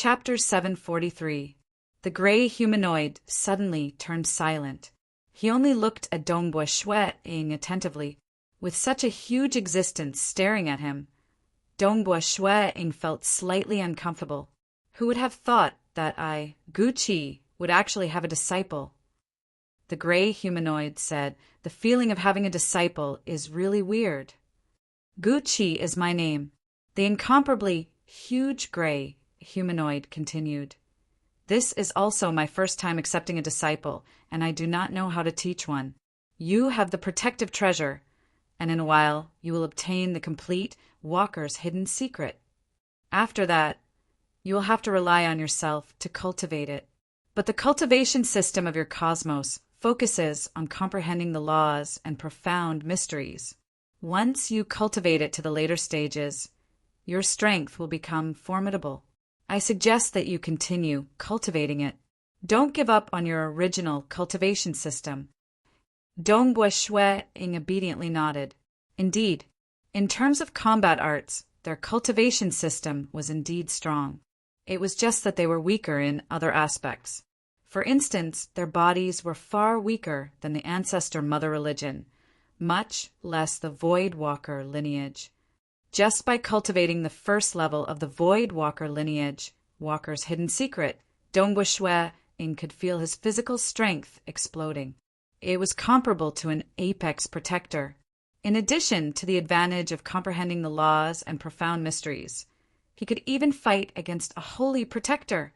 Chapter 743. The gray humanoid suddenly turned silent. He only looked at Dongbua Shui-ing attentively, with such a huge existence staring at him. Dongbua Shui-ing felt slightly uncomfortable. Who would have thought that Guqi, would actually have a disciple? The gray humanoid said, "The feeling of having a disciple is really weird." "Guqi is my name," the incomparably huge gray humanoid continued. "This is also my first time accepting a disciple, and I do not know how to teach one. You have the protective treasure, and in a while you will obtain the complete walker's hidden secret. After that, you will have to rely on yourself to cultivate it. But the cultivation system of your cosmos focuses on comprehending the laws and profound mysteries. Once you cultivate it to the later stages, your strength will become formidable. I suggest that you continue cultivating it. Don't give up on your original cultivation system." Dongbua Shui-ing obediently nodded. Indeed, in terms of combat arts, their cultivation system was indeed strong. It was just that they were weaker in other aspects. For instance, their bodies were far weaker than the ancestor mother religion, much less the Void Walker lineage. Just by cultivating the first level of the Void Walker lineage, Walker's hidden secret, Dongbua Shui-ing could feel his physical strength exploding. It was comparable to an apex protector. In addition to the advantage of comprehending the laws and profound mysteries, he could even fight against a holy protector.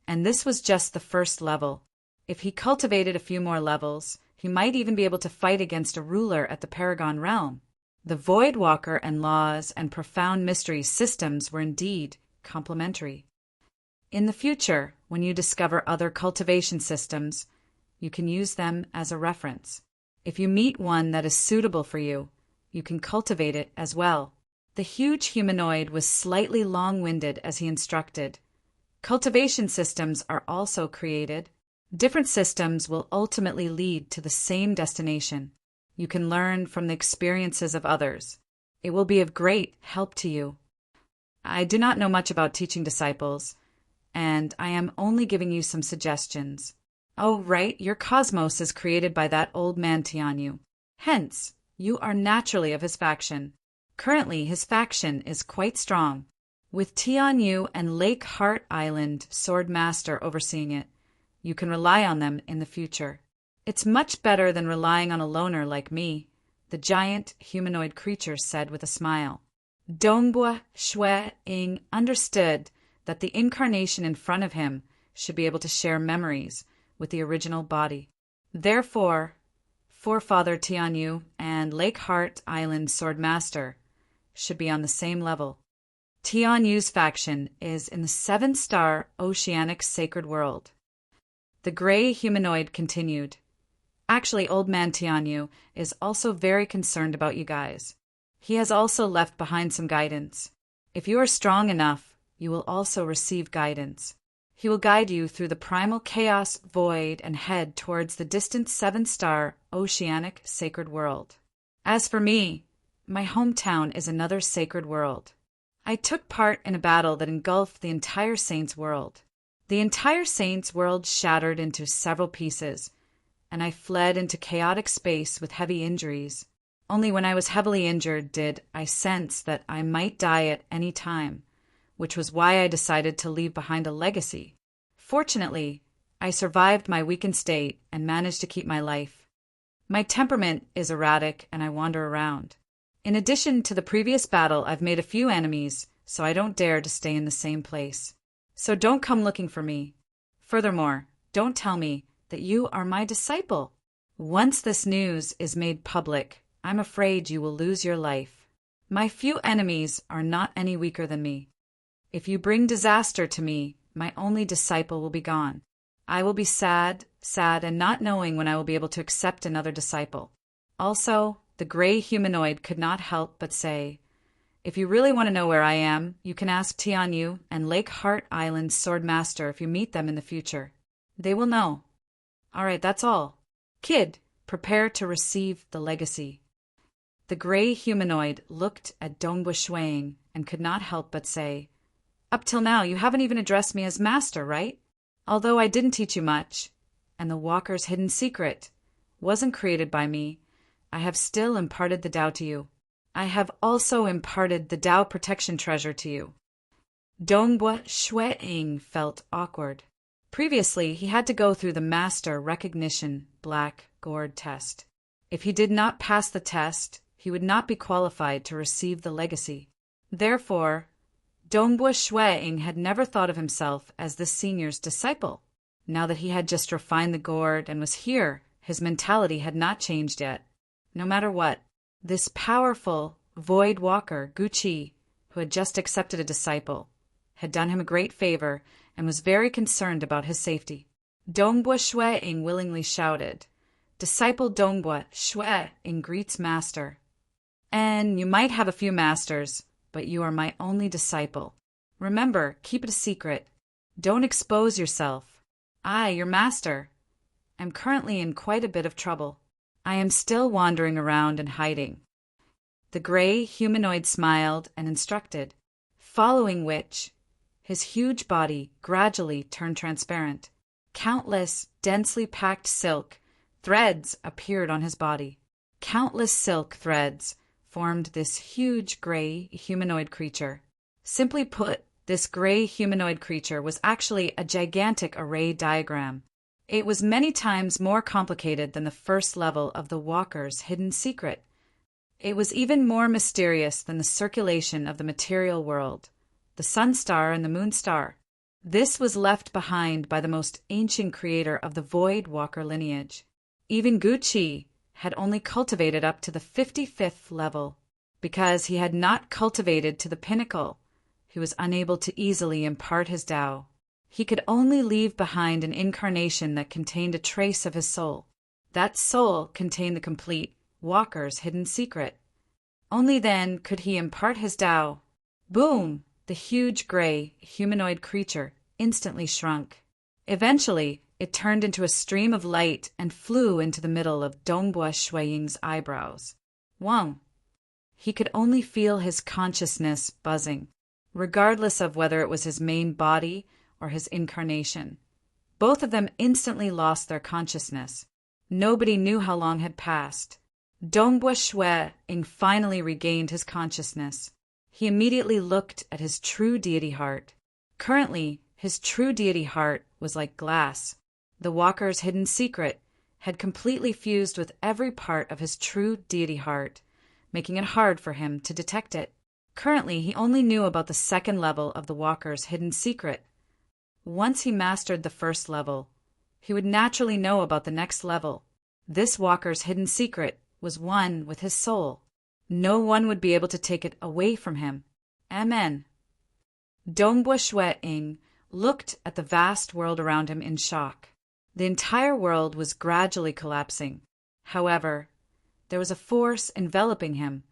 And this was just the first level. If he cultivated a few more levels, he might even be able to fight against a ruler at the Paragon realm. The Void Walker and laws and profound mysteries systems were indeed complementary. In the future, when you discover other cultivation systems, you can use them as a reference. If you meet one that is suitable for you, you can cultivate it as well. The huge humanoid was slightly long-winded as he instructed. Cultivation systems are also created. Different systems will ultimately lead to the same destination. You can learn from the experiences of others. It will be of great help to you. I do not know much about teaching disciples, and I am only giving you some suggestions. Oh, right, your cosmos is created by that old man Tianyu. Hence, you are naturally of his faction. Currently, his faction is quite strong, with Tianyu and Lake Heart Island Sword Master overseeing it. You can rely on them in the future. It's much better than relying on a loner like me, the giant humanoid creature said with a smile. Dongbua Shui-ing understood that the incarnation in front of him should be able to share memories with the original body. Therefore, Forefather Tianyu and Lake Heart Island Sword Master should be on the same level. Tianyu's faction is in the 7-star Oceanic Sacred World. The gray humanoid continued. Actually, old man Tianyu is also very concerned about you guys. He has also left behind some guidance. If you are strong enough, you will also receive guidance. He will guide you through the primal chaos void and head towards the distant 7-star Oceanic Sacred World. As for me, my hometown is another sacred world. I took part in a battle that engulfed the entire Saints world. The entire Saints world shattered into several pieces, and I fled into chaotic space with heavy injuries. Only when I was heavily injured did I sense that I might die at any time, which was why I decided to leave behind a legacy. Fortunately, I survived my weakened state and managed to keep my life. My temperament is erratic and I wander around. In addition to the previous battle, I've made a few enemies, so I don't dare to stay in the same place. So don't come looking for me. Furthermore, don't tell me that you are my disciple. Once this news is made public, I'm afraid you will lose your life. My few enemies are not any weaker than me. If you bring disaster to me, my only disciple will be gone. I will be sad, and not knowing when I will be able to accept another disciple. Also, the gray humanoid could not help but say, if you really want to know where I am, you can ask Tianyu and Lake Heart Island Sword Master if you meet them in the future. They will know. All right, that's all. Kid, prepare to receive the legacy. The gray humanoid looked at Dongbua Shui-ing and could not help but say, Up till now, you haven't even addressed me as master, right? Although I didn't teach you much, and the walker's hidden secret wasn't created by me, I have still imparted the Tao to you. I have also imparted the Tao protection treasure to you. Dongbua Shueing felt awkward. Previously, he had to go through the Master Recognition Black Gourd test. If he did not pass the test, he would not be qualified to receive the legacy. Therefore, Dongbua Shueing had never thought of himself as the senior's disciple. Now that he had just refined the gourd and was here, his mentality had not changed yet. No matter what, this powerful Void Walker, Guqi, who had just accepted a disciple, had done him a great favor and was very concerned about his safety. Dongbua Shueing willingly shouted, "Disciple Dongbua Shueing greets Master. And you might have a few masters, but you are my only disciple. Remember, keep it a secret. Don't expose yourself. I, your master, am currently in quite a bit of trouble. I am still wandering around and hiding." The gray humanoid smiled and instructed, following which his huge body gradually turned transparent. Countless densely packed silk threads appeared on his body. Countless silk threads formed this huge gray humanoid creature. Simply put, this gray humanoid creature was actually a gigantic array diagram. It was many times more complicated than the first level of the Walker's hidden secret. It was even more mysterious than the circulation of the material world, the sun star and the moon star. This was left behind by the most ancient creator of the Void Walker lineage. Even Guqi had only cultivated up to the 55th level. Because he had not cultivated to the pinnacle, he was unable to easily impart his Tao. He could only leave behind an incarnation that contained a trace of his soul. That soul contained the complete Walker's hidden secret. Only then could he impart his Tao. Boom! The huge gray humanoid creature instantly shrunk. Eventually, it turned into a stream of light and flew into the middle of Dongbua Shueing's eyebrows. Wang! He could only feel his consciousness buzzing, regardless of whether it was his main body or his incarnation. Both of them instantly lost their consciousness. Nobody knew how long had passed. Dongbua Shueing finally regained his consciousness. He immediately looked at his true deity heart. Currently, his true deity heart was like glass. The Walker's hidden secret had completely fused with every part of his true deity heart, making it hard for him to detect it. Currently, he only knew about the second level of the Walker's hidden secret. Once he mastered the first level, he would naturally know about the next level. This Walker's hidden secret was one with his soul. No one would be able to take it away from him. Amen. Dongbua Shueing looked at the vast world around him in shock. The entire world was gradually collapsing. However, there was a force enveloping him,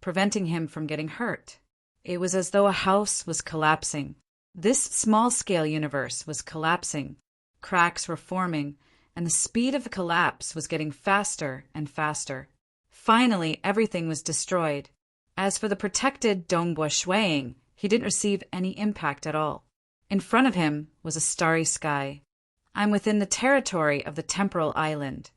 preventing him from getting hurt. It was as though a house was collapsing. This small-scale universe was collapsing. Cracks were forming, and the speed of the collapse was getting faster and faster. Finally, everything was destroyed. As for the protected Dongbua Shueing, he didn't receive any impact at all. In front of him was a starry sky. I'm within the territory of the temporal island.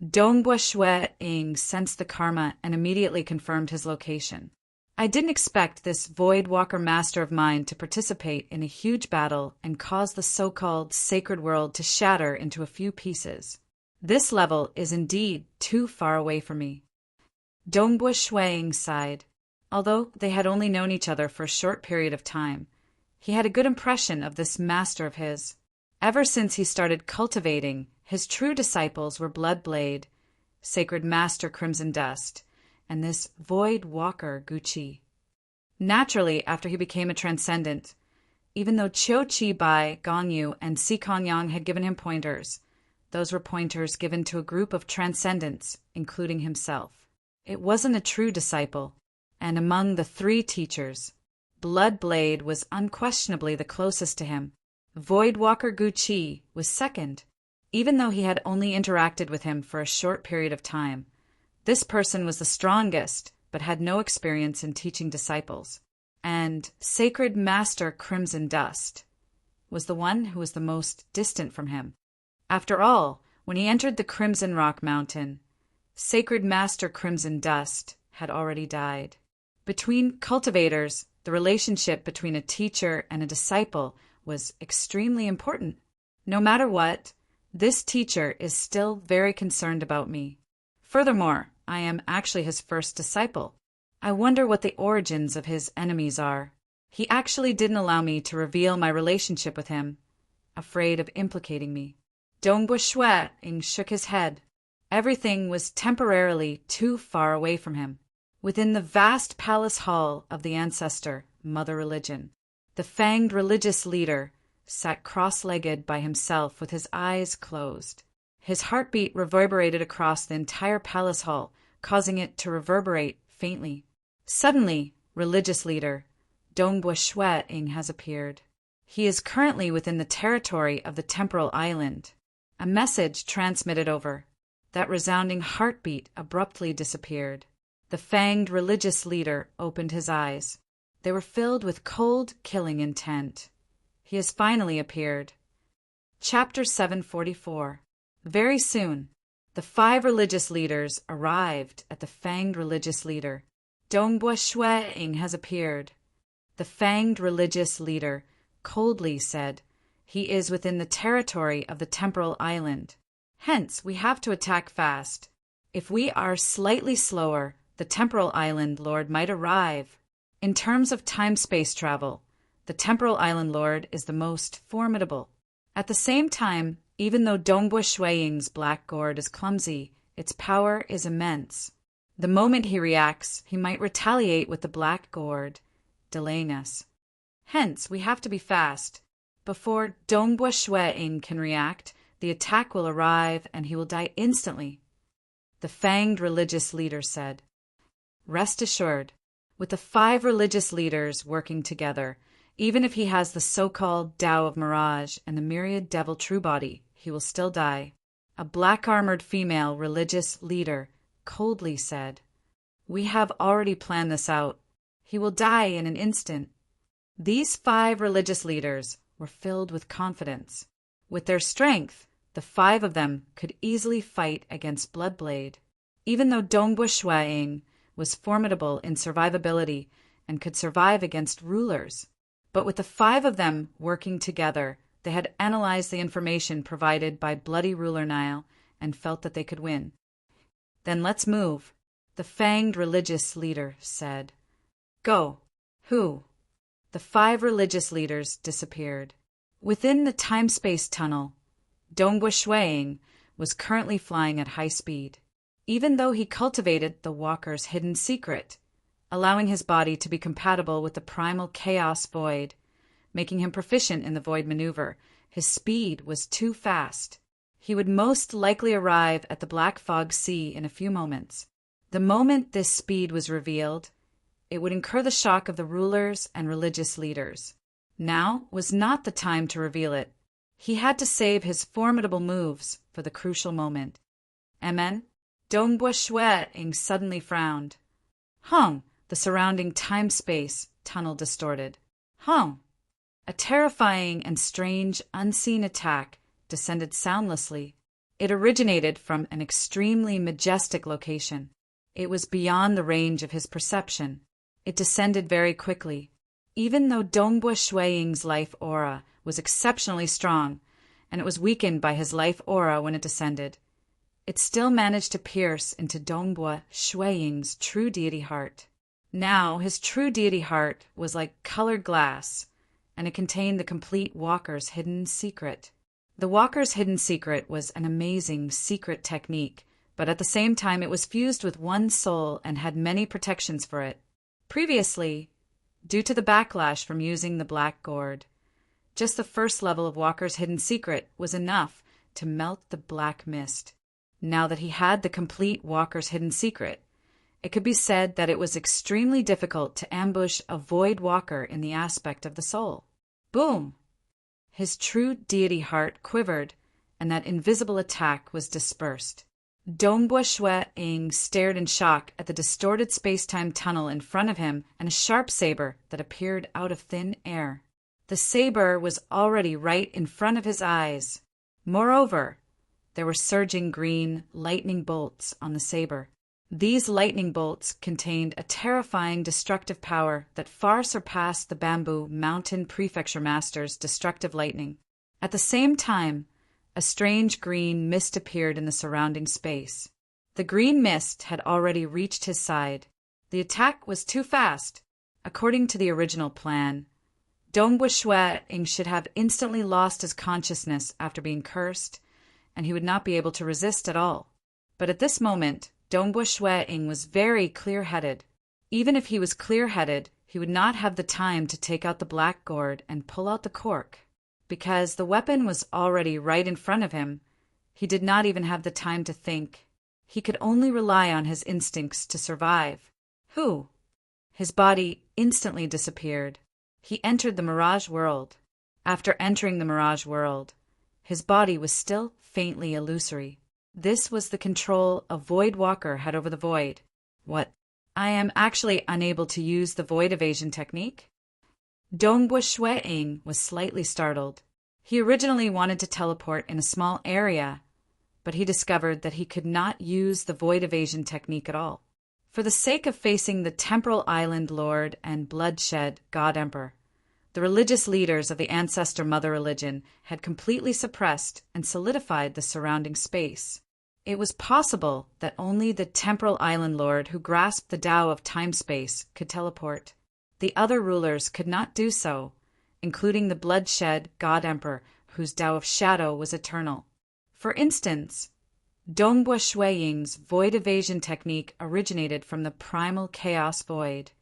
Dongbua Shueing sensed the karma and immediately confirmed his location. I didn't expect this Void Walker master of mine to participate in a huge battle and cause the so-called sacred world to shatter into a few pieces. This level is indeed too far away for me. Dongbua Shueing sighed. Although they had only known each other for a short period of time, he had a good impression of this master of his. Ever since he started cultivating, his true disciples were Bloodblade, Sacred Master Crimson Dust, and this Void Walker Guqi. Naturally, after he became a transcendent, even though Qiu Qi Bai, Gongyu, and Si Kongyang had given him pointers, those were pointers given to a group of transcendents, including himself. It wasn't a true disciple, and among the three teachers, Bloodblade was unquestionably the closest to him. Void Walker Guqi was second, even though he had only interacted with him for a short period of time. This person was the strongest, but had no experience in teaching disciples. and Sacred Master Crimson Dust was the one who was the most distant from him. After all, when he entered the Crimson Rock Mountain, Sacred Master Crimson Dust had already died. Between cultivators, the relationship between a teacher and a disciple was extremely important. No matter what, this teacher is still very concerned about me. Furthermore, I am actually his first disciple. I wonder what the origins of his enemies are. He actually didn't allow me to reveal my relationship with him, afraid of implicating me. Dongbua Shue'ing shook his head. Everything was temporarily too far away from him. Within the vast palace hall of the ancestor, Mother Religion, the fanged religious leader sat cross-legged by himself with his eyes closed. His heartbeat reverberated across the entire palace hall, causing it to reverberate faintly. Suddenly, religious leader Dongbua Shue'ing has appeared. He is currently within the territory of the temporal island. A message transmitted over. That resounding heartbeat abruptly disappeared. The fanged religious leader opened his eyes. They were filled with cold, killing intent. He has finally appeared. Chapter 744. Very soon, the 5 religious leaders arrived at the fanged religious leader. Dongbua Shue'ing has appeared. The fanged religious leader coldly said, "He is within the territory of the temporal island. Hence, we have to attack fast. If we are slightly slower, the temporal island lord might arrive. In terms of time-space travel, the temporal island lord is the most formidable. At the same time, even though Dongbua Shue'ing's black gourd is clumsy, its power is immense. The moment he reacts, he might retaliate with the black gourd, delaying us. Hence, we have to be fast. Before Dongbua Shue'ing can react, the attack will arrive and he will die instantly." The fanged religious leader said. Rest assured, with the 5 religious leaders working together, even if he has the so-called Tao of Mirage and the myriad devil true body, he will still die. A black-armored female religious leader coldly said, "We have already planned this out. He will die in an instant." These 5 religious leaders were filled with confidence. With their strength, the 5 of them could easily fight against Bloodblade. Even though Dongbua Shue'ing was formidable in survivability and could survive against rulers. But with the 5 of them working together, they had analyzed the information provided by Bloody Ruler Nile and felt that they could win. "Then let's move," the fanged religious leader said. "Go." "Who?" The 5 religious leaders disappeared. Within the time-space tunnel, Dongbua Shue'ing was currently flying at high speed. Even though he cultivated the Walker's hidden secret, allowing his body to be compatible with the primal chaos void, making him proficient in the void maneuver, his speed was too fast. He would most likely arrive at the Black Fog Sea in a few moments. The moment this speed was revealed, it would incur the shock of the rulers and religious leaders. Now was not the time to reveal it. He had to save his formidable moves for the crucial moment. Amen? Dongbua Shue'ing suddenly frowned. Hung, the surrounding time-space tunnel distorted. Hung. A terrifying and strange unseen attack descended soundlessly. It originated from an extremely majestic location. It was beyond the range of his perception. It descended very quickly. Even though Dongbua Shue'ing's life aura was exceptionally strong, and it was weakened by his life aura when it descended, it still managed to pierce into Dongbua Shue'ing's true deity heart. Now his true deity heart was like colored glass, and it contained the complete Walker's hidden secret. The Walker's hidden secret was an amazing secret technique, but at the same time it was fused with one soul and had many protections for it. Previously, due to the backlash from using the black gourd, just the first level of Walker's hidden secret was enough to melt the black mist. Now that he had the complete Walker's hidden secret, it could be said that it was extremely difficult to ambush a void walker in the aspect of the soul. Boom! His true deity heart quivered, and that invisible attack was dispersed. Dongbua Shue-ing stared in shock at the distorted space-time tunnel in front of him and a sharp saber that appeared out of thin air. The saber was already right in front of his eyes. Moreover, there were surging green lightning bolts on the saber. These lightning bolts contained a terrifying destructive power that far surpassed the Bamboo Mountain Prefecture Master's destructive lightning. At the same time, a strange green mist appeared in the surrounding space. The green mist had already reached his side. The attack was too fast. According to the original plan, Dongbua Shue-ing should have instantly lost his consciousness after being cursed, and he would not be able to resist at all. But at this moment, Dongbua Shue-ing was very clear-headed. Even if he was clear-headed, he would not have the time to take out the black gourd and pull out the cork. Because the weapon was already right in front of him, he did not even have the time to think. He could only rely on his instincts to survive. Who? His body instantly disappeared. He entered the Mirage World. After entering the Mirage World, his body was still faintly illusory. This was the control a Void Walker had over the Void. What? I am actually unable to use the Void Evasion technique? Dongbua Shue-ing was slightly startled. He originally wanted to teleport in a small area, but he discovered that he could not use the Void Evasion technique at all. For the sake of facing the Temporal Island Lord and Bloodshed God Emperor, the religious leaders of the Ancestor Mother religion had completely suppressed and solidified the surrounding space. It was possible that only the Temporal Island Lord who grasped the Tao of time-space could teleport. The other rulers could not do so, including the Bloodshed God Emperor, whose Tao of Shadow was eternal. For instance, Dongbua Shue-ing's Void Evasion technique originated from the primal Chaos Void.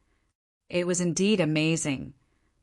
It was indeed amazing,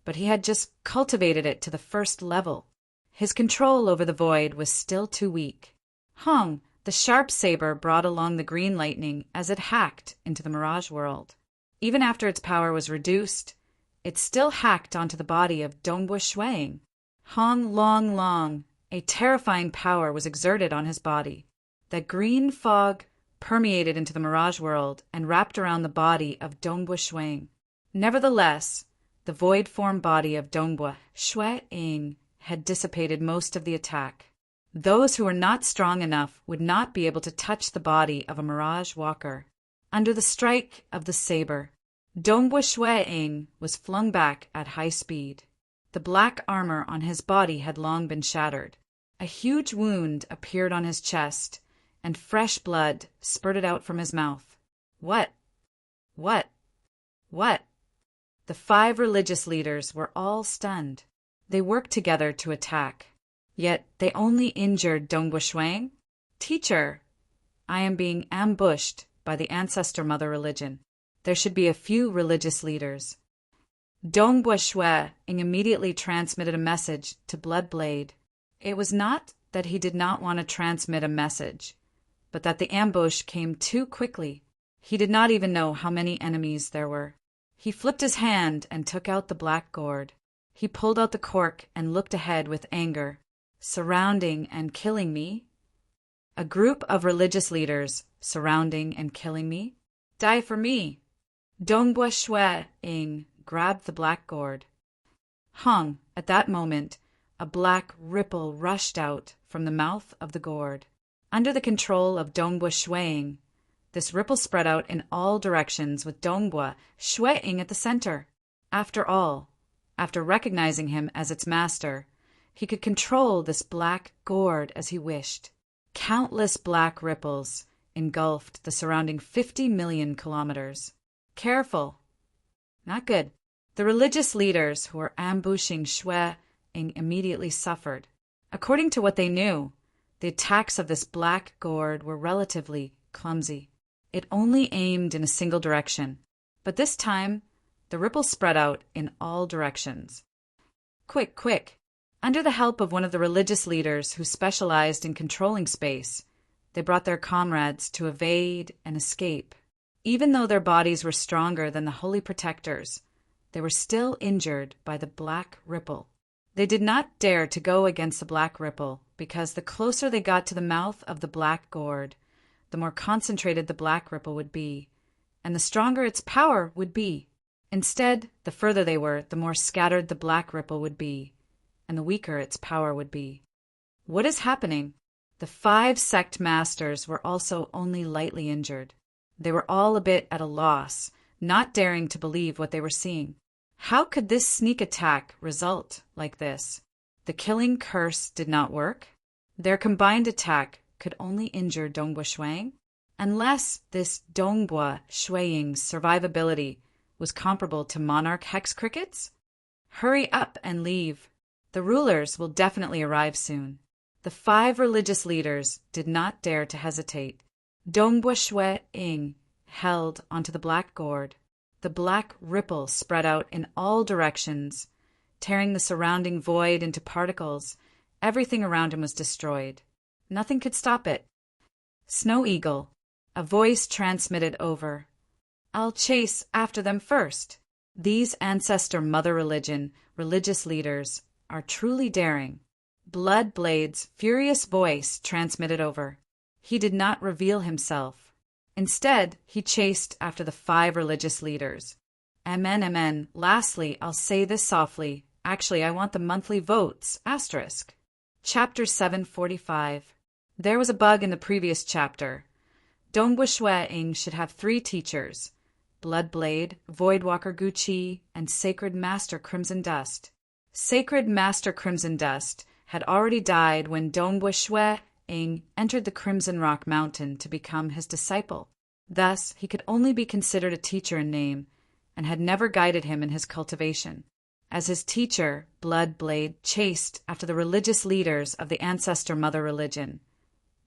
but he had just cultivated it to the first level. His control over the Void was still too weak. Hong, the sharp saber, brought along the green lightning as it hacked into the Mirage World. Even after its power was reduced, it still hacked onto the body of Dongbua Shue-ing. Hong Long Long, a terrifying power was exerted on his body. The green fog permeated into the Mirage World and wrapped around the body of Dongbua Shue-ing. Nevertheless, the void form body of Dongbua Shue-ing had dissipated most of the attack. Those who were not strong enough would not be able to touch the body of a Mirage Walker. Under the strike of the saber, Dongbua Shue-ing was flung back at high speed. The black armor on his body had long been shattered. A huge wound appeared on his chest, and fresh blood spurted out from his mouth. What? The 5 religious leaders were all stunned. They worked together to attack. Yet they only injured Dongbua Shue-ing? Teacher, I am being ambushed by the Ancestor Mother religion. There should be a few religious leaders. Dongbua Shue-ing immediately transmitted a message to Bloodblade. It was not that he did not want to transmit a message, but that the ambush came too quickly. He did not even know how many enemies there were. He flipped his hand and took out the black gourd. He pulled out the cork and looked ahead with anger. Surrounding and killing me? A group of religious leaders surrounding and killing me? Die for me! Dongbua Shue-ing grabbed the black gourd. Hung, at that moment, a black ripple rushed out from the mouth of the gourd. Under the control of Dongbua Shue-ing, this ripple spread out in all directions with Dongbua Shue-ing at the center. After all, after recognizing him as its master, he could control this black gourd as he wished. Countless black ripples engulfed the surrounding 50 million kilometers. Careful. Not good. The religious leaders who were ambushing Shue-ing immediately suffered. According to what they knew, the attacks of this black gourd were relatively clumsy. It only aimed in a single direction, but this time the ripple spread out in all directions. Quick! Under the help of one of the religious leaders who specialized in controlling space, they brought their comrades to evade and escape. Even though their bodies were stronger than the holy protectors, they were still injured by the black ripple. They did not dare to go against the black ripple because the closer they got to the mouth of the black gourd, the more concentrated the black ripple would be, and the stronger its power would be. Instead, the further they were, the more scattered the black ripple would be, and the weaker its power would be. What is happening? The 5 sect masters were also only lightly injured. They were all a bit at a loss, not daring to believe what they were seeing. How could this sneak attack result like this? The killing curse did not work? Their combined attack could only injure Dongbua Shuang? Unless this Dongbua Shuang's survivability was comparable to monarch hex crickets? Hurry up and leave. The rulers will definitely arrive soon. The 5 religious leaders did not dare to hesitate. Dongbua Shuang held onto the black gourd. The black ripple spread out in all directions, tearing the surrounding void into particles. Everything around him was destroyed. Nothing could stop it. Snow Eagle, a voice transmitted over. I'll chase after them first. These ancestor mother religious leaders are truly daring. Bloodblade's furious voice transmitted over. He did not reveal himself. Instead, he chased after the 5 religious leaders. Amen, amen. Lastly, I'll say this softly. Actually, I want the monthly votes. Asterisk. Chapter 745. There was a bug in the previous chapter. Dongbua Shuang should have 3 teachers: Bloodblade, Voidwalker Guqi, and Sacred Master Crimson Dust. Sacred Master Crimson Dust had already died when Dongbua Shuang entered the Crimson Rock Mountain to become his disciple. Thus, he could only be considered a teacher in name, and had never guided him in his cultivation. As his teacher, Bloodblade chased after the religious leaders of the ancestor mother religion.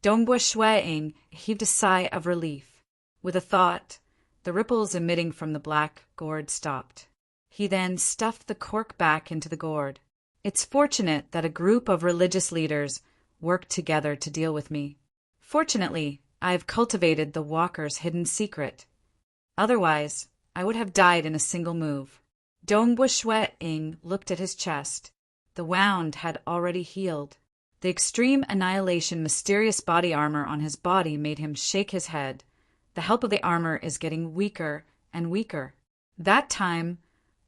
Dongbua Shuang heaved a sigh of relief. With a thought, the ripples emitting from the black gourd stopped. He then stuffed the cork back into the gourd. It's fortunate that a group of religious leaders worked together to deal with me. Fortunately, I have cultivated the walker's hidden secret. Otherwise, I would have died in a single move. Dongbua Shuang looked at his chest. The wound had already healed. The extreme annihilation mysterious body armor on his body made him shake his head. The help of the armor is getting weaker and weaker. That time,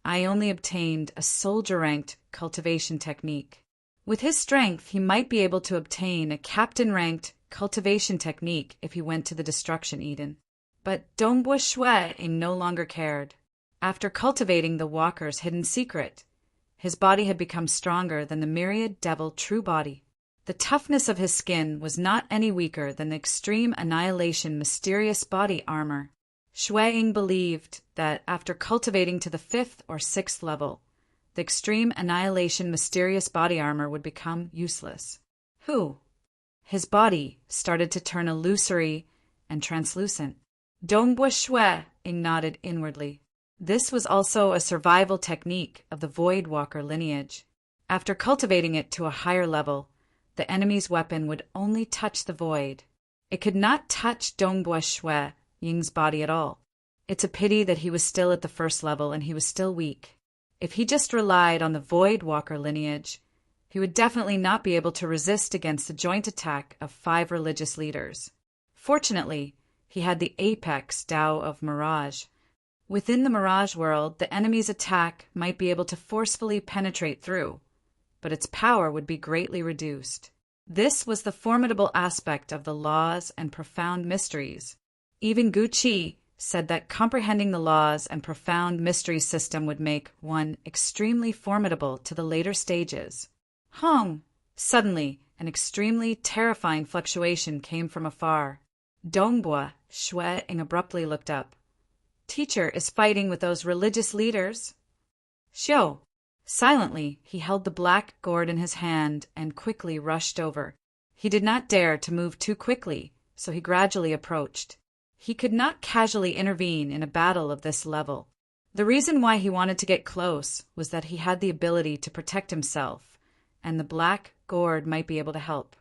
I only obtained a soldier-ranked cultivation technique. With his strength, he might be able to obtain a captain-ranked cultivation technique if he went to the Destruction Eden. But Dongbua Shuang no longer cared. After cultivating the walker's hidden secret, his body had become stronger than the myriad devil true body. The toughness of his skin was not any weaker than the extreme annihilation mysterious body armor. Shuang believed that after cultivating to the 5th or 6th level, the extreme annihilation mysterious body armor would become useless. His body started to turn illusory and translucent. Dongbua Shuang nodded inwardly. This was also a survival technique of the Voidwalker lineage. After cultivating it to a higher level, the enemy's weapon would only touch the void. It could not touch Dongbua Shuang's body at all. It's a pity that he was still at the 1st level and he was still weak. If he just relied on the Voidwalker lineage, he would definitely not be able to resist against the joint attack of 5 religious leaders. Fortunately, he had the apex Tao of Mirage. Within the Mirage world, the enemy's attack might be able to forcefully penetrate through, but its power would be greatly reduced. This was the formidable aspect of the laws and profound mysteries. Even Guqi said that comprehending the laws and profound mystery system would make one extremely formidable to the later stages. Hong! Suddenly, an extremely terrifying fluctuation came from afar. Dongbua Shuang abruptly looked up. Teacher is fighting with those religious leaders. Xiao! Silently, he held the black gourd in his hand and quickly rushed over. He did not dare to move too quickly, so he gradually approached. He could not casually intervene in a battle of this level. The reason why he wanted to get close was that he had the ability to protect himself, and the black gourd might be able to help.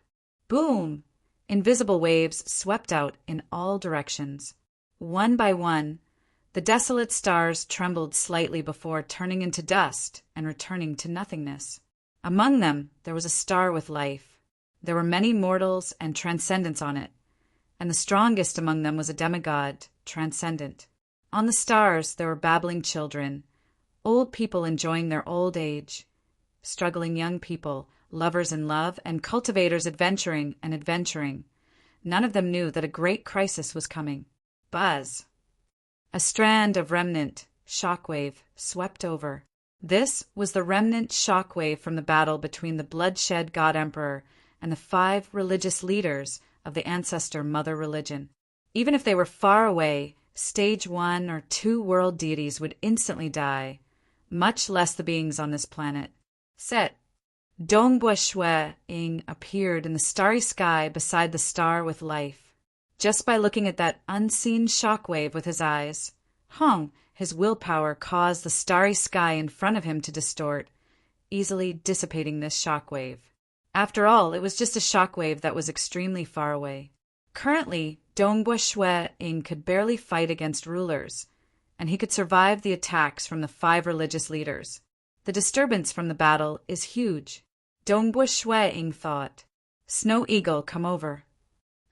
Boom! Invisible waves swept out in all directions. One by one, the desolate stars trembled slightly before turning into dust and returning to nothingness. Among them, there was a star with life. There were many mortals and transcendence on it. and the strongest among them was a demigod, transcendent. On the stars there were babbling children, old people enjoying their old age, struggling young people, lovers in love, and cultivators adventuring and adventuring. None of them knew that a great crisis was coming. Buzz! A strand of remnant shockwave swept over. This was the remnant shockwave from the battle between the bloodshed God Emperor and the 5 religious leaders of the ancestor mother religion. Even if they were far away, stage 1 or 2 world deities would instantly die, much less the beings on this planet. Set. Dongbua Shui Ing appeared in the starry sky beside the star with life. Just by looking at that unseen shockwave with his eyes, Hong, his willpower caused the starry sky in front of him to distort, easily dissipating this shockwave. After all, it was just a shockwave that was extremely far away. Currently, Dongbua Shui Ing could barely fight against rulers, and he could survive the attacks from the 5 religious leaders. The disturbance from the battle is huge. Dongbua Shui Ing thought. Snow Eagle, come over.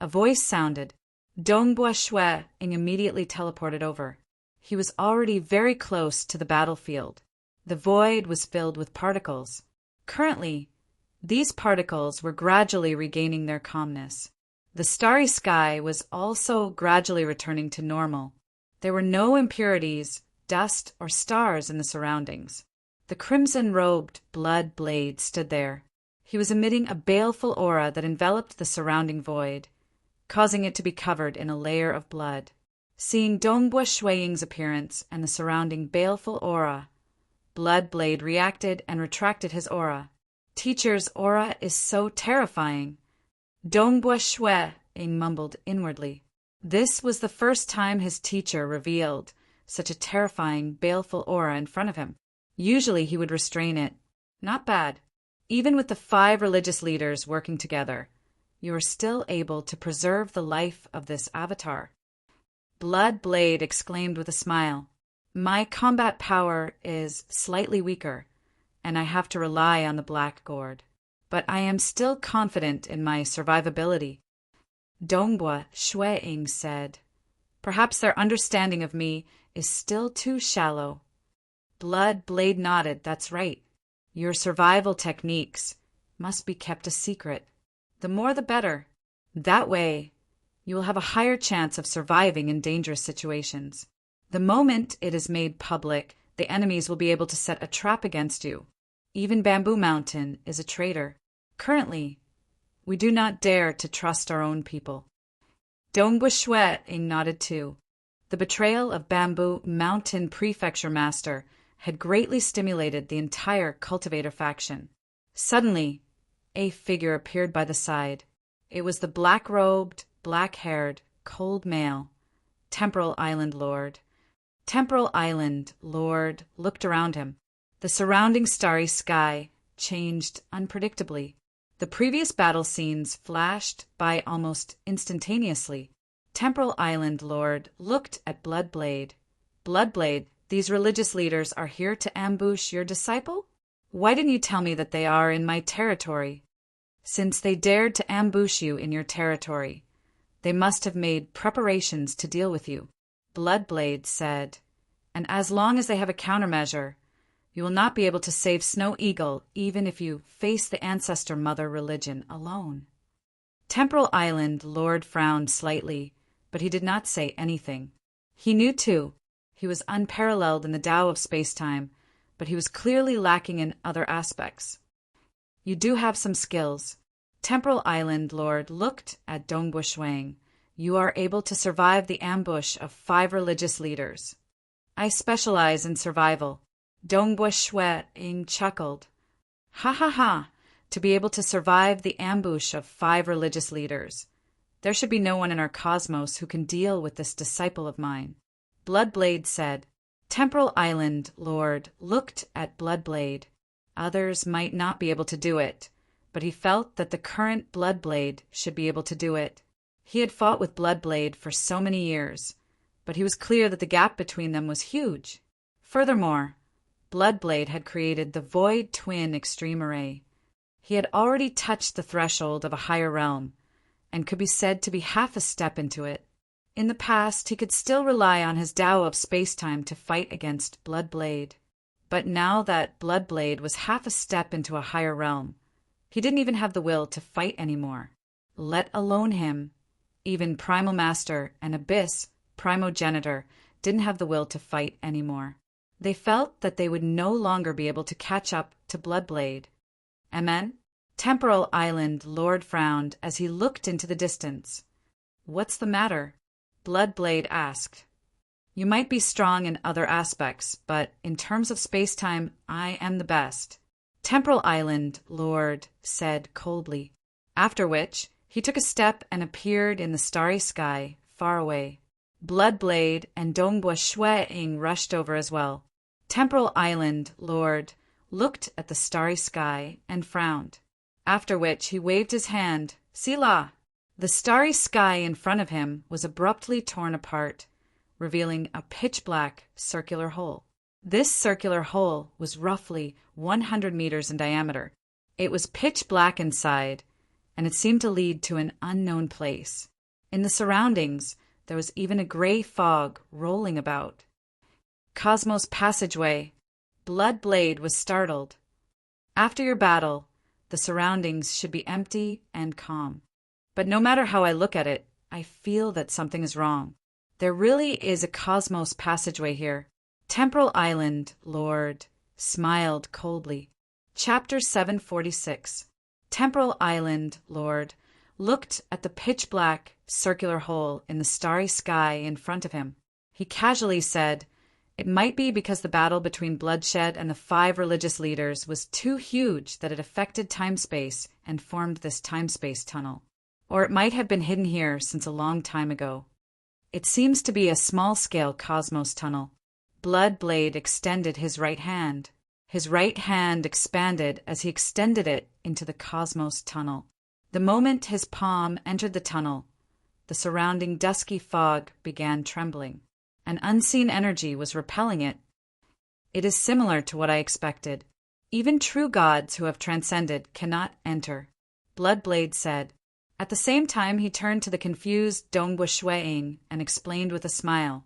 A voice sounded. Dongbua Shui Ing immediately teleported over. He was already very close to the battlefield. The void was filled with particles. Currently, these particles were gradually regaining their calmness. The starry sky was also gradually returning to normal. There were no impurities, dust, or stars in the surroundings. The crimson-robed Blood Blade stood there. He was emitting a baleful aura that enveloped the surrounding void, causing it to be covered in a layer of blood. Seeing Dongbua Shui Ing's appearance and the surrounding baleful aura, Blood Blade reacted and retracted his aura. Teacher's aura is so terrifying. Dongbua Shui Ing mumbled inwardly. This was the first time his teacher revealed such a terrifying, baleful aura in front of him. Usually he would restrain it. Not bad. Even with the 5 religious leaders working together, you are still able to preserve the life of this avatar. Blood Blade exclaimed with a smile. My combat power is slightly weaker, and I have to rely on the Black Gourd. But I am still confident in my survivability. Dongbua Shui Ing said. Perhaps their understanding of me is still too shallow. Blood Blade nodded. That's right. Your survival techniques must be kept a secret. The more the better. That way, you will have a higher chance of surviving in dangerous situations. The moment it is made public, the enemies will be able to set a trap against you. Even Bamboo Mountain is a traitor. Currently, we do not dare to trust our own people. Dongbua Shui Ing nodded too. The betrayal of Bamboo Mountain Prefecture Master had greatly stimulated the entire cultivator faction. Suddenly, a figure appeared by the side. It was the black-robed, black-haired, cold male, Temporal Island Lord. Temporal Island Lord looked around him. The surrounding starry sky changed unpredictably. The previous battle scenes flashed by almost instantaneously. Temporal Island Lord looked at Blood Blade. Blood Blade, these religious leaders are here to ambush your disciple? Why didn't you tell me that they are in my territory? Since they dared to ambush you in your territory, they must have made preparations to deal with you. Blood Blade said, and as long as they have a countermeasure, you will not be able to save Snow Eagle even if you face the ancestor mother religion alone. Temporal Island Lord frowned slightly, but he did not say anything. He knew, too, he was unparalleled in the Tao of space-time, but he was clearly lacking in other aspects. You do have some skills. Temporal Island Lord looked at Dongbua Shui Ing. You are able to survive the ambush of 5 religious leaders. I specialize in survival. Dongbua Shui Ing chuckled. Ha ha ha! To be able to survive the ambush of 5 religious leaders. There should be no one in our cosmos who can deal with this disciple of mine. Blood Blade said. Temporal Island Lord looked at Blood Blade. Others might not be able to do it, but he felt that the current Blood Blade should be able to do it. He had fought with Blood Blade for so many years, but he was clear that the gap between them was huge. Furthermore, Blood Blade had created the Void Twin Extreme Array. He had already touched the threshold of a higher realm, and could be said to be half a step into it. In the past, he could still rely on his Tao of space-time to fight against Bloodblade. But now that Bloodblade was half a step into a higher realm, he didn't even have the will to fight anymore. Let alone him. Even Primal Master and Abyss Primogenitor didn't have the will to fight anymore. They felt that they would no longer be able to catch up to Bloodblade. Amen? Temporal Island Lord frowned as he looked into the distance. "What's the matter?" Bloodblade asked. "You might be strong in other aspects, but in terms of space-time, I am the best," Temporal Island Lord said coldly, after which he took a step and appeared in the starry sky, far away. Bloodblade and Dongbua Shui-ing rushed over as well. Temporal Island Lord looked at the starry sky and frowned, after which he waved his hand, "Sila!" The starry sky in front of him was abruptly torn apart, revealing a pitch-black circular hole. This circular hole was roughly 100 meters in diameter. It was pitch black inside, and it seemed to lead to an unknown place. In the surroundings, there was even a gray fog rolling about. Cosmos Passageway. Bloodblade was startled. After your battle, the surroundings should be empty and calm. But no matter how I look at it, I feel that something is wrong. There really is a Cosmos Passageway here. Temporal Island Lord smiled coldly. Chapter 746. Temporal Island Lord looked at the pitch-black circular hole in the starry sky in front of him. He casually said, "It might be because the battle between Bloodshed and the 5 religious leaders was too huge that it affected time-space and formed this time-space tunnel. Or it might have been hidden here since a long time ago. It seems to be a small-scale cosmos tunnel." Bloodblade extended his right hand. His right hand expanded as he extended it into the cosmos tunnel. The moment his palm entered the tunnel, the surrounding dusky fog began trembling. An unseen energy was repelling it. "It is similar to what I expected. Even true gods who have transcended cannot enter," Bloodblade said. At the same time, he turned to the confused Dongbua Shui-ing and explained with a smile.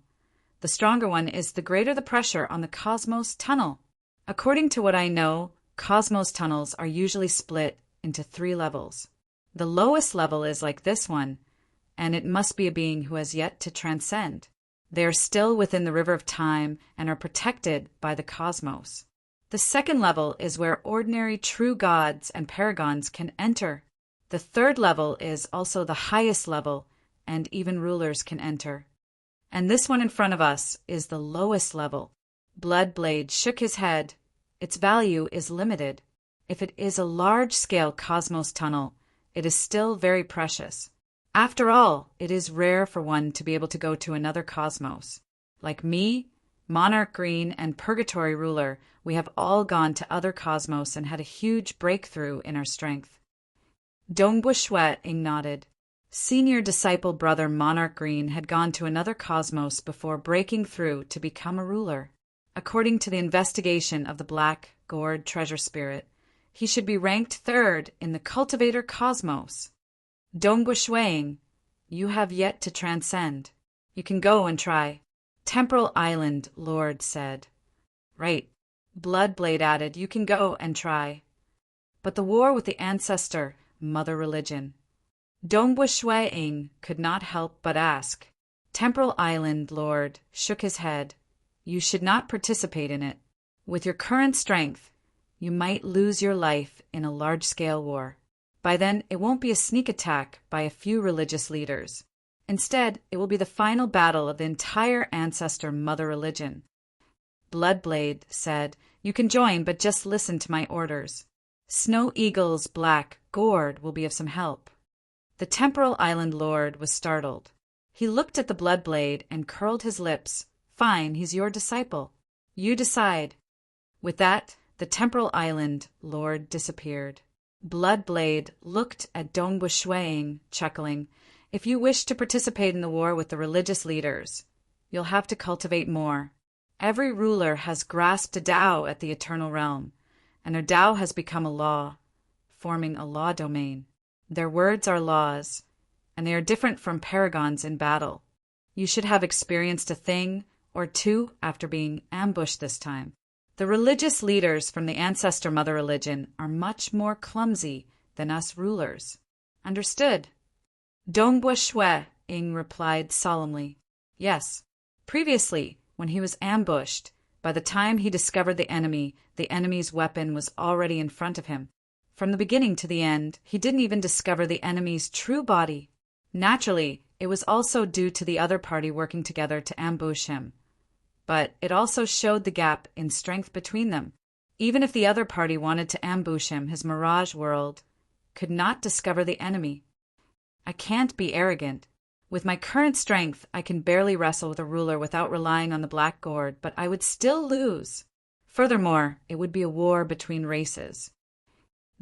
"The stronger one is the greater the pressure on the cosmos tunnel. According to what I know, cosmos tunnels are usually split into 3 levels. The lowest level is like this one, and it must be a being who has yet to transcend. They are still within the river of time and are protected by the cosmos. The second level is where ordinary true gods and paragons can enter. The third level is also the highest level, and even rulers can enter. And this one in front of us is the lowest level." Bloodblade shook his head. "Its value is limited. If it is a large-scale cosmos tunnel, it is still very precious. After all, it is rare for one to be able to go to another cosmos. Like me, Monarch Green, and Purgatory Ruler, we have all gone to other cosmos and had a huge breakthrough in our strength." Dongbua Shui-ing nodded. Senior disciple brother Monarch Green had gone to another cosmos before breaking through to become a ruler. According to the investigation of the Black Gourd Treasure Spirit, he should be ranked 3rd in the Cultivator Cosmos. "Dongbua Shui-ing, you have yet to transcend. You can go and try," Temporal Island Lord said. "Right," Bloodblade added, "you can go and try. But the war with the ancestor, Mother Religion." Dongbua Shui-ing could not help but ask. Temporal Island Lord shook his head. "You should not participate in it. With your current strength, you might lose your life in a large-scale war. By then, it won't be a sneak attack by a few religious leaders. Instead, it will be the final battle of the entire ancestor Mother Religion." Bloodblade said, "You can join, but just listen to my orders. Snow Eagle's Black Gourd will be of some help." The Temporal Island Lord was startled. He looked at the Bloodblade and curled his lips. "Fine, he's your disciple. You decide." With that, the Temporal Island Lord disappeared. Bloodblade looked at Dongbua Shui-ing, chuckling. "If you wish to participate in the war with the religious leaders, you'll have to cultivate more. Every ruler has grasped a Tao at the eternal realm, and their Tao has become a law, forming a law domain. Their words are laws. and they are different from paragons in battle. You should have experienced a thing or two after being ambushed this time. The religious leaders from the ancestor mother religion are much more clumsy than us rulers. Understood? Dongbua Shue Ing replied solemnly. Yes. Previously, when he was ambushed, by the time he discovered the enemy's weapon was already in front of him. From the beginning to the end, he didn't even discover the enemy's true body. Naturally, it was also due to the other party working together to ambush him. But it also showed the gap in strength between them. Even if the other party wanted to ambush him, his mirage world could not discover the enemy. I can't be arrogant. With my current strength, I can barely wrestle with a ruler without relying on the black gourd, but I would still lose. Furthermore, it would be a war between races.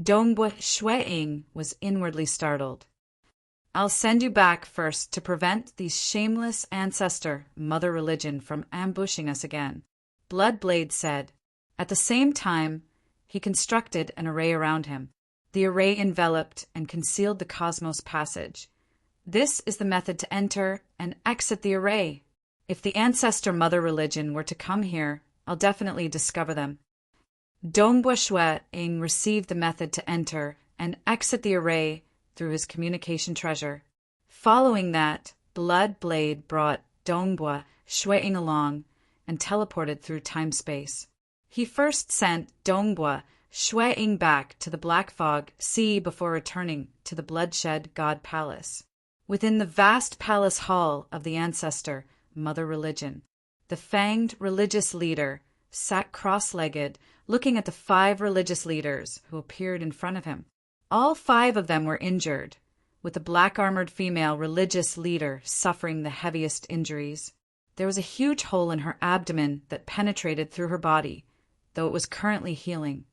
Dongbua Shueing was inwardly startled. I'll send you back first to prevent these shameless ancestor mother religion from ambushing us again, Bloodblade said. At the same time, he constructed an array around him. The array enveloped and concealed the cosmos passage. This is the method to enter and exit the array. If the ancestor mother religion were to come here, I'll definitely discover them. Dongbua Shueing received the method to enter and exit the array through his communication treasure. Following that, Bloodblade brought Dongbua Shueing along and teleported through time-space. He first sent Dongbua Shueing back to the Black Fog Sea before returning to the Bloodshed God Palace. Within the vast palace hall of the ancestor mother religion, the fanged religious leader sat cross-legged, looking at the 5 religious leaders who appeared in front of him. All 5 of them were injured, with the black-armored female religious leader suffering the heaviest injuries. There was a huge hole in her abdomen that penetrated through her body, though it was currently healing.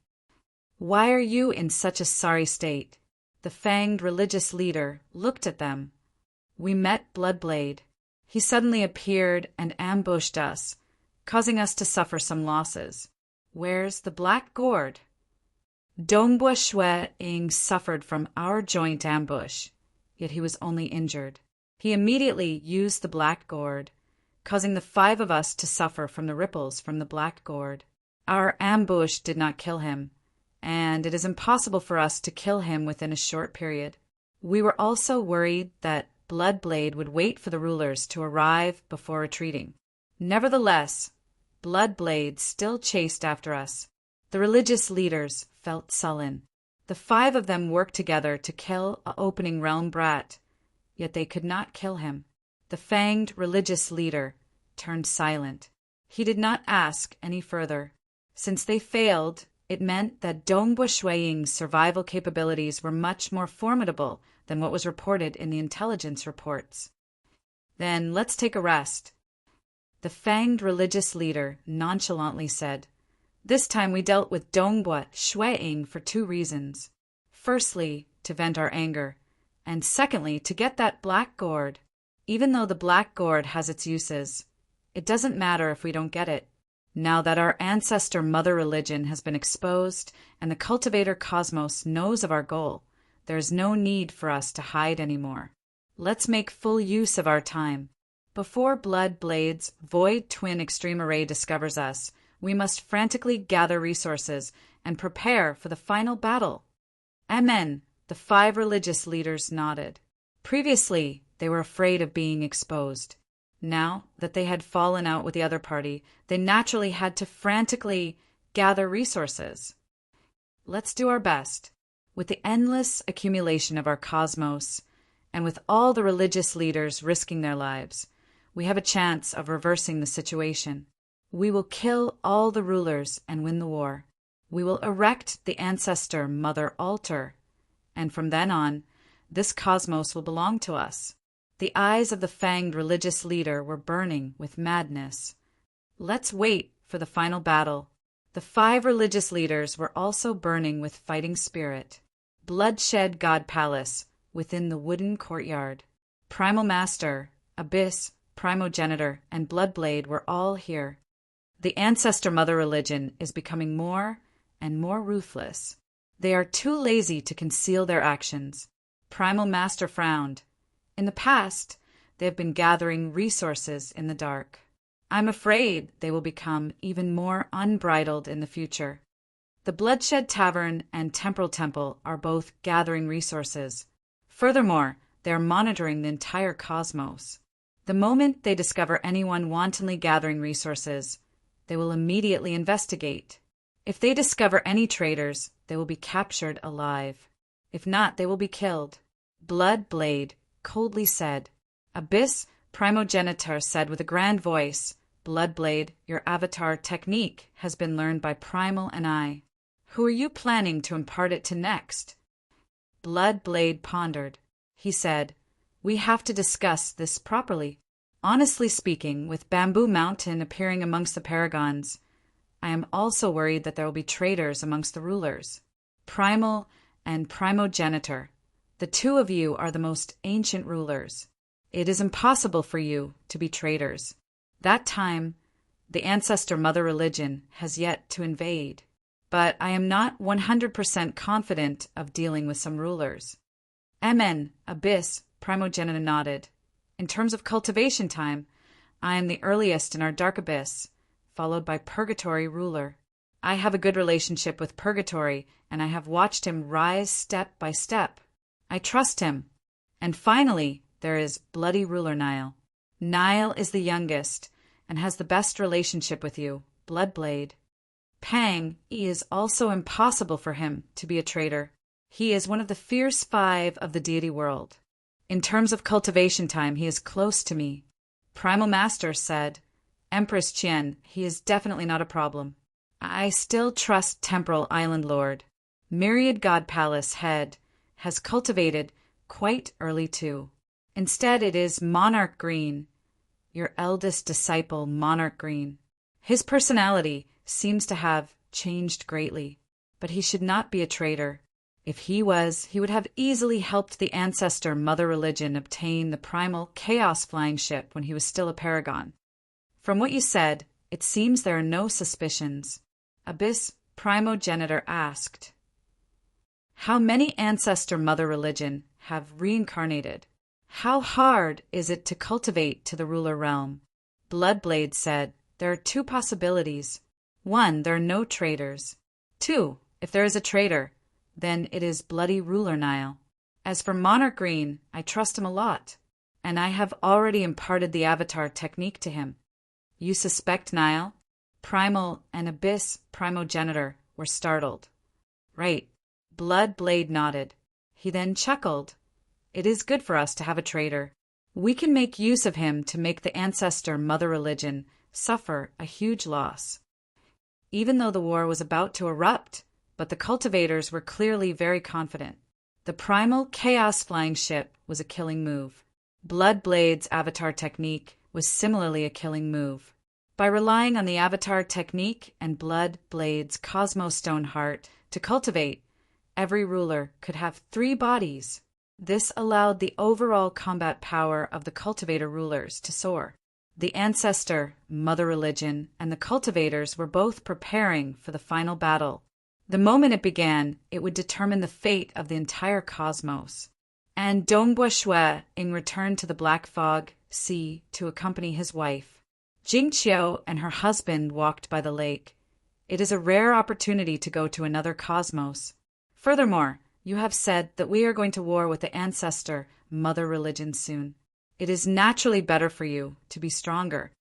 Why are you in such a sorry state? The fanged religious leader looked at them. We met Bloodblade. He suddenly appeared and ambushed us, causing us to suffer some losses. Where's the black gourd? Dongbua Shueing suffered from our joint ambush, yet he was only injured. He immediately used the black gourd, causing the 5 of us to suffer from the ripples from the black gourd. Our ambush did not kill him, and it is impossible for us to kill him within a short period. We were also worried that Bloodblade would wait for the rulers to arrive before retreating. Nevertheless, Bloodblade still chased after us. The religious leaders felt sullen. The 5 of them worked together to kill a opening realm brat, yet they could not kill him. The fanged religious leader turned silent. He did not ask any further. Since they failed, it meant that Dongbua Shueing's survival capabilities were much more formidable than what was reported in the intelligence reports. Then let's take a rest. The fanged religious leader nonchalantly said, This time we dealt with Dongbua Shueing for 2 reasons. Firstly, to vent our anger, and secondly, to get that black gourd. Even though the black gourd has its uses, it doesn't matter if we don't get it. Now that our ancestor mother religion has been exposed and the cultivator cosmos knows of our goal, there is no need for us to hide anymore. Let's make full use of our time. Before Bloodblade's Void Twin Extreme Array discovers us, we must frantically gather resources and prepare for the final battle. Amen, the 5 religious leaders nodded. Previously, they were afraid of being exposed. Now that they had fallen out with the other party, they naturally had to frantically gather resources. Let's do our best. With the endless accumulation of our cosmos, and with all the religious leaders risking their lives, we have a chance of reversing the situation. We will kill all the rulers and win the war. We will erect the ancestor mother altar, and from then on, this cosmos will belong to us. The eyes of the fanged religious leader were burning with madness. Let's wait for the final battle. The 5 religious leaders were also burning with fighting spirit. Bloodshed God Palace, within the wooden courtyard. Primal Master, Abyss, Primogenitor, and Bloodblade were all here. The ancestor mother religion is becoming more and more ruthless. They are too lazy to conceal their actions. Primal Master frowned. In the past, they have been gathering resources in the dark. I'm afraid they will become even more unbridled in the future. The Bloodshed Tavern and Temporal Temple are both gathering resources. Furthermore, they are monitoring the entire cosmos. The moment they discover anyone wantonly gathering resources, they will immediately investigate. If they discover any traitors, they will be captured alive. If not, they will be killed. Blood Blade coldly said. Abyss Primogenitor said with a grand voice, Bloodblade, your avatar technique has been learned by Primal and I. Who are you planning to impart it to next? Bloodblade pondered. He said, we have to discuss this properly. Honestly speaking, with Bamboo Mountain appearing amongst the paragons, I am also worried that there will be traitors amongst the rulers. Primal and Primogenitor, the two of you are the most ancient rulers. It is impossible for you to be traitors. That time, the ancestor mother religion has yet to invade. But I am not 100% confident of dealing with some rulers. Amen, Abyss, Primogenitor nodded. In terms of cultivation time, I am the earliest in our Dark Abyss, followed by Purgatory ruler. I have a good relationship with Purgatory, and I have watched him rise step by step. I trust him. And finally, there is Bloody Ruler Nile. Nile is the youngest, and has the best relationship with you, Bloodblade. Pang, it is also impossible for him to be a traitor. He is one of the fierce five of the deity world. In terms of cultivation time, he is close to me. Primal Master said, Empress Qian, he is definitely not a problem. I still trust Temporal Island Lord. Myriad God Palace Head has cultivated quite early too. Instead, it is Monarch Green, your eldest disciple, Monarch Green. His personality seems to have changed greatly, but he should not be a traitor. If he was, he would have easily helped the ancestor mother religion obtain the primal chaos flying ship when he was still a paragon. From what you said, it seems there are no suspicions. Abyss Primogenitor asked, how many ancestor mother religion have reincarnated? How hard is it to cultivate to the ruler realm? Bloodblade said, there are two possibilities. 1, there are no traitors. 2, if there is a traitor, then it is Bloody Ruler Nile. As for Monarch Green, I trust him a lot, and I have already imparted the avatar technique to him. You suspect Nile? Primal and Abyss Primogenitor were startled. Right. Bloodblade nodded. He then chuckled. It is good for us to have a traitor. We can make use of him to make the ancestor mother religion suffer a huge loss. Even though the war was about to erupt, but the cultivators were clearly very confident. The primal chaos flying ship was a killing move. Bloodblade's avatar technique was similarly a killing move. By relying on the avatar technique and Bloodblade's Cosmostone heart to cultivate, every ruler could have 3 bodies. This allowed the overall combat power of the cultivator rulers to soar. The ancestor, mother religion, and the cultivators were both preparing for the final battle. The moment it began, it would determine the fate of the entire cosmos. And Dongbua Shui in returned to the Black Fog Sea to accompany his wife. Jingqiu and her husband walked by the lake. It is a rare opportunity to go to another cosmos. Furthermore, you have said that we are going to war with the ancestor, mother religion soon. It is naturally better for you to be stronger.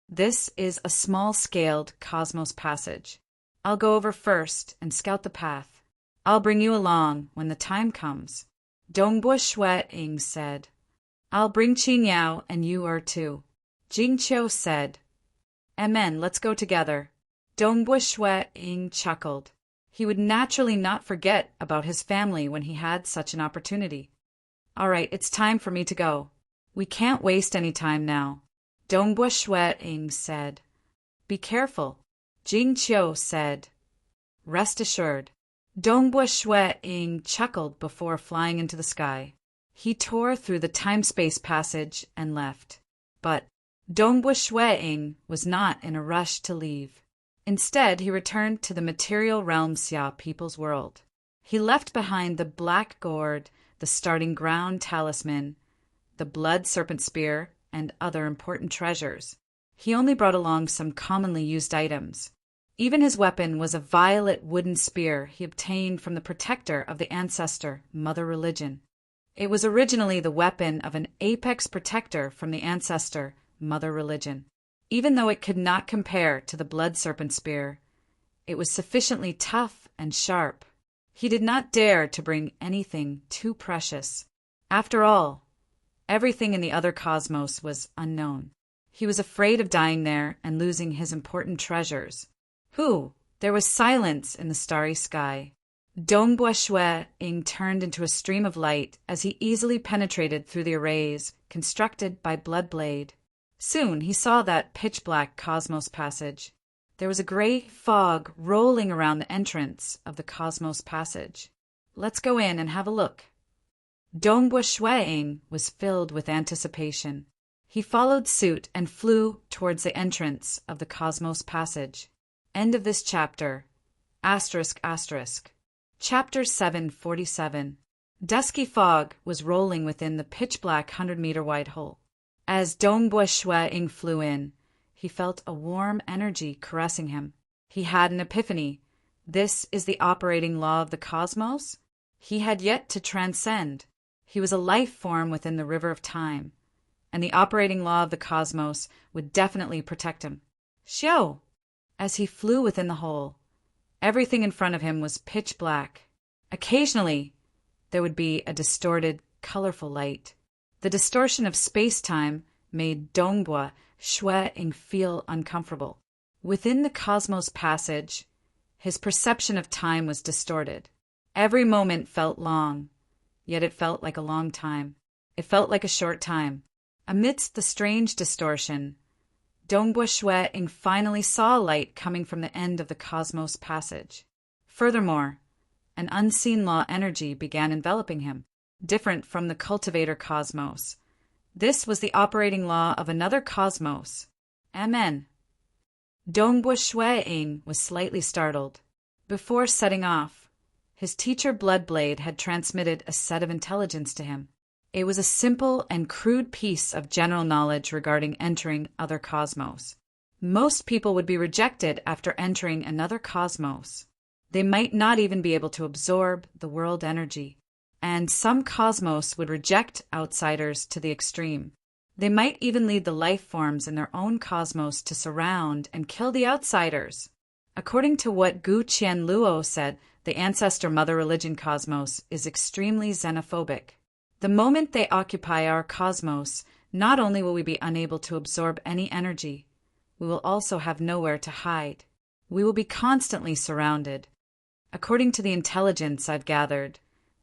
This is a small-scaled cosmos passage. I'll go over first and scout the path. I'll bring you along when the time comes. Dongbua Shui said. I'll bring Qing Yao and you are too. Jingqiu said. Amen, let's go together. Dongbua Shui chuckled. He would naturally not forget about his family when he had such an opportunity. All right, it's time for me to go. We can't waste any time now. Dongbua Shui said. Be careful. Jingqiu said. Rest assured. Dongbua Shui chuckled before flying into the sky. He tore through the time-space passage and left. But Dongbua Shui was not in a rush to leave. Instead, he returned to the material realm Xia people's world. He left behind the black gourd, the starting ground talisman, the blood serpent spear, and other important treasures. He only brought along some commonly used items. Even his weapon was a violet wooden spear he obtained from the protector of the ancestor, Mother Religion. It was originally the weapon of an apex protector from the ancestor, Mother Religion. Even though it could not compare to the blood serpent spear, it was sufficiently tough and sharp. He did not dare to bring anything too precious. After all, everything in the other cosmos was unknown. He was afraid of dying there and losing his important treasures. There was silence in the starry sky. Dongbua Shue Ing turned into a stream of light as he easily penetrated through the arrays constructed by Bloodblade. Soon he saw that pitch-black cosmos passage. There was a gray fog rolling around the entrance of the cosmos passage. Let's go in and have a look. Dongbua Shue Ing was filled with anticipation. He followed suit and flew towards the entrance of the cosmos passage. End of this chapter. Chapter 747. Dusky fog was rolling within the pitch-black 100-meter-wide hole. As Dongbua Shue Ing flew in, he felt a warm energy caressing him. He had an epiphany. This is the operating law of the cosmos? He had yet to transcend. He was a life form within the river of time, and the operating law of the cosmos would definitely protect him. Xiao! As he flew within the hole, everything in front of him was pitch black. Occasionally, there would be a distorted, colorful light. The distortion of space-time made Dongbua Shue Ing feel uncomfortable. Within the cosmos passage, his perception of time was distorted. Every moment felt long, yet it felt like a long time. It felt like a short time. Amidst the strange distortion, Dongbua Shue Ing finally saw light coming from the end of the cosmos passage. Furthermore, an unseen law energy began enveloping him, different from the cultivator cosmos. This was the operating law of another cosmos. Amen. Dongbua Shue Ing was slightly startled. Before setting off, his teacher Bloodblade had transmitted a set of intelligence to him. It was a simple and crude piece of general knowledge regarding entering other cosmos. Most people would be rejected after entering another cosmos. They might not even be able to absorb the world energy. And some cosmos would reject outsiders to the extreme. They might even lead the life forms in their own cosmos to surround and kill the outsiders. According to what Gu Qianluo said, the ancestor Mother Religion cosmos is extremely xenophobic. The moment they occupy our cosmos, not only will we be unable to absorb any energy, we will also have nowhere to hide. We will be constantly surrounded. According to the intelligence I've gathered,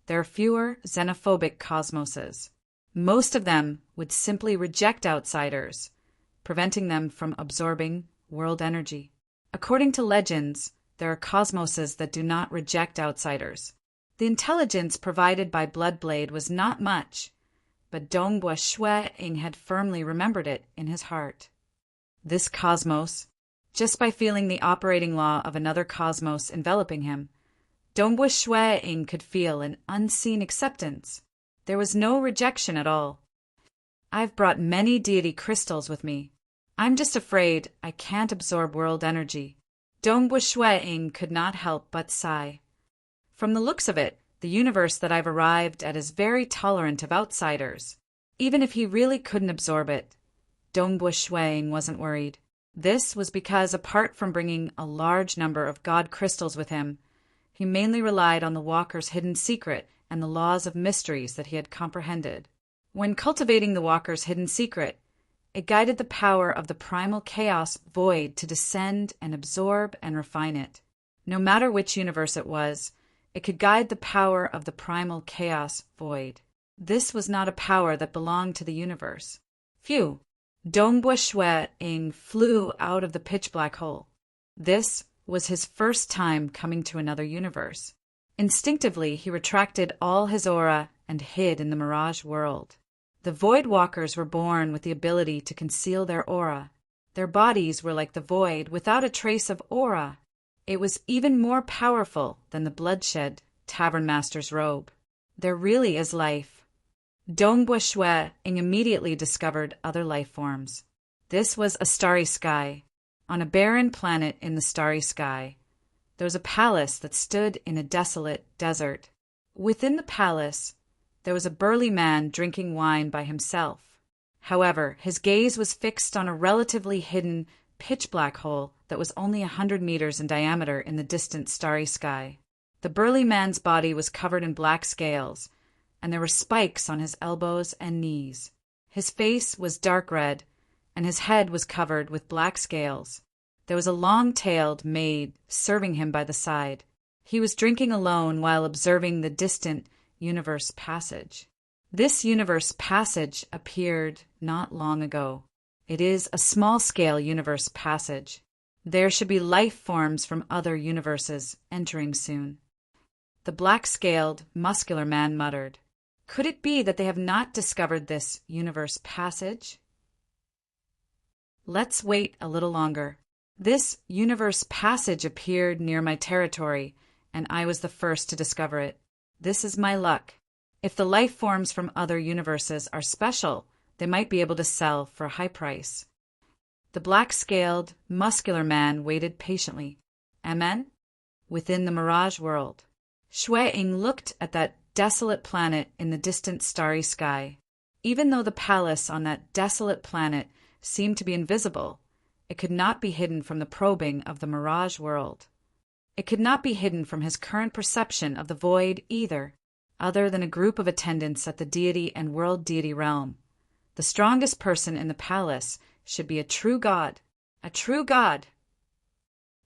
there are fewer xenophobic cosmoses. Most of them would simply reject outsiders, preventing them from absorbing world energy. According to legends, there are cosmoses that do not reject outsiders. The intelligence provided by Bloodblade was not much, but Dongbua Shue Ing had firmly remembered it in his heart. This cosmos, just by feeling the operating law of another cosmos enveloping him, Dongbua Shue Ing could feel an unseen acceptance. There was no rejection at all. I've brought many deity crystals with me. I'm just afraid I can't absorb world energy. Dongbua Shue Ing could not help but sigh. From the looks of it, the universe that I've arrived at is very tolerant of outsiders. Even if he really couldn't absorb it, Dongbua Shue Ing wasn't worried. This was because, apart from bringing a large number of god crystals with him, he mainly relied on the Walker's hidden secret and the laws of mysteries that he had comprehended. When cultivating the Walker's hidden secret, it guided the power of the primal chaos void to descend and absorb and refine it. No matter which universe it was, it could guide the power of the primal chaos void. This was not a power that belonged to the universe. Phew! Dongbua Shue Ing flew out of the pitch-black hole. This was his first time coming to another universe. Instinctively, he retracted all his aura and hid in the mirage world. The Void Walkers were born with the ability to conceal their aura. Their bodies were like the void without a trace of aura. It was even more powerful than the bloodshed Tavern Master's robe. There really is life. Dongbua Shui immediately discovered other life forms. This was a starry sky. On a barren planet in the starry sky, there was a palace that stood in a desolate desert. Within the palace, there was a burly man drinking wine by himself. However, his gaze was fixed on a relatively hidden, pitch-black hole that was only 100 meters in diameter in the distant starry sky. The burly man's body was covered in black scales, and there were spikes on his elbows and knees. His face was dark red, and his head was covered with black scales. There was a long-tailed maid serving him by the side. He was drinking alone while observing the distant universe passage. This universe passage appeared not long ago. It is a small-scale universe passage. There should be life forms from other universes entering soon. The black-scaled, muscular man muttered, "Could it be that they have not discovered this universe passage? Let's wait a little longer. This universe passage appeared near my territory, and I was the first to discover it. This is my luck. If the life forms from other universes are special, they might be able to sell for a high price." The black-scaled, muscular man waited patiently. Amen? Within the mirage world, Shui-Ing looked at that desolate planet in the distant starry sky. Even though the palace on that desolate planet seemed to be invisible, it could not be hidden from the probing of the mirage world. It could not be hidden from his current perception of the void either, other than a group of attendants at the deity and world deity realm. The strongest person in the palace should be a true god. A true god!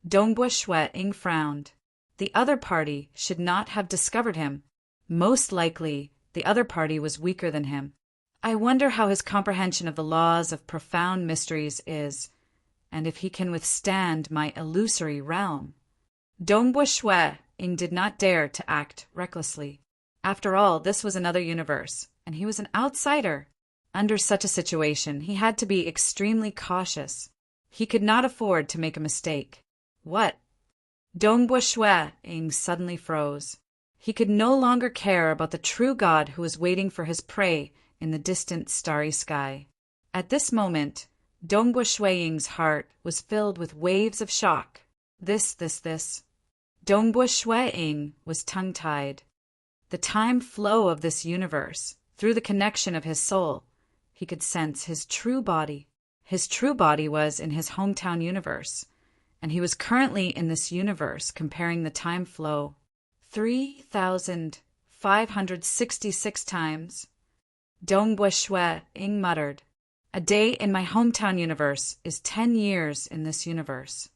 Dongbua Shui-Ing frowned. The other party should not have discovered him. Most likely, the other party was weaker than him. I wonder how his comprehension of the laws of profound mysteries is, and if he can withstand my illusory realm. Dongbua Shui-Ing did not dare to act recklessly. After all, this was another universe, and he was an outsider. Under such a situation, he had to be extremely cautious. He could not afford to make a mistake. What? Dongbua Shui-Ing suddenly froze. He could no longer care about the true god who was waiting for his prey in the distant starry sky. At this moment, Dongbua Shui-Ing's heart was filled with waves of shock. This. Dongbua Shui-Ing was tongue-tied. The time flow of this universe, through the connection of his soul, he could sense his true body. His true body was in his hometown universe, and he was currently in this universe comparing the time flow 3,566 times. Dongbua Shui-Ing muttered, "A day in my hometown universe is 10 years in this universe."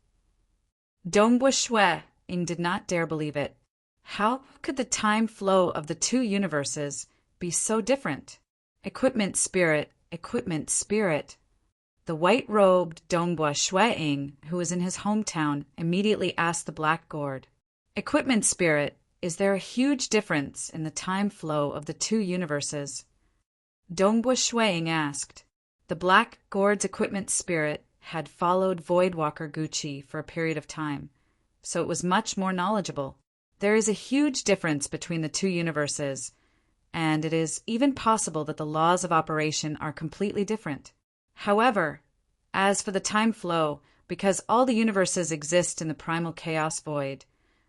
Dongbua Shui-Ing did not dare believe it. How could the time flow of the two universes be so different? Equipment spirit. The white-robed Dongbua Shui-Ing, who was in his hometown, immediately asked the black gourd, "Equipment spirit, is there a huge difference in the time flow of the two universes?" Dongbua Shui-Ing asked. The black gourd's equipment spirit had followed Voidwalker Gucci for a period of time, so it was much more knowledgeable. There is a huge difference between the two universes, and it is even possible that the laws of operation are completely different. However, as for the time flow, because all the universes exist in the primal chaos void,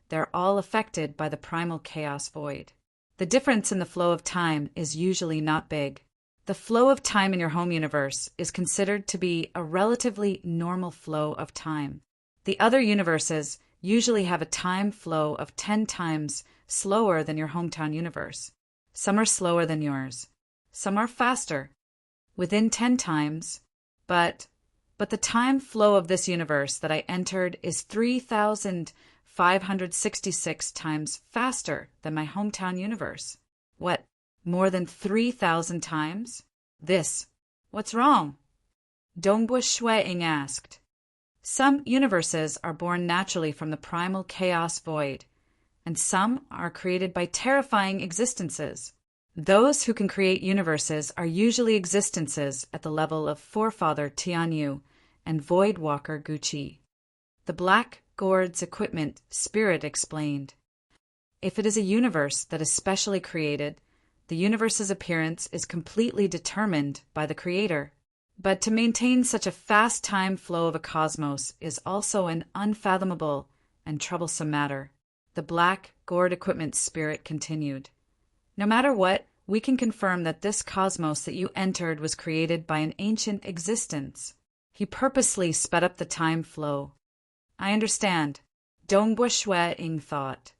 they're all affected by the primal chaos void. The difference in the flow of time is usually not big. The flow of time in your home universe is considered to be a relatively normal flow of time. The other universes usually have a time flow of 10 times slower than your hometown universe. Some are slower than yours. Some are faster, within 10 times, but the time flow of this universe that I entered is 3,566 times faster than my hometown universe. What, more than 3,000 times? What's wrong? Dongbua Shui-Ing asked. Some universes are born naturally from the primal chaos void, and some are created by terrifying existences. Those who can create universes are usually existences at the level of Forefather Tianyu and Voidwalker Gucci. The Black Gourd's equipment spirit explained. If it is a universe that is specially created, the The universe's appearance is completely determined by the Creator. But to maintain such a fast time flow of a cosmos is also an unfathomable and troublesome matter. The black, gourd equipment spirit continued. No matter what, we can confirm that this cosmos that you entered was created by an ancient existence. He purposely sped up the time flow. I understand. Dongbua Shue Ing thought.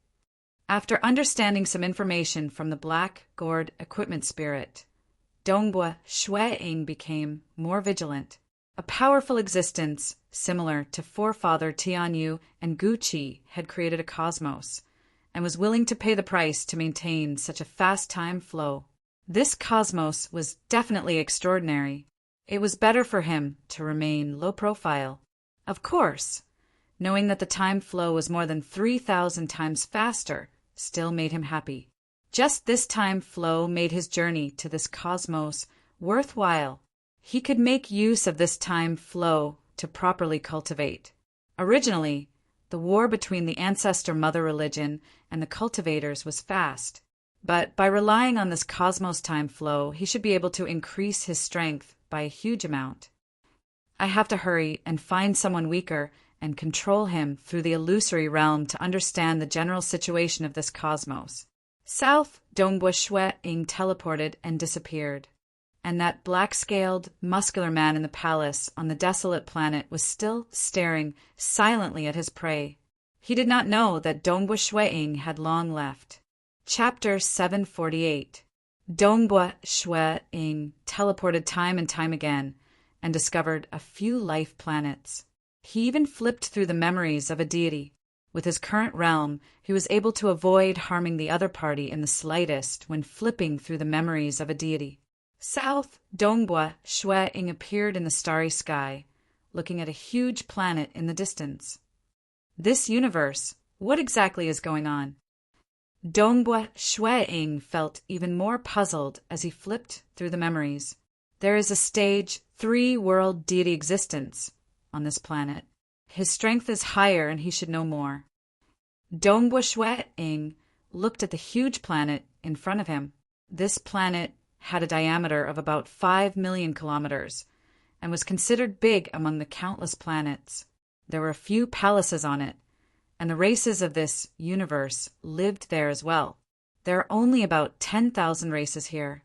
After understanding some information from the black, gourd equipment spirit, Dongbua Shue Ing became more vigilant. A powerful existence, similar to forefather Tianyu and Guqi, had created a cosmos, and was willing to pay the price to maintain such a fast time flow. This cosmos was definitely extraordinary. It was better for him to remain low profile. Of course, knowing that the time flow was more than 3,000 times faster still made him happy. Just this time flow made his journey to this cosmos worthwhile. He could make use of this time flow to properly cultivate. Originally, the war between the ancestor-mother religion and the cultivators was fast, but by relying on this cosmos time flow, he should be able to increase his strength by a huge amount. I have to hurry and find someone weaker and control him through the illusory realm to understand the general situation of this cosmos. South, Dongbua Shue Ing teleported and disappeared, and that black-scaled, muscular man in the palace on the desolate planet was still staring silently at his prey. He did not know that Dongbua Shue Ing had long left. Chapter 748. Dongbua Shue Ing teleported time and time again and discovered a few life planets. He even flipped through the memories of a deity. With his current realm, he was able to avoid harming the other party in the slightest when flipping through the memories of a deity. South, Dongbua Shue Ing appeared in the starry sky, looking at a huge planet in the distance. This universe, what exactly is going on? Dongbua Shue Ing felt even more puzzled as he flipped through the memories. There is a stage 3 world deity existence on this planet. His strength is higher and he should know more. Dongbua Shue Ing looked at the huge planet in front of him. This planet had a diameter of about 5 million kilometers and was considered big among the countless planets. There were a few palaces on it, and the races of this universe lived there as well. There are only about 10,000 races here.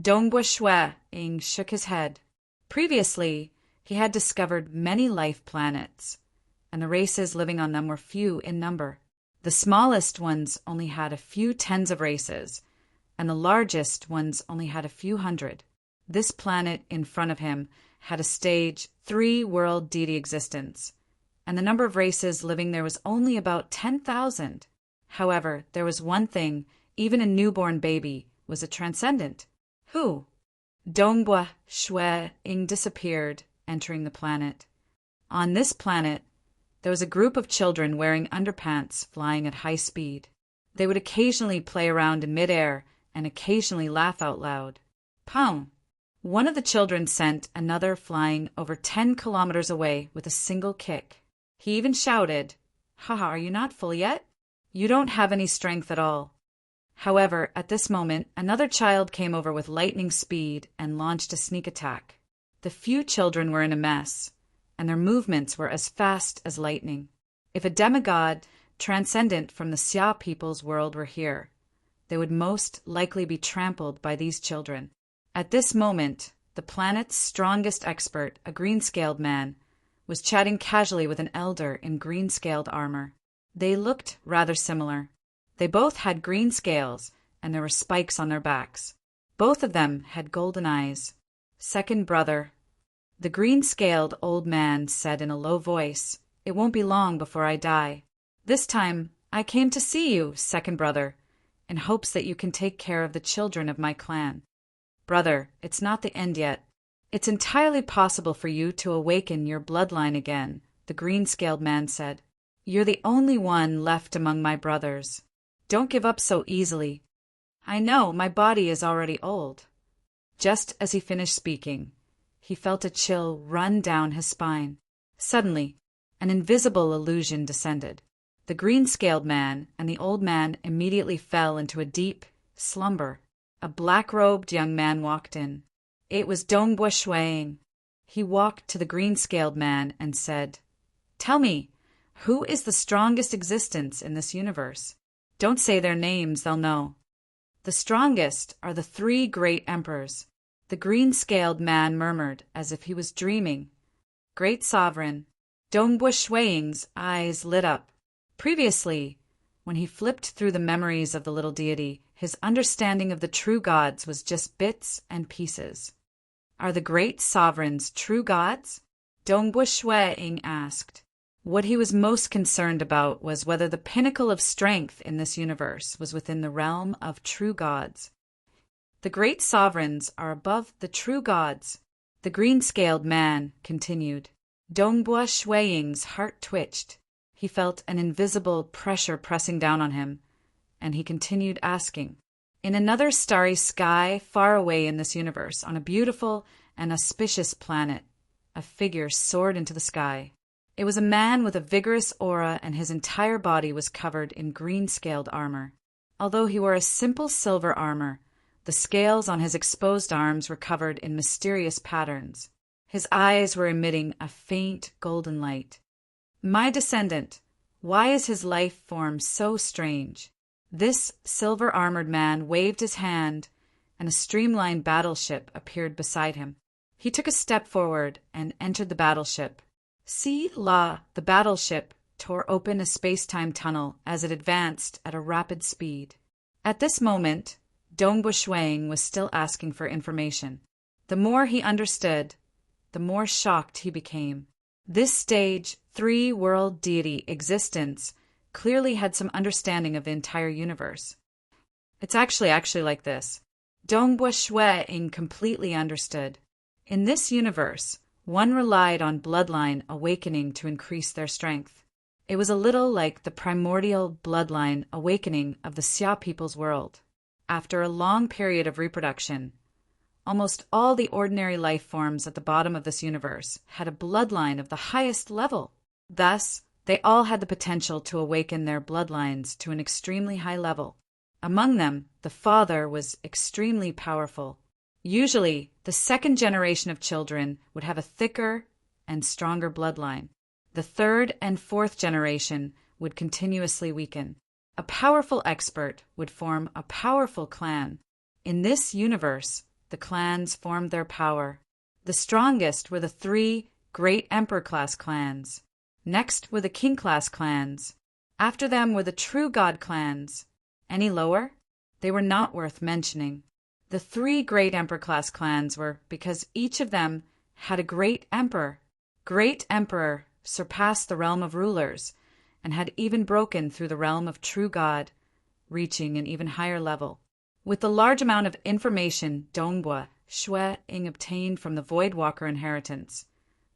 Dongbua Shue Ing shook his head. Previously, he had discovered many life planets, and the races living on them were few in number. The smallest ones only had a few tens of races, and the largest ones only had a few hundred. This planet in front of him had a stage 3 world deity existence, and the number of races living there was only about 10,000. However, there was one thing: even a newborn baby was a transcendent. Who? Dongbua Shue Ing disappeared, entering the planet. On this planet, there was a group of children wearing underpants flying at high speed. They would occasionally play around in midair and occasionally laugh out loud. Pow! One of the children sent another flying over 10 kilometers away with a single kick. He even shouted, "Haha, are you not full yet? You don't have any strength at all." However, at this moment, another child came over with lightning speed and launched a sneak attack. The few children were in a mess, and their movements were as fast as lightning. If a demigod transcendent from the Xia people's world were here, they would most likely be trampled by these children. At this moment, the planet's strongest expert, a green-scaled man, was chatting casually with an elder in green-scaled armor. They looked rather similar. They both had green scales, and there were spikes on their backs. Both of them had golden eyes. Second brother. The green-scaled old man said in a low voice, "It won't be long before I die. This time, I came to see you, second brother, in hopes that you can take care of the children of my clan. Brother, it's not the end yet. It's entirely possible for you to awaken your bloodline again," the green-scaled man said. "You're the only one left among my brothers. Don't give up so easily. I know my body is already old." Just as he finished speaking, he felt a chill run down his spine. Suddenly, an invisible illusion descended. The green-scaled man and the old man immediately fell into a deep slumber. A black-robed young man walked in. It was Dongbua Shuang. He walked to the green-scaled man and said, "Tell me, who is the strongest existence in this universe? Don't say their names, they'll know." "The strongest are the three great emperors," the green-scaled man murmured as if he was dreaming. "Great sovereign." Dongbua Shuang's eyes lit up. Previously, when he flipped through the memories of the little deity, his understanding of the true gods was just bits and pieces. "Are the great sovereigns true gods?" Dongbua Shuang asked. What he was most concerned about was whether the pinnacle of strength in this universe was within the realm of true gods. "The great sovereigns are above the true gods," the green-scaled man continued. Dongbua Shuang's heart twitched. He felt an invisible pressure pressing down on him, and he continued asking. In another starry sky, far away in this universe, on a beautiful and auspicious planet, a figure soared into the sky. It was a man with a vigorous aura, and his entire body was covered in green-scaled armor. Although he wore a simple silver armor, the scales on his exposed arms were covered in mysterious patterns. His eyes were emitting a faint golden light. "My descendant, why is his life form so strange?" This silver-armored man waved his hand, and a streamlined battleship appeared beside him. He took a step forward and entered the battleship. The battleship tore open a space-time tunnel as it advanced at a rapid speed. At this moment, Dongbua Shuang was still asking for information. The more he understood, the more shocked he became. This stage 3 world deity existence clearly had some understanding of the entire universe. It's actually like this. Dongbua Shuang completely understood. In this universe, one relied on bloodline awakening to increase their strength. It was a little like the primordial bloodline awakening of the Xia people's world. After a long period of reproduction, almost all the ordinary life forms at the bottom of this universe had a bloodline of the highest level. Thus, they all had the potential to awaken their bloodlines to an extremely high level. Among them, the father was extremely powerful. Usually, the second generation of children would have a thicker and stronger bloodline. The third and fourth generation would continuously weaken. A powerful expert would form a powerful clan. In this universe, the clans formed their power. The strongest were the 3 great emperor-class clans. Next were the king-class clans. After them were the true god clans. Any lower? They were not worth mentioning. The 3 great emperor-class clans were because each of them had a great emperor. Great emperor surpassed the realm of rulers and had even broken through the realm of true god, reaching an even higher level. With the large amount of information Dongbua Shuang obtained from the Voidwalker inheritance,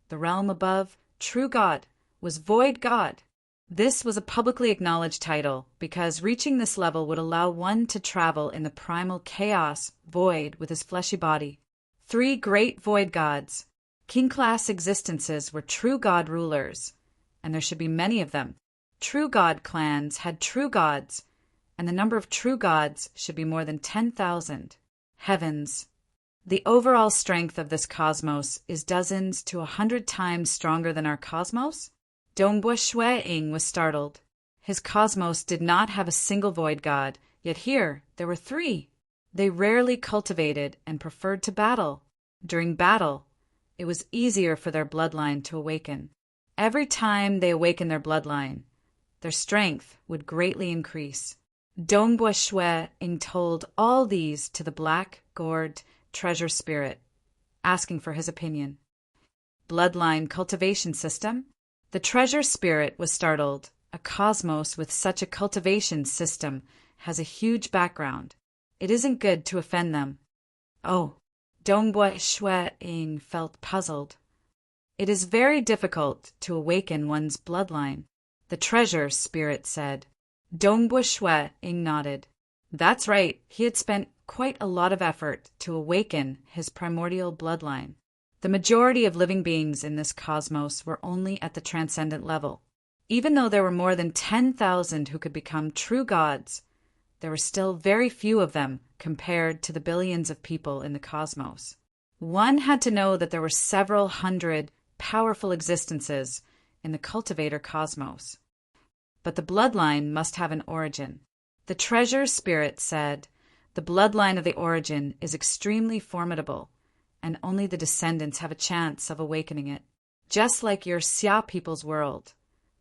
the realm above true god was Void God. This was a publicly acknowledged title because reaching this level would allow one to travel in the primal chaos void with his fleshy body. 3 great void gods, king-class existences, were true god rulers, and there should be many of them. True god clans had true gods, and the number of true gods should be more than 10,000. Heavens! The overall strength of this cosmos is dozens to 100 times stronger than our cosmos? Dongbua Shuang was startled. His cosmos did not have a single void god, yet here there were 3. They rarely cultivated and preferred to battle. During battle, it was easier for their bloodline to awaken. Every time they awakened their bloodline, their strength would greatly increase. Dongbua Shuang told all these to the black-gored treasure spirit, asking for his opinion. Bloodline cultivation system? The treasure spirit was startled. A cosmos with such a cultivation system has a huge background. It isn't good to offend them. Oh, Dongbua Shuang felt puzzled. It is very difficult to awaken one's bloodline, the treasure spirit said. Dongbua Shuang nodded. That's right, he had spent quite a lot of effort to awaken his primordial bloodline. The majority of living beings in this cosmos were only at the transcendent level. Even though there were more than 10,000 who could become true gods, there were still very few of them compared to the billions of people in the cosmos. One had to know that there were several hundred powerful existences in the cultivator cosmos. But the bloodline must have an origin. The treasure spirit said, the bloodline of the origin is extremely formidable, and only the descendants have a chance of awakening it. Just like your Xia people's world,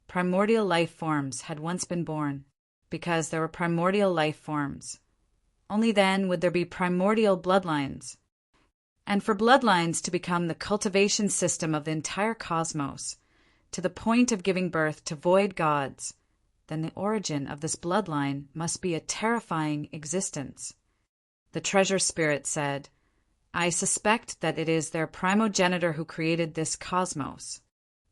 primordial life forms had once been born, because there were primordial life forms. Only then would there be primordial bloodlines. And for bloodlines to become the cultivation system of the entire cosmos, to the point of giving birth to void gods, then the origin of this bloodline must be a terrifying existence. The treasure spirit said, I suspect that it is their primogenitor who created this cosmos.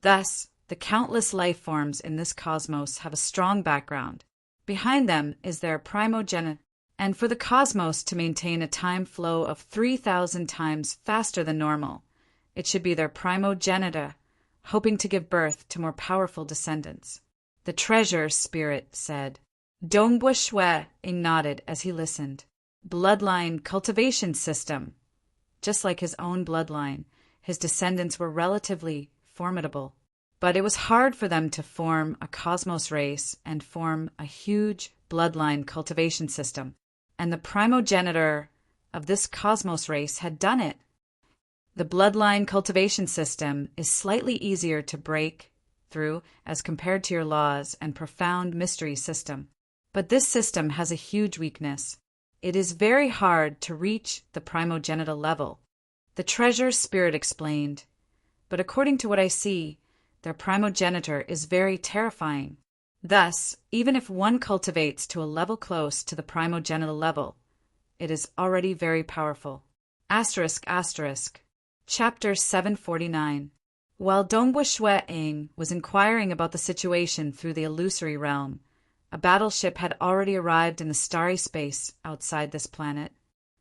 Thus, the countless life forms in this cosmos have a strong background. Behind them is their primogenitor, and for the cosmos to maintain a time flow of 3,000 times faster than normal, it should be their primogenitor, hoping to give birth to more powerful descendants. The treasure spirit said. Dongbua Shui nodded as he listened. Bloodline cultivation system. Just like his own bloodline, his descendants were relatively formidable. But it was hard for them to form a cosmos race and form a huge bloodline cultivation system. And the primogenitor of this cosmos race had done it. The bloodline cultivation system is slightly easier to break through as compared to your laws and profound mystery system. But this system has a huge weakness. It is very hard to reach the primogenital level. The treasure spirit explained, but according to what I see, their primogenitor is very terrifying. Thus, even if one cultivates to a level close to the primogenital level, it is already very powerful. Asterisk, asterisk. Chapter 749. While Dongbua Shui was inquiring about the situation through the illusory realm, a battleship had already arrived in the starry space outside this planet.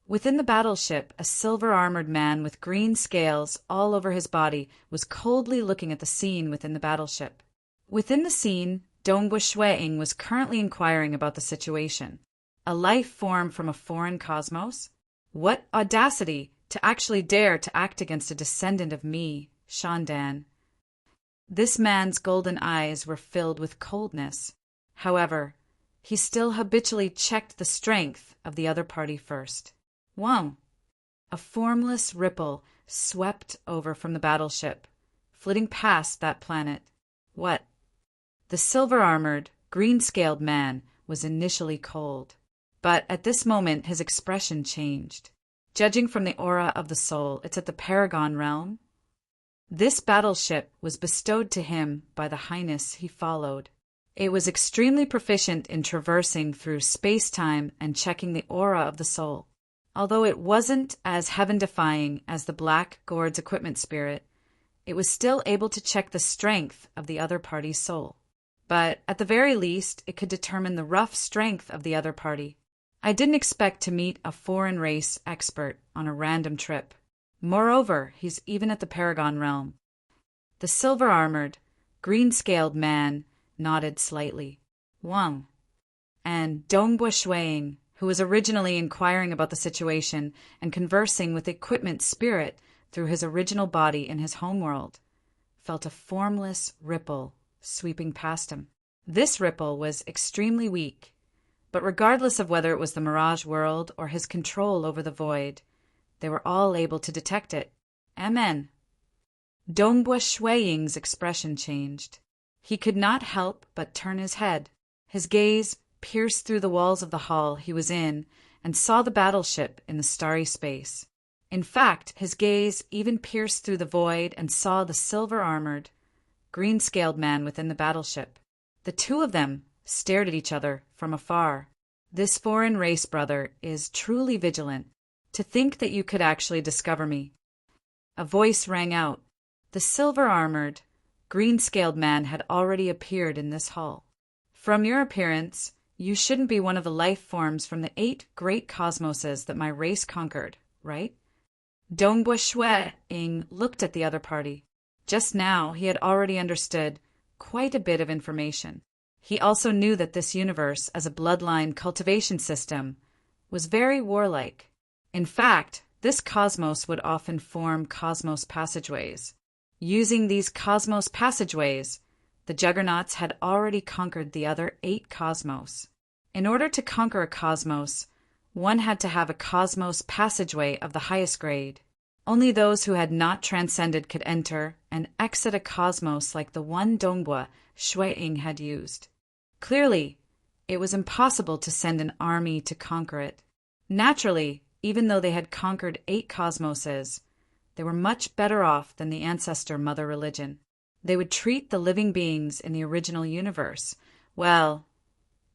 Within the battleship, a silver-armored man with green scales all over his body was coldly looking at the scene within the battleship. Within the scene, Dongbua Shui was currently inquiring about the situation. A life form from a foreign cosmos? What audacity to actually dare to act against a descendant of me, Shandan. This man's golden eyes were filled with coldness. However, he still habitually checked the strength of the other party first. Wow! A formless ripple swept over from the battleship, flitting past that planet. What? The silver-armored, green-scaled man was initially cold, but at this moment his expression changed. Judging from the aura of the soul, it's at the Paragon realm. This battleship was bestowed to him by the highness he followed. It was extremely proficient in traversing through space-time and checking the aura of the soul. Although it wasn't as heaven-defying as the Black Gourd's equipment spirit, it was still able to check the strength of the other party's soul. But at the very least, it could determine the rough strength of the other party. I didn't expect to meet a foreign race expert on a random trip. Moreover, he's even at the Paragon realm. The silver-armored, green-scaled man nodded slightly. Wang. And Dongbua Shui, who was originally inquiring about the situation and conversing with the equipment spirit through his original body in his homeworld, felt a formless ripple sweeping past him. This ripple was extremely weak, but regardless of whether it was the Mirage world or his control over the void, they were all able to detect it. Amen. Dongbua Shui's expression changed. He could not help but turn his head. His gaze pierced through the walls of the hall he was in and saw the battleship in the starry space. In fact, his gaze even pierced through the void and saw the silver-armored, green-scaled man within the battleship. The two of them stared at each other from afar. This foreign race brother is truly vigilant. To think that you could actually discover me. A voice rang out. The silver-armored, green-scaled man had already appeared in this hall. From your appearance, you shouldn't be one of the life forms from the 8 great cosmoses that my race conquered, right? Dongbua Shui looked at the other party. Just now, he had already understood quite a bit of information. He also knew that this universe, as a bloodline cultivation system, was very warlike. In fact, this cosmos would often form cosmos passageways. Using these cosmos passageways, the Juggernauts had already conquered the other 8 cosmos. In order to conquer a cosmos, one had to have a cosmos passageway of the highest grade. Only those who had not transcended could enter and exit a cosmos like the one Dongbua Shui-ing had used. Clearly, it was impossible to send an army to conquer it. Naturally, even though they had conquered 8 cosmoses, they were much better off than the ancestor mother religion. They would treat the living beings in the original universe, well,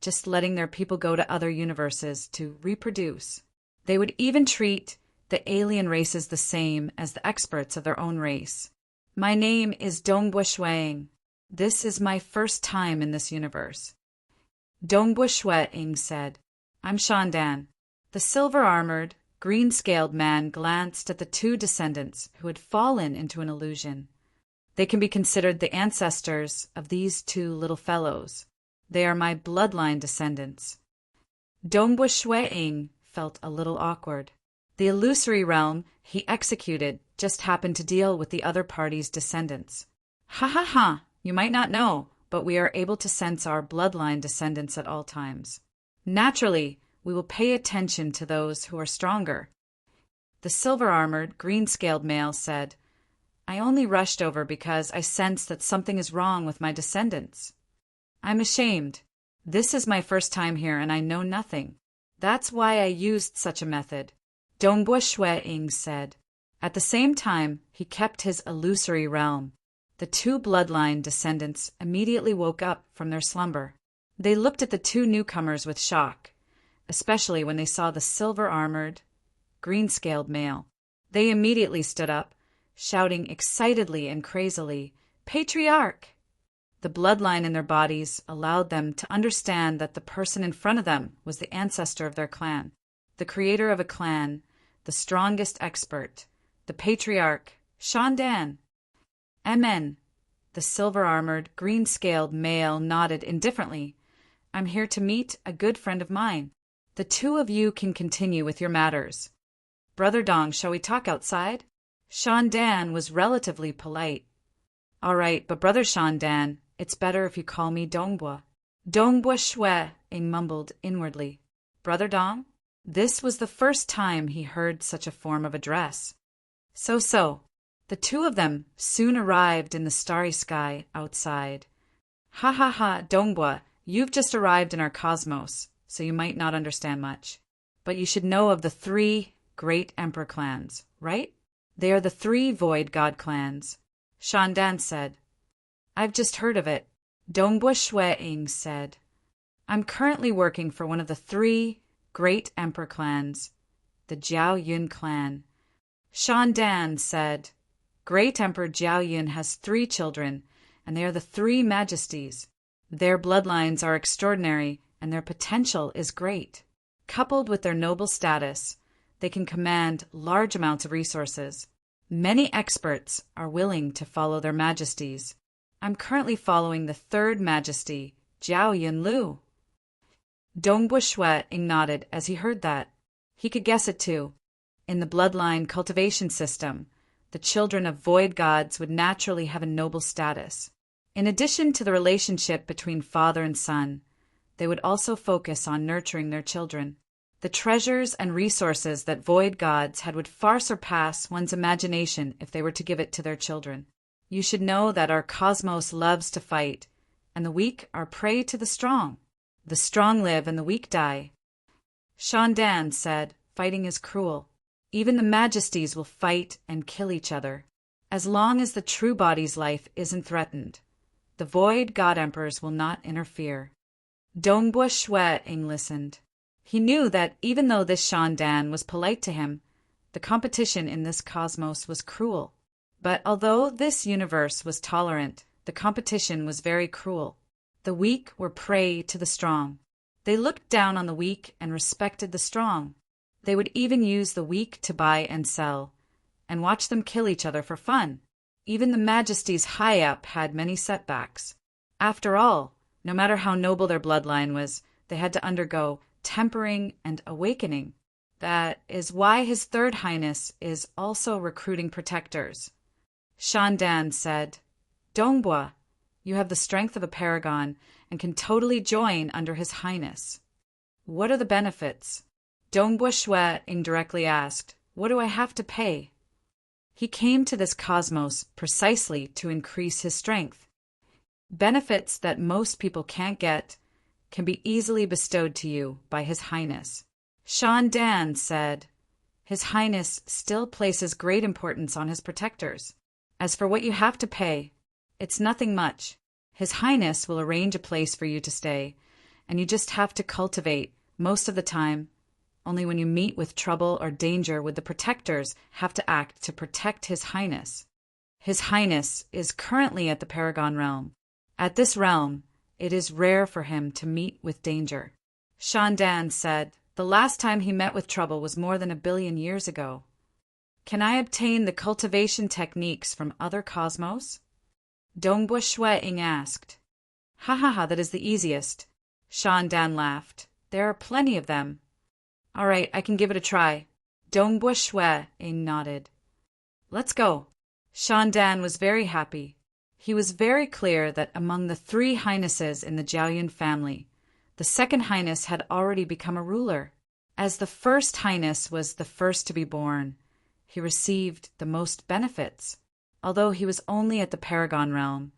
just letting their people go to other universes to reproduce. They would even treat the alien races the same as the experts of their own race. My name is Dongbua Shui-ing. This is my first time in this universe. Dongbua Shui-ing said, I'm Shandan. The silver-armored, green-scaled man glanced at the 2 descendants who had fallen into an illusion. They can be considered the ancestors of these 2 little fellows. They are my bloodline descendants. Dongbua Shui-ing felt a little awkward. The illusory realm he executed just happened to deal with the other party's descendants. Ha ha ha! You might not know, but we are able to sense our bloodline descendants at all times. Naturally, we will pay attention to those who are stronger. The silver-armored, green-scaled male said, I only rushed over because I sense that something is wrong with my descendants. I'm ashamed. This is my first time here and I know nothing. That's why I used such a method. Dongbua Shui-ing said. At the same time, he kept his illusory realm. The 2 bloodline descendants immediately woke up from their slumber. They looked at the 2 newcomers with shock, especially when they saw the silver-armored, green-scaled male. They immediately stood up, shouting excitedly and crazily, Patriarch! The bloodline in their bodies allowed them to understand that the person in front of them was the ancestor of their clan, the creator of a clan, the strongest expert, the patriarch, Shandan. Amen. The silver-armored, green-scaled male nodded indifferently. I'm here to meet a good friend of mine. The 2 of you can continue with your matters. Brother Dong, shall we talk outside? Shandan was relatively polite. All right, but Brother Shandan, it's better if you call me Dongbua. Dongbua Shui-ing mumbled inwardly. Brother Dong? This was the first time he heard such a form of address. So. The 2 of them soon arrived in the starry sky outside. Ha ha ha, Dongbua, you've just arrived in our cosmos, so you might not understand much. But you should know of the 3 great emperor clans, right? They are the 3 void god clans. Shandan said. I've just heard of it. Dongbua Shui-ing said. I'm currently working for one of the 3 great emperor clans, the Jiao Yun clan. Shandan said, Great Emperor Jiao Yun has 3 children, and they are the 3 majesties. Their bloodlines are extraordinary, and their potential is great. Coupled with their noble status, they can command large amounts of resources. Many experts are willing to follow their majesties. I'm currently following the 3rd majesty, Jiao Yun Lu. Dongbua Shui-ing nodded as he heard that. He could guess it too. In the bloodline cultivation system, the children of void gods would naturally have a noble status. In addition to the relationship between father and son, they would also focus on nurturing their children. The treasures and resources that void gods had would far surpass one's imagination if they were to give it to their children. You should know that our cosmos loves to fight, and the weak are prey to the strong. The strong live and the weak die. Shandan said, fighting is cruel. Even the majesties will fight and kill each other. As long as the true body's life isn't threatened, the void god emperors will not interfere. Dongbua Shui-ing listened. He knew that even though this Shandan was polite to him, the competition in this cosmos was cruel. But although this universe was tolerant, the competition was very cruel. The weak were prey to the strong. They looked down on the weak and respected the strong. They would even use the weak to buy and sell, and watch them kill each other for fun. Even the majesties high up had many setbacks. After all, No matter how noble their bloodline was, they had to undergo tempering and awakening. That is why His Third Highness is also recruiting protectors. Shandan said, Dongbua, you have the strength of a paragon and can totally join under His Highness. What are the benefits? Dongbua Shui indirectly asked, what do I have to pay? He came to this cosmos precisely to increase his strength. Benefits that most people can't get can be easily bestowed to you by His Highness. Shandan said, His Highness still places great importance on his protectors. As for what you have to pay, it's nothing much. His Highness will arrange a place for you to stay, and you just have to cultivate, most of the time. Only when you meet with trouble or danger would the protectors have to act to protect His Highness. His Highness is currently at the Paragon Realm. At this realm, it is rare for him to meet with danger. Shandan said, the last time he met with trouble was more than 1 billion years ago. Can I obtain the cultivation techniques from other cosmos? Dongbua Shueing asked. Ha, that is the easiest. Shandan laughed. There are plenty of them. All right, I can give it a try. Dongbua Shueing nodded. Let's go. Shandan was very happy. He was very clear that among the 3 highnesses in the Jiaoyun family, the second highness had already become a ruler. As the first highness was the first to be born, he received the most benefits. Although he was only at the Paragon realm,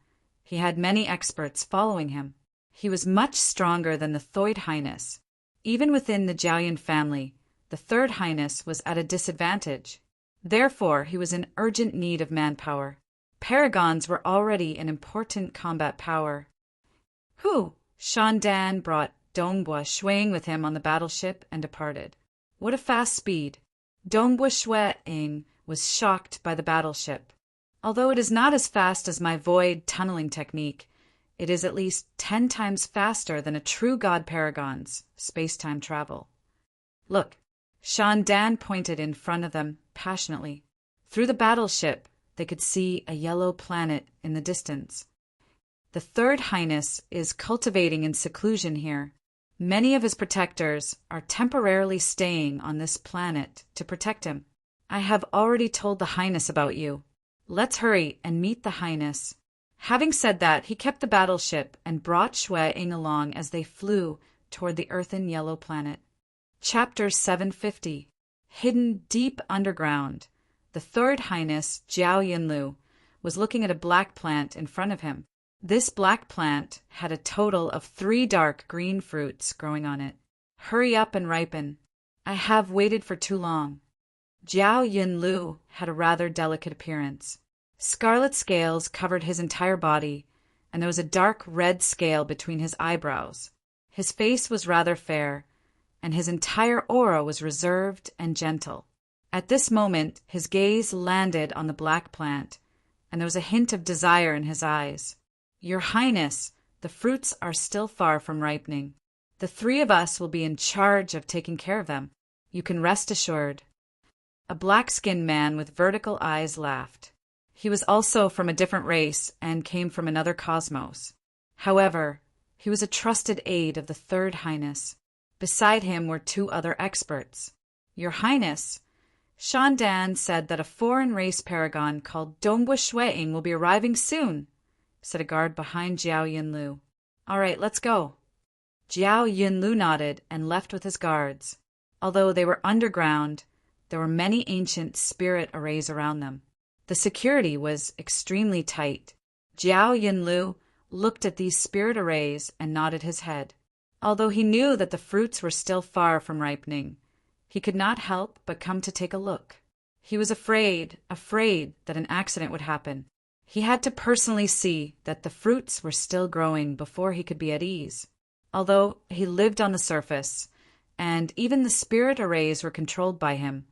he had many experts following him. He was much stronger than the Thoid highness. Even within the Jiaoyun family, the third highness was at a disadvantage. Therefore, he was in urgent need of manpower. Paragons were already an important combat power. Shandan brought Dongbua Shueing with him on the battleship and departed. What a fast speed! Dongbua Shueing was shocked by the battleship. Although it is not as fast as my void tunneling technique, it is at least 10 times faster than a true god paragon's space-time travel. Look, Shandan pointed in front of them passionately. Through the battleship, they could see a yellow planet in the distance. The third highness is cultivating in seclusion here. Many of his protectors are temporarily staying on this planet to protect him. I have already told the highness about you. Let's hurry and meet the highness. Having said that, he kept the battleship and brought Shueing along as they flew toward the earthen yellow planet. Chapter 750. Hidden deep underground. The third highness, Jiao Yinlu, was looking at a black plant in front of him. This black plant had a total of 3 dark green fruits growing on it. Hurry up and ripen. I have waited for too long. Jiao Yinlu had a rather delicate appearance. Scarlet scales covered his entire body, and there was a dark red scale between his eyebrows. His face was rather fair, and his entire aura was reserved and gentle. At this moment, his gaze landed on the black plant, and there was a hint of desire in his eyes. Your Highness, the fruits are still far from ripening. The 3 of us will be in charge of taking care of them. You can rest assured. A black-skinned man with vertical eyes laughed. He was also from a different race and came from another cosmos. However, he was a trusted aide of the third highness. Beside him were 2 other experts. Your Highness, Shandan said that a foreign race paragon called Dongbua Shueing will be arriving soon, said a guard behind Jiao Yinlu. All right, let's go. Jiao Yinlu nodded and left with his guards. Although they were underground, there were many ancient spirit arrays around them. The security was extremely tight. Jiao Yinlu looked at these spirit arrays and nodded his head. Although he knew that the fruits were still far from ripening, he could not help but come to take a look. He was afraid that an accident would happen. He had to personally see that the fruits were still growing before he could be at ease. Although he lived on the surface, and even the spirit arrays were controlled by him,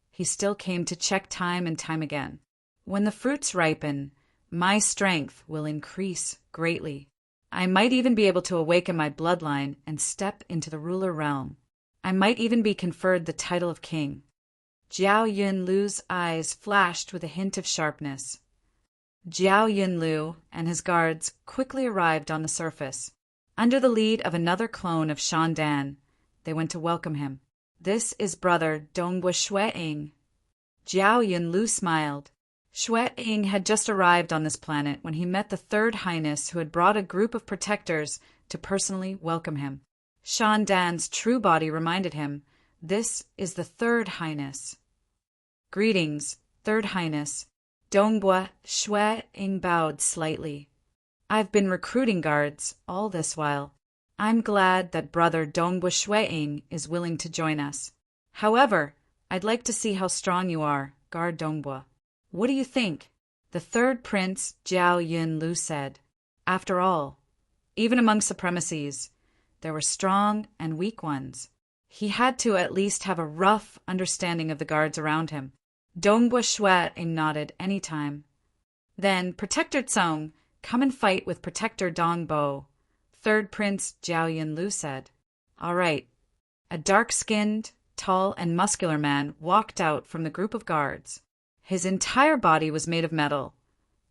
he still came to check time and time again. When the fruits ripen, my strength will increase greatly. I might even be able to awaken my bloodline and step into the ruler realm. I might even be conferred the title of king. Jiao Yinlu's eyes flashed with a hint of sharpness. Jiao Yinlu and his guards quickly arrived on the surface. Under the lead of another clone of Shan Dan, they went to welcome him. "This is brother Dongbua Shueing." Jiao Yunlu smiled. Shueing had just arrived on this planet when he met the Third Highness, who had brought a group of protectors to personally welcome him. Shan Dan's true body reminded him, "This is the Third Highness." "Greetings, Third Highness." Dongbua Shueing bowed slightly. "I've been recruiting guards all this while. I'm glad that brother Dongbua Shueing is willing to join us. However, I'd like to see how strong you are, guard Dongbua. What do you think?" The third prince, Jiao Yunlu, said. After all, even among supremacies, there were strong and weak ones. He had to at least have a rough understanding of the guards around him. Dongbua Shueing nodded any time. "Then, Protector Tsong, come and fight with Protector Dongbo," third prince Jiao Yunlu said. "All right." A dark-skinned, tall, and muscular man walked out from the group of guards. His entire body was made of metal,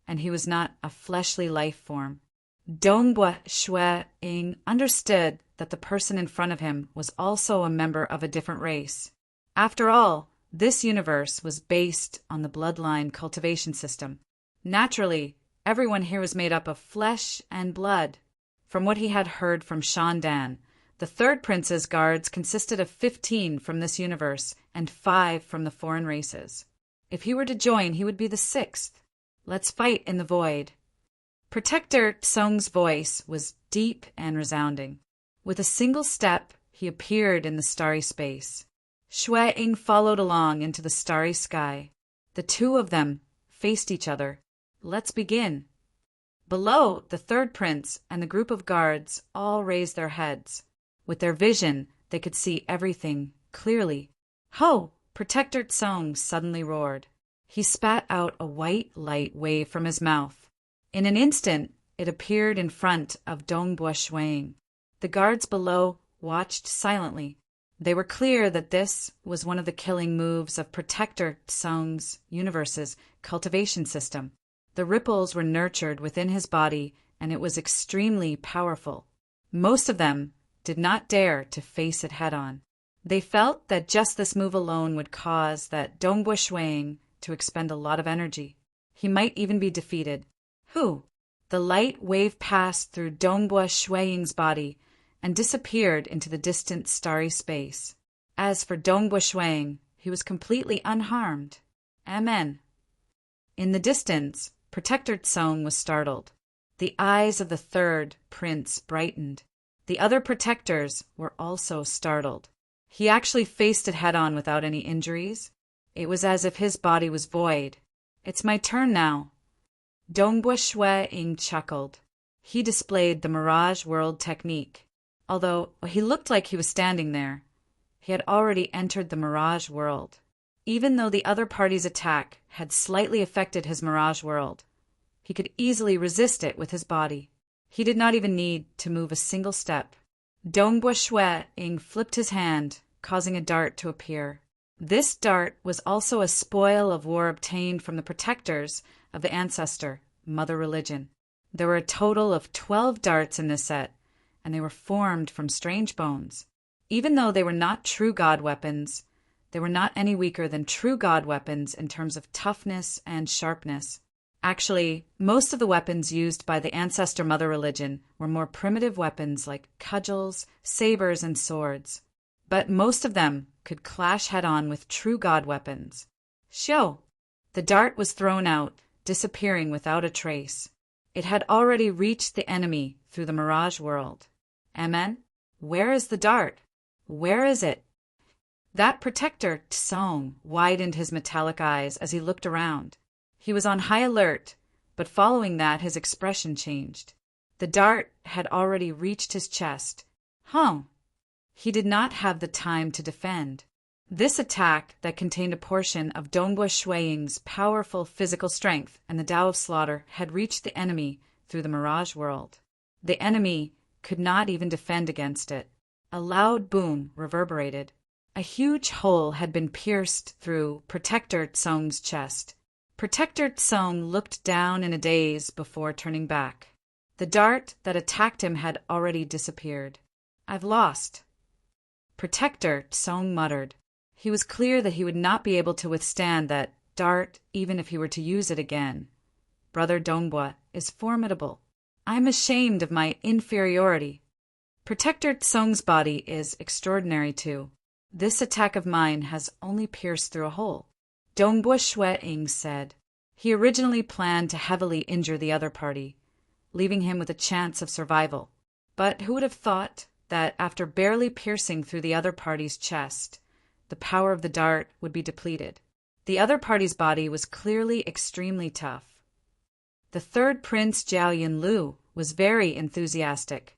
and he was not a fleshly life form. Dongbua Shueing understood that the person in front of him was also a member of a different race. After all, this universe was based on the bloodline cultivation system. Naturally, everyone here was made up of flesh and blood. From what he had heard from Shan Dan, the third prince's guards consisted of 15 from this universe and 5 from the foreign races. If he were to join, he would be the 6th. Let's fight in the void. Protector Tsong's voice was deep and resounding. With a single step, he appeared in the starry space. Shueing followed along into the starry sky. The two of them faced each other. "Let's begin." Below, the third prince and the group of guards all raised their heads. With their vision, they could see everything clearly. "Ho!" Protector Tsong suddenly roared. He spat out a white light wave from his mouth. In an instant, it appeared in front of Dongbua Shueing. The guards below watched silently. They were clear that this was one of the killing moves of Protector Tsong's universe's cultivation system. The ripples were nurtured within his body, and it was extremely powerful. Most of them did not dare to face it head-on. They felt that just this move alone would cause that Dongbua Shueing to expend a lot of energy. He might even be defeated. "Who?" The light wave passed through Dongbua Shueing's body and disappeared into the distant starry space. As for Dongbua Shueing, he was completely unharmed. Amen. In the distance, Protector Tsong was startled. The eyes of the third prince brightened. The other protectors were also startled. He actually faced it head-on without any injuries. It was as if his body was void. "It's my turn now." Dongbua Shueing chuckled. He displayed the Mirage World technique. Although he looked like he was standing there, he had already entered the Mirage World. Even though the other party's attack had slightly affected his Mirage World, he could easily resist it with his body. He did not even need to move a single step. Dongbua Shueing flipped his hand, causing a dart to appear. This dart was also a spoil of war obtained from the protectors of the ancestor, Mother Religion. There were a total of 12 darts in this set, and they were formed from strange bones. Even though they were not true god weapons, they were not any weaker than true god weapons in terms of toughness and sharpness. Actually, most of the weapons used by the ancestor Mother Religion were more primitive weapons like cudgels, sabers, and swords. But most of them could clash head-on with true god weapons. Show! The dart was thrown out, disappearing without a trace. It had already reached the enemy through the Mirage World. Amen? Where is the dart? Where is it? That Protector Tsong widened his metallic eyes as he looked around. He was on high alert, but following that his expression changed. The dart had already reached his chest. He did not have the time to defend. This attack that contained a portion of Dongbua Shueing's powerful physical strength and the Tao of Slaughter had reached the enemy through the Mirage World. The enemy could not even defend against it. A loud boom reverberated. A huge hole had been pierced through Protector Tsong's chest. Protector Tsong looked down in a daze before turning back. The dart that attacked him had already disappeared. "I've lost." Protector Tsong muttered. He was clear that he would not be able to withstand that dart even if he were to use it again. Brother Dongbua is formidable. I am ashamed of my inferiority. Protector Tsong's body is extraordinary too. This attack of mine has only pierced through a hole. Dongbua Shwe-ing said. He originally planned to heavily injure the other party, leaving him with a chance of survival. But who would have thought that after barely piercing through the other party's chest, the power of the dart would be depleted? The other party's body was clearly extremely tough. The third prince, Jiao Yinlu, was very enthusiastic.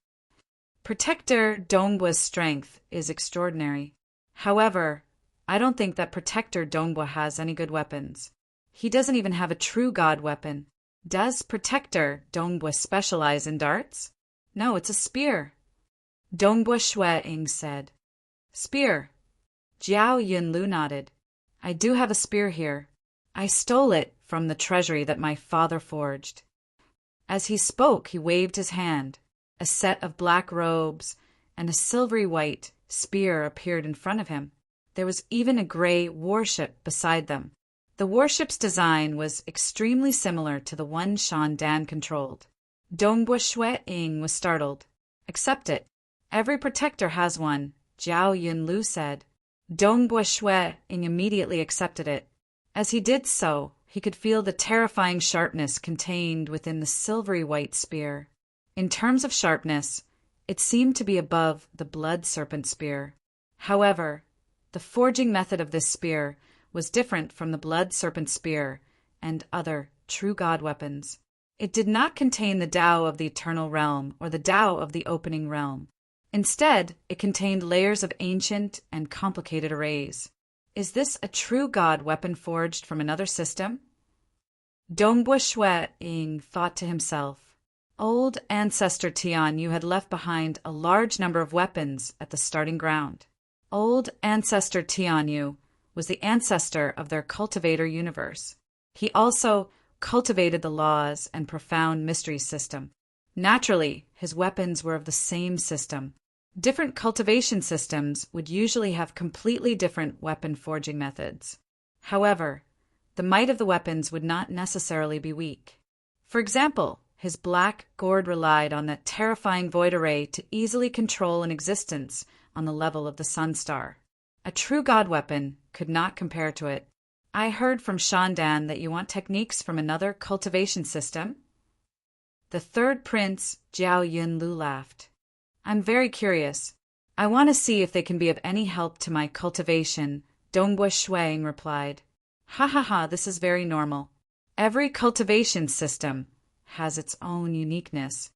Protector Dongbua's strength is extraordinary. However, I don't think that Protector Dongbua has any good weapons. He doesn't even have a true god weapon. Does Protector Dongbua specialize in darts? No, it's a spear. Dongbua Shwe-ing said. Spear. Jiao Yinlu nodded. I do have a spear here. I stole it from the treasury that my father forged. As he spoke, he waved his hand. A set of black robes and a silvery white spear appeared in front of him. There was even a gray warship beside them. The warship's design was extremely similar to the one Shan Dan controlled. Dongbua Shwe-ing was startled. Accept it. Every protector has one, Jiao Yinlu said. Dongbua Shwe-ing immediately accepted it. As he did so, he could feel the terrifying sharpness contained within the silvery white spear. In terms of sharpness, it seemed to be above the blood serpent spear. However, the forging method of this spear was different from the blood serpent spear and other true god weapons. It did not contain the Tao of the eternal realm or the Tao of the opening realm. Instead, it contained layers of ancient and complicated arrays. Is this a true god weapon forged from another system? Dongbua Shwe-ing thought to himself. Old ancestor Tian, you had left behind a large number of weapons at the starting ground. Old ancestor Tianyu was the ancestor of their cultivator universe. He also cultivated the laws and profound mystery system. Naturally, his weapons were of the same system. Different cultivation systems would usually have completely different weapon forging methods. However, the might of the weapons would not necessarily be weak. For example, his black gourd relied on that terrifying void array to easily control an existence on the level of the sun star. A true god weapon could not compare to it. I heard from Shandan that you want techniques from another cultivation system. The third prince, Jiao Yinlu, laughed. I'm very curious. I want to see if they can be of any help to my cultivation, Dongbua Shwe-ing replied. Ha ha ha, this is very normal. Every cultivation system has its own uniqueness.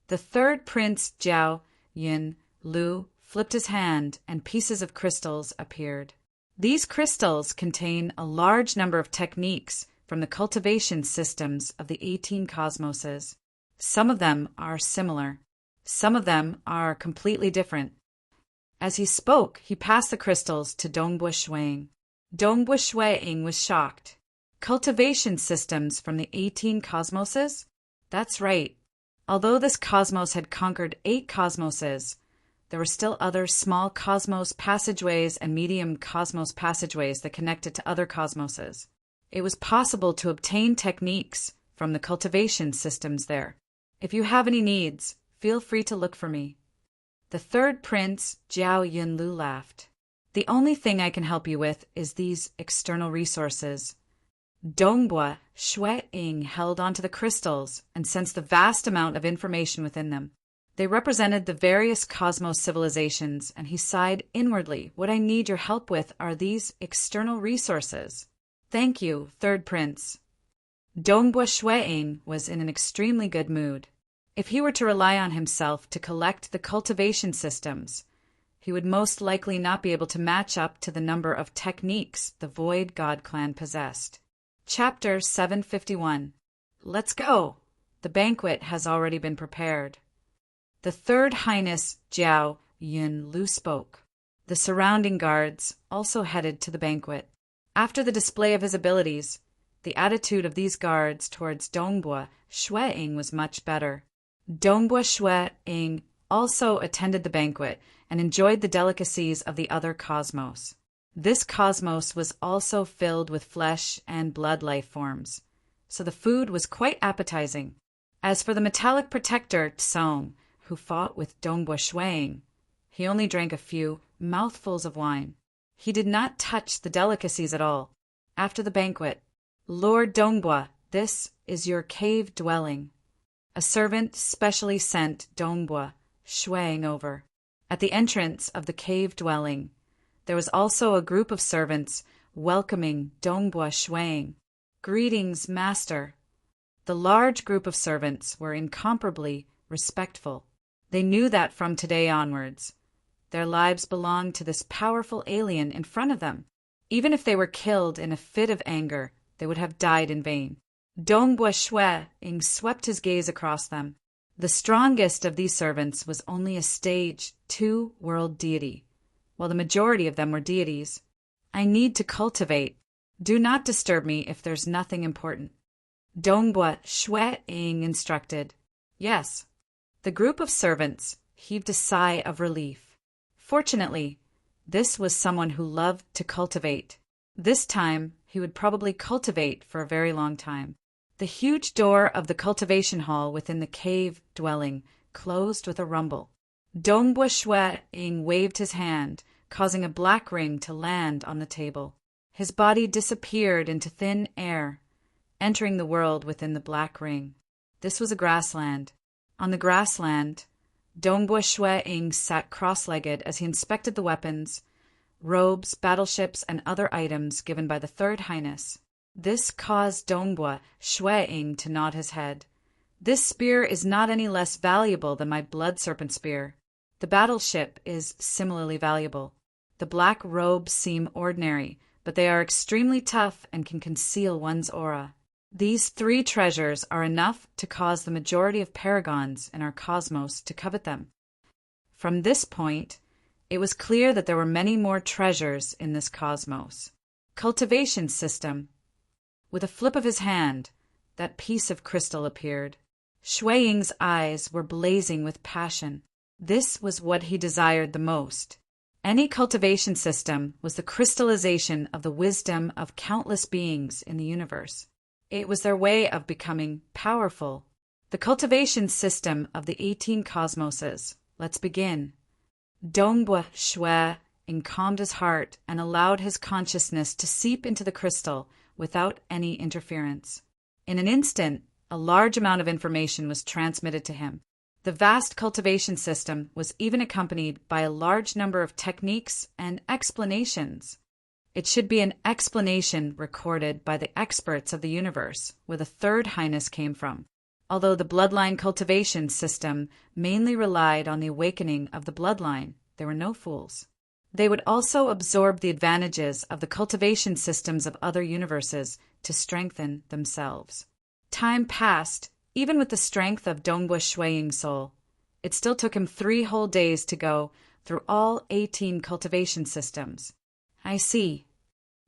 The third prince, Jiao Yinlu, flipped his hand and pieces of crystals appeared. These crystals contain a large number of techniques from the cultivation systems of the 18 cosmoses. Some of them are similar. Some of them are completely different. As he spoke, he passed the crystals to Dongbua Shwe-ing. Dongbua Shwe-ing was shocked. Cultivation systems from the 18 cosmoses? That's right. Although this cosmos had conquered 8 cosmoses, there were still other small cosmos passageways and medium cosmos passageways that connected to other cosmoses. It was possible to obtain techniques from the cultivation systems there. If you have any needs, feel free to look for me. The third prince, Jiao Yinlu, laughed. The only thing I can help you with is these external resources. Dongbua Shwe-ing held onto the crystals and sensed the vast amount of information within them. They represented the various cosmos civilizations, and he sighed inwardly. What I need your help with are these external resources. Thank you, third prince. Dongbua Shwe-ing was in an extremely good mood. If he were to rely on himself to collect the cultivation systems, he would most likely not be able to match up to the number of techniques the Void God Clan possessed. Chapter 751. Let's go! The banquet has already been prepared. The Third Highness Jiao Yinlu spoke. The surrounding guards also headed to the banquet. After the display of his abilities, the attitude of these guards towards Dongbua Shwe-ing was much better. Dongbua Shui Ing also attended the banquet and enjoyed the delicacies of the other cosmos. This cosmos was also filled with flesh and blood life forms, so the food was quite appetizing. As for the metallic protector Tsong, who fought with Dongbua Shuang, he only drank a few mouthfuls of wine. He did not touch the delicacies at all. After the banquet, Lord Dongbua, this is your cave dwelling. A servant specially sent Dongbua Shuang over. At the entrance of the cave dwelling, there was also a group of servants welcoming Dongbua Shuang. Greetings, master. The large group of servants were incomparably respectful. They knew that from today onwards, their lives belonged to this powerful alien in front of them. Even if they were killed in a fit of anger, they would have died in vain. Dongbua Shuang swept his gaze across them. The strongest of these servants was only a stage 2 world deity, while the majority of them were deities. I need to cultivate. Do not disturb me if there's nothing important. Dongbua Shuang instructed. Yes. The group of servants heaved a sigh of relief. Fortunately, this was someone who loved to cultivate. This time, he would probably cultivate for a very long time. The huge door of the cultivation hall within the cave dwelling closed with a rumble. Dongbua Shuang waved his hand, causing a black ring to land on the table. His body disappeared into thin air, entering the world within the black ring. This was a grassland. On the grassland, Dongbua Shuang sat cross-legged as he inspected the weapons, robes, battleships, and other items given by the Third Highness. This caused Dongbua Shuang to nod his head. This spear is not any less valuable than my blood serpent spear. The battleship is similarly valuable. The black robes seem ordinary, but they are extremely tough and can conceal one's aura. These 3 treasures are enough to cause the majority of paragons in our cosmos to covet them. From this point, it was clear that there were many more treasures in this cosmos. Cultivation system. With a flip of his hand, that piece of crystal appeared. Shuang's eyes were blazing with passion. This was what he desired the most. Any cultivation system was the crystallization of the wisdom of countless beings in the universe. It was their way of becoming powerful. The cultivation system of the 18 cosmoses. Let's begin. Dongbua Shuang calmed his heart and allowed his consciousness to seep into the crystal without any interference. In an instant, a large amount of information was transmitted to him. The vast cultivation system was even accompanied by a large number of techniques and explanations. It should be an explanation recorded by the experts of the universe, where the Third Highness came from. Although the bloodline cultivation system mainly relied on the awakening of the bloodline, there were no fools. They would also absorb the advantages of the cultivation systems of other universes to strengthen themselves. Time passed, even with the strength of Dongbua Shuang's soul. It still took him 3 whole days to go through all 18 cultivation systems. I see.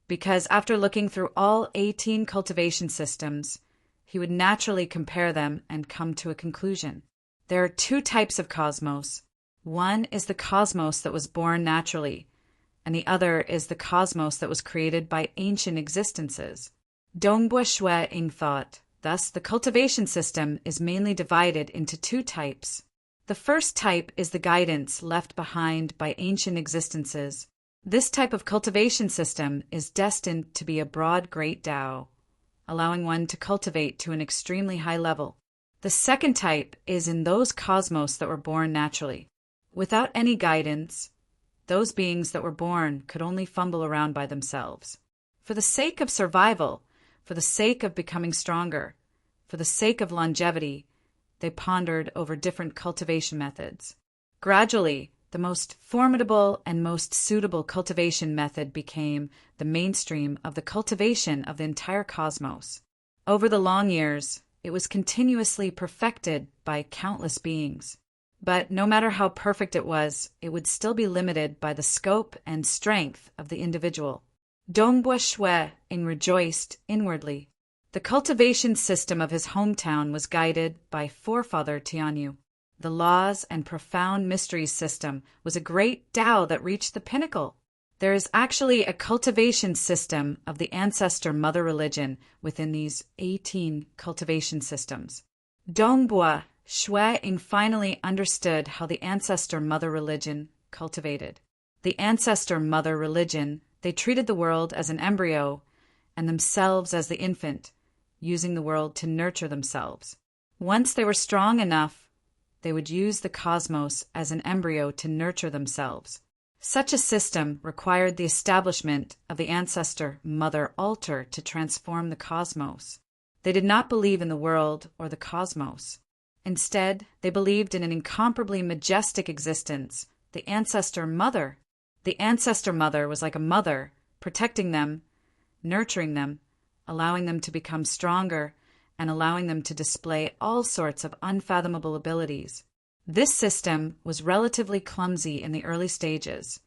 Because after looking through all 18 cultivation systems, he would naturally compare them and come to a conclusion. There are 2 types of cosmos. One is the cosmos that was born naturally, and the other is the cosmos that was created by ancient existences. Dongbua Shuang thought, thus the cultivation system is mainly divided into 2 types. The first type is the guidance left behind by ancient existences. This type of cultivation system is destined to be a broad great Tao, allowing one to cultivate to an extremely high level. The second type is in those cosmos that were born naturally. Without any guidance, those beings that were born could only fumble around by themselves. For the sake of survival, for the sake of becoming stronger, for the sake of longevity, they pondered over different cultivation methods. Gradually, the most formidable and most suitable cultivation method became the mainstream of the cultivation of the entire cosmos. Over the long years, it was continuously perfected by countless beings. But no matter how perfect it would still be limited by the scope and strength of the individual. Dongbua Shuang rejoiced inwardly. The cultivation system of his hometown was guided by forefather Tianyu. The laws and profound mysteries system was a great Tao that reached the pinnacle. There is actually a cultivation system of the ancestor mother religion within these 18 cultivation systems. Dongbua Shui finally understood how the ancestor mother religion cultivated. The ancestor mother religion, they treated the world as an embryo and themselves as the infant, using the world to nurture themselves. Once they were strong enough, they would use the cosmos as an embryo to nurture themselves. Such a system required the establishment of the ancestor mother altar to transform the cosmos. They did not believe in the world or the cosmos. Instead, they believed in an incomparably majestic existence, the ancestor mother. The ancestor mother was like a mother, protecting them, nurturing them, allowing them to become stronger, and allowing them to display all sorts of unfathomable abilities. This system was relatively clumsy in the early stages,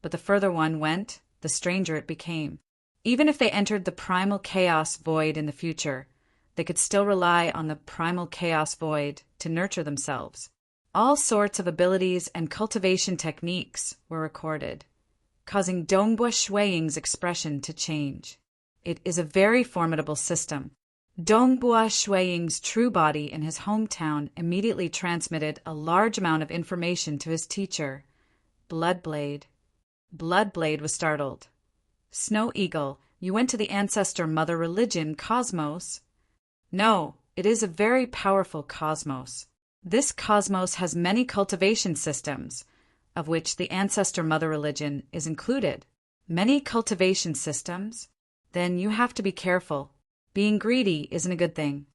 but the further one went, the stranger it became. Even if they entered the primal chaos void in the future, they could still rely on the primal chaos void to nurture themselves. All sorts of abilities and cultivation techniques were recorded, causing Dongbua Shuiying's expression to change. It is a very formidable system. Dongbua Shuiying's true body in his hometown immediately transmitted a large amount of information to his teacher, Bloodblade. Bloodblade was startled. Snow Eagle, you went to the ancestor mother religion, Cosmos? No, it is a very powerful cosmos. This cosmos has many cultivation systems, of which the ancestor mother religion is included. Many cultivation systems? Then you have to be careful. Being greedy isn't a good thing.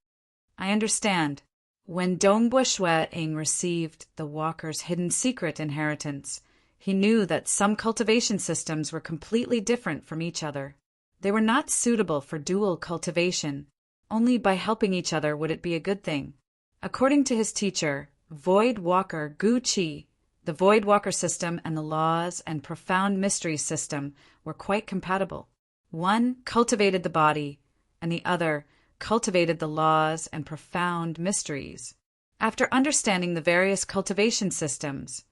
I understand. When Dongbua Shuiying received the Walker's hidden secret inheritance, he knew that some cultivation systems were completely different from each other. They were not suitable for dual cultivation. Only by helping each other would it be a good thing. According to his teacher, Void Walker Gu Qi, the Void Walker system and the laws and profound mystery system were quite compatible. One cultivated the body, and the other cultivated the laws and profound mysteries. After understanding the various cultivation systems,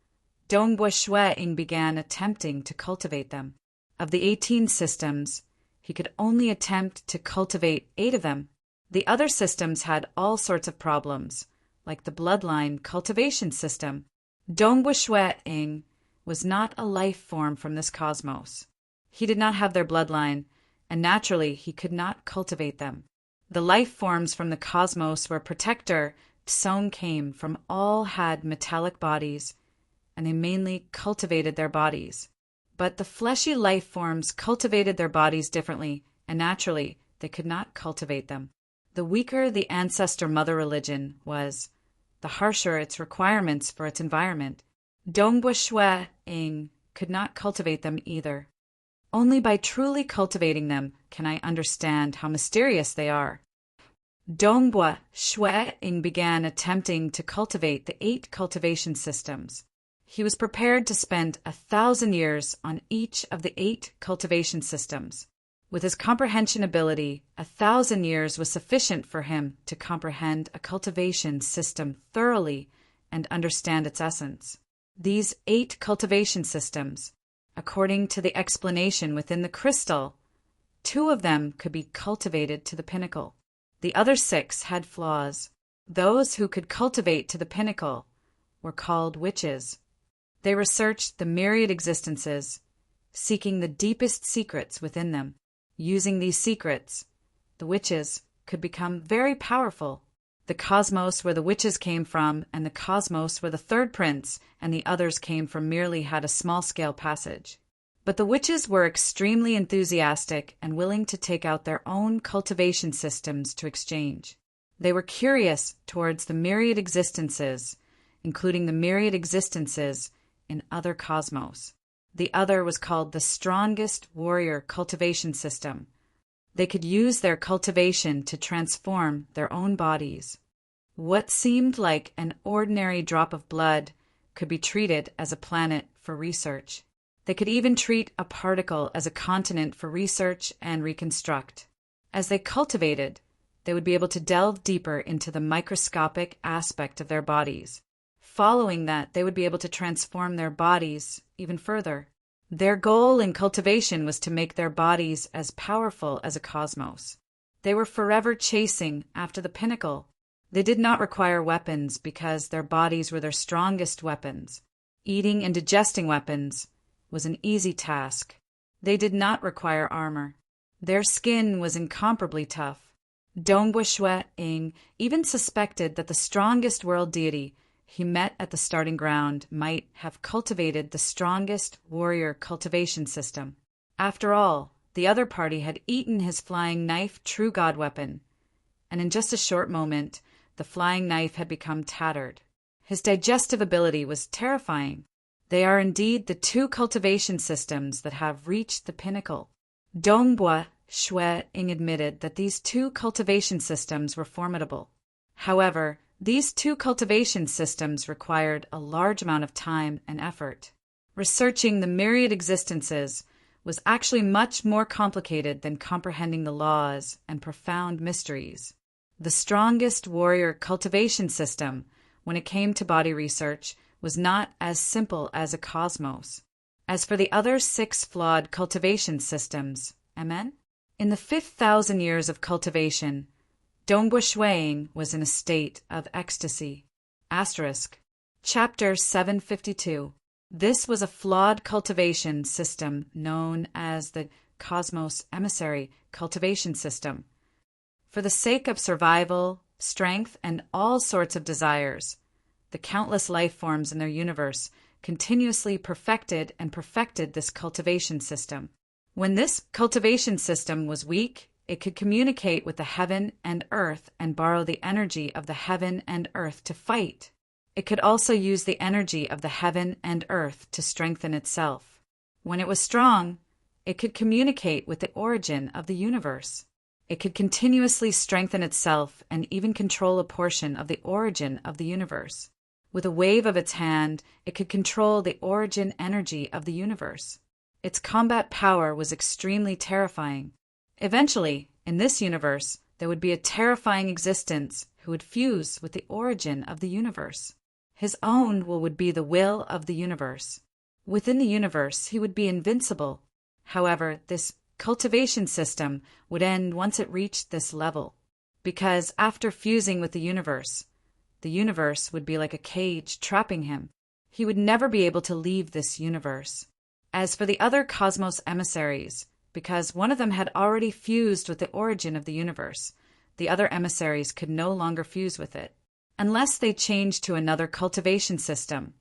Dongbua Shuiying began attempting to cultivate them. Of the 18 systems, he could only attempt to cultivate 8 of them. The other systems had all sorts of problems, like the bloodline cultivation system. Dongbua Shuiying was not a life form from this cosmos. He did not have their bloodline, and naturally he could not cultivate them. The life forms from the cosmos where Protector Tsong came from all had metallic bodies, and they mainly cultivated their bodies. But the fleshy life forms cultivated their bodies differently, and naturally they could not cultivate them. The weaker the ancestor mother religion was, the harsher its requirements for its environment. Dongbua Shuiying could not cultivate them either. Only by truly cultivating them can I understand how mysterious they are. Dongbua Shuiying began attempting to cultivate the 8 cultivation systems. He was prepared to spend 1,000 years on each of the 8 cultivation systems. With his comprehension ability, 1,000 years was sufficient for him to comprehend a cultivation system thoroughly and understand its essence. These 8 cultivation systems, according to the explanation within the crystal, 2 of them could be cultivated to the pinnacle. The other 6 had flaws. Those who could cultivate to the pinnacle were called witches. They researched the myriad existences, seeking the deepest secrets within them. Using these secrets, the witches could become very powerful. The cosmos where the witches came from and the cosmos where the third prince and the others came from merely had a small-scale passage. But the witches were extremely enthusiastic and willing to take out their own cultivation systems to exchange. They were curious towards the myriad existences, including the myriad existences in other cosmos. The other was called the strongest warrior cultivation system. They could use their cultivation to transform their own bodies. What seemed like an ordinary drop of blood could be treated as a planet for research. They could even treat a particle as a continent for research and reconstruct. As they cultivated, they would be able to delve deeper into the microscopic aspect of their bodies. Following that, they would be able to transform their bodies even further. Their goal in cultivation was to make their bodies as powerful as a cosmos. They were forever chasing after the pinnacle. They did not require weapons because their bodies were their strongest weapons. Eating and digesting weapons was an easy task. They did not require armor. Their skin was incomparably tough. Dongbua Shwe Ing even suspected that the strongest world deity he met at the starting ground might have cultivated the strongest warrior cultivation system. After all, the other party had eaten his flying knife true god weapon, and in just a short moment, the flying knife had become tattered. His digestive ability was terrifying. They are indeed the two cultivation systems that have reached the pinnacle. Dongbua Shwe Ing admitted that these two cultivation systems were formidable. However, these two cultivation systems required a large amount of time and effort. Researching the myriad existences was actually much more complicated than comprehending the laws and profound mysteries. The strongest warrior cultivation system, when it came to body research, was not as simple as a cosmos. As for the other 6 flawed cultivation systems, amen? In the 5,000 years of cultivation, Dongbua Shwe Ing was in a state of ecstasy. Asterisk. Chapter 752. This was a flawed cultivation system known as the Cosmos Emissary Cultivation System. For the sake of survival, strength, and all sorts of desires, the countless life forms in their universe continuously perfected this cultivation system. When this cultivation system was weak, it could communicate with the heaven and earth and borrow the energy of the heaven and earth to fight. It could also use the energy of the heaven and earth to strengthen itself. When it was strong, it could communicate with the origin of the universe. It could continuously strengthen itself and even control a portion of the origin of the universe. With a wave of its hand, it could control the origin energy of the universe. Its combat power was extremely terrifying. Eventually, in this universe, there would be a terrifying existence who would fuse with the origin of the universe. His own will would be the will of the universe. Within the universe, he would be invincible. However, this cultivation system would end once it reached this level, because after fusing with the universe would be like a cage trapping him. He would never be able to leave this universe. As for the other cosmos emissaries, because one of them had already fused with the origin of the universe, the other emissaries could no longer fuse with it. Unless they changed to another cultivation system,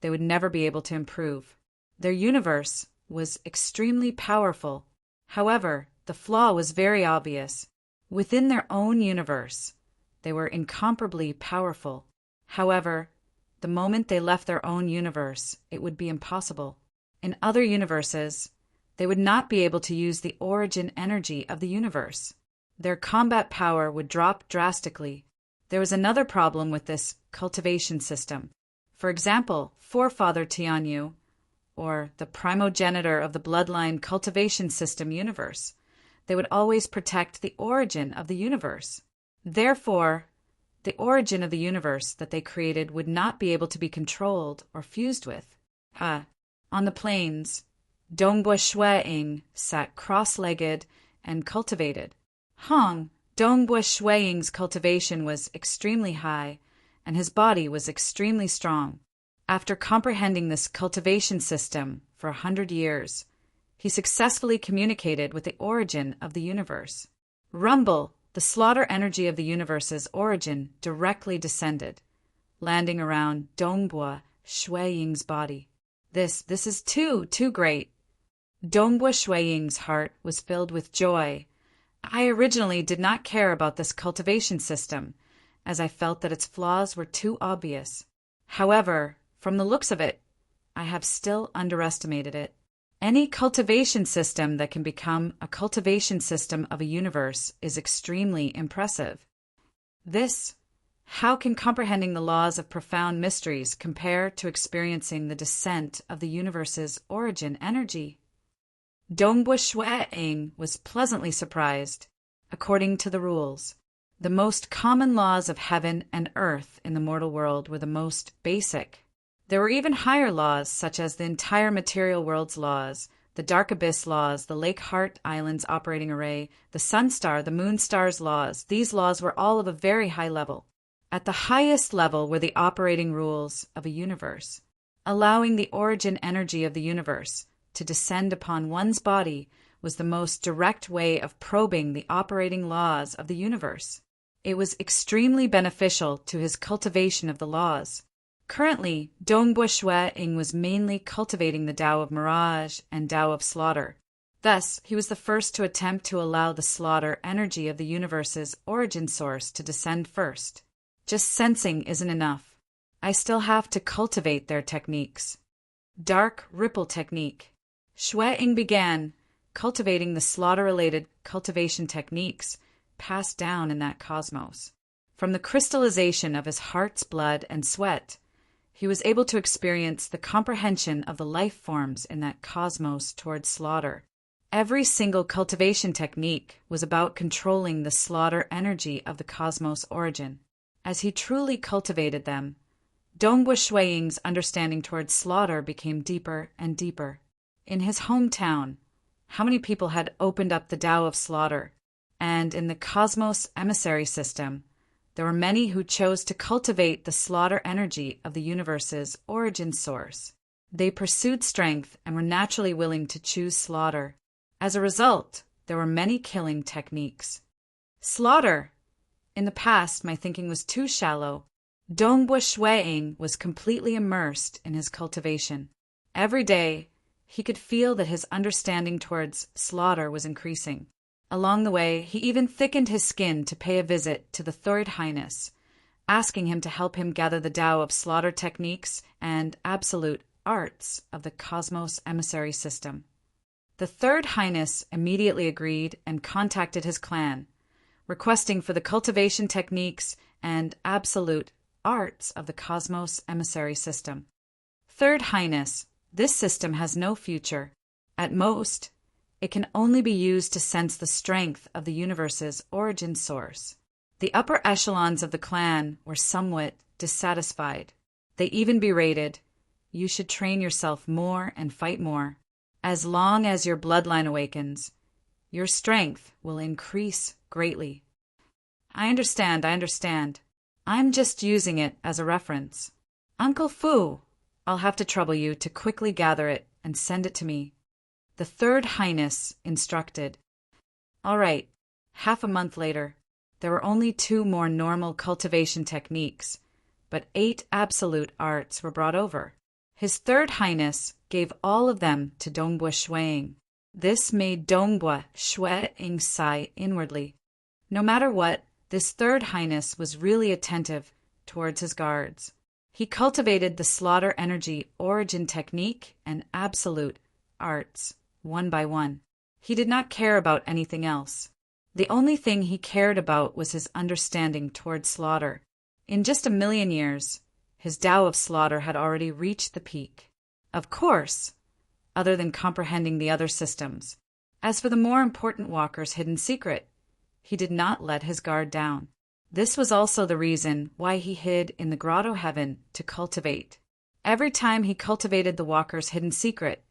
they would never be able to improve. Their universe was extremely powerful. However, the flaw was very obvious. Within their own universe, they were incomparably powerful. However, the moment they left their own universe, it would be impossible. In other universes, they would not be able to use the origin energy of the universe. Their combat power would drop drastically. There was another problem with this cultivation system. For example, Forefather Tianyu, or the primogenitor of the bloodline cultivation system universe, they would always protect the origin of the universe. Therefore, the origin of the universe that they created would not be able to be controlled or fused with. On the plains, Dongbua Shwe Ing sat cross-legged and cultivated. Dongbua Shwe Ing's cultivation was extremely high, and his body was extremely strong. After comprehending this cultivation system for 100 years, he successfully communicated with the origin of the universe. Rumble, the slaughter energy of the universe's origin, directly descended, landing around Dongbua Shwe Ing's body. This is too great. Dongbua Shwe Ing's heart was filled with joy. I originally did not care about this cultivation system, as I felt that its flaws were too obvious. However, from the looks of it, I have still underestimated it. Any cultivation system that can become a cultivation system of a universe is extremely impressive. How can comprehending the laws of profound mysteries compare to experiencing the descent of the universe's origin energy? Dongbua Shwe Ing was pleasantly surprised. According to the rules, The most common laws of heaven and earth in the mortal world were the most basic. There were even higher laws, such as the entire material world's laws, the Dark Abyss laws, the Lake Heart Islands operating array, the Sun Star, the Moon Star's laws. These laws were all of a very high level. At the highest level were the operating rules of a universe, allowing the origin energy of the universe to descend upon one's body was the most direct way of probing the operating laws of the universe. It was extremely beneficial to his cultivation of the laws. Currently, Dongbua Shui-ing was mainly cultivating the Tao of Mirage and Tao of Slaughter. Thus, he was the first to attempt to allow the slaughter energy of the universe's origin source to descend first. Just sensing isn't enough. I still have to cultivate their techniques. Dark Ripple Technique. Shui-ing began cultivating the slaughter-related cultivation techniques passed down in that cosmos. From the crystallization of his heart's blood and sweat, he was able to experience the comprehension of the life forms in that cosmos towards slaughter. Every single cultivation technique was about controlling the slaughter energy of the cosmos origin. As he truly cultivated them, Dongbua Shui-ing's understanding towards slaughter became deeper and deeper. In his hometown, how many people had opened up the Tao of Slaughter? And in the Cosmos Emissary System, there were many who chose to cultivate the slaughter energy of the universe's origin source. They pursued strength and were naturally willing to choose slaughter. As a result, there were many killing techniques. Slaughter! In the past, my thinking was too shallow. Dongbua Shui-ing was completely immersed in his cultivation. Every day, he could feel that his understanding towards slaughter was increasing. Along the way, he even thickened his skin to pay a visit to the Third Highness, asking him to help him gather the Tao of slaughter techniques and absolute arts of the Cosmos Emissary System. The Third Highness immediately agreed and contacted his clan, requesting for the cultivation techniques and absolute arts of the Cosmos Emissary System. Third Highness, this system has no future. At most, it can only be used to sense the strength of the universe's origin source. The upper echelons of the clan were somewhat dissatisfied. They even berated, "You should train yourself more and fight more. As long as your bloodline awakens, your strength will increase greatly." I understand. I'm just using it as a reference. Uncle Fu, I'll have to trouble you to quickly gather it and send it to me. The Third Highness instructed. All right, half a month later, there were only 2 more normal cultivation techniques, but 8 absolute arts were brought over. His Third Highness gave all of them to Dongbua Shui-ing. This made Dongbua Shui-ing sigh inwardly. No matter what, this Third Highness was really attentive towards his guards. He cultivated the slaughter energy origin technique and absolute arts, one by one. He did not care about anything else. The only thing he cared about was his understanding towards slaughter. In just 1,000,000 years, his Tao of Slaughter had already reached the peak. Of course, other than comprehending the other systems. As for the more important walker's hidden secret, he did not let his guard down. This was also the reason why he hid in the grotto heaven to cultivate. Every time he cultivated the walker's hidden secret,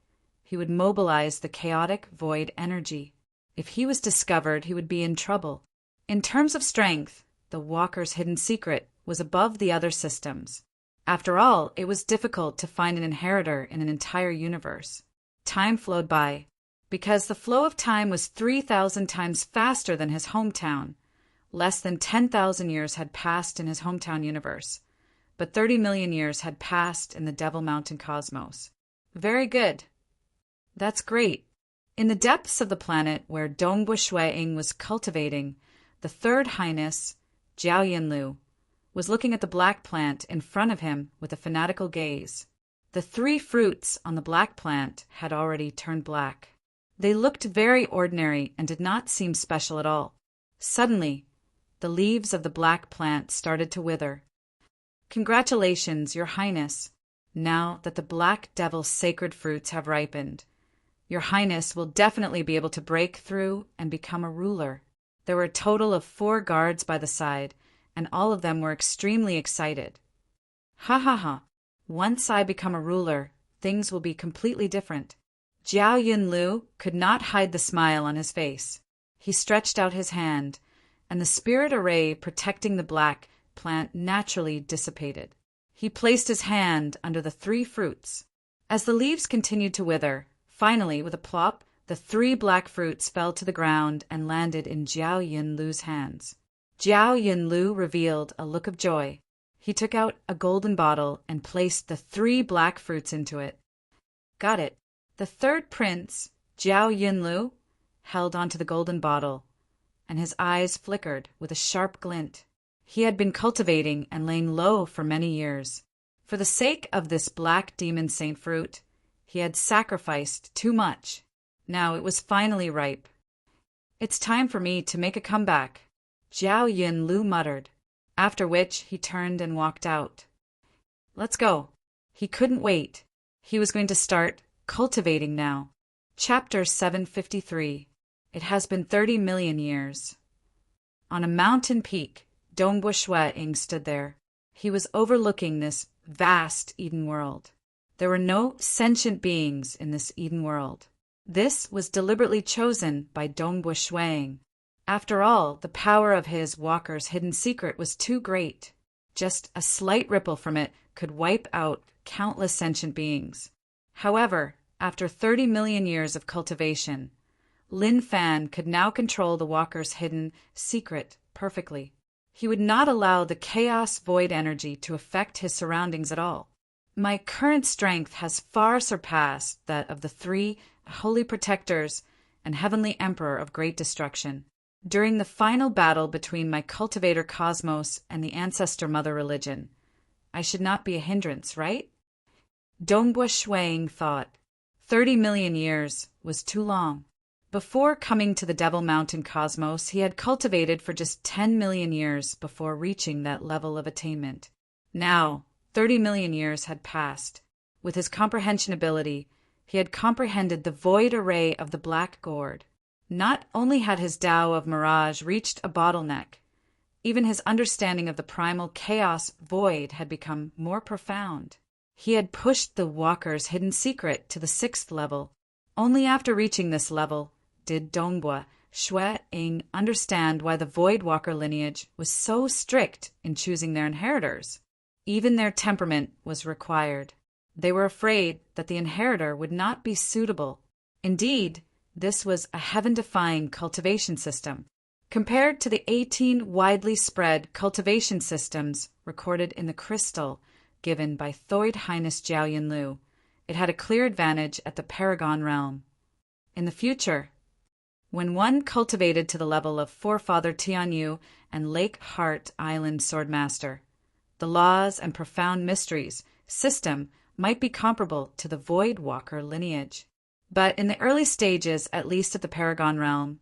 he would mobilize the chaotic void energy. If he was discovered, he would be in trouble. In terms of strength, the walker's hidden secret was above the other systems. After all, it was difficult to find an inheritor in an entire universe. Time flowed by. Because the flow of time was 3,000 times faster than his hometown, less than 10,000 years had passed in his hometown universe, but 30 million years had passed in the Devil Mountain cosmos. Very good. That's great. In the depths of the planet where Dongbua Shui-ing was cultivating, the Third Highness, Jiao Yinlu, was looking at the black plant in front of him with a fanatical gaze. The 3 fruits on the black plant had already turned black. They looked very ordinary and did not seem special at all. Suddenly, the leaves of the black plant started to wither. Congratulations, Your Highness. Now that the Black Devil's sacred fruits have ripened, Your Highness will definitely be able to break through and become a ruler. There were a total of 4 guards by the side, and all of them were extremely excited. Ha ha ha! Once I become a ruler, things will be completely different. Jiao Yunlu could not hide the smile on his face. He stretched out his hand, and the spirit array protecting the black plant naturally dissipated. He placed his hand under the 3 fruits. As the leaves continued to wither, finally, with a plop, the 3 black fruits fell to the ground and landed in Jiao Yunlu's hands. Jiao Yunlu revealed a look of joy. He took out a golden bottle and placed the 3 black fruits into it. Got it. The 3rd prince, Jiao Yunlu, held onto the golden bottle, and his eyes flickered with a sharp glint. He had been cultivating and laying low for many years. For the sake of this black demon saint fruit, he had sacrificed too much. Now it was finally ripe. It's time for me to make a comeback, Jiao Yunlu muttered, after which he turned and walked out. Let's go. He couldn't wait. He was going to start cultivating now. Chapter 753. It has been 30 million years. On a mountain peak, Dongbua Shueing stood there. He was overlooking this vast Eden world. There were no sentient beings in this Eden world. This was deliberately chosen by Dongbua Shueing. After all, the power of his walker's hidden secret was too great. Just a slight ripple from it could wipe out countless sentient beings. However, after 30 million years of cultivation, Lin Fan could now control the walker's hidden secret perfectly. He would not allow the chaos void energy to affect his surroundings at all. My current strength has far surpassed that of the 3 holy protectors and heavenly emperor of great destruction. During the final battle between my cultivator cosmos and the ancestor mother religion, I should not be a hindrance, right? Dongbua Shueing thought. 30 million years was too long. Before coming to the Devil Mountain cosmos, he had cultivated for just 10 million years before reaching that level of attainment. Now, 30 million years had passed. With his comprehension ability, he had comprehended the void array of the black gourd. Not only had his Tao of Mirage reached a bottleneck, even his understanding of the primal chaos void had become more profound. He had pushed the walker's hidden secret to the 6th level. Only after reaching this level did Dongbua Shueing understand why the Void Walker lineage was so strict in choosing their inheritors. Even their temperament was required. They were afraid that the inheritor would not be suitable. Indeed, this was a heaven-defying cultivation system. Compared to the 18 widely spread cultivation systems recorded in the crystal given by Thoid Highness Jiao Yunlu, it had a clear advantage at the Paragon realm. In the future, when one cultivated to the level of Forefather Tianyu and Lake Heart Island Swordmaster, the laws and profound mysteries system might be comparable to the Void Walker lineage. But in the early stages, at least at the Paragon realm,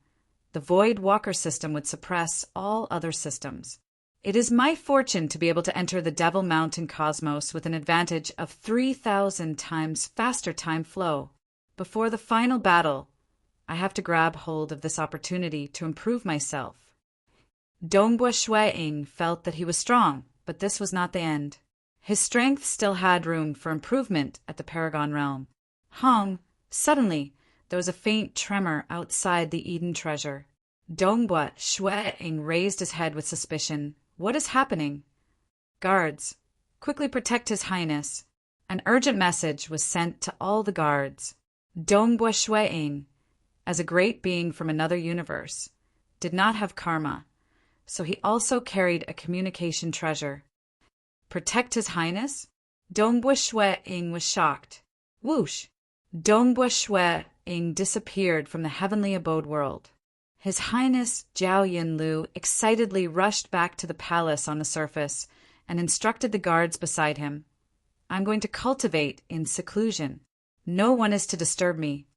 the Void Walker system would suppress all other systems. It is my fortune to be able to enter the Devil Mountain cosmos with an advantage of 3,000 times faster time flow. Before the final battle, I have to grab hold of this opportunity to improve myself. Dongbua Shueing felt that he was strong, but this was not the end. His strength still had room for improvement at the Paragon realm. Suddenly, there was a faint tremor outside the Eden treasure. Dongbua Shueing raised his head with suspicion. What is happening? Guards, quickly protect His Highness. An urgent message was sent to all the guards. Dongbua Shueing, as a great being from another universe, did not have karma, so he also carried a communication treasure. Protect His Highness? Dongbua Shueing was shocked. Whoosh! Dongbua Shueing disappeared from the heavenly abode world. His Highness Jiao Yunlu excitedly rushed back to the palace on the surface and instructed the guards beside him. I'm going to cultivate in seclusion. No one is to disturb me.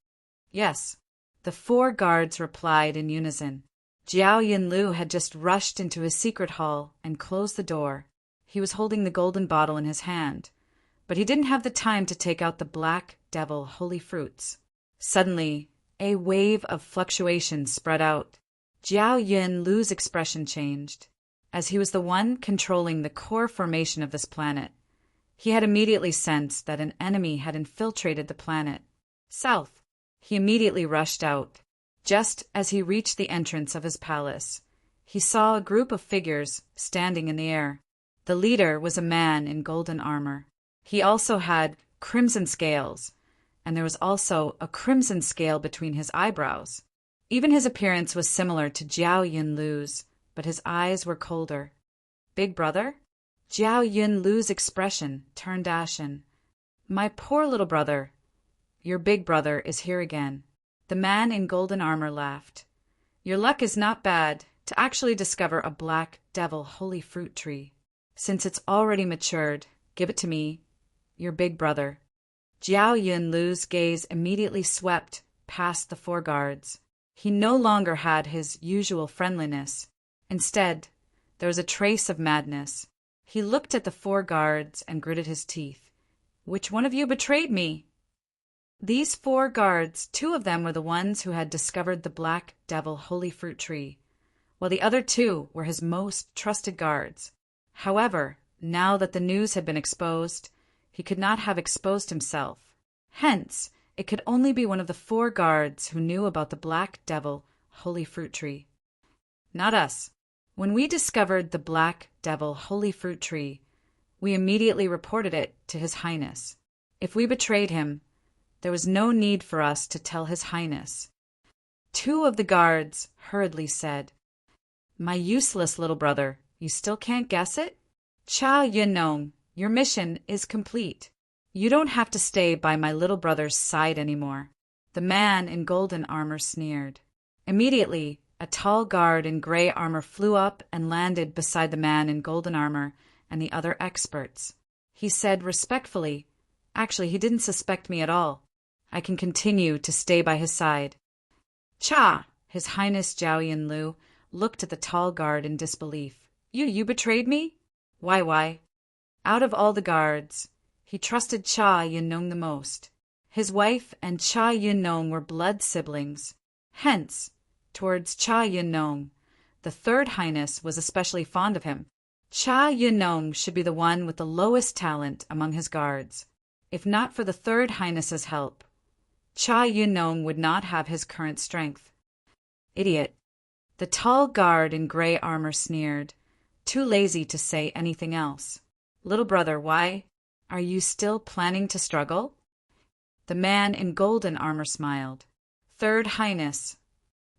Yes, the 4 guards replied in unison. Jiao Yunlu had just rushed into his secret hall and closed the door. He was holding the golden bottle in his hand, but he didn't have the time to take out the black devil holy fruits. Suddenly, a wave of fluctuation spread out. Jiao Yunlu's expression changed. As he was the one controlling the core formation of this planet, he had immediately sensed that an enemy had infiltrated the planet. South. He immediately rushed out. Just as he reached the entrance of his palace, he saw a group of figures standing in the air. The leader was a man in golden armor. He also had crimson scales, and there was also a crimson scale between his eyebrows. Even his appearance was similar to Jiao Yunlu's, but his eyes were colder. Big brother? Jiao Yunlu's expression turned ashen. My poor little brother. Your big brother is here again. The man in golden armor laughed. Your luck is not bad to actually discover a black devil holy fruit tree. Since it's already matured, give it to me, your big brother. Jiao Yunlu's gaze immediately swept past the 4 guards. He no longer had his usual friendliness. Instead, there was a trace of madness. He looked at the 4 guards and gritted his teeth. Which one of you betrayed me? These 4 guards, 2 of them were the ones who had discovered the black devil holy fruit tree, while the other 2 were his most trusted guards. However, now that the news had been exposed, he could not have exposed himself. Hence, it could only be one of the 4 guards who knew about the black devil holy fruit tree. Not us. When we discovered the black devil holy fruit tree, we immediately reported it to His Highness. If we betrayed him, there was no need for us to tell His Highness. 2 of the guards hurriedly said, My useless little brother, you still can't guess it? Cha Yunong, your mission is complete. You don't have to stay by my little brother's side anymore. The man in golden armor sneered. Immediately, a tall guard in gray armor flew up and landed beside the man in golden armor and the other experts. He said respectfully, Actually, he didn't suspect me at all. I can continue to stay by his side. Cha! His Highness Jiao Yunlu looked at the tall guard in disbelief. You betrayed me? Why? Out of all the guards, he trusted Cha Yunong the most. His wife and Cha Yunong were blood siblings. Hence, towards Cha Yunong, the 3rd Highness was especially fond of him. Cha Yunong should be the one with the lowest talent among his guards. If not for the 3rd Highness's help, Cha Yunong would not have his current strength. Idiot. The tall guard in gray armor sneered, too lazy to say anything else. Little brother, why? Are you still planning to struggle? The man in golden armor smiled. 3rd Highness.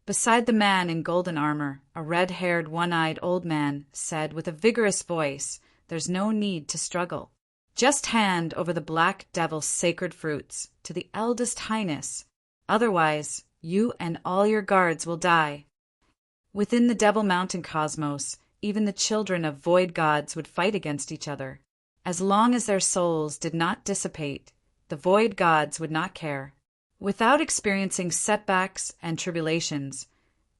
Beside the man in golden armor, a red-haired, one-eyed old man said with a vigorous voice, There's no need to struggle. Just hand over the black devil's sacred fruits to the eldest Highness. Otherwise, you and all your guards will die. Within the Devil Mountain cosmos, even the children of void gods would fight against each other. As long as their souls did not dissipate, the void gods would not care. Without experiencing setbacks and tribulations,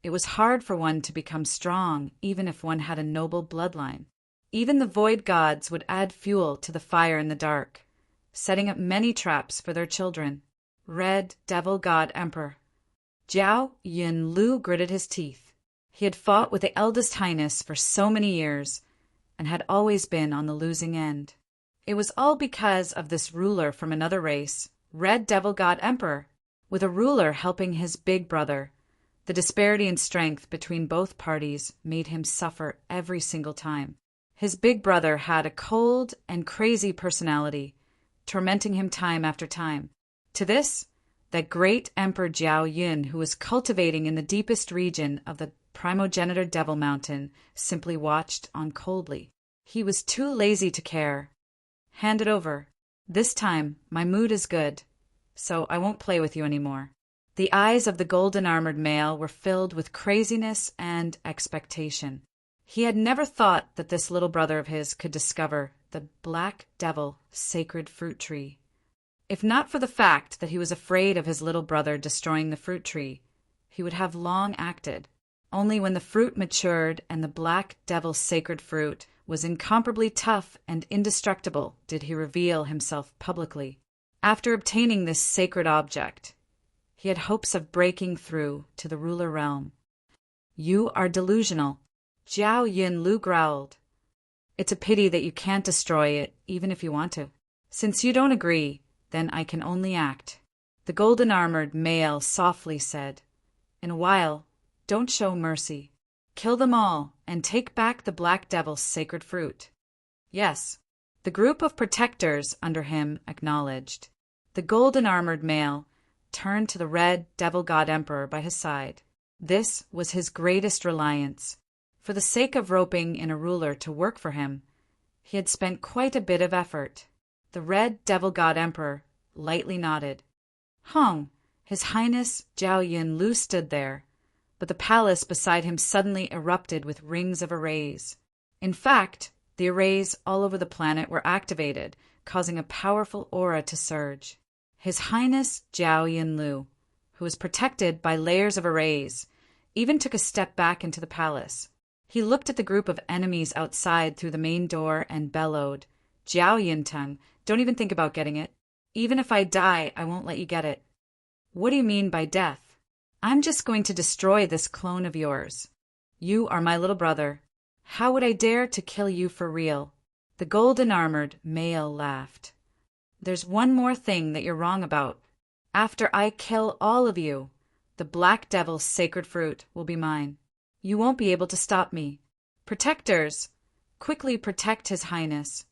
it was hard for one to become strong even if one had a noble bloodline. Even the void gods would add fuel to the fire in the dark, setting up many traps for their children. Red Devil God Emperor. Jiao Yunlu gritted his teeth. He had fought with the eldest Highness for so many years and had always been on the losing end. It was all because of this ruler from another race, Red Devil God Emperor, with a ruler helping his big brother. The disparity in strength between both parties made him suffer every single time. His big brother had a cold and crazy personality, tormenting him time after time. To this, that great Emperor Jiao Yun, who was cultivating in the deepest region of the primogenitor Devil Mountain, simply watched on coldly. He was too lazy to care. Hand it over. This time, my mood is good, so I won't play with you anymore. The eyes of the golden-armored male were filled with craziness and expectation. He had never thought that this little brother of his could discover the black devil sacred fruit tree. If not for the fact that he was afraid of his little brother destroying the fruit tree, he would have long acted. Only when the fruit matured and the black devil's sacred fruit was incomparably tough and indestructible did he reveal himself publicly. After obtaining this sacred object, he had hopes of breaking through to the ruler realm. You are delusional. Zhao Yunlu growled. It's a pity that you can't destroy it, even if you want to. Since you don't agree, then I can only act. The golden-armored male softly said. In a while, don't show mercy. Kill them all, and take back the Black Devil's sacred fruit. Yes, the group of protectors under him acknowledged. The golden-armored male turned to the Red Devil God Emperor by his side. This was his greatest reliance. For the sake of roping in a ruler to work for him, he had spent quite a bit of effort. The Red Devil God Emperor lightly nodded. Hong, His Highness Zhao Yunlu stood there, but the palace beside him suddenly erupted with rings of arrays. In fact, the arrays all over the planet were activated, causing a powerful aura to surge. His Highness Zhao Yunlu, who was protected by layers of arrays, even took a step back into the palace. He looked at the group of enemies outside through the main door and bellowed, Zhao Yinteng, don't even think about getting it. Even if I die, I won't let you get it. What do you mean by death? I'm just going to destroy this clone of yours. You are my little brother. How would I dare to kill you for real? The golden-armored male laughed. There's one more thing that you're wrong about. After I kill all of you, the Black Devil's sacred fruit will be mine. You won't be able to stop me. Protectors, quickly protect His Highness.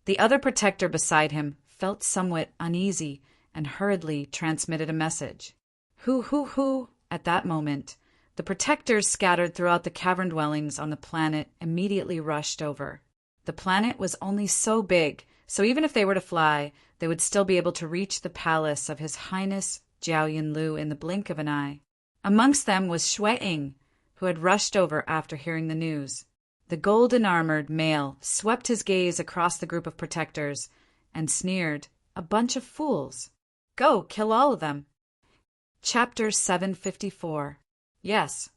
The other protector beside him felt somewhat uneasy and hurriedly transmitted a message. Hoo. At that moment, the protectors scattered throughout the cavern dwellings on the planet immediately rushed over. The planet was only so big, so even if they were to fly, they would still be able to reach the palace of His Highness Zhao Yunlu in the blink of an eye. Amongst them was Shui Ying, who had rushed over after hearing the news. The golden-armored male swept his gaze across the group of protectors and sneered, a bunch of fools. Go, kill all of them. Chapter 754. Yes,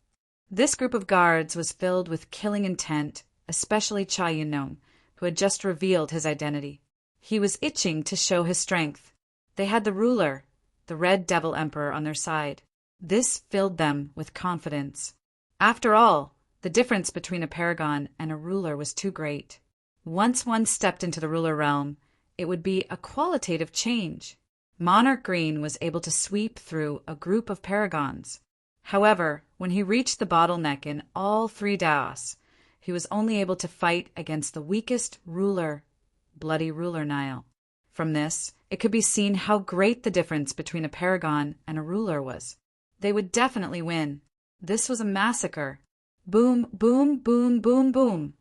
this group of guards was filled with killing intent, especially Cha Yunong, who had just revealed his identity. He was itching to show his strength. They had the ruler, the Red Devil Emperor, on their side. This filled them with confidence. After all, the difference between a paragon and a ruler was too great. Once one stepped into the ruler realm, it would be a qualitative change. Monarch Green was able to sweep through a group of paragons. However, when he reached the bottleneck in all three Daos, he was only able to fight against the weakest ruler, Bloody Ruler Nile. From this, it could be seen how great the difference between a paragon and a ruler was. They would definitely win. This was a massacre. Boom, boom, boom, boom, boom.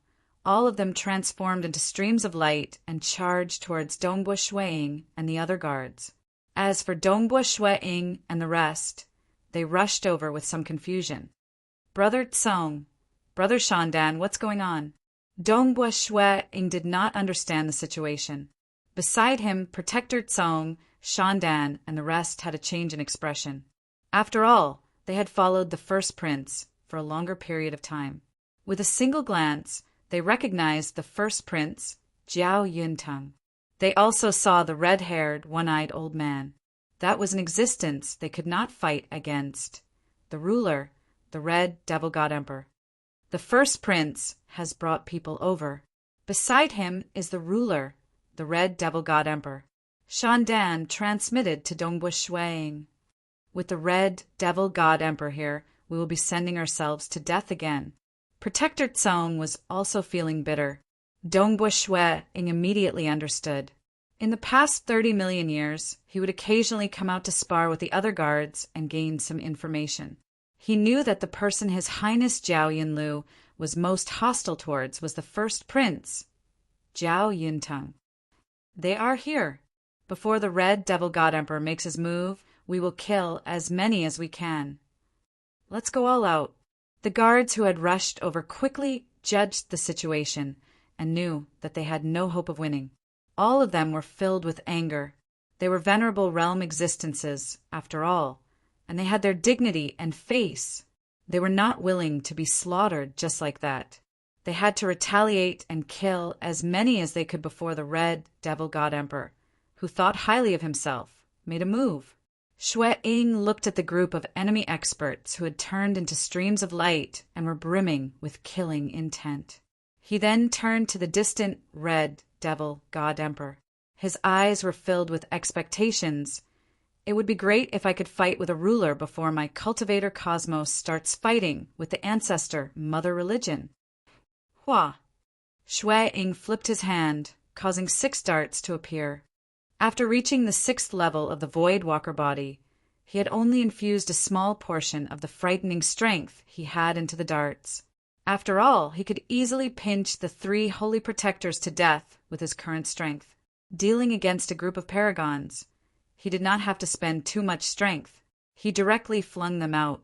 All of them transformed into streams of light and charged towards Dongbua Shuiying and the other guards. As for Dongbua Shuiying and the rest, they rushed over with some confusion. Brother Tsong, Brother Shandan, what's going on? Dongbua Shuiying did not understand the situation. Beside him, Protector Tsong, Shandan, and the rest had a change in expression. After all, they had followed the first prince for a longer period of time. With a single glance, they recognized the first prince, Zhao Yuntang. They also saw the red-haired, one-eyed old man. That was an existence they could not fight against. The ruler, the Red Devil God Emperor. The first prince has brought people over. Beside him is the ruler, the Red Devil God Emperor. Shandan transmitted to Dongbua Shuiying. With the Red Devil God Emperor here, we will be sending ourselves to death again. Protector Tsong was also feeling bitter. Dongbua Shuiying immediately understood. In the past 30 million years, he would occasionally come out to spar with the other guards and gain some information. He knew that the person His Highness Zhao Yunlu was most hostile towards was the first prince, Zhao Yuntang. They are here. Before the Red Devil God Emperor makes his move, we will kill as many as we can. Let's go all out. The guards who had rushed over quickly judged the situation and knew that they had no hope of winning. All of them were filled with anger. They were venerable realm existences, after all, and they had their dignity and face. They were not willing to be slaughtered just like that. They had to retaliate and kill as many as they could before the Red Devil God Emperor, who thought highly of himself, made a move. Xue Ying looked at the group of enemy experts who had turned into streams of light and were brimming with killing intent. He then turned to the distant red devil god emperor. His eyes were filled with expectations. It would be great if I could fight with a ruler before my cultivator cosmos starts fighting with the ancestor mother religion. Hua! Xue Ying flipped his hand, causing 6 darts to appear. After reaching the 6th level of the Void Walker body, he had only infused a small portion of the frightening strength he had into the darts. After all, he could easily pinch the 3 holy protectors to death with his current strength. Dealing against a group of paragons, he did not have to spend too much strength. He directly flung them out.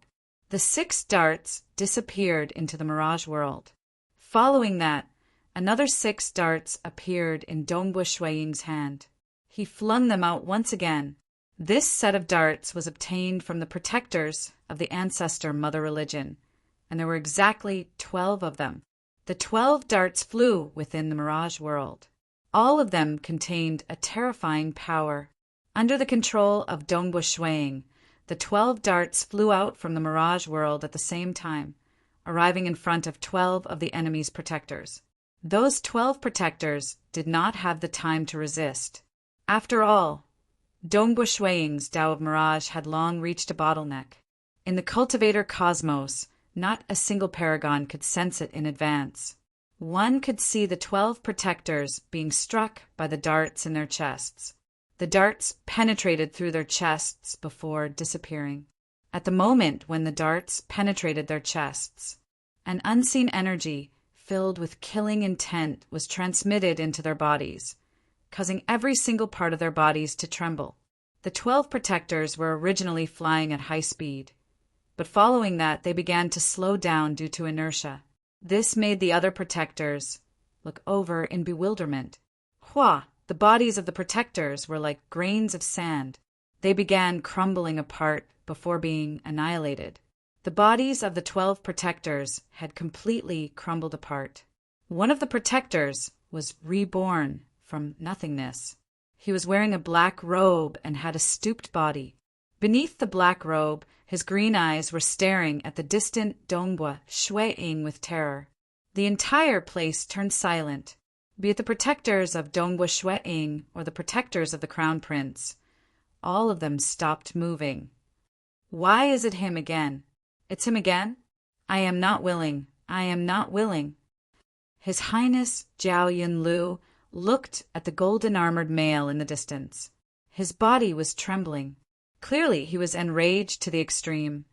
The 6 darts disappeared into the mirage world. Following that, another 6 darts appeared in Dongbua Shuiying's hand. He flung them out once again. This set of darts was obtained from the protectors of the ancestor mother religion, and there were exactly 12 of them. The 12 darts flew within the mirage world. All of them contained a terrifying power. Under the control of Dongbua Shuiying, the 12 darts flew out from the mirage world at the same time, arriving in front of 12 of the enemy's protectors. Those 12 protectors did not have the time to resist. After all, Dongbua Shuiying's Tao of Mirage had long reached a bottleneck. In the cultivator cosmos, not a single paragon could sense it in advance. One could see the 12 protectors being struck by the darts in their chests. The darts penetrated through their chests before disappearing. At the moment when the darts penetrated their chests, an unseen energy filled with killing intent was transmitted into their bodies, causing every single part of their bodies to tremble. The 12 protectors were originally flying at high speed, but following that they began to slow down due to inertia. This made the other protectors look over in bewilderment. Hua! The bodies of the protectors were like grains of sand. They began crumbling apart before being annihilated. The bodies of the 12 protectors had completely crumbled apart. One of the protectors was reborn from nothingness. He was wearing a black robe and had a stooped body. Beneath the black robe, his green eyes were staring at the distant Dongbua Shuiying with terror. The entire place turned silent, be it the protectors of Dongbua Shuiying or the protectors of the Crown Prince. All of them stopped moving. Why is it him again? It's him again? I am not willing. I am not willing. His Highness Zhao Yunlu looked at the golden-armored male in the distance. His body was trembling. Clearly he was enraged to the extreme.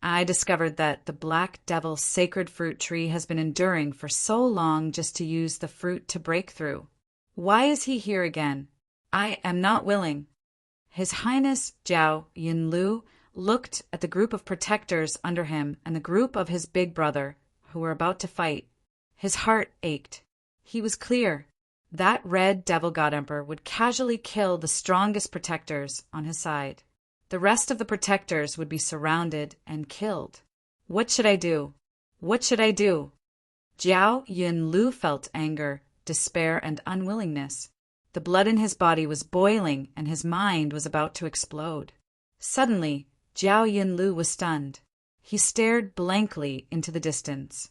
I discovered that the Black Devil's sacred fruit tree has been enduring for so long just to use the fruit to break through. Why is he here again? I am not willing. His Highness Zhao Yunlu looked at the group of protectors under him and the group of his big brother, who were about to fight. His heart ached. He was clear. That red devil god emperor would casually kill the strongest protectors on his side. The rest of the protectors would be surrounded and killed. What should I do? What should I do? Zhao Yunlu felt anger, despair, and unwillingness. The blood in his body was boiling and his mind was about to explode. Suddenly, Zhao Yunlu was stunned. He stared blankly into the distance.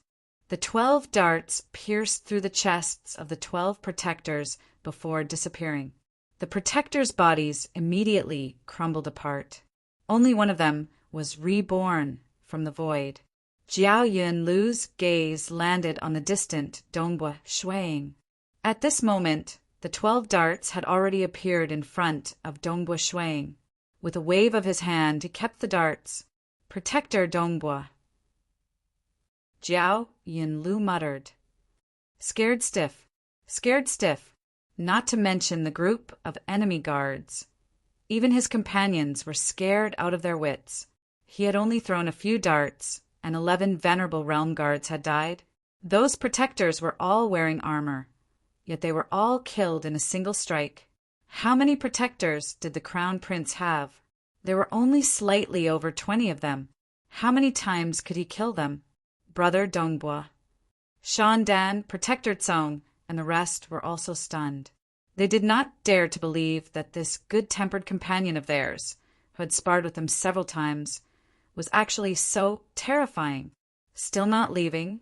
The 12 darts pierced through the chests of the 12 protectors before disappearing. The protectors' bodies immediately crumbled apart. Only one of them was reborn from the void. Zhao Yunlu's gaze landed on the distant Dongbua Shuiying. At this moment, the 12 darts had already appeared in front of Dongbua Shuiying. With a wave of his hand, he kept the darts. Protector Dongbua. Zhao Yunlu muttered. Scared stiff. Scared stiff. Not to mention the group of enemy guards. Even his companions were scared out of their wits. He had only thrown a few darts, and 11 venerable realm guards had died. Those protectors were all wearing armor, yet they were all killed in a single strike. How many protectors did the Crown Prince have? There were only slightly over 20 of them. How many times could he kill them? Brother Dongbua, Shan Dan, Protector Tsong, and the rest were also stunned. They did not dare to believe that this good-tempered companion of theirs, who had sparred with him several times, was actually so terrifying. Still not leaving?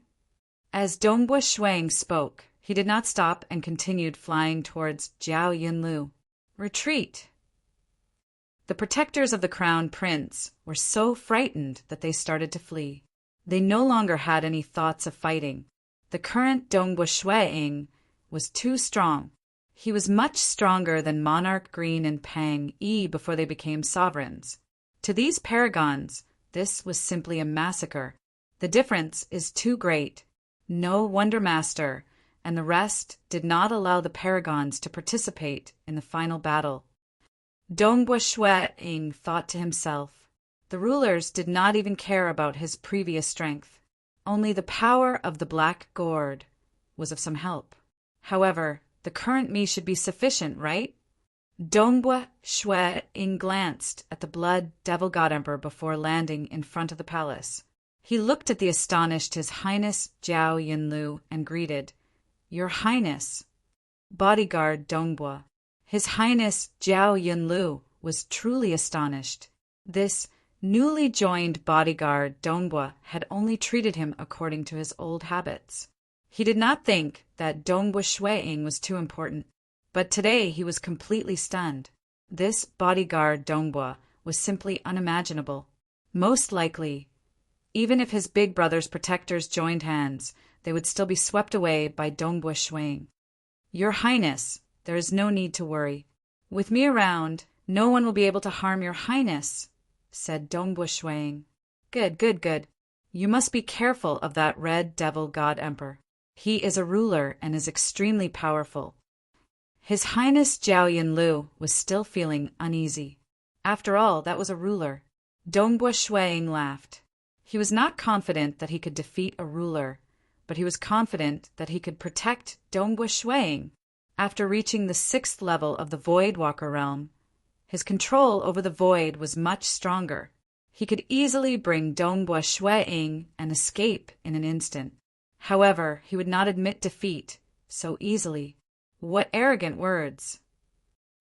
As Dongbua Shuang spoke, he did not stop and continued flying towards Zhao Yunlu. Retreat! The protectors of the crown prince were so frightened that they started to flee. They no longer had any thoughts of fighting. The current Dongbua Shuang was too strong. He was much stronger than Monarch Green and Pang Yi before they became sovereigns. To these paragons, this was simply a massacre. The difference is too great. No Wonder Master and the rest did not allow the paragons to participate in the final battle. Dongbua Shuang thought to himself. The rulers did not even care about his previous strength. Only the power of the Black Gourd was of some help. However, the current me should be sufficient, right? Dongbua Shuang glanced at the Blood Devil God Emperor before landing in front of the palace. He looked at the astonished His Highness Zhao Yunlu and greeted, "Your Highness." Bodyguard Dongbua. His Highness Zhao Yunlu was truly astonished. This newly joined bodyguard Dongbua had only treated him according to his old habits. He did not think that Dongbua Shuang was too important, but today he was completely stunned. This bodyguard Dongbua was simply unimaginable. Most likely, even if his big brother's protectors joined hands, they would still be swept away by Dongbua Shuang. "Your Highness, there is no need to worry. With me around, no one will be able to harm your Highness," said Dongbua Shuang. Good. You must be careful of that Red Devil God Emperor. He is a ruler and is extremely powerful. His Highness Zhao Yunlu was still feeling uneasy. After all, that was a ruler. Dongbua Shuang laughed. He was not confident that he could defeat a ruler, but he was confident that he could protect Dongbua Shuang. After reaching the 6th level of the Void Walker realm, his control over the void was much stronger. He could easily bring Dongbua Shuang and escape in an instant. However, he would not admit defeat so easily. What arrogant words!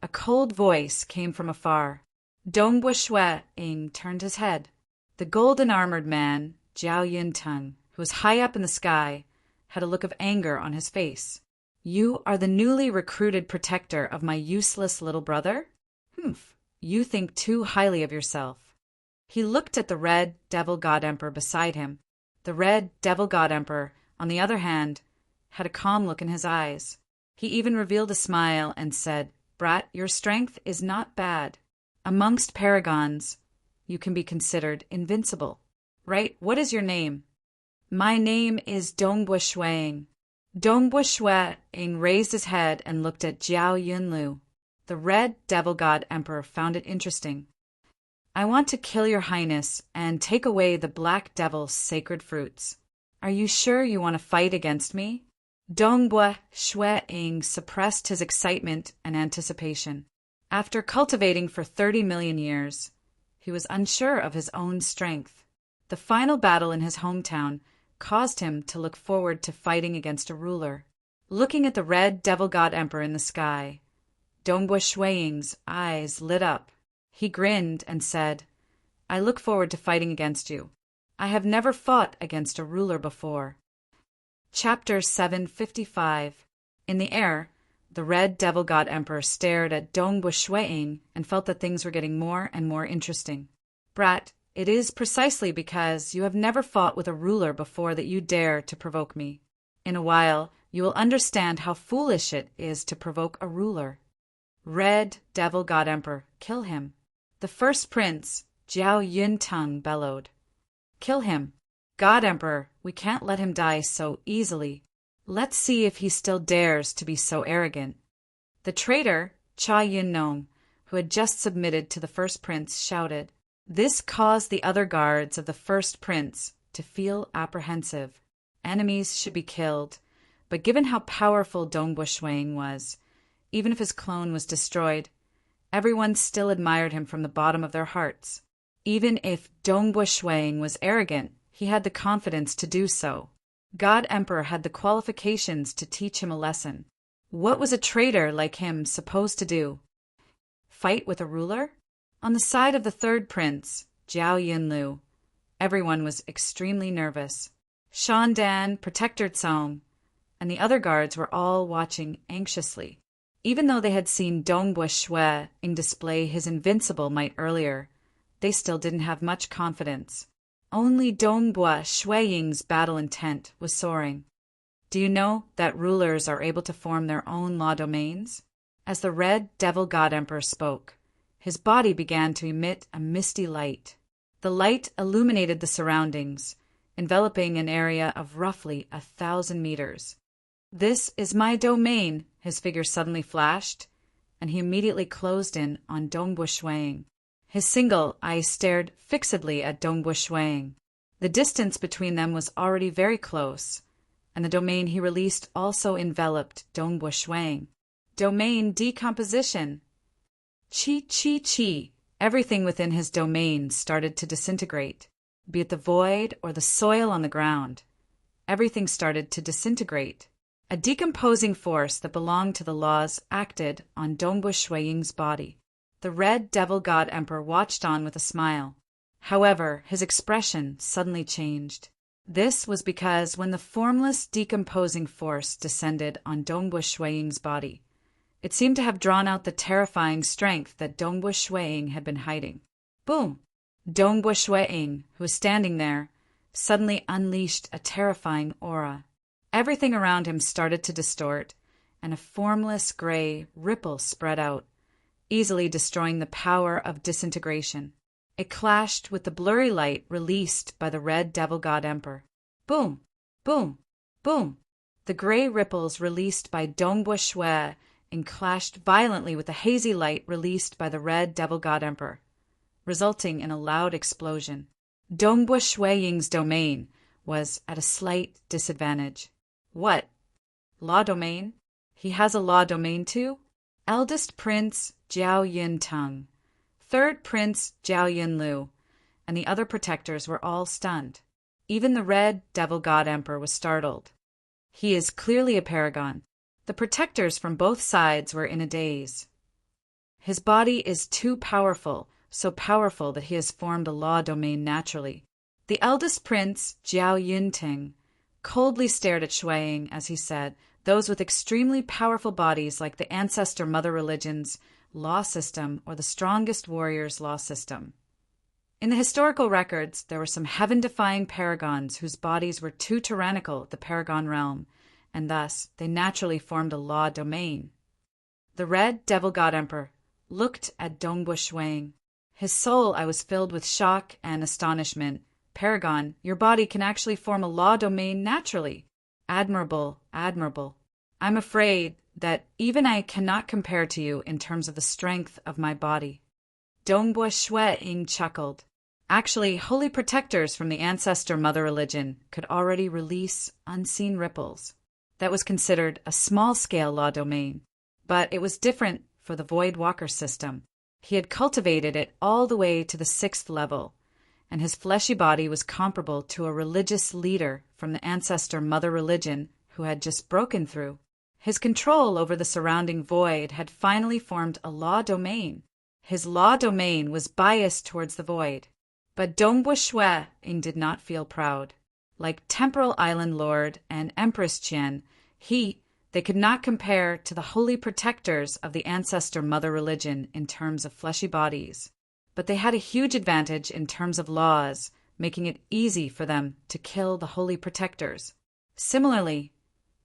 A cold voice came from afar. Dongbua Shuang turned his head. The golden-armored man, Zhao Yuntung, who was high up in the sky, had a look of anger on his face. "You are the newly recruited protector of my useless little brother? Humph, you think too highly of yourself." He looked at the Red Devil God Emperor beside him. The Red Devil God Emperor, on the other hand, had a calm look in his eyes. He even revealed a smile and said, "Brat, your strength is not bad. Amongst paragons, you can be considered invincible. Right? What is your name?" "My name is Dongbua Shuang." Dongbua Shuang raised his head and looked at Zhao Yunlu. The Red Devil God Emperor found it interesting. "I want to kill your Highness and take away the Black Devil's sacred fruits. Are you sure you want to fight against me?" Dongbua Shuang suppressed his excitement and anticipation. After cultivating for 30 million years, he was unsure of his own strength. The final battle in his hometown caused him to look forward to fighting against a ruler. Looking at the Red Devil God Emperor in the sky, Dongbua Shuang's eyes lit up. He grinned and said, "I look forward to fighting against you. I have never fought against a ruler before." Chapter 755. In the air, the Red Devil God Emperor stared at Dongbua Shuang and felt that things were getting more and more interesting. "Brat, it is precisely because you have never fought with a ruler before that you dare to provoke me. In a while, you will understand how foolish it is to provoke a ruler." Red Devil God Emperor, kill him. The first prince, Zhao Yuntung, bellowed. "Kill him. God Emperor, we can't let him die so easily. Let's see if he still dares to be so arrogant." The traitor, Cha Yunong, who had just submitted to the first prince, shouted. This caused the other guards of the first prince to feel apprehensive. Enemies should be killed, but given how powerful Dongbua Shuang was, even if his clone was destroyed, everyone still admired him from the bottom of their hearts. Even if Dongbua Shuang was arrogant, he had the confidence to do so. God Emperor had the qualifications to teach him a lesson. What was a traitor like him supposed to do? Fight with a ruler? On the side of the third prince, Jiao Yinlu, everyone was extremely nervous. Shan Dan, Protector Tsong, and the other guards were all watching anxiously. Even though they had seen Dongbua Shui display his invincible might earlier, they still didn't have much confidence. Only Dongbua Shuiying's battle intent was soaring. Do you know that rulers are able to form their own law domains? As the Red Devil God Emperor spoke, his body began to emit a misty light. The light illuminated the surroundings, enveloping an area of roughly 1,000 meters. "This is my domain," his figure suddenly flashed, and he immediately closed in on Dongbua Shuiying. His single eye stared fixedly at Dongbua Shuiying. The distance between them was already very close, and the domain he released also enveloped Dongbua Shuiying. Domain decomposition. Chi, chi, chi. Everything within his domain started to disintegrate, be it the void or the soil on the ground. Everything started to disintegrate. A decomposing force that belonged to the laws acted on Dongbua Shuiying's body. The Red Devil God Emperor watched on with a smile. However, his expression suddenly changed. This was because when the formless decomposing force descended on Dongbua Shuiying's body, it seemed to have drawn out the terrifying strength that Dongbua Shuiying had been hiding. Boom! Dongbua Shuiying, who was standing there, suddenly unleashed a terrifying aura. Everything around him started to distort, and a formless gray ripple spread out, easily destroying the power of disintegration. It clashed with the blurry light released by the Red Devil God Emperor. Boom! Boom! Boom! The gray ripples released by Dongbua Shuiying clashed violently with the hazy light released by the Red Devil God Emperor, resulting in a loud explosion. Dongbua Shuiying's domain was at a slight disadvantage. What? Law domain? He has a law domain too? Eldest Prince Jiao Yinteng, Third Prince Jiao Yinlu, and the other protectors were all stunned. Even the Red Devil God Emperor was startled. He is clearly a paragon. The protectors from both sides were in a daze. His body is too powerful, so powerful that he has formed a law domain naturally. The eldest prince, Jiao Yinteng, coldly stared at Shuiying as he said, "Those with extremely powerful bodies like the ancestor mother religion's law system or the strongest warrior's law system." In the historical records, there were some heaven-defying paragons whose bodies were too tyrannical the paragon realm, and thus they naturally formed a law domain. The Red Devil God Emperor looked at Dongbua Shuiying. His soul I was filled with shock and astonishment. "Paragon, your body can actually form a law domain naturally. Admirable, admirable. I'm afraid that even I cannot compare to you in terms of the strength of my body." Dongbua Shuiying chuckled. Actually, holy protectors from the ancestor mother religion could already release unseen ripples. That was considered a small-scale law domain, but it was different for the Void Walker system. He had cultivated it all the way to the 6th level, and his fleshy body was comparable to a religious leader from the ancestor mother religion who had just broken through. His control over the surrounding void had finally formed a law domain. His law domain was biased towards the void. But Dongbua Shuiying did not feel proud. Like Temporal Island Lord and Empress Qian, they could not compare to the holy protectors of the ancestor mother religion in terms of fleshy bodies. But they had a huge advantage in terms of laws, making it easy for them to kill the holy protectors. Similarly,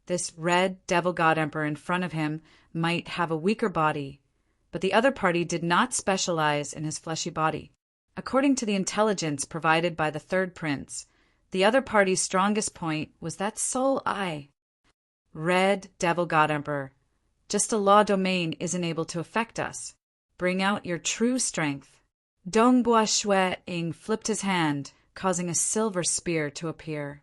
this Red Devil God Emperor in front of him might have a weaker body, but the other party did not specialize in his fleshy body. According to the intelligence provided by the third prince, the other party's strongest point was that soul eye. Red Devil God Emperor, just a law domain isn't able to affect us. Bring out your true strength. Dongbua Shuiying flipped his hand, causing a silver spear to appear.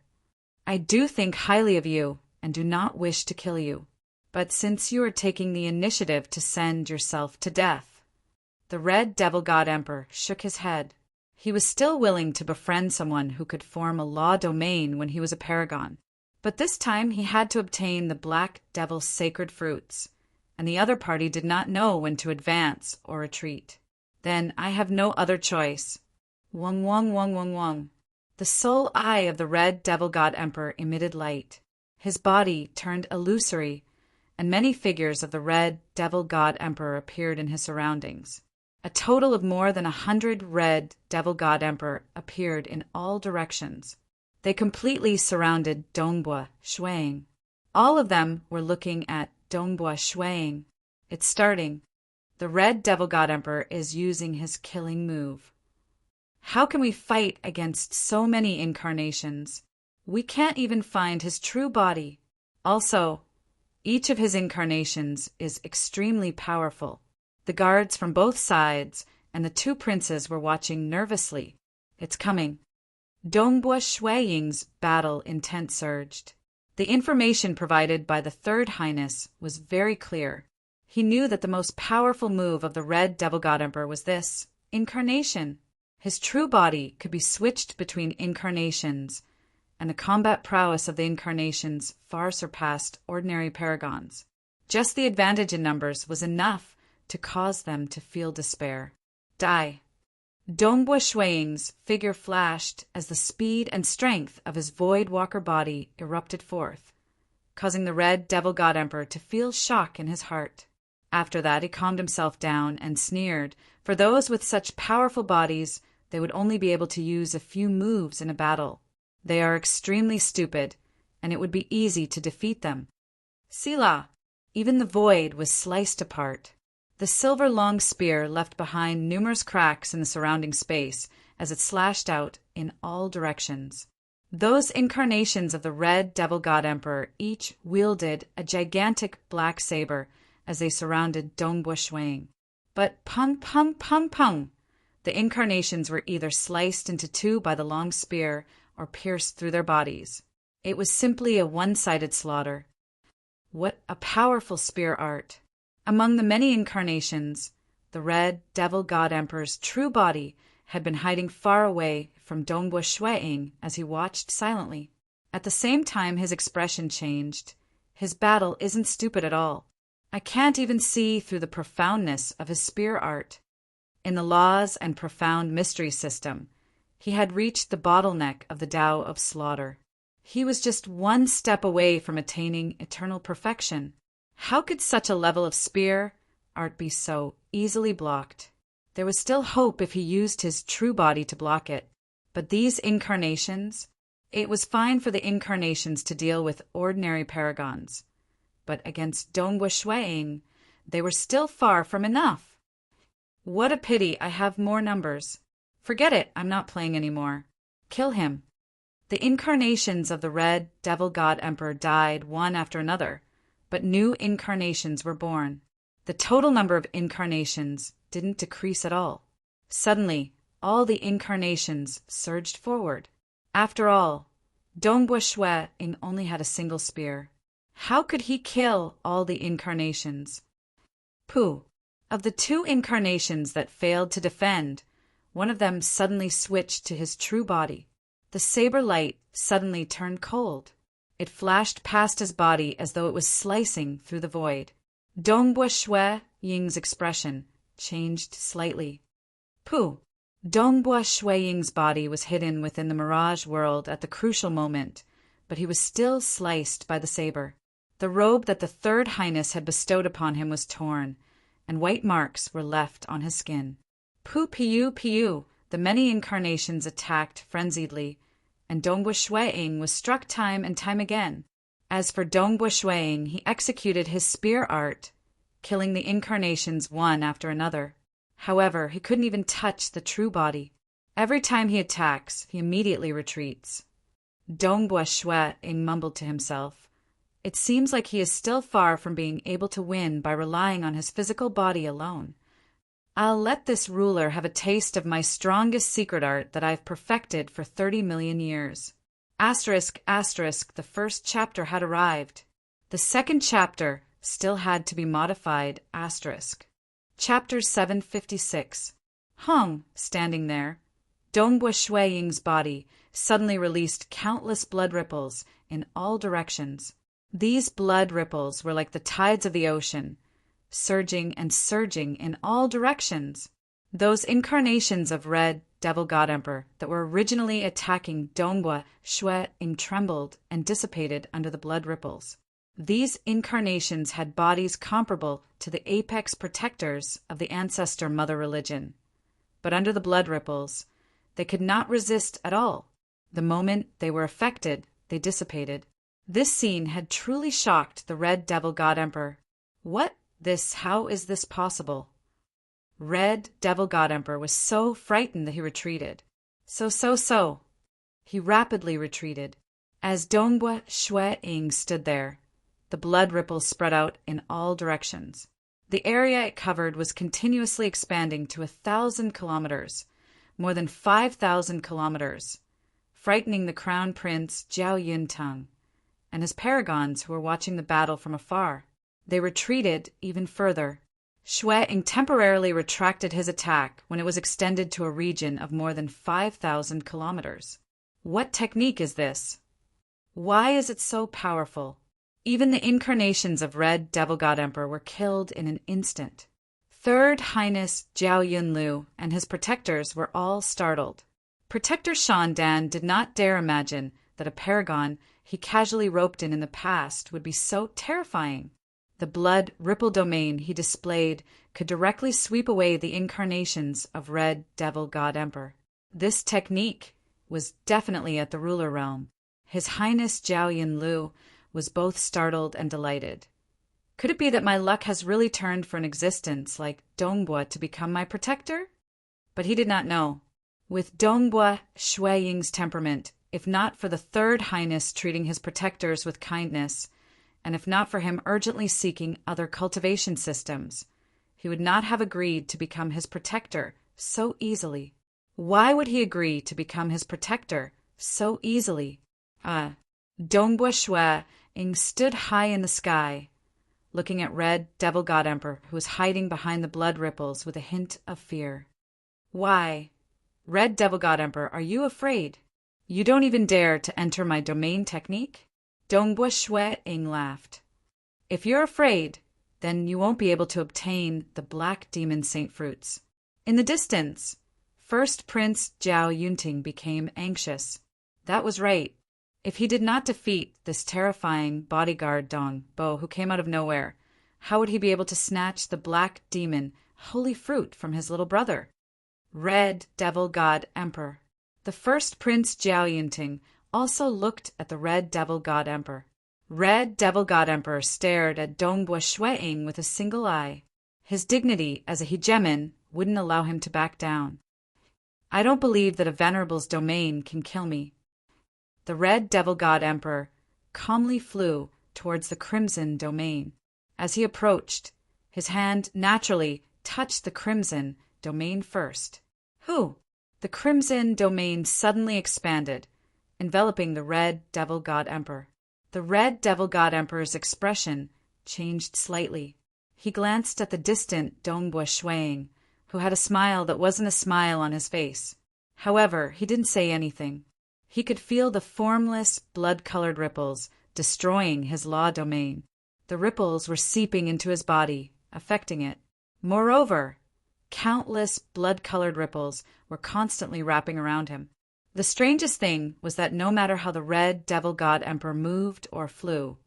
"I do think highly of you and do not wish to kill you. But since you are taking the initiative to send yourself to death..." The Red Devil God Emperor shook his head. He was still willing to befriend someone who could form a law domain when he was a paragon. But this time he had to obtain the Black Devil's sacred fruits, and the other party did not know when to advance or retreat. Then I have no other choice. Wong wong wong wong wong. The sole eye of the red devil god emperor emitted light. His body turned illusory, and many figures of the red devil god emperor appeared in his surroundings. A total of more than 100 red devil god emperor appeared in all directions. They completely surrounded Dongbua Shuang. All of them were looking at Dongbua Shuang. It's starting. The red devil god emperor is using his killing move. How can we fight against so many incarnations? We can't even find his true body. Also, each of his incarnations is extremely powerful. The guards from both sides and the two princes were watching nervously. It's coming. Dongbua Shuiying's battle intent surged. The information provided by the Third Highness was very clear. He knew that the most powerful move of the Red Devil God Emperor was this incarnation. His true body could be switched between incarnations, and the combat prowess of the incarnations far surpassed ordinary paragons. Just the advantage in numbers was enough to cause them to feel despair. Die. Dongbua Shuiying's figure flashed as the speed and strength of his Void Walker body erupted forth, causing the Red Devil God Emperor to feel shock in his heart. After that, he calmed himself down and sneered. For those with such powerful bodies, they would only be able to use a few moves in a battle. They are extremely stupid, and it would be easy to defeat them. Sila! Even the void was sliced apart. The silver long spear left behind numerous cracks in the surrounding space as it slashed out in all directions. Those incarnations of the Red Devil God Emperor each wielded a gigantic black saber as they surrounded Dongbua Shuiying. But pung pung pung pung! The incarnations were either sliced into two by the long spear or pierced through their bodies. It was simply a one-sided slaughter. What a powerful spear art! Among the many incarnations, the Red Devil God Emperor's true body had been hiding far away from Dongbua Shuiying as he watched silently. At the same time his expression changed. His battle isn't stupid at all. I can't even see through the profoundness of his spear art. In the laws and profound mystery system, he had reached the bottleneck of the Tao of slaughter. He was just one step away from attaining eternal perfection. How could such a level of spear art be so easily blocked? There was still hope if he used his true body to block it. But these incarnations, it was fine for the incarnations to deal with ordinary paragons. But against Dongbua Shuiying, they were still far from enough. What a pity I have more numbers. Forget it, I'm not playing anymore. Kill him. The incarnations of the Red Devil God Emperor died one after another, but new incarnations were born. The total number of incarnations didn't decrease at all. Suddenly, all the incarnations surged forward. After all, Dongbua Shuiying only had a single spear. How could he kill all the incarnations? Pooh! Of the two incarnations that failed to defend, one of them suddenly switched to his true body. The saber light suddenly turned cold. It flashed past his body as though it was slicing through the void. Dongbua Shuiying's expression changed slightly. Pooh! Dongbua Shuiying's body was hidden within the mirage world at the crucial moment, but he was still sliced by the saber. The robe that the Third Highness had bestowed upon him was torn, and white marks were left on his skin. Pooh piu piu! The many incarnations attacked frenziedly, and Dongbua Shuiying was struck time and time again. As for Dongbua Shuiying, he executed his spear art, killing the incarnations one after another. However, he couldn't even touch the true body. Every time he attacks, he immediately retreats. Dongbua Shuiying mumbled to himself. It seems like he is still far from being able to win by relying on his physical body alone. I'll let this ruler have a taste of my strongest secret art that I've perfected for 30 million years. Asterisk, asterisk, the first chapter had arrived. The second chapter still had to be modified, asterisk. Chapter 756. Hung, standing there, Dongbua Shuiying's body suddenly released countless blood ripples in all directions. These blood ripples were like the tides of the ocean, surging and surging in all directions. Those incarnations of Red Devil God Emperor that were originally attacking Dongbua Shui Ing trembled and dissipated under the blood ripples. These incarnations had bodies comparable to the apex protectors of the ancestor mother religion. But under the blood ripples, they could not resist at all. The moment they were affected, they dissipated. This scene had truly shocked the Red Devil God Emperor. How is this possible? Red Devil God Emperor was so frightened that he retreated. So. He rapidly retreated. As Dongbua Shui Ing stood there, the blood ripples spread out in all directions. The area it covered was continuously expanding to 1,000 kilometers, more than 5,000 kilometers, frightening the Crown Prince Jiao Yuntang and his paragons who were watching the battle from afar. They retreated even further. Shui Ing temporarily retracted his attack when it was extended to a region of more than 5,000 kilometers. What technique is this? Why is it so powerful? Even the incarnations of Red Devil God Emperor were killed in an instant. Third Highness Jiao Yunlu and his protectors were all startled. Protector Shan Dan did not dare imagine that a paragon he casually roped in the past would be so terrifying. The blood ripple domain he displayed could directly sweep away the incarnations of Red Devil God Emperor. This technique was definitely at the ruler realm. His Highness Jiao Yunlu was both startled and delighted. Could it be that my luck has really turned for an existence like Dongbua to become my protector? But he did not know. With Dongbua Shui Ying's temperament, if not for the Third Highness treating his protectors with kindness, and if not for him urgently seeking other cultivation systems, he would not have agreed to become his protector so easily. Why would he agree to become his protector so easily? Dongbua Shui Ing stood high in the sky, looking at Red Devil God Emperor, who was hiding behind the blood ripples with a hint of fear. Why, Red Devil God Emperor, are you afraid? You don't even dare to enter my domain technique? Dongbua Shui Ing laughed. If you're afraid, then you won't be able to obtain the Black Demon Saint fruits. In the distance, First Prince Jiao Yunting became anxious. That was right. If he did not defeat this terrifying bodyguard Dong Bo who came out of nowhere, how would he be able to snatch the Black Demon holy fruit from his little brother? Red Devil God Emperor. The first Prince Jiao Yunting also looked at the Red Devil God Emperor. Red Devil God Emperor stared at Dongbua Shui Ing with a single eye. His dignity as a hegemon wouldn't allow him to back down. I don't believe that a venerable's domain can kill me. The Red Devil God Emperor calmly flew towards the Crimson Domain. As he approached, his hand naturally touched the Crimson Domain first. Who? The Crimson Domain suddenly expanded, enveloping the Red Devil God Emperor. The Red Devil God Emperor's expression changed slightly. He glanced at the distant Dongbua Shui Ing, who had a smile that wasn't a smile on his face. However, he didn't say anything. He could feel the formless, blood-colored ripples destroying his law domain. The ripples were seeping into his body, affecting it. Moreover, countless blood-colored ripples were constantly wrapping around him. The strangest thing was that no matter how the Red Devil God Emperor moved or flew,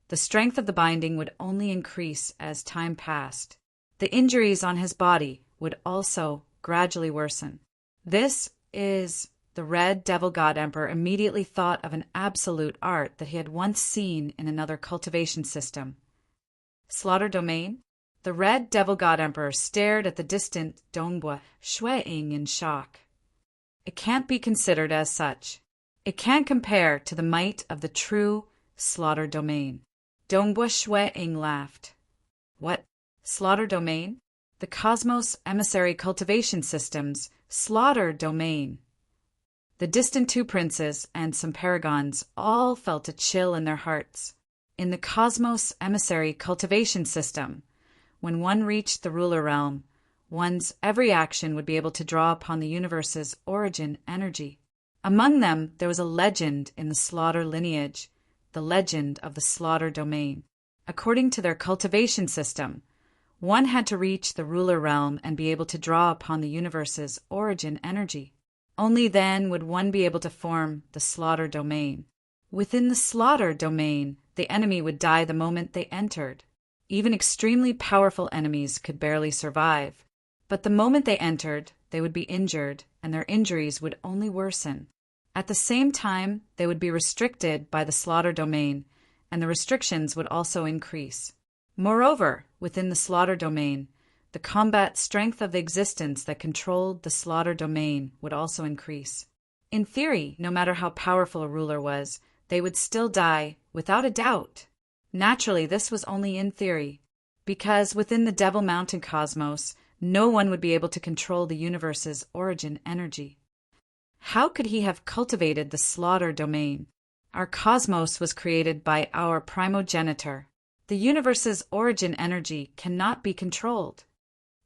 the strength of the binding would only increase as time passed. The injuries on his body would also gradually worsen. The Red Devil God Emperor immediately thought of an absolute art that he had once seen in another cultivation system. Slaughter Domain? The Red Devil God Emperor stared at the distant Dongbua Shui Ing in shock. It can't be considered as such. It can't compare to the might of the true Slaughter Domain. Dongbua Shui Ing laughed. What? Slaughter Domain? The Cosmos Emissary Cultivation System's Slaughter Domain. The distant two princes and some paragons all felt a chill in their hearts. In the Cosmos Emissary Cultivation System, when one reached the ruler realm, one's every action would be able to draw upon the universe's origin energy. Among them, there was a legend in the Slaughter lineage, the legend of the Slaughter Domain. According to their cultivation system, One had to reach the ruler realm and be able to draw upon the universe's origin energy. Only then would one be able to form the slaughter domain. Within the slaughter domain, the enemy would die the moment they entered. Even extremely powerful enemies could barely survive. But the moment they entered, they would be injured, and their injuries would only worsen. At the same time, they would be restricted by the slaughter domain, and the restrictions would also increase. Moreover, within the slaughter domain, the combat strength of the existence that controlled the slaughter domain would also increase. In theory, no matter how powerful a ruler was, they would still die, without a doubt. Naturally, this was only in theory, because within the Devil Mountain cosmos, no one would be able to control the universe's origin energy. How could he have cultivated the slaughter domain? Our cosmos was created by our primogenitor. The universe's origin energy cannot be controlled.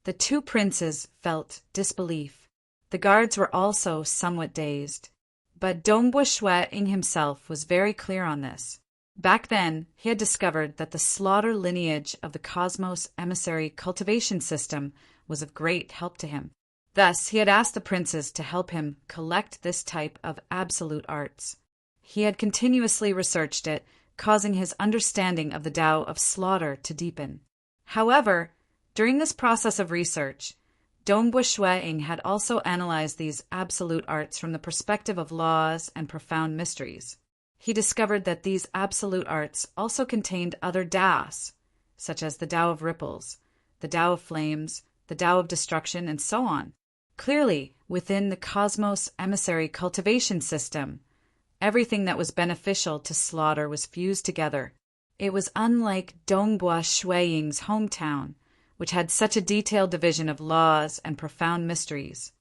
The two princes felt disbelief. The guards were also somewhat dazed. But Dongbua Shueing himself was very clear on this. Back then, he had discovered that the slaughter lineage of the cosmos emissary cultivation system was of great help to him. Thus, he had asked the princes to help him collect this type of absolute arts. He had continuously researched it, causing his understanding of the Tao of slaughter to deepen. However, during this process of research, Dongbua Shueing had also analyzed these absolute arts from the perspective of laws and profound mysteries. He discovered that these absolute arts also contained other Taos, such as the Tao of ripples, the Tao of flames, the Tao of destruction, and so on. Clearly, within the cosmos emissary cultivation system, everything that was beneficial to slaughter was fused together. It was unlike Dongbua Shueing's hometown, which had such a detailed division of laws and profound mysteries.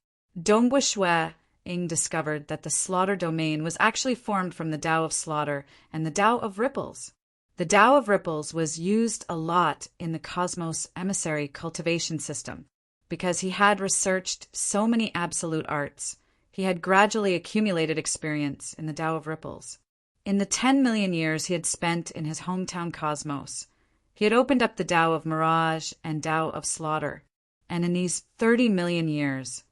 Dongbua Shueing discovered that the slaughter domain was actually formed from the Tao of slaughter and the Tao of ripples. The Tao of ripples was used a lot in the cosmos emissary cultivation system. Because he had researched so many absolute arts, he had gradually accumulated experience in the Tao of ripples. In the 10 million years he had spent in his hometown cosmos, he had opened up the Tao of mirage and Tao of slaughter. And in these 30 million years,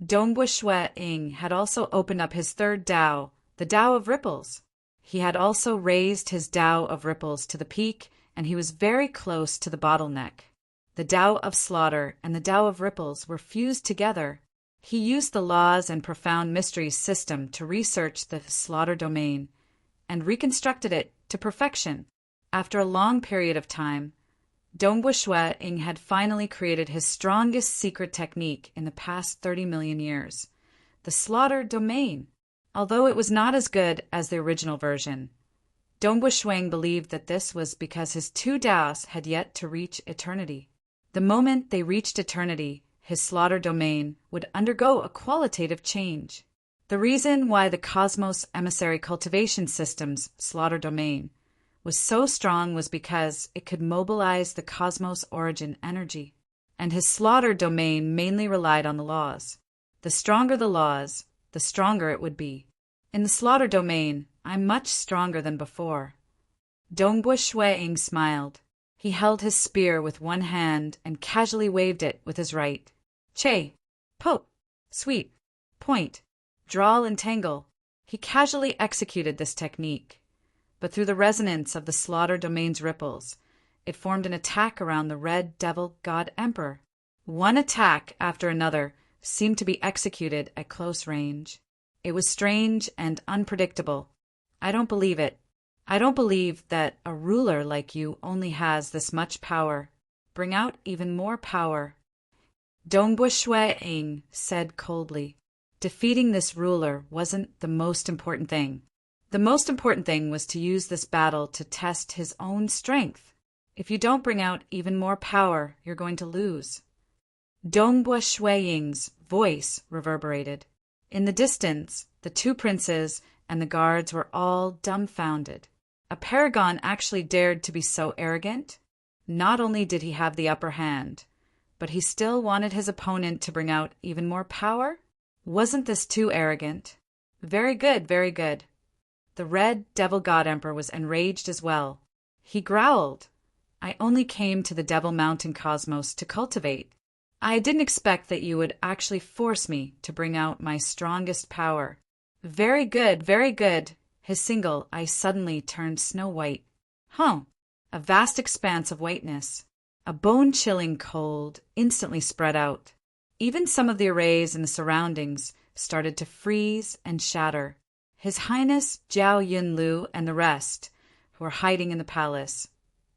Dongbua Shueing had also opened up his third Tao, the Tao of ripples. He had also raised his Tao of ripples to the peak, and he was very close to the bottleneck. The Tao of slaughter and the Tao of ripples were fused together. He used the laws and profound mysteries system to research the slaughter domain and reconstructed it to perfection. After a long period of time, Dongbua Shueing had finally created his strongest secret technique in the past 30 million years, the slaughter domain. Although it was not as good as the original version, Dongbua Shueing believed that this was because his two Taos had yet to reach eternity. The moment they reached eternity, his slaughter domain would undergo a qualitative change. The reason why the cosmos emissary cultivation system's slaughter domain was so strong was because it could mobilize the cosmos origin energy, and his slaughter domain mainly relied on the laws. The stronger the laws, the stronger it would be. In the slaughter domain, I'm much stronger than before. Dongbua Shueing smiled. He held his spear with one hand and casually waved it with his right. Che, poke, sweep, point, drawl and tangle. He casually executed this technique. But through the resonance of the slaughter domain's ripples, it formed an attack around the red devil god emperor. One attack after another seemed to be executed at close range. It was strange and unpredictable. I don't believe it. I don't believe that a ruler like you only has this much power. Bring out even more power. Dongbua Shueing said coldly. Defeating this ruler wasn't the most important thing. The most important thing was to use this battle to test his own strength. If you don't bring out even more power, you're going to lose. Dongbua Shueing's voice reverberated. In the distance, the two princes and the guards were all dumbfounded. A paragon actually dared to be so arrogant? Not only did he have the upper hand, but he still wanted his opponent to bring out even more power? Wasn't this too arrogant? Very good, very good. The red devil god emperor was enraged as well. He growled. I only came to the Devil Mountain cosmos to cultivate. I didn't expect that you would actually force me to bring out my strongest power. Very good, very good. His single eye suddenly turned snow-white. Huh. A vast expanse of whiteness. A bone-chilling cold instantly spread out. Even some of the arrays in the surroundings started to freeze and shatter. His Highness Jiao Yunlu and the rest, who were hiding in the palace,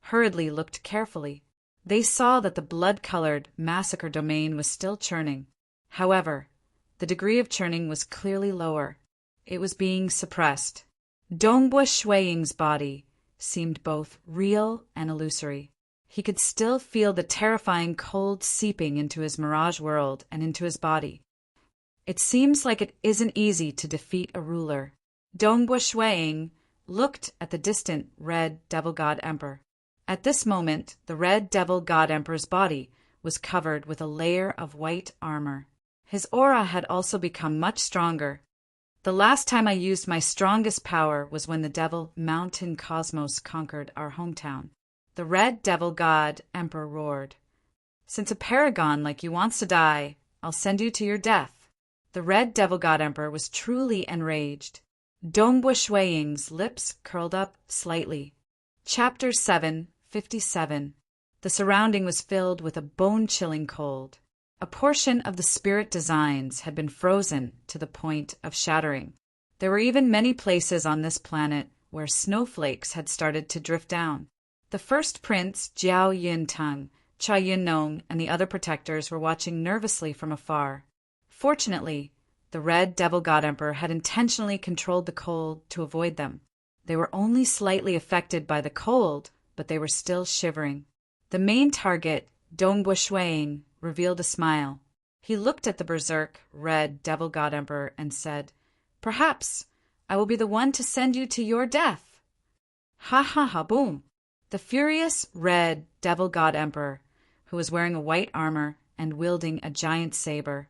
hurriedly looked carefully. They saw that the blood-colored massacre domain was still churning. However, the degree of churning was clearly lower. It was being suppressed. Dongbua Shuiying's body seemed both real and illusory. He could still feel the terrifying cold seeping into his mirage world and into his body. It seems like it isn't easy to defeat a ruler. Dongbua Shuiying looked at the distant red devil god emperor. At this moment, the red devil god emperor's body was covered with a layer of white armor. His aura had also become much stronger. The last time I used my strongest power was when the Devil Mountain Cosmos conquered our hometown. The red devil god emperor roared. Since a paragon like you wants to die, I'll send you to your death. The red devil god emperor was truly enraged. Dongbua Shuiying's lips curled up slightly. Chapter 7:57. The surrounding was filled with a bone-chilling cold. A portion of the spirit designs had been frozen to the point of shattering. There were even many places on this planet where snowflakes had started to drift down. The first prince, Jiao Yintang, Cha Yinnong, and the other protectors were watching nervously from afar. Fortunately, the red devil god emperor had intentionally controlled the cold to avoid them. They were only slightly affected by the cold, but they were still shivering. The main target, Dongbua Shuiying, revealed a smile. He looked at the berserk red devil god emperor and said, "Perhaps I will be the one to send you to your death." Ha ha ha boom! The furious red devil god emperor, who was wearing a white armor and wielding a giant saber,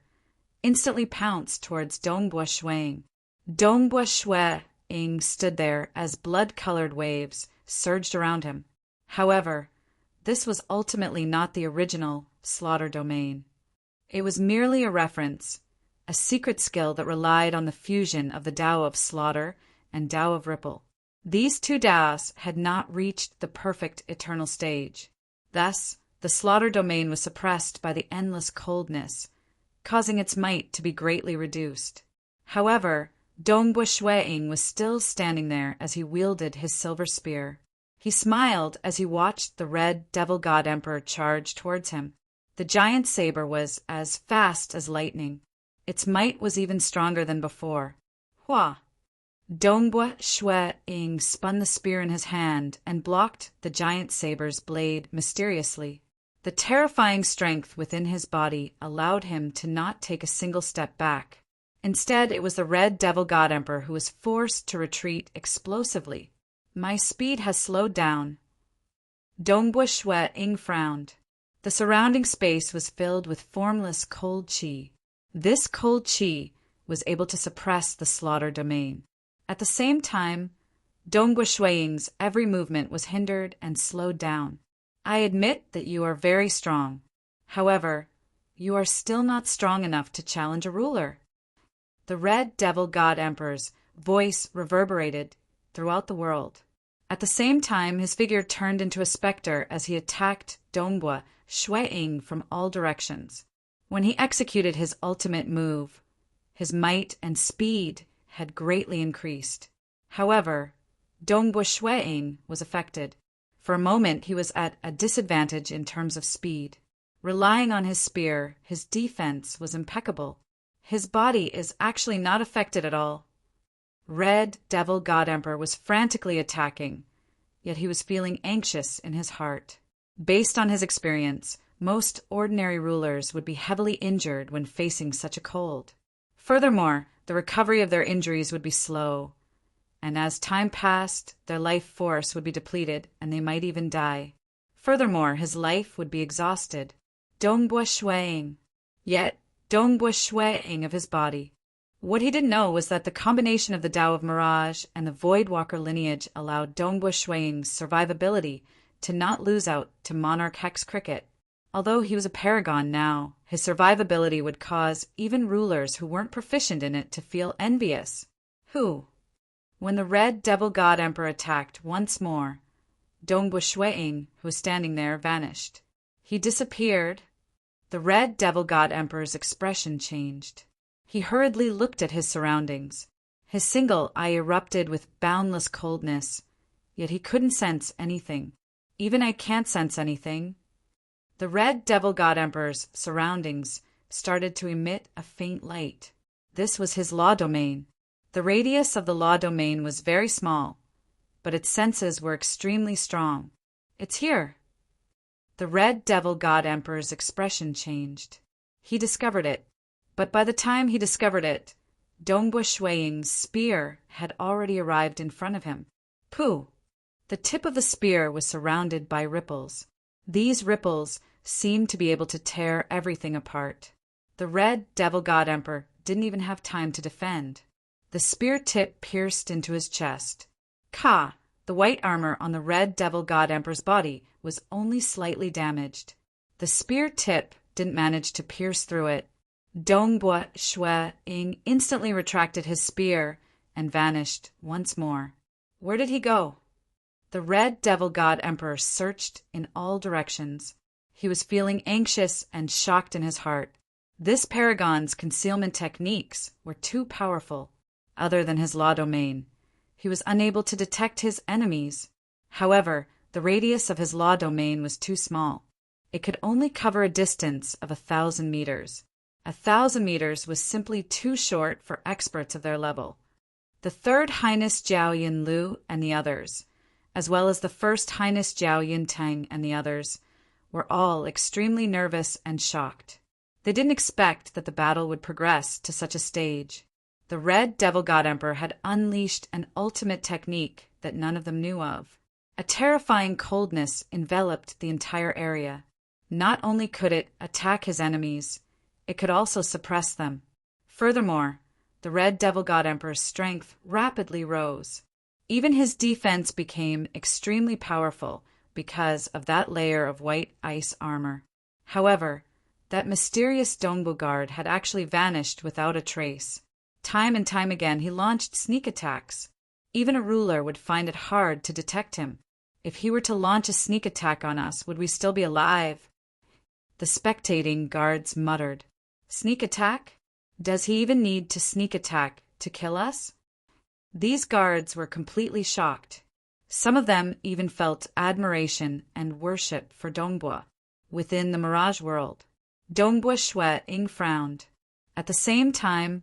instantly pounced towards Dongbua Shuiying. Dongbua Shuiying stood there as blood-colored waves surged around him. However, this was ultimately not the original slaughter domain. It was merely a reference, a secret skill that relied on the fusion of the Tao of slaughter and Tao of ripple. These two Taos had not reached the perfect eternal stage. Thus, the slaughter domain was suppressed by the endless coldness, causing its might to be greatly reduced. However, Dongbua Shuiying was still standing there as he wielded his silver spear. He smiled as he watched the red devil god emperor charge towards him. The giant saber was as fast as lightning. Its might was even stronger than before. Hua! Dongbua Shuiying spun the spear in his hand and blocked the giant saber's blade mysteriously. The terrifying strength within his body allowed him to not take a single step back. Instead, it was the red devil god emperor who was forced to retreat explosively. My speed has slowed down. Dongbua Shuiying frowned. The surrounding space was filled with formless cold qi. This cold qi was able to suppress the slaughter domain. At the same time, Dongbua Shuiying's every movement was hindered and slowed down. I admit that you are very strong. However, you are still not strong enough to challenge a ruler. The red devil god emperor's voice reverberated throughout the world. At the same time, his figure turned into a specter as he attacked Dongbua Shuiying from all directions. When he executed his ultimate move, his might and speed had greatly increased. However, Dongbua Shuiying was affected. For a moment, he was at a disadvantage in terms of speed. Relying on his spear, his defense was impeccable. His body is actually not affected at all. Red Devil God Emperor was frantically attacking, yet he was feeling anxious in his heart. Based on his experience, most ordinary rulers would be heavily injured when facing such a cold. Furthermore, the recovery of their injuries would be slow, and as time passed, their life force would be depleted and they might even die. Furthermore, his life would be exhausted. Dongbua Shuiying. Yet, Dongbua Shuiying of his body. What he didn't know was that the combination of the Tao of Mirage and the Voidwalker lineage allowed Dongbua Shuiying's survivability to not lose out to Monarch Hex cricket. Although he was a paragon now, his survivability would cause even rulers who weren't proficient in it to feel envious. When the Red Devil God Emperor attacked once more, Dongbu Shuiying, who was standing there, vanished. He disappeared. The Red Devil God Emperor's expression changed. He hurriedly looked at his surroundings. His single eye erupted with boundless coldness, yet he couldn't sense anything. Even I can't sense anything. The Red Devil God Emperor's surroundings started to emit a faint light. This was his law domain. The radius of the law domain was very small, but its senses were extremely strong. It's here. The Red Devil God Emperor's expression changed. He discovered it, but by the time he discovered it, Dongbu Shuiying's spear had already arrived in front of him. Pooh! The tip of the spear was surrounded by ripples. These ripples seemed to be able to tear everything apart. The Red Devil God Emperor didn't even have time to defend. The spear tip pierced into his chest. Ka! The white armor on the Red Devil God Emperor's body was only slightly damaged. The spear tip didn't manage to pierce through it. Dongbu Shuiying instantly retracted his spear and vanished once more. Where did he go? The Red Devil God Emperor searched in all directions. He was feeling anxious and shocked in his heart. This paragon's concealment techniques were too powerful. Other than his law domain, he was unable to detect his enemies. However, the radius of his law domain was too small. It could only cover a distance of 1,000 meters. 1,000 meters was simply too short for experts of their level. The Third Highness Jiao Yin Lu and the others, as well as the First Highness Jiao Yin Tang and the others, were all extremely nervous and shocked. They didn't expect that the battle would progress to such a stage. The Red Devil God Emperor had unleashed an ultimate technique that none of them knew of. A terrifying coldness enveloped the entire area. Not only could it attack his enemies, it could also suppress them. Furthermore, the Red Devil God Emperor's strength rapidly rose. Even his defense became extremely powerful because of that layer of white ice armor. However, that mysterious Dongbu guard had actually vanished without a trace. Time and time again he launched sneak attacks. Even a ruler would find it hard to detect him. If he were to launch a sneak attack on us, would we still be alive? The spectating guards muttered. Sneak attack? Does he even need to sneak attack to kill us? These guards were completely shocked. Some of them even felt admiration and worship for Dongbu. Within the Mirage world, Dongbu Shuiying frowned. At the same time,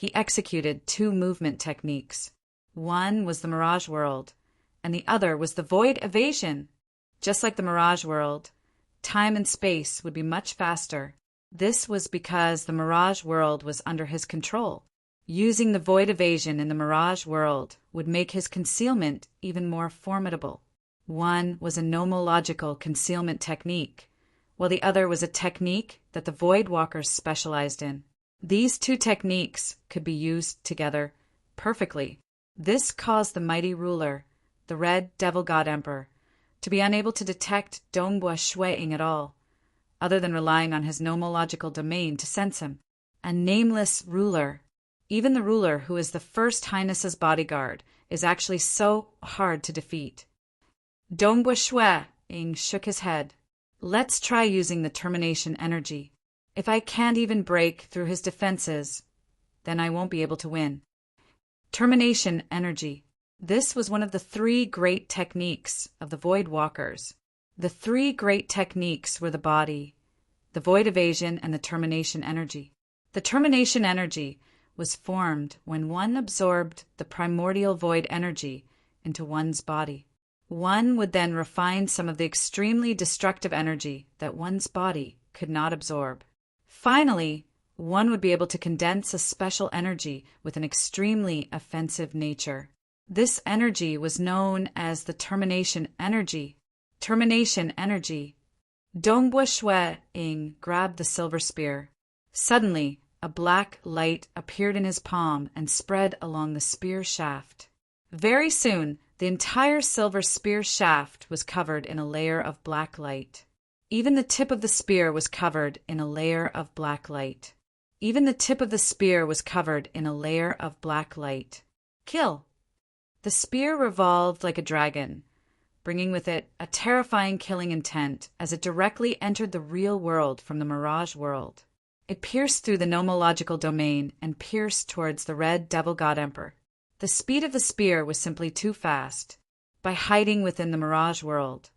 he executed two movement techniques. One was the Mirage world, and the other was the void evasion. Just like the Mirage world, time and space would be much faster. This was because the Mirage world was under his control. Using the void evasion in the Mirage world would make his concealment even more formidable. One was a nomological concealment technique, while the other was a technique that the Void Walkers specialized in. These two techniques could be used together perfectly. This caused the mighty ruler, the Red Devil God Emperor, to be unable to detect Dongbu Shuiying at all, other than relying on his nomological domain to sense him. A nameless ruler, even the ruler who is the First Highness's bodyguard, is actually so hard to defeat. Dongbu Shuiying shook his head. Let's try using the termination energy. If I can't even break through his defenses, then I won't be able to win. Termination energy. This was one of the three great techniques of the Void Walkers. The three great techniques were the body, the void evasion, and the termination energy. The termination energy was formed when one absorbed the primordial void energy into one's body. One would then refine some of the extremely destructive energy that one's body could not absorb. Finally, one would be able to condense a special energy with an extremely offensive nature. This energy was known as the termination energy. Termination energy. Dongbu Shuiying grabbed the silver spear. Suddenly, a black light appeared in his palm and spread along the spear shaft. Very soon, The entire silver spear shaft was covered in a layer of black light. Even the tip of the spear was covered in a layer of black light. Even the tip of the spear was covered in a layer of black light. Kill! The spear revolved like a dragon, bringing with it a terrifying killing intent as it directly entered the real world from the mirage world. It pierced through the nomological domain and pierced towards the red devil god emperor. The speed of the spear was simply too fast. By hiding within the mirage world,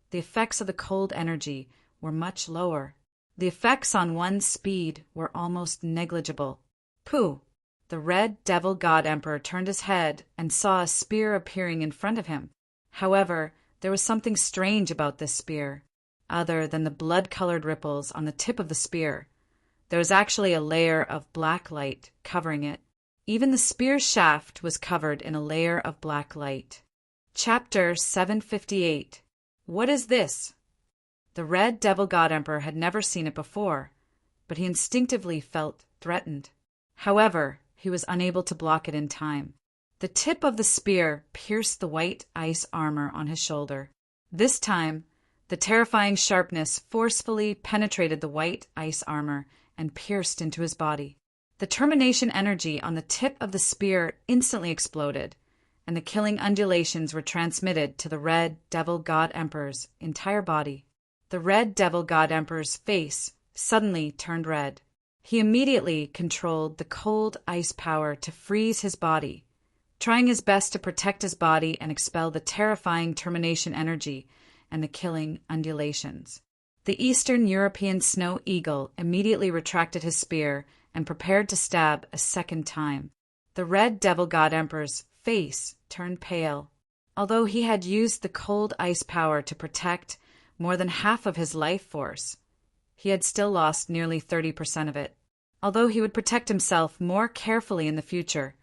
the effects of the cold energy were much lower. The effects on one's speed were almost negligible. Pooh! The red devil god emperor turned his head and saw a spear appearing in front of him. However, there was something strange about this spear. Other than the blood-colored ripples on the tip of the spear, there was actually a layer of black light covering it. Even the spear's shaft was covered in a layer of black light. Chapter 758. What is this? The red devil god emperor had never seen it before, but he instinctively felt threatened. However, he was unable to block it in time. The tip of the spear pierced the white ice armor on his shoulder. This time, the terrifying sharpness forcefully penetrated the white ice armor and pierced into his body. The termination energy on the tip of the spear instantly exploded, and the killing undulations were transmitted to the red devil god emperor's entire body. The red devil god emperor's face suddenly turned red. He immediately controlled the cold ice power to freeze his body, trying his best to protect his body and expel the terrifying termination energy and the killing undulations. The Eastern European snow eagle immediately retracted his spear and prepared to stab a second time. The red devil god emperor's face turned pale. Although he had used the cold ice power to protect more than half of his life force, he had still lost nearly 30% of it. Although he would protect himself more carefully in the future,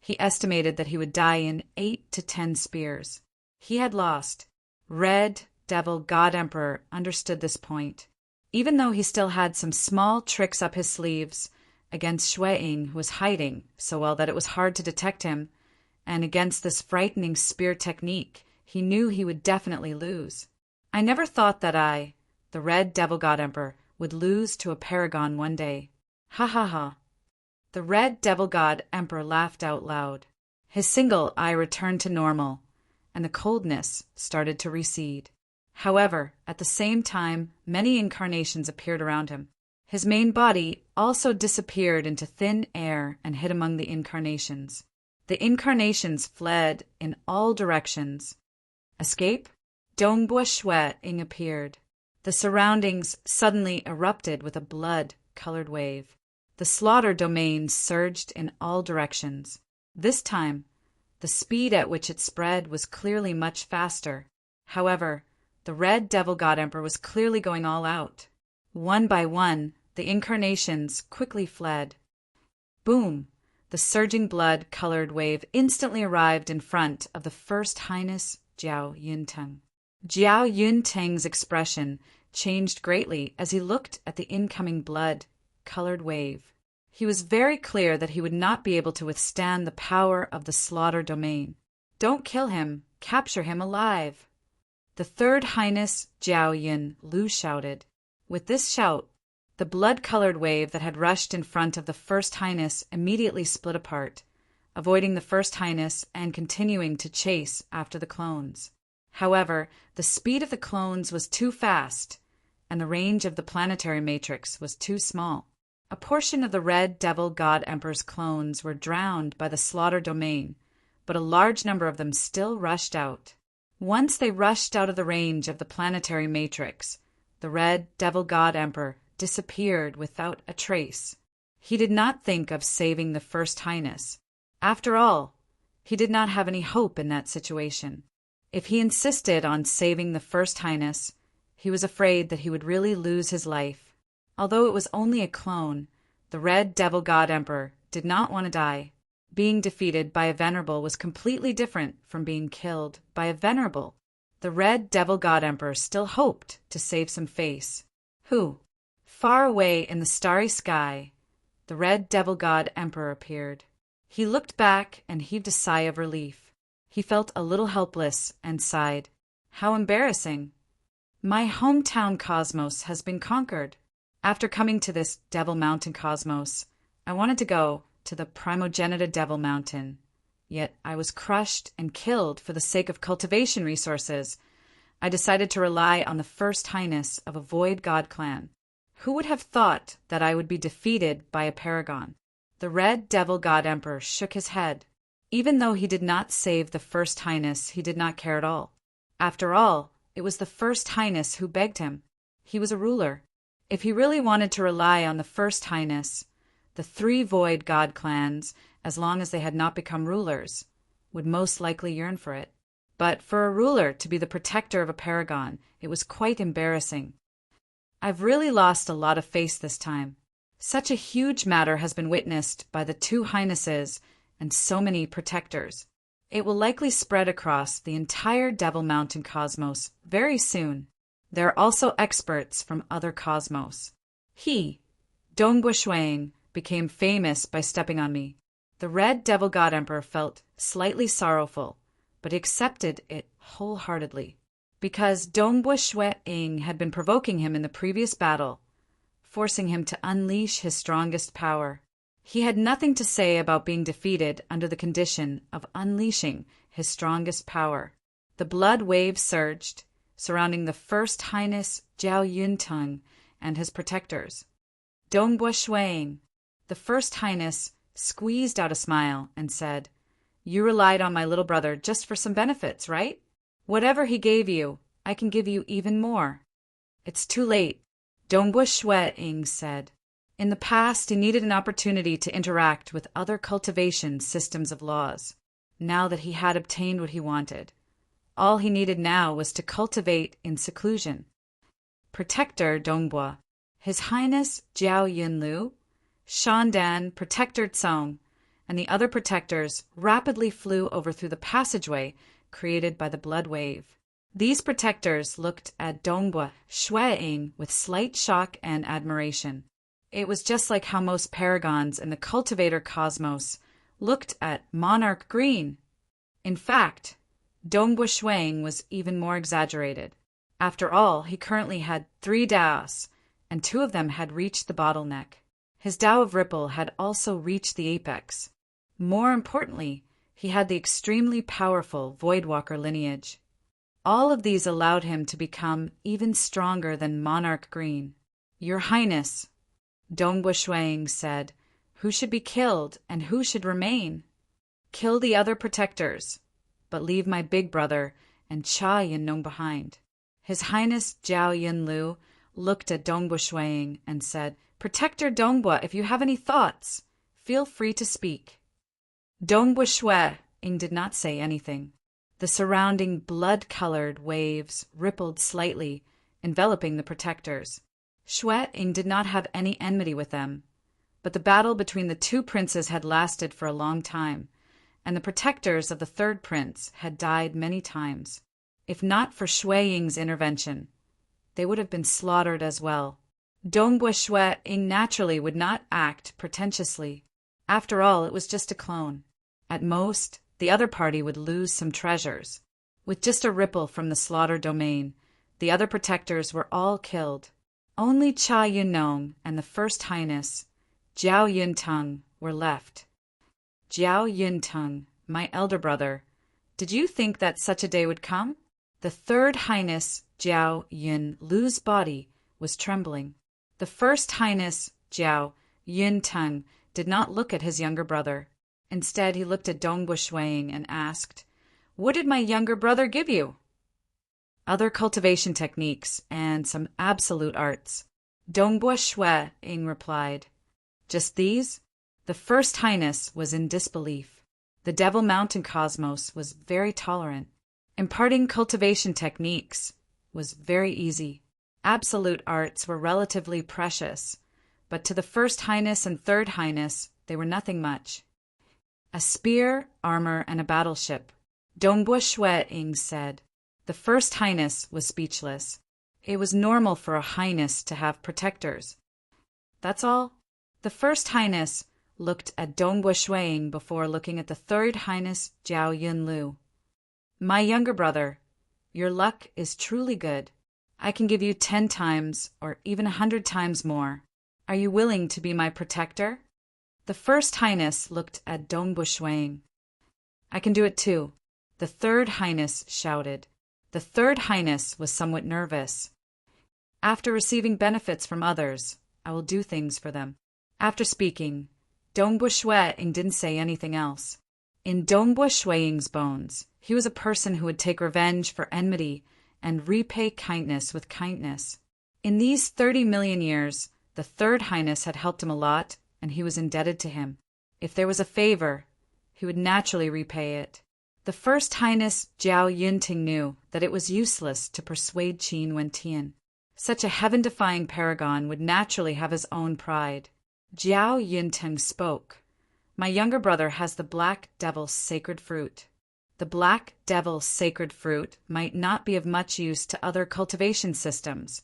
he estimated that he would die in 8 to 10 spears. He had lost. Red devil god emperor understood this point. Even though he still had some small tricks up his sleeves against Shui-Ing, who was hiding so well that it was hard to detect him, and against this frightening spear technique, he knew he would definitely lose. I never thought that I, the red devil god emperor, would lose to a paragon one day. Ha ha ha. The red devil god emperor laughed out loud. His single eye returned to normal, and the coldness started to recede. However, at the same time, many incarnations appeared around him. His main body also disappeared into thin air and hid among the incarnations. The incarnations fled in all directions. Escape? Dongbua Shui-Ing appeared. The surroundings suddenly erupted with a blood-colored wave. The slaughter domain surged in all directions. This time, the speed at which it spread was clearly much faster. However, the red devil god emperor was clearly going all out. One by one, the incarnations quickly fled. Boom! The surging blood-colored wave instantly arrived in front of the First Highness Jiao Yunteng. Jiao Yunteng's expression changed greatly as he looked at the incoming blood-colored wave. He was very clear that he would not be able to withstand the power of the slaughter domain. Don't kill him, capture him alive. The Third Highness Jiao Yun Lu shouted. With this shout, the blood-colored wave that had rushed in front of the First Highness immediately split apart, avoiding the First Highness and continuing to chase after the clones. However, the speed of the clones was too fast, and the range of the planetary matrix was too small. A portion of the red devil god emperor's clones were drowned by the slaughter domain, but a large number of them still rushed out. Once they rushed out of the range of the planetary matrix, the red devil god emperor disappeared without a trace. He did not think of saving the First Highness. After all, he did not have any hope in that situation. If he insisted on saving the First Highness, he was afraid that he would really lose his life. Although it was only a clone, the red devil god emperor did not want to die. Being defeated by a venerable was completely different from being killed by a venerable. The red devil god emperor still hoped to save some face. Who? Far away in the starry sky, the red devil god emperor appeared. He looked back and heaved a sigh of relief. He felt a little helpless and sighed. How embarrassing. My hometown cosmos has been conquered. After coming to this Devil Mountain cosmos, I wanted to go to the Primogenita Devil Mountain. Yet I was crushed and killed for the sake of cultivation resources. I decided to rely on the First Highness of a Void God clan. Who would have thought that I would be defeated by a paragon? The Red Devil God Emperor shook his head. Even though he did not save the First Highness, he did not care at all. After all, it was the First Highness who begged him. He was a ruler. If he really wanted to rely on the First Highness, the 3 Void God clans, as long as they had not become rulers, would most likely yearn for it. But for a ruler to be the protector of a paragon, it was quite embarrassing. I've really lost a lot of face this time. Such a huge matter has been witnessed by the 2 Highnesses and so many protectors. It will likely spread across the entire Devil Mountain cosmos very soon. There are also experts from other cosmos. He, Dongbua Shuang, became famous by stepping on me. The Red Devil God Emperor felt slightly sorrowful, but accepted it wholeheartedly. Because Dongbua Shuang had been provoking him in the previous battle, forcing him to unleash his strongest power. He had nothing to say about being defeated under the condition of unleashing his strongest power. The blood waves surged, surrounding the First Highness Jiao Yuntung and his protectors. Dongbua Shuang, the First Highness, squeezed out a smile and said, "You relied on my little brother just for some benefits, right? Whatever he gave you, I can give you even more." "It's too late," Dongbua Shuang said. In the past, he needed an opportunity to interact with other cultivation systems of laws. Now that he had obtained what he wanted, all he needed now was to cultivate in seclusion. Protector Dongbua, His Highness Jiao Yunlu, Shandan, Protector Tsong, and the other protectors rapidly flew over through the passageway created by the blood wave. These protectors looked at Dongbua Shuang with slight shock and admiration. It was just like how most paragons in the cultivator cosmos looked at Monarch Green. In fact, Dongbua Shuang was even more exaggerated. After all, he currently had 3 Daos, and 2 of them had reached the bottleneck. His Tao of Ripple had also reached the apex. More importantly, he had the extremely powerful Voidwalker lineage. All of these allowed him to become even stronger than Monarch Green. "Your Highness," Dongbua Shuang said, "who should be killed and who should remain? Kill the other protectors, but leave my big brother and Cha Yunong behind." His Highness Jiao Yunlu looked at Dongbua Shuang and said, "Protector Dongbua, if you have any thoughts, feel free to speak." Dongbua Shuang did not say anything. The surrounding blood-colored waves rippled slightly, enveloping the protectors. Shuang did not have any enmity with them, but the battle between the 2 princes had lasted for a long time, and the protectors of the 3rd prince had died many times. If not for Shuang's intervention, they would have been slaughtered as well. Dongbua Shuang naturally would not act pretentiously. After all, it was just a clone. At most, the other party would lose some treasures. With just a ripple from the slaughter domain, the other protectors were all killed. Only Cha Yunong and the First Highness, Jiao Yuntung, were left. "Jiao Yuntung, my elder brother, did you think that such a day would come?" The 3rd Highness, Jiao Yunlu's body was trembling. The First Highness, Jiao Yuntung, did not look at his younger brother. Instead, he looked at Dongbua Shuang and asked, "What did my younger brother give you?" "Other cultivation techniques and some absolute arts," Dongbua Shuang replied. "Just these?" The First Highness was in disbelief. The Devil Mountain cosmos was very tolerant. Imparting cultivation techniques was very easy. Absolute arts were relatively precious, but to the First Highness and 3rd Highness, they were nothing much. "A spear, armor, and a battleship," Dongbua Shuang said. The First Highness was speechless. It was normal for a highness to have protectors. "That's all?" The First Highness looked at Dongbua Shuang before looking at the 3rd Highness Jiao Yunlu. My younger brother, your luck is truly good. I can give you 10 times or even 100 times more. Are you willing to be my protector? The First Highness looked at Dongbu Shuang. I can do it too, the Third Highness shouted. The Third Highness was somewhat nervous. After receiving benefits from others, I will do things for them. After speaking, Dongbu Shuang didn't say anything else. In Dongbu Shuang's bones, he was a person who would take revenge for enmity and repay kindness with kindness. In these 30 million years, the Third Highness had helped him a lot, and he was indebted to him. If there was a favor, he would naturally repay it. The First Highness Jiao Yunting knew that it was useless to persuade Qin Wentian. Such a heaven-defying paragon would naturally have his own pride. Jiao Yunting spoke. My younger brother has the Black Devil's sacred fruit. The Black Devil's sacred fruit might not be of much use to other cultivation systems,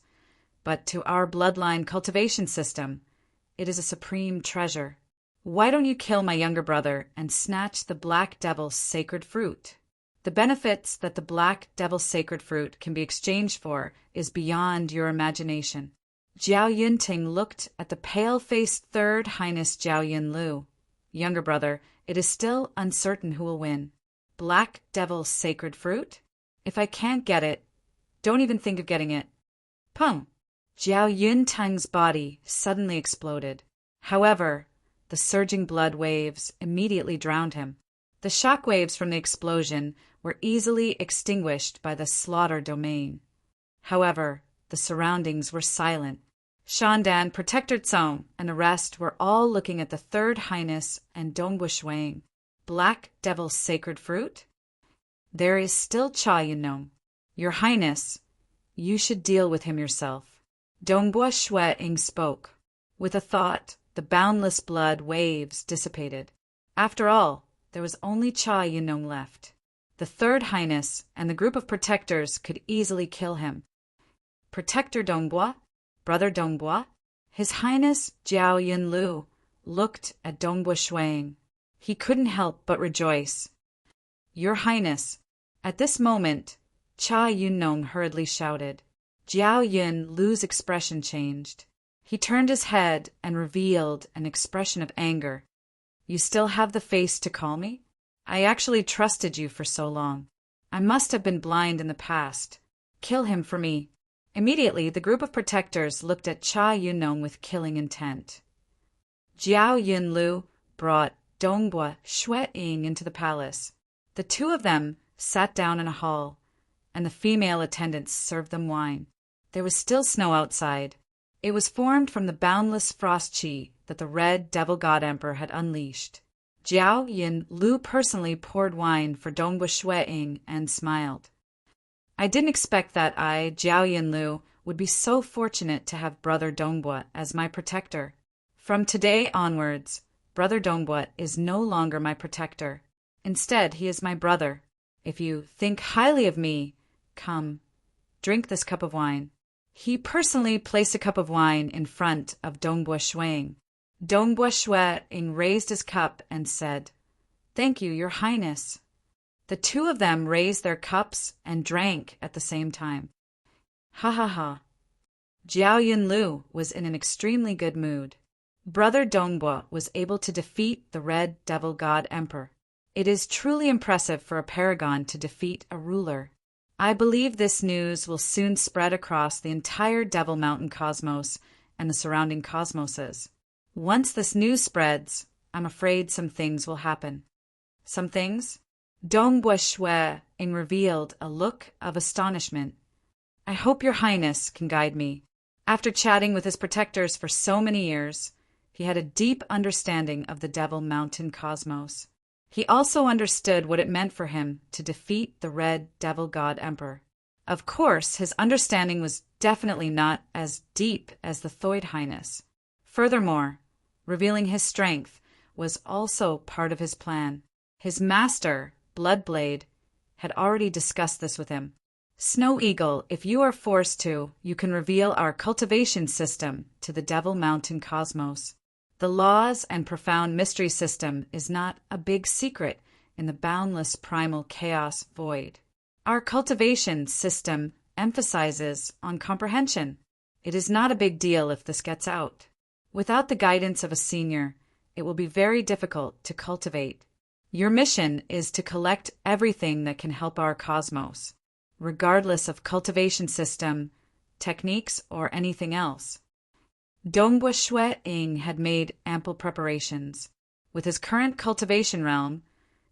but to our bloodline cultivation system, it is a supreme treasure. Why don't you kill my younger brother and snatch the Black Devil's sacred fruit? The benefits that the Black Devil's sacred fruit can be exchanged for is beyond your imagination. Jiao Yunting looked at the pale-faced Third Highness Jiao Yunlu. Younger brother, it is still uncertain who will win. Black Devil's sacred fruit? If I can't get it, don't even think of getting it. Pum! Jiao Yunting's body suddenly exploded. However, the surging blood waves immediately drowned him. The shock waves from the explosion were easily extinguished by the slaughter domain. However, the surroundings were silent. Shandan, Protector Tsong, and the rest were all looking at the Third Highness and Dongbu Shuang. Black Devil's sacred fruit? There is still Cha Yunong. Your Highness, you should deal with him yourself. Dongbu Shuang spoke. With a thought, the boundless blood waves dissipated. After all, there was only Cha Yunong left. The Third Highness and the group of protectors could easily kill him. Protector Dongbu, Brother Dongbu, His Highness Jiao Yunlu looked at Dongbu Shuang. He couldn't help but rejoice. Your Highness. At this moment, Cha Yunong hurriedly shouted. Jiao Yunlu's expression changed. He turned his head and revealed an expression of anger. You still have the face to call me? I actually trusted you for so long. I must have been blind in the past. Kill him for me. Immediately, the group of protectors looked at Cha Yunong with killing intent. Jiao Yunlu brought Dongbu Shuang into the palace. The two of them sat down in a hall, and the female attendants served them wine. There was still snow outside. It was formed from the boundless frost chi that the Red Devil God Emperor had unleashed. Jiao Yunlu personally poured wine for Dongbu Shuang and smiled. I didn't expect that I, Jiao Yunlu, would be so fortunate to have Brother Dongbu as my protector. From today onwards, Brother Dongbu is no longer my protector. Instead, he is my brother. If you think highly of me, come, drink this cup of wine. He personally placed a cup of wine in front of Dongbu Shuang. Dongbu Shuang raised his cup and said, Thank you, Your Highness. The two of them raised their cups and drank at the same time. Ha ha ha. Jiao Yunlu was in an extremely good mood. Brother Dongbu was able to defeat the Red Devil God Emperor. It is truly impressive for a paragon to defeat a ruler. I believe this news will soon spread across the entire Devil Mountain cosmos and the surrounding cosmoses. Once this news spreads, I'm afraid some things will happen. Some things? Dongbu Shuang revealed a look of astonishment. I hope Your Highness can guide me. After chatting with his protectors for so many years, he had a deep understanding of the Devil Mountain cosmos. He also understood what it meant for him to defeat the Red Devil God Emperor. Of course, his understanding was definitely not as deep as the Third Highness. Furthermore, revealing his strength was also part of his plan. His master, Bloodblade, had already discussed this with him. Snow Eagle, if you are forced to, you can reveal our cultivation system to the Devil Mountain cosmos. The laws and profound mystery system is not a big secret in the boundless primal chaos void. Our cultivation system emphasizes on comprehension. It is not a big deal if this gets out. Without the guidance of a senior, it will be very difficult to cultivate. Your mission is to collect everything that can help our cosmos, regardless of cultivation system, techniques, or anything else. Dongbua Shui-ing had made ample preparations. With his current cultivation realm,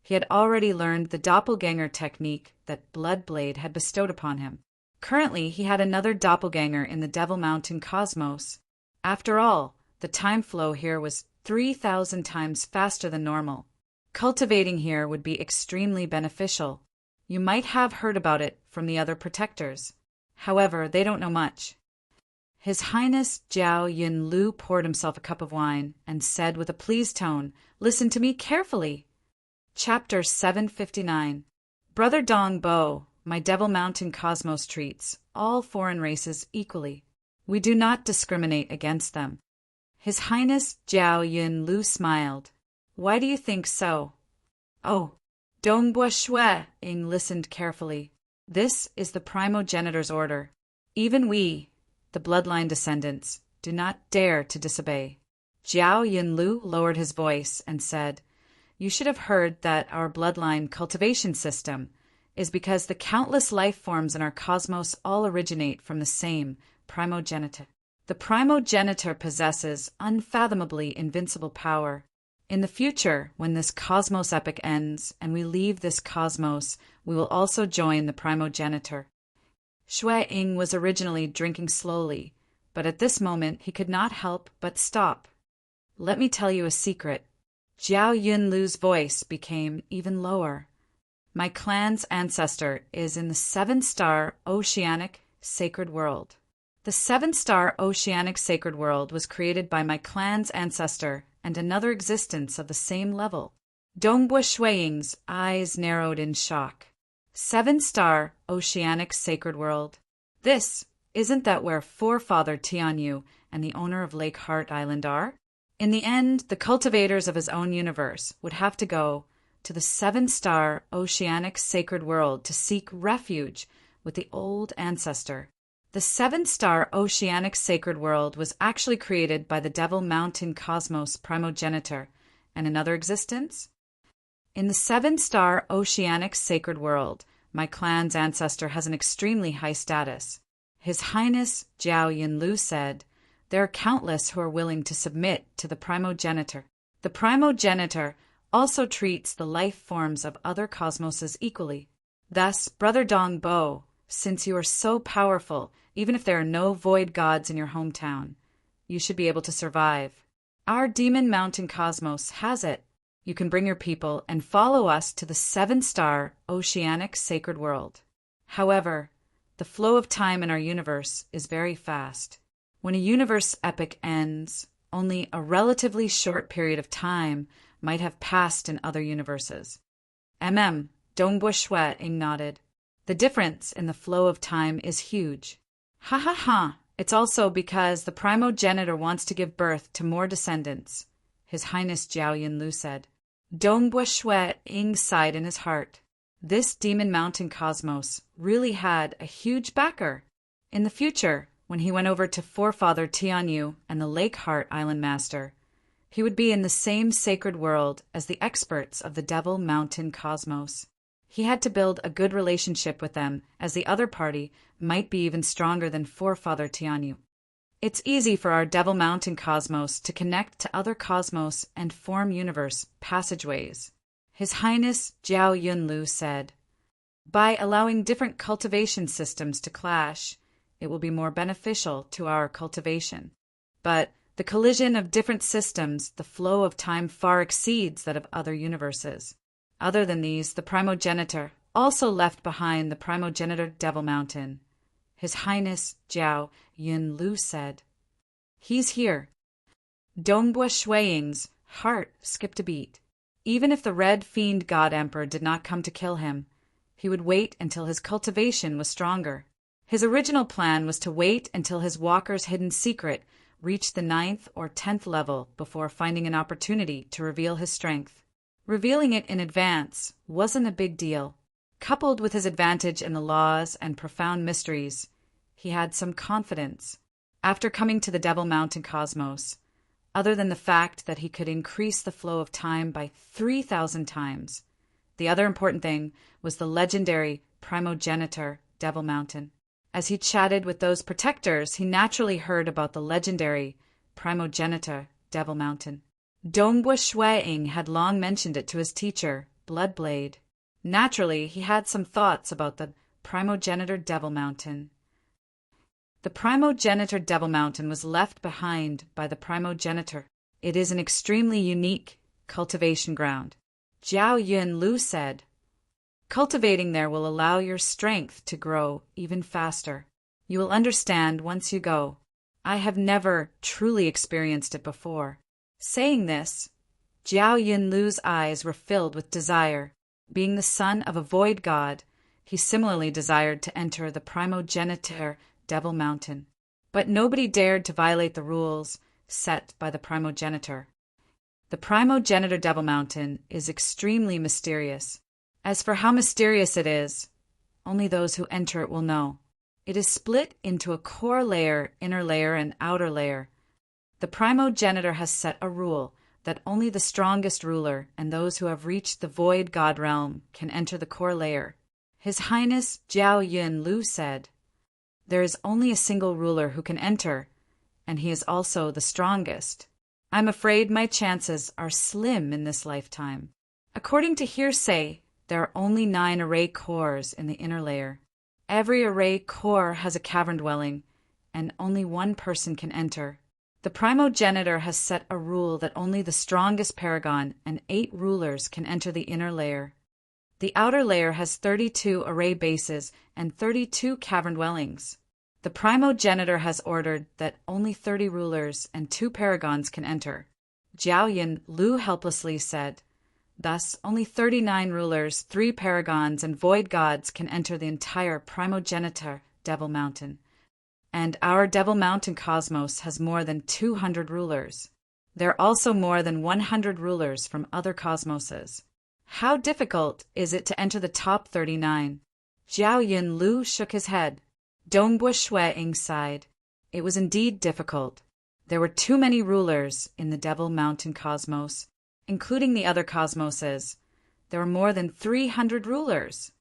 he had already learned the doppelganger technique that Bloodblade had bestowed upon him. Currently, he had another doppelganger in the Devil Mountain cosmos. After all, the time flow here was 3,000 times faster than normal. Cultivating here would be extremely beneficial. You might have heard about it from the other protectors. However, they don't know much. His Highness Jiao Yunlu poured himself a cup of wine and said with a pleased tone, "Listen to me carefully." Chapter 759. Brother Dong Bo, my Devil Mountain cosmos treats all foreign races equally. We do not discriminate against them. His Highness Jiao Yunlu smiled. Why do you think so? Oh, Dongbua Shui-ing listened carefully. This is the primogenitor's order. Even we, the bloodline descendants, do not dare to disobey. Jiao Yunlu lowered his voice and said, "You should have heard that our bloodline cultivation system is because the countless life forms in our cosmos all originate from the same primogenitor. The primogenitor possesses unfathomably invincible power. In the future, when this cosmos epic ends and we leave this cosmos, we will also join the primogenitor." Shui-ing was originally drinking slowly, but at this moment he could not help but stop. "Let me tell you a secret." Jiao Yunlu's voice became even lower. "My clan's ancestor is in the 7-star Oceanic Sacred World. The 7-star Oceanic Sacred World was created by my clan's ancestor and another existence of the same level." Dongbua Shui-ing's eyes narrowed in shock. 7-star Oceanic Sacred World. Isn't that where Forefather Tianyu and the owner of Lake Heart Island are? In the end, the cultivators of his own universe would have to go to the 7-star Oceanic Sacred World to seek refuge with the old ancestor. The 7-star Oceanic Sacred World was actually created by the Devil Mountain Cosmos primogenitor and another existence? In the 7-star Oceanic Sacred World, my clan's ancestor has an extremely high status. His Highness Jiao Yunlu said, "There are countless who are willing to submit to the primogenitor. The primogenitor also treats the life forms of other cosmoses equally. Thus, Brother Dong Bo, since you are so powerful, even if there are no void gods in your hometown, you should be able to survive. Our Demon Mountain cosmos has it. You can bring your people and follow us to the 7-star Oceanic Sacred World. However, the flow of time in our universe is very fast. When a universe epic ends, only a relatively short period of time might have passed in other universes." Dongbua Shui-ing nodded. "The difference in the flow of time is huge." "Ha ha ha! It's also because the primogenitor wants to give birth to more descendants," His Highness Jiao Yunlu said. Dongbua Shui-ing sighed in his heart. This Demon Mountain cosmos really had a huge backer. In the future, when he went over to Forefather Tianyu and the Lake Heart Island Master, he would be in the same sacred world as the experts of the Devil Mountain cosmos. He had to build a good relationship with them, as the other party might be even stronger than Forefather Tianyu. It's easy for our Devil Mountain cosmos to connect to other cosmos and form universe passageways. His Highness Jiao Yunlu said, "By allowing different cultivation systems to clash, it will be more beneficial to our cultivation. But the collision of different systems, the flow of time far exceeds that of other universes. Other than these, the primogenitor also left behind the primogenitor Devil Mountain." His Highness Jiao Yunlu said, "He's here." Dongbua Shui-ing's heart skipped a beat. Even if the Red Fiend God Emperor did not come to kill him, he would wait until his cultivation was stronger. His original plan was to wait until his walker's hidden secret reached the 9th or 10th level before finding an opportunity to reveal his strength. Revealing it in advance wasn't a big deal. Coupled with his advantage in the laws and profound mysteries, he had some confidence. After coming to the Devil Mountain cosmos, other than the fact that he could increase the flow of time by 3,000 times, the other important thing was the legendary primogenitor Devil Mountain. As he chatted with those protectors, he naturally heard about the legendary primogenitor Devil Mountain. Dongbua Shuang had long mentioned it to his teacher, Bloodblade. Naturally, he had some thoughts about the primogenitor Devil Mountain. The primogenitor Devil Mountain was left behind by the primogenitor. It is an extremely unique cultivation ground. Jiao Yun Lu said, "Cultivating there will allow your strength to grow even faster. You will understand once you go. I have never truly experienced it before." Saying this, Jiao Yun Lu's eyes were filled with desire. Being the son of a void god, he similarly desired to enter the primogenitor Devil Mountain. But nobody dared to violate the rules set by the primogenitor. The primogenitor Devil Mountain is extremely mysterious. As for how mysterious it is, only those who enter it will know. It is split into a core layer, inner layer, and outer layer. The primogenitor has set a rule that only the strongest ruler and those who have reached the void god realm can enter the core layer. His Highness Jiao Yun Lu said, "There is only a single ruler who can enter, and he is also the strongest. I'm afraid my chances are slim in this lifetime." According to hearsay, there are only 9 array cores in the inner layer. Every array core has a cavern dwelling, and only one person can enter. The primogenitor has set a rule that only the strongest paragon and 8 rulers can enter the inner layer. The outer layer has 32 array bases and 32 cavern dwellings. The primogenitor has ordered that only 30 rulers and 2 paragons can enter. Jiao Yun Lu helplessly said, "Thus, only 39 rulers, 3 paragons, and void gods can enter the entire primogenitor Devil Mountain. And our Devil Mountain cosmos has more than 200 rulers. There are also more than 100 rulers from other cosmoses. How difficult is it to enter the top 39? Jiao Yun Lu shook his head. Dongbua Shuang sighed. It was indeed difficult. There were too many rulers in the Devil Mountain cosmos, including the other cosmoses. There were more than 300 rulers.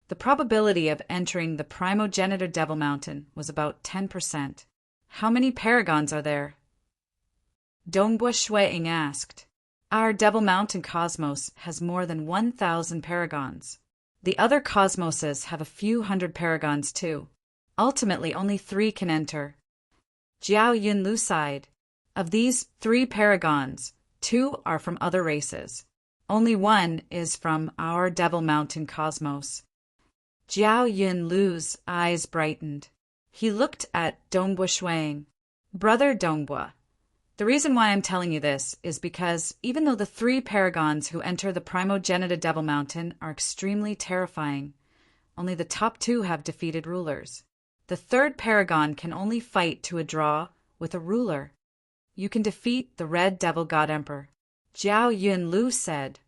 The probability of entering the primogenitor Devil Mountain was about 10%. How many paragons are there? Dongbua Shuang asked. Our Devil Mountain cosmos has more than 1,000 paragons. The other cosmoses have a few hundred paragons too. Ultimately, only 3 can enter. Jiao Yun Lu sighed. Of these 3 paragons, 2 are from other races. Only 1 is from our Devil Mountain cosmos. Jiao Yun Lu's eyes brightened. He looked at Dongbua Shuang. Brother Dongbua, the reason why I'm telling you this is because even though the 3 paragons who enter the primogenitor Devil Mountain are extremely terrifying, only the top 2 have defeated rulers. The 3rd paragon can only fight to a draw with a ruler. You can defeat the Red Devil God Emperor. Jiao Yun Lu said,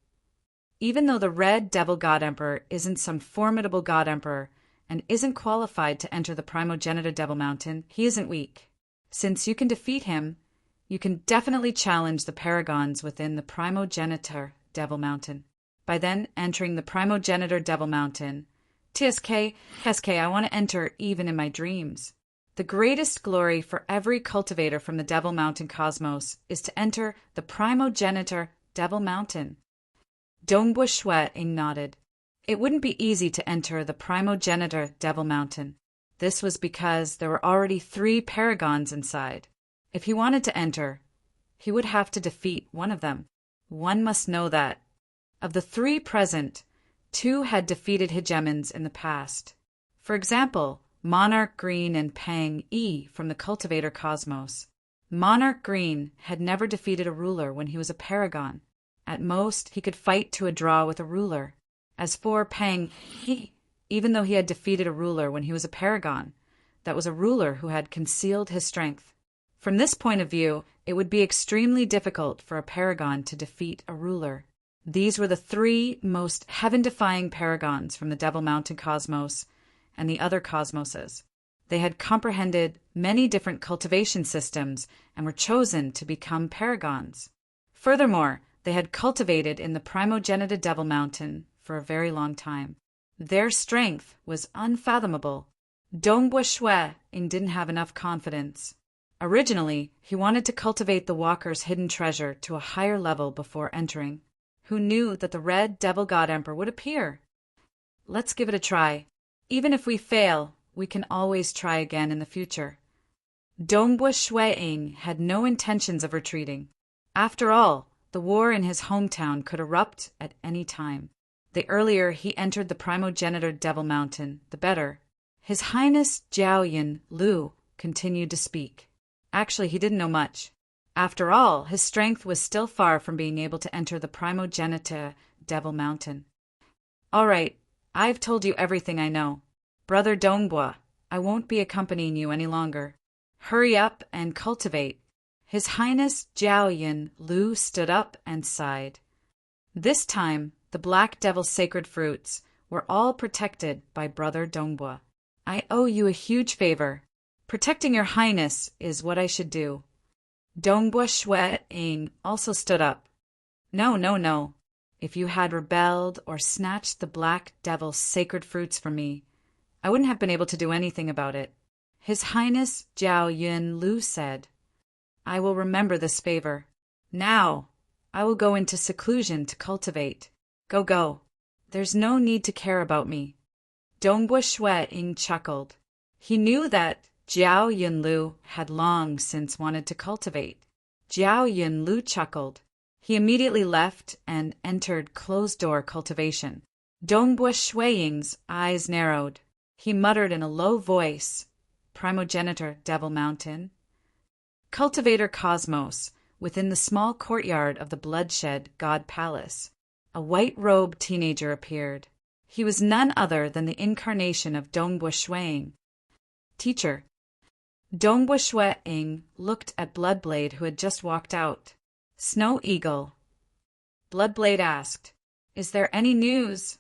"Even though the Red Devil God Emperor isn't some formidable God Emperor and isn't qualified to enter the primogenitor Devil Mountain, he isn't weak. Since you can defeat him, you can definitely challenge the paragons within the primogenitor Devil Mountain. By then entering the primogenitor Devil Mountain, TSK, I want to enter even in my dreams. The greatest glory for every cultivator from the Devil Mountain cosmos is to enter the primogenitor Devil Mountain." Dongbua Shuang nodded. It wouldn't be easy to enter the primogenitor Devil Mountain. This was because there were already 3 paragons inside. If he wanted to enter, he would have to defeat one of them. One must know that. Of the 3 present, 2 had defeated hegemons in the past. For example, Monarch Green and Pang E from the Cultivator Cosmos. Monarch Green had never defeated a ruler when he was a paragon. At most, he could fight to a draw with a ruler. As for Pang E, even though he had defeated a ruler when he was a paragon, that was a ruler who had concealed his strength. From this point of view, it would be extremely difficult for a paragon to defeat a ruler. These were the three most heaven-defying paragons from the Devil Mountain cosmos and the other cosmoses. They had comprehended many different cultivation systems and were chosen to become paragons. Furthermore, they had cultivated in the primogenitor Devil Mountain for a very long time. Their strength was unfathomable. Dongbua Shue didn't have enough confidence. Originally, he wanted to cultivate the Walker's hidden treasure to a higher level before entering. Who knew that the Red Devil God Emperor would appear? Let's give it a try. Even if we fail, we can always try again in the future. Dongbua Shue had no intentions of retreating. After all, the war in his hometown could erupt at any time. The earlier he entered the primogenitor Devil Mountain, the better. His Highness Jiaoyan Lu continued to speak. Actually, he didn't know much. After all, his strength was still far from being able to enter the primogenitor Devil Mountain. All right, I've told you everything I know. Brother Dongbua, I won't be accompanying you any longer. Hurry up and cultivate. His Highness Jiaoyan Lu stood up and sighed. This time, the Black Devil's sacred fruits were all protected by Brother Dongbua. I owe you a huge favor. Protecting your highness is what I should do. Dongbua Shue also stood up. No. If you had rebelled or snatched the Black Devil's sacred fruits from me, I wouldn't have been able to do anything about it. His Highness Jiaoyan Lu said, I will remember this favor. Now, I will go into seclusion to cultivate. Go. There's no need to care about me. Dongbua Shue chuckled. He knew that Jiao Yunlu had long since wanted to cultivate. Jiao Yunlu chuckled. He immediately left and entered closed-door cultivation. Dongbua Shueying's eyes narrowed. He muttered in a low voice, Primogenitor Devil Mountain. Cultivator Cosmos, within the small courtyard of the Bloodshed God Palace. A white-robed teenager appeared. He was none other than the incarnation of Dongbua Shueying. Teacher. Dongbua Shueying looked at Bloodblade, who had just walked out. Snow Eagle. Bloodblade asked, Is there any news?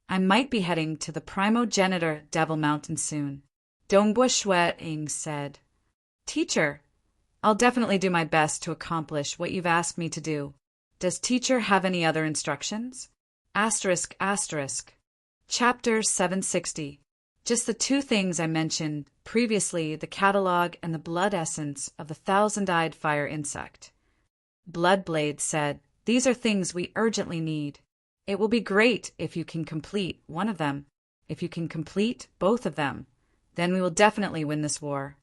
I might be heading to the primogenitor Devil Mountain soon. Dongbua Shueying said. Teacher, I'll definitely do my best to accomplish what you've asked me to do. Does teacher have any other instructions? ***. Chapter 760. Just the two things I mentioned previously, the catalog and the blood essence of the thousand-eyed fire insect. Bloodblade said, These are things we urgently need. It will be great if you can complete one of them. If you can complete both of them, then we will definitely win this war.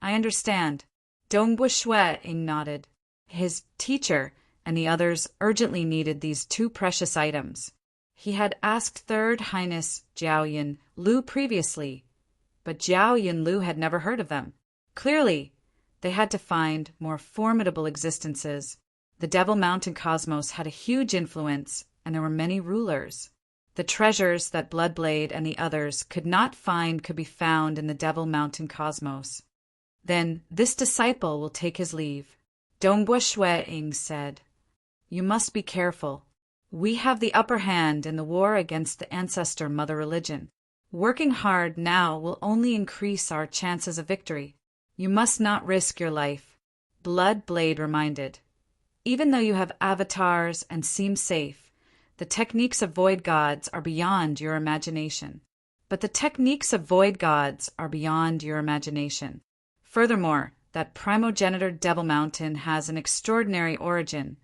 I understand. Dongbua Shueying nodded. His teacher and the others urgently needed these two precious items. He had asked Third Highness Jiaoyan Lu previously, but Jiaoyan Lu had never heard of them. Clearly, they had to find more formidable existences. The Devil Mountain cosmos had a huge influence, and there were many rulers. The treasures that Bloodblade and the others could not find could be found in the Devil Mountain cosmos. Then this disciple will take his leave. Dongbua Shueying said, You must be careful. We have the upper hand in the war against the ancestor mother religion. Working hard now will only increase our chances of victory. You must not risk your life. Bloodblade reminded. Even though you have avatars and seem safe, the techniques of void gods are beyond your imagination. Furthermore, that primogenitor Devil Mountain has an extraordinary origin,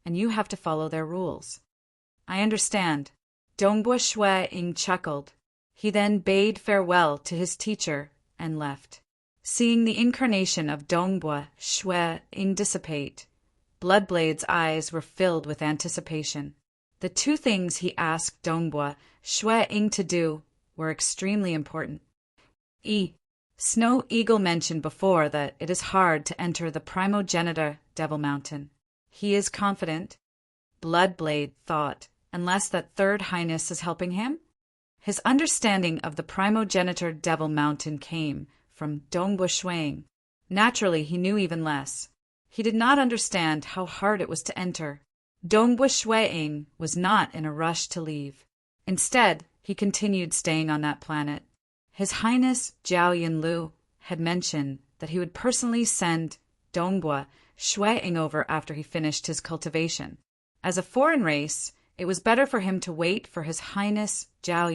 and you have to follow their rules. I understand. Dongbua Shueying chuckled. He then bade farewell to his teacher and left. Seeing the incarnation of Dongbua Shueying dissipate, Bloodblade's eyes were filled with anticipation. The two things he asked Dongbua Shueying to do were extremely important. Snow Eagle mentioned before that it is hard to enter the primogenitor Devil Mountain. He is confident, Bloodblade thought, unless that Third Highness is helping him? His understanding of the primogenitor Devil Mountain came from Dongbua Shueying. Naturally, he knew even less. He did not understand how hard it was to enter. Dongbua Shueing was not in a rush to leave. Instead, he continued staying on that planet. His Highness Zhao Yunlu had mentioned that he would personally send Dongbua Shueing over after he finished his cultivation. As a foreign race, it was better for him to wait for His Highness Zhao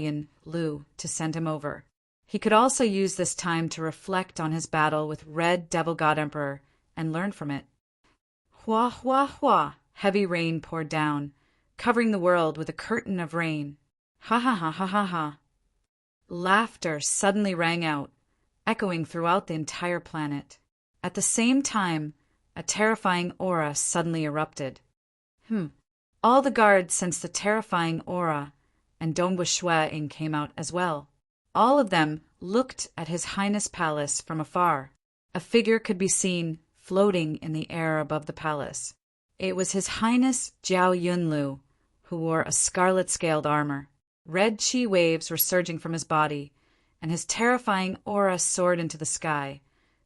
Yunlu to send him over. He could also use this time to reflect on his battle with Red Devil God Emperor and learn from it. Hua hua hua, heavy rain poured down, covering the world with a curtain of rain. Ha ha ha ha ha ha. Laughter suddenly rang out, echoing throughout the entire planet. At the same time, a terrifying aura suddenly erupted. All the guards sensed the terrifying aura, and Dongbua Shueing came out as well. All of them looked at His Highness Palace from afar. A figure could be seen floating in the air above the palace. It was His Highness Zhao Yunlu, who wore a scarlet-scaled armor. Red chi waves were surging from his body, and his terrifying aura soared into the sky,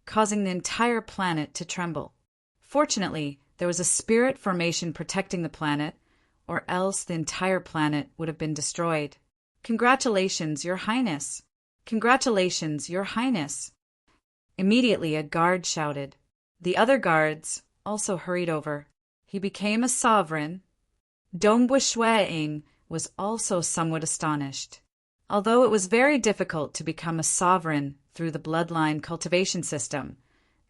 causing the entire planet to tremble. Fortunately, there was a spirit formation protecting the planet, or else the entire planet would have been destroyed. Congratulations, Your Highness! Congratulations, Your Highness! Immediately a guard shouted. The other guards also hurried over. He became a sovereign. Dongbua Shueing was also somewhat astonished. Although it was very difficult to become a sovereign through the bloodline cultivation system,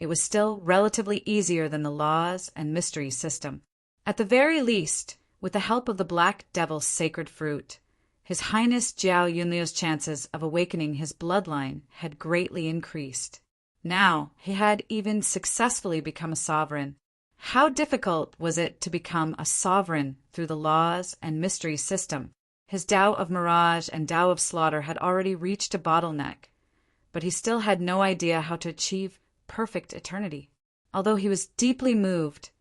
it was still relatively easier than the laws and mystery system. At the very least, with the help of the Black Devil's sacred fruit, His Highness Zhao Yunlu's chances of awakening his bloodline had greatly increased. Now he had even successfully become a sovereign. How difficult was it to become a sovereign through the laws and mystery system? His Tao of Mirage and Tao of Slaughter had already reached a bottleneck, but he still had no idea how to achieve perfect eternity. Although he was deeply moved,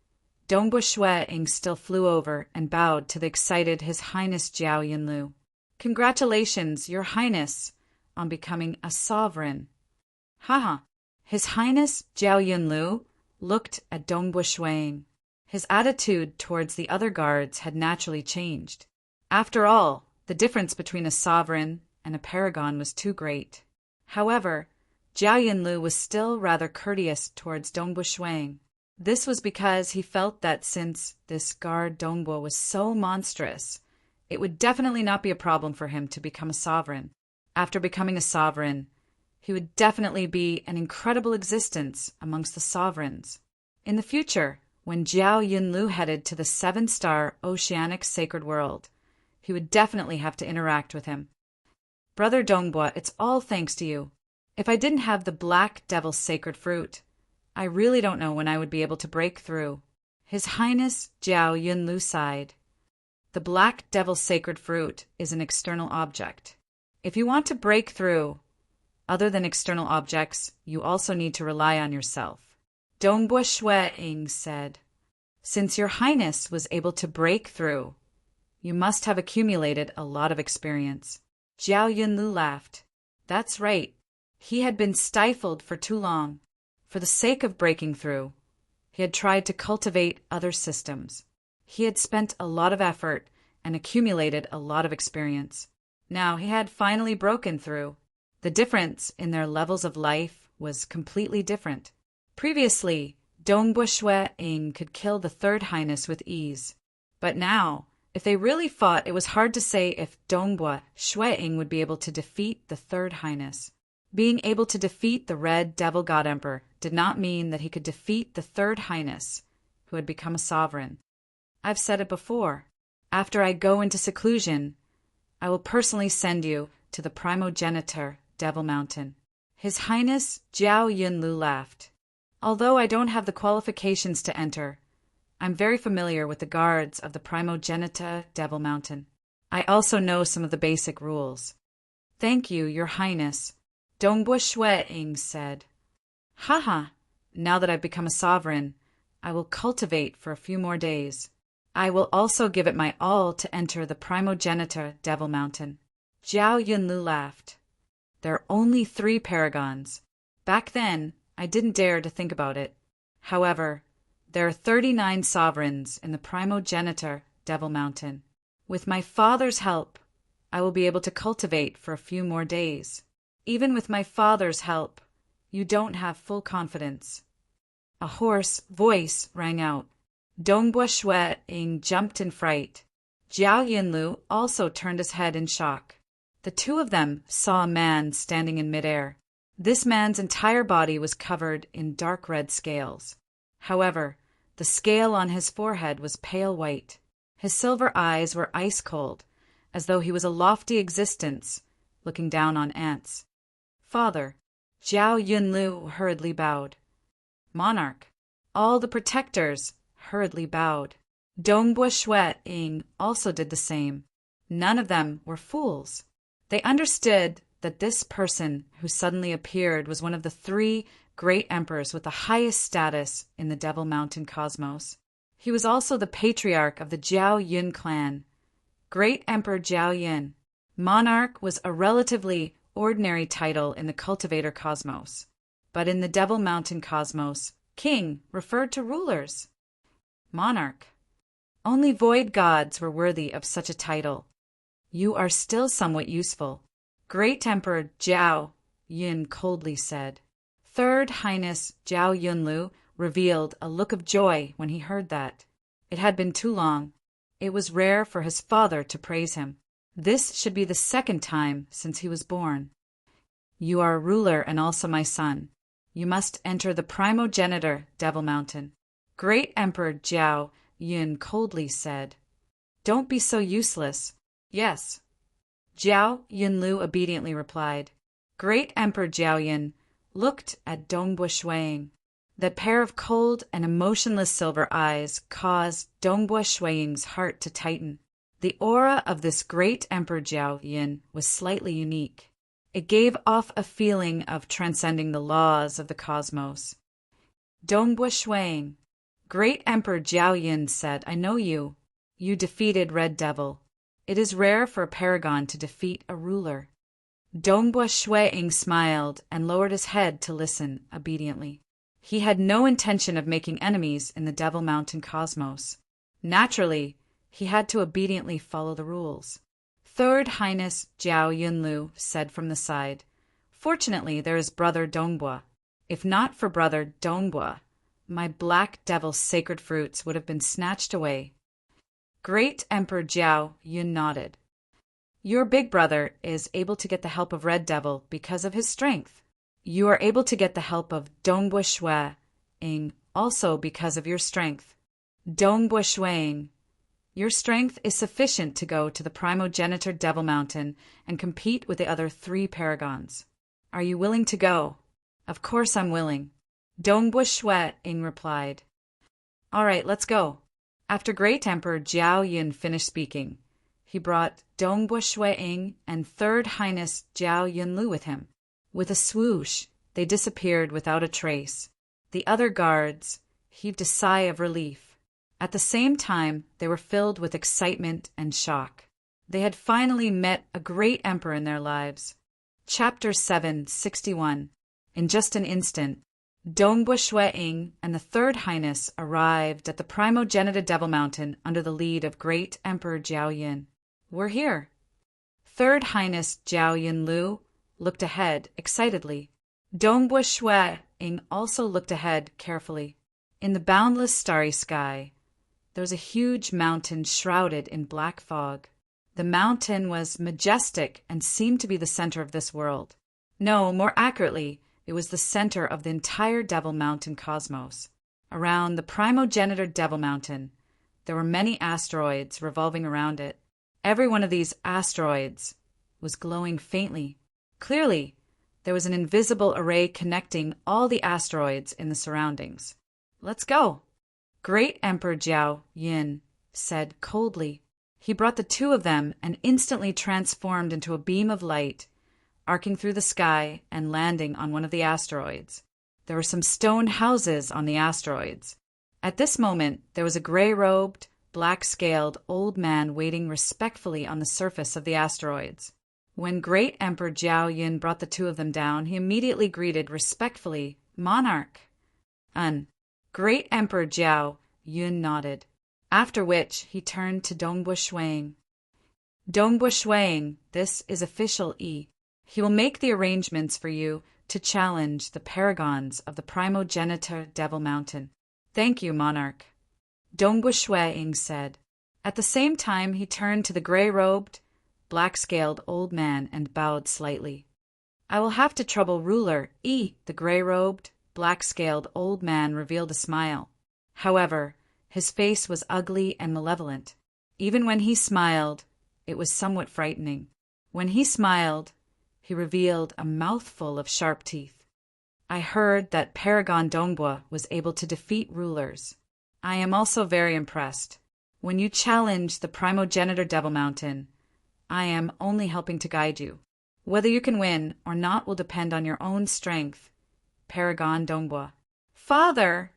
Dongbua Shueing still flew over and bowed to the excited His Highness Zhao Yunlu. Congratulations, Your Highness, on becoming a sovereign. Haha. His Highness Zhao Yunlu looked at Dongbua Shueing. His attitude towards the other guards had naturally changed. After all, the difference between a sovereign and a paragon was too great. However, Zhao Yunlu was still rather courteous towards Dongbua Shueing. This was because he felt that since this guard Dongbua was so monstrous, it would definitely not be a problem for him to become a sovereign. After becoming a sovereign, he would definitely be an incredible existence amongst the sovereigns. In the future, when Zhao Yunlu headed to the 7-star oceanic sacred world, he would definitely have to interact with him. Brother Dongbua, it's all thanks to you. If I didn't have the Black Devil's sacred fruit, I really don't know when I would be able to break through. His Highness Zhao Yunlu sighed. The Black Devil's sacred fruit is an external object. If you want to break through, other than external objects, you also need to rely on yourself. Dongbua Shueing said, Since Your Highness was able to break through, you must have accumulated a lot of experience. Zhao Yunlu laughed. That's right. He had been stifled for too long. For the sake of breaking through, he had tried to cultivate other systems. He had spent a lot of effort and accumulated a lot of experience. Now he had finally broken through. The difference in their levels of life was completely different. Previously, Dongbua Shueing could kill the Third Highness with ease. But now, if they really fought, it was hard to say if Dongbua Shueing would be able to defeat the Third Highness. Being able to defeat the Red Devil God Emperor did not mean that he could defeat the Third Highness, who had become a sovereign. I've said it before. After I go into seclusion, I will personally send you to the primogenitor Devil Mountain. His Highness Zhao Yunlu laughed. Although I don't have the qualifications to enter, I'm very familiar with the guards of the primogenitor Devil Mountain. I also know some of the basic rules. Thank you, Your Highness, Dongbua Shueing said. Haha, now that I've become a sovereign, I will cultivate for a few more days. I will also give it my all to enter the primogenitor Devil Mountain. Zhao Yunlu laughed. There are only 3 paragons. Back then, I didn't dare to think about it. However, There are 39 sovereigns in the primogenitor Devil Mountain. With my father's help, I will be able to cultivate for a few more days. Even with my father's help, you don't have full confidence." A hoarse voice rang out. Dongbua Shui Ying jumped in fright. Jiao Yinlu also turned his head in shock. The two of them saw a man standing in midair. This man's entire body was covered in dark red scales. However, the scale on his forehead was pale white. His silver eyes were ice cold, as though he was a lofty existence looking down on ants. "Father," Jiao Yunlu hurriedly bowed. "Monarch," all the protectors hurriedly bowed. Dongbua Shui Ying also did the same. None of them were fools. They understood that this person who suddenly appeared was one of the 3 great emperors with the highest status in the Devil Mountain cosmos. He was also the patriarch of the Jiao Yun clan. Great Emperor Jiao Yin. Monarch was a relatively ordinary title in the cultivator cosmos, but in the Devil Mountain cosmos, king referred to rulers. Monarch. Only void gods were worthy of such a title. "You are still somewhat useful," Great Emperor Jiao Yin coldly said. Third Highness Jiao Yunlu revealed a look of joy when he heard that. It had been too long. It was rare for his father to praise him. This should be the second time since he was born. "You are a ruler and also my son. You must enter the primogenitor Devil Mountain," Great Emperor Jiao Yun coldly said. "Don't be so useless." "Yes." Jiao Yunlu obediently replied. Great Emperor Jiao Yin looked at Dongbua Shuiying. That pair of cold and emotionless silver eyes caused Dongbua Shuiying's heart to tighten. The aura of this great Emperor Jiao Yin was slightly unique. It gave off a feeling of transcending the laws of the cosmos. "Dongbua Shuiying," Great Emperor Jiao Yin said, "I know you. You defeated Red Devil. It is rare for a paragon to defeat a ruler." Dongbua Shuiying smiled and lowered his head to listen obediently. He had no intention of making enemies in the Devil Mountain cosmos. Naturally, he had to obediently follow the rules. Third Highness Jiao Yunlu said from the side, "Fortunately, there is Brother Dongbua. If not for Brother Dongbua, my Black Devil's sacred fruits would have been snatched away." Great Emperor Jiao Yun nodded. "Your big brother is able to get the help of Red Devil because of his strength. You are able to get the help of Dongbua Shuiying also because of your strength. Dongbua Shuiying, your strength is sufficient to go to the primogenitor Devil Mountain and compete with the other 3 paragons. Are you willing to go?" "Of course I'm willing," Dongbua Shuiying replied. "All right, let's go." After Great Emperor Jiao Yin finished speaking, he brought Dongbua Shuiying and Third Highness Jiao Yunlu with him. With a swoosh, they disappeared without a trace. The other guards heaved a sigh of relief. At the same time, they were filled with excitement and shock. They had finally met a great emperor in their lives. Chapter 761. In just an instant, Dongbua Shuiying and the Third Highness arrived at the primogenitor Devil Mountain under the lead of Great Emperor Jiao Yin. "We're here." Third Highness Jiao Yunlu looked ahead excitedly. Dongbua Shuiying also looked ahead carefully. In the boundless starry sky, there was a huge mountain shrouded in black fog. The mountain was majestic and seemed to be the center of this world. No, more accurately, it was the center of the entire Devil Mountain cosmos. Around the primogenitor Devil Mountain, there were many asteroids revolving around it. Every one of these asteroids was glowing faintly. Clearly, there was an invisible array connecting all the asteroids in the surroundings. "Let's go," Great Emperor Jiao Yin said coldly. He brought the 2 of them and instantly transformed into a beam of light, arcing through the sky and landing on one of the asteroids. There were some stone houses on the asteroids. At this moment, there was a gray-robed, black-scaled old man waiting respectfully on the surface of the asteroids. When Great Emperor Jiao Yin brought the 2 of them down, he immediately greeted respectfully, "Monarch." Great Emperor Jiao Yun nodded, after which he turned to Dongbua Shuang. Dongbua Shuang, this is official He will make the arrangements for you to challenge the paragons of the primogenitor Devil Mountain. Thank you, monarch, Dongbua Shuang said. At the same time he turned to the gray-robed, black-scaled old man and bowed slightly. I will have to trouble ruler the gray-robed, black-scaled old man revealed a smile. However, his face was ugly and malevolent. Even when he smiled, it was somewhat frightening. When he smiled, he revealed a mouthful of sharp teeth. I heard that Paragon Dongbua was able to defeat rulers. I am also very impressed. When you challenge the primogenitor Devil Mountain, I am only helping to guide you. Whether you can win or not will depend on your own strength. Paragon Dongbua. Father!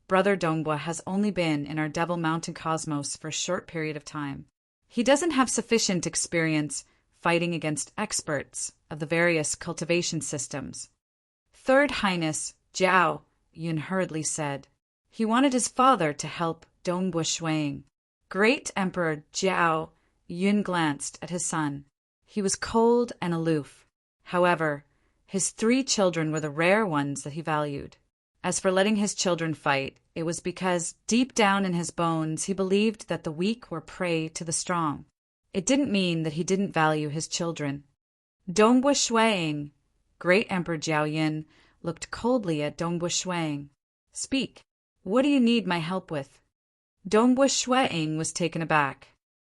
Brother Dongbua has only been in our Devil Mountain cosmos for a short period of time. He doesn't have sufficient experience fighting against experts of the various cultivation systems. Third Highness Jiao Yun hurriedly said. He wanted his father to help Dongbua Shuang. Great Emperor Jiao Yun glanced at his son. He was cold and aloof. However, his 3 children were the rare ones that he valued. As for letting his children fight, it was because deep down in his bones he believed that the weak were prey to the strong. It didn't mean that he didn't value his children. Dongbua Shuang, Great Emperor Jiao Yin, looked coldly at Dongbua Shuang. Speak. What do you need my help with? Dongbua Shuang was taken aback.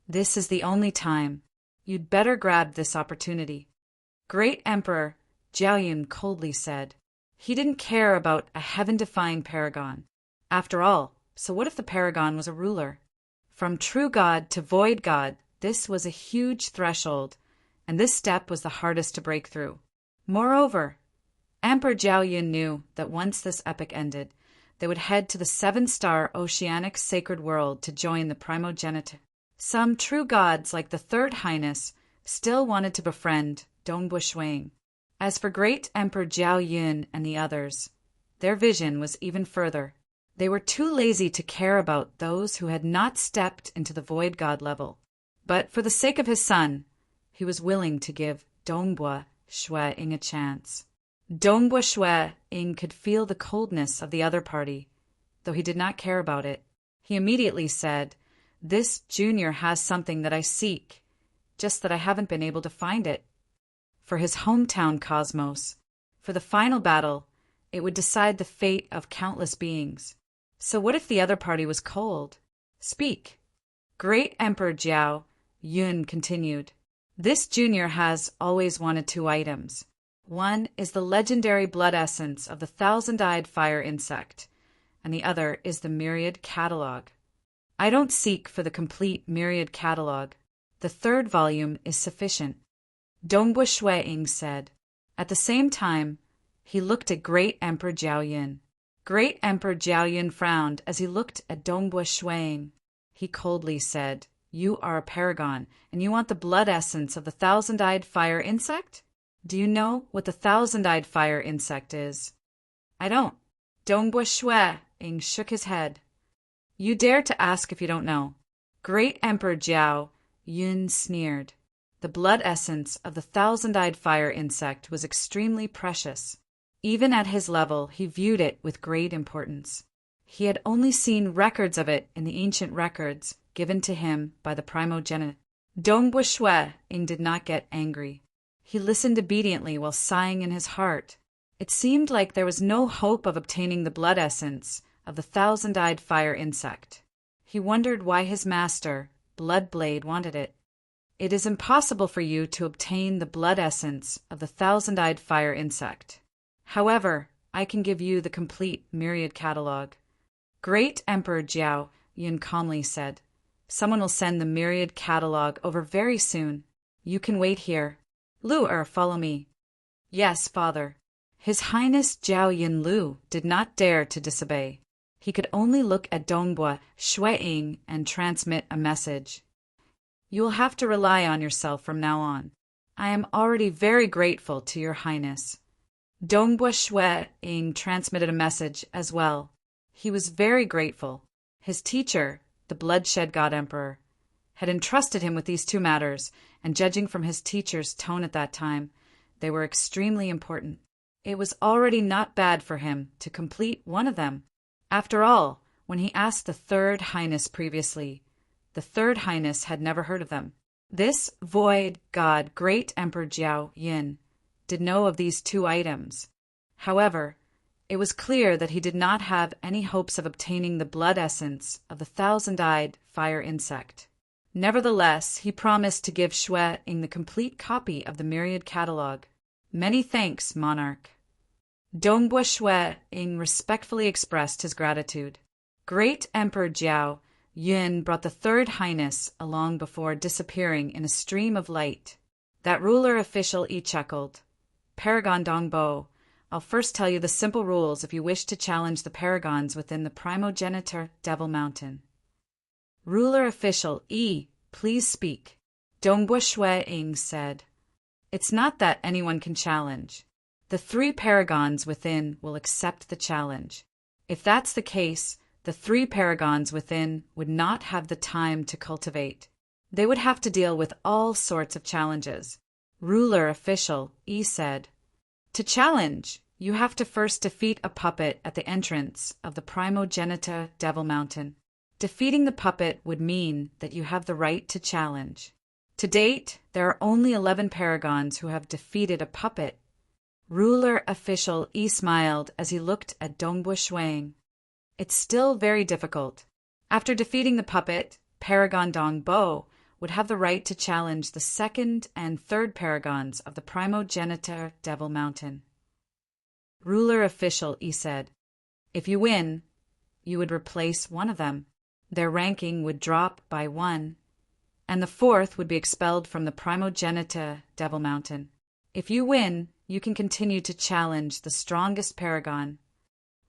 This is the only time. You'd better grab this opportunity. Great Emperor Jiao Yin coldly said. He didn't care about a heaven-defying paragon. After all, so what if the paragon was a ruler? From true god to void god, this was a huge threshold, and this step was the hardest to break through. Moreover, Emperor Jiao Yin knew that once this epic ended, they would head to the 7-star oceanic sacred world to join the primogenitor. Some true gods, like the Third Highness, still wanted to befriend Dongbua Shuang. As for Great Emperor Jiao Yun and the others, their vision was even further. They were too lazy to care about those who had not stepped into the void god level. But for the sake of his son, he was willing to give Dongbua Shuang a chance. Dongbua Shuang could feel the coldness of the other party, though he did not care about it. He immediately said, "This junior has something that I seek, just that I haven't been able to find it." For his hometown cosmos, for the final battle, it would decide the fate of countless beings. So what if the other party was cold? Speak. Great Emperor Jiao Yun continued. This junior has always wanted 2 items. One is the legendary blood essence of the 1,000-eyed fire insect, and the other is the myriad catalog. I don't seek for the complete myriad catalog. The 3rd volume is sufficient. Dongbua Shuang said. At the same time, he looked at Great Emperor Jiao Yin. Great Emperor Jiao Yin frowned as he looked at Dongbua Shuang. He coldly said, "You are a paragon, and you want the blood essence of the 1,000-eyed fire insect? Do you know what the 1,000-eyed fire insect is?" "I don't." Dongbua Shuang shook his head. "You dare to ask if you don't know." Great Emperor Jiao Yun sneered. The blood essence of the 1,000-eyed fire insect was extremely precious. Even at his level, he viewed it with great importance. He had only seen records of it in the ancient records given to him by the primogenitor. Dongbua Shuang did not get angry. He listened obediently while sighing in his heart. It seemed like there was no hope of obtaining the blood essence of the 1,000-eyed fire insect. He wondered why his master, Bloodblade, wanted it. It is impossible for you to obtain the blood essence of the 1,000-eyed fire insect. However, I can give you the complete myriad catalog. Great Emperor Jiao Yun calmly said. Someone will send the myriad catalog over very soon. You can wait here. Lu follow me. Yes, father. His Highness Jiao Yin Lu did not dare to disobey. He could only look at Dongbua Shuang and transmit a message. You will have to rely on yourself from now on. I am already very grateful to your Highness. Dongbua Shuang transmitted a message as well. He was very grateful. His teacher, the bloodshed god emperor, had entrusted him with these two matters, and judging from his teacher's tone at that time, they were extremely important. It was already not bad for him to complete one of them. After all, when he asked the Third Highness previously, the Third Highness had never heard of them. This void god, Great Emperor Jiao Yin, did know of these two items. However, it was clear that he did not have any hopes of obtaining the blood essence of the thousand-eyed fire insect. Nevertheless, he promised to give Shui Ying the complete copy of the myriad catalogue. Many thanks, monarch. Dongbua Shui Ying respectfully expressed his gratitude. Great Emperor Jiao Yun brought the Third Highness along before disappearing in a stream of light. That ruler official chuckled. Paragon Dongbo, I'll first tell you the simple rules if you wish to challenge the paragons within the primogenitor Devil Mountain. Ruler official please speak. Dongbua Shui Ying said. It's not that anyone can challenge. The 3 paragons within will accept the challenge. If that's the case, the 3 paragons within would not have the time to cultivate. They would have to deal with all sorts of challenges. Ruler official said. To challenge, you have to first defeat a puppet at the entrance of the primogenitor Devil Mountain. Defeating the puppet would mean that you have the right to challenge. To date, there are only 11 paragons who have defeated a puppet. Ruler official smiled as he looked at Dongbua Shui Ying. It's still very difficult. After defeating the puppet, Paragon Dongbo would have the right to challenge the 2nd and 3rd paragons of the primogenitor Devil Mountain. Ruler official said, if you win, you would replace one of them. Their ranking would drop by 1, and the 4th would be expelled from the primogenitor Devil Mountain. If you win, you can continue to challenge the strongest paragon.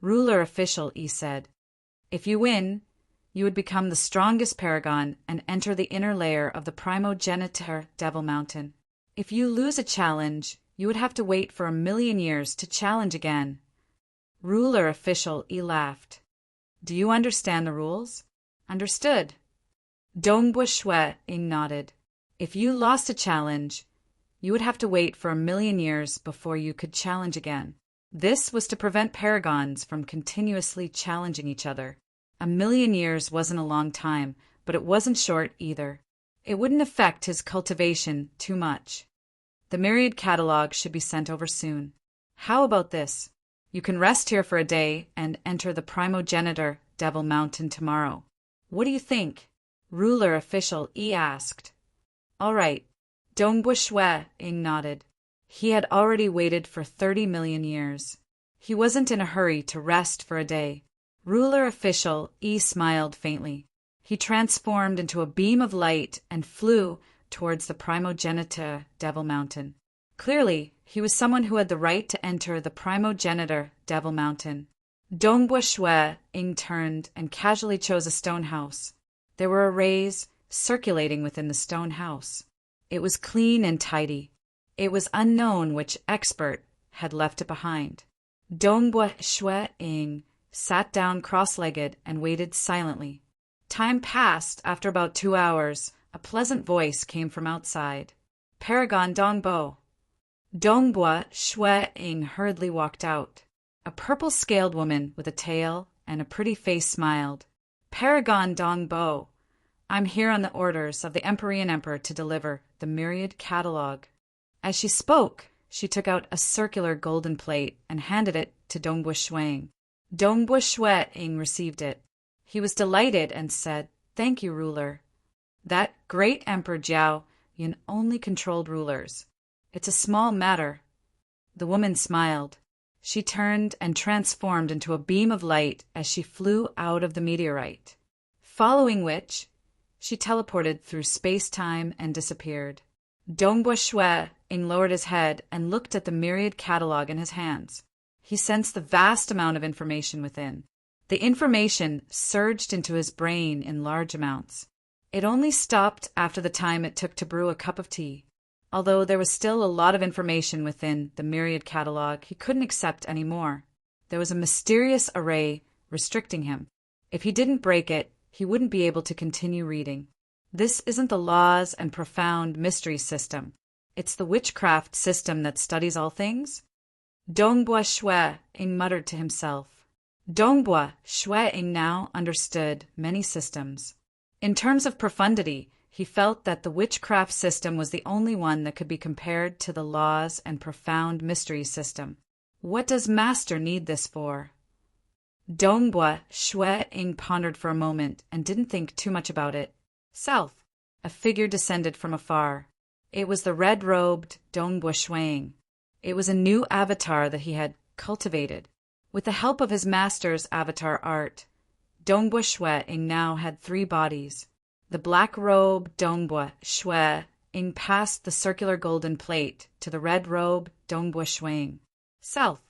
Ruler official said, if you win, you would become the strongest paragon and enter the inner layer of the primogenitor Devil Mountain. If you lose a challenge, you would have to wait for 1,000,000 years to challenge again. Ruler official laughed. Do you understand the rules? Understood. Dongbua Shui Ying nodded. If you lost a challenge, you would have to wait for 1,000,000 years before you could challenge again. This was to prevent paragons from continuously challenging each other. 1,000,000 years wasn't a long time, but it wasn't short either. It wouldn't affect his cultivation too much. The myriad catalogue should be sent over soon. How about this? You can rest here for a day and enter the primogenitor Devil Mountain tomorrow. What do you think? Ruler official asked. All right. Dongbua Shui Ying nodded. He had already waited for 30 million years. He wasn't in a hurry to rest for a day. Ruler official smiled faintly. He transformed into a beam of light and flew towards the primogenitor Devil Mountain. Clearly, he was someone who had the right to enter the primogenitor Devil Mountain. Dongbua Shui Ying turned and casually chose a stone house. There were arrays circulating within the stone house. It was clean and tidy. It was unknown which expert had left it behind. Dongbua Shui Ying sat down cross-legged and waited silently. Time passed. After about 2 hours, a pleasant voice came from outside. Paragon Dongbo. Dongbua Shui Ying hurriedly walked out. A purple-scaled woman with a tail and a pretty face smiled. Paragon Dongbo, I'm here on the orders of the Empyrean Emperor to deliver the myriad catalogue. As she spoke, she took out a circular golden plate and handed it to Dongbua Shui Ying. Dongbua Shui Ying received it. He was delighted and said, Thank you, ruler. That great Emperor Jiao Yun only controlled rulers. It's a small matter. The woman smiled. She turned and transformed into a beam of light as she flew out of the meteorite, following which she teleported through space-time and disappeared. Dongbua Shui Ying lowered his head and looked at the myriad catalogue in his hands. He sensed the vast amount of information within. The information surged into his brain in large amounts. It only stopped after the time it took to brew a cup of tea. Although there was still a lot of information within the myriad catalogue, he couldn't accept any more. There was a mysterious array restricting him. If he didn't break it, he wouldn't be able to continue reading. This isn't the laws and profound mystery system. It's the witchcraft system that studies all things. Dongbua Shui-ing muttered to himself. Dongbua Shui-ing now understood many systems. In terms of profundity, he felt that the witchcraft system was the only one that could be compared to the laws and profound mystery system. What does Master need this for? Dongbua Shui-ing pondered for a moment and didn't think too much about it. South, a figure descended from afar. It was the red-robed Dongbua Shui-ing. It was a new avatar that he had cultivated. With the help of his master's avatar art, Dongbua Shui-ing now had 3 bodies. The black-robed Dongbua Shui-ing passed the circular golden plate to the red-robed Dongbua Shui-ing. South,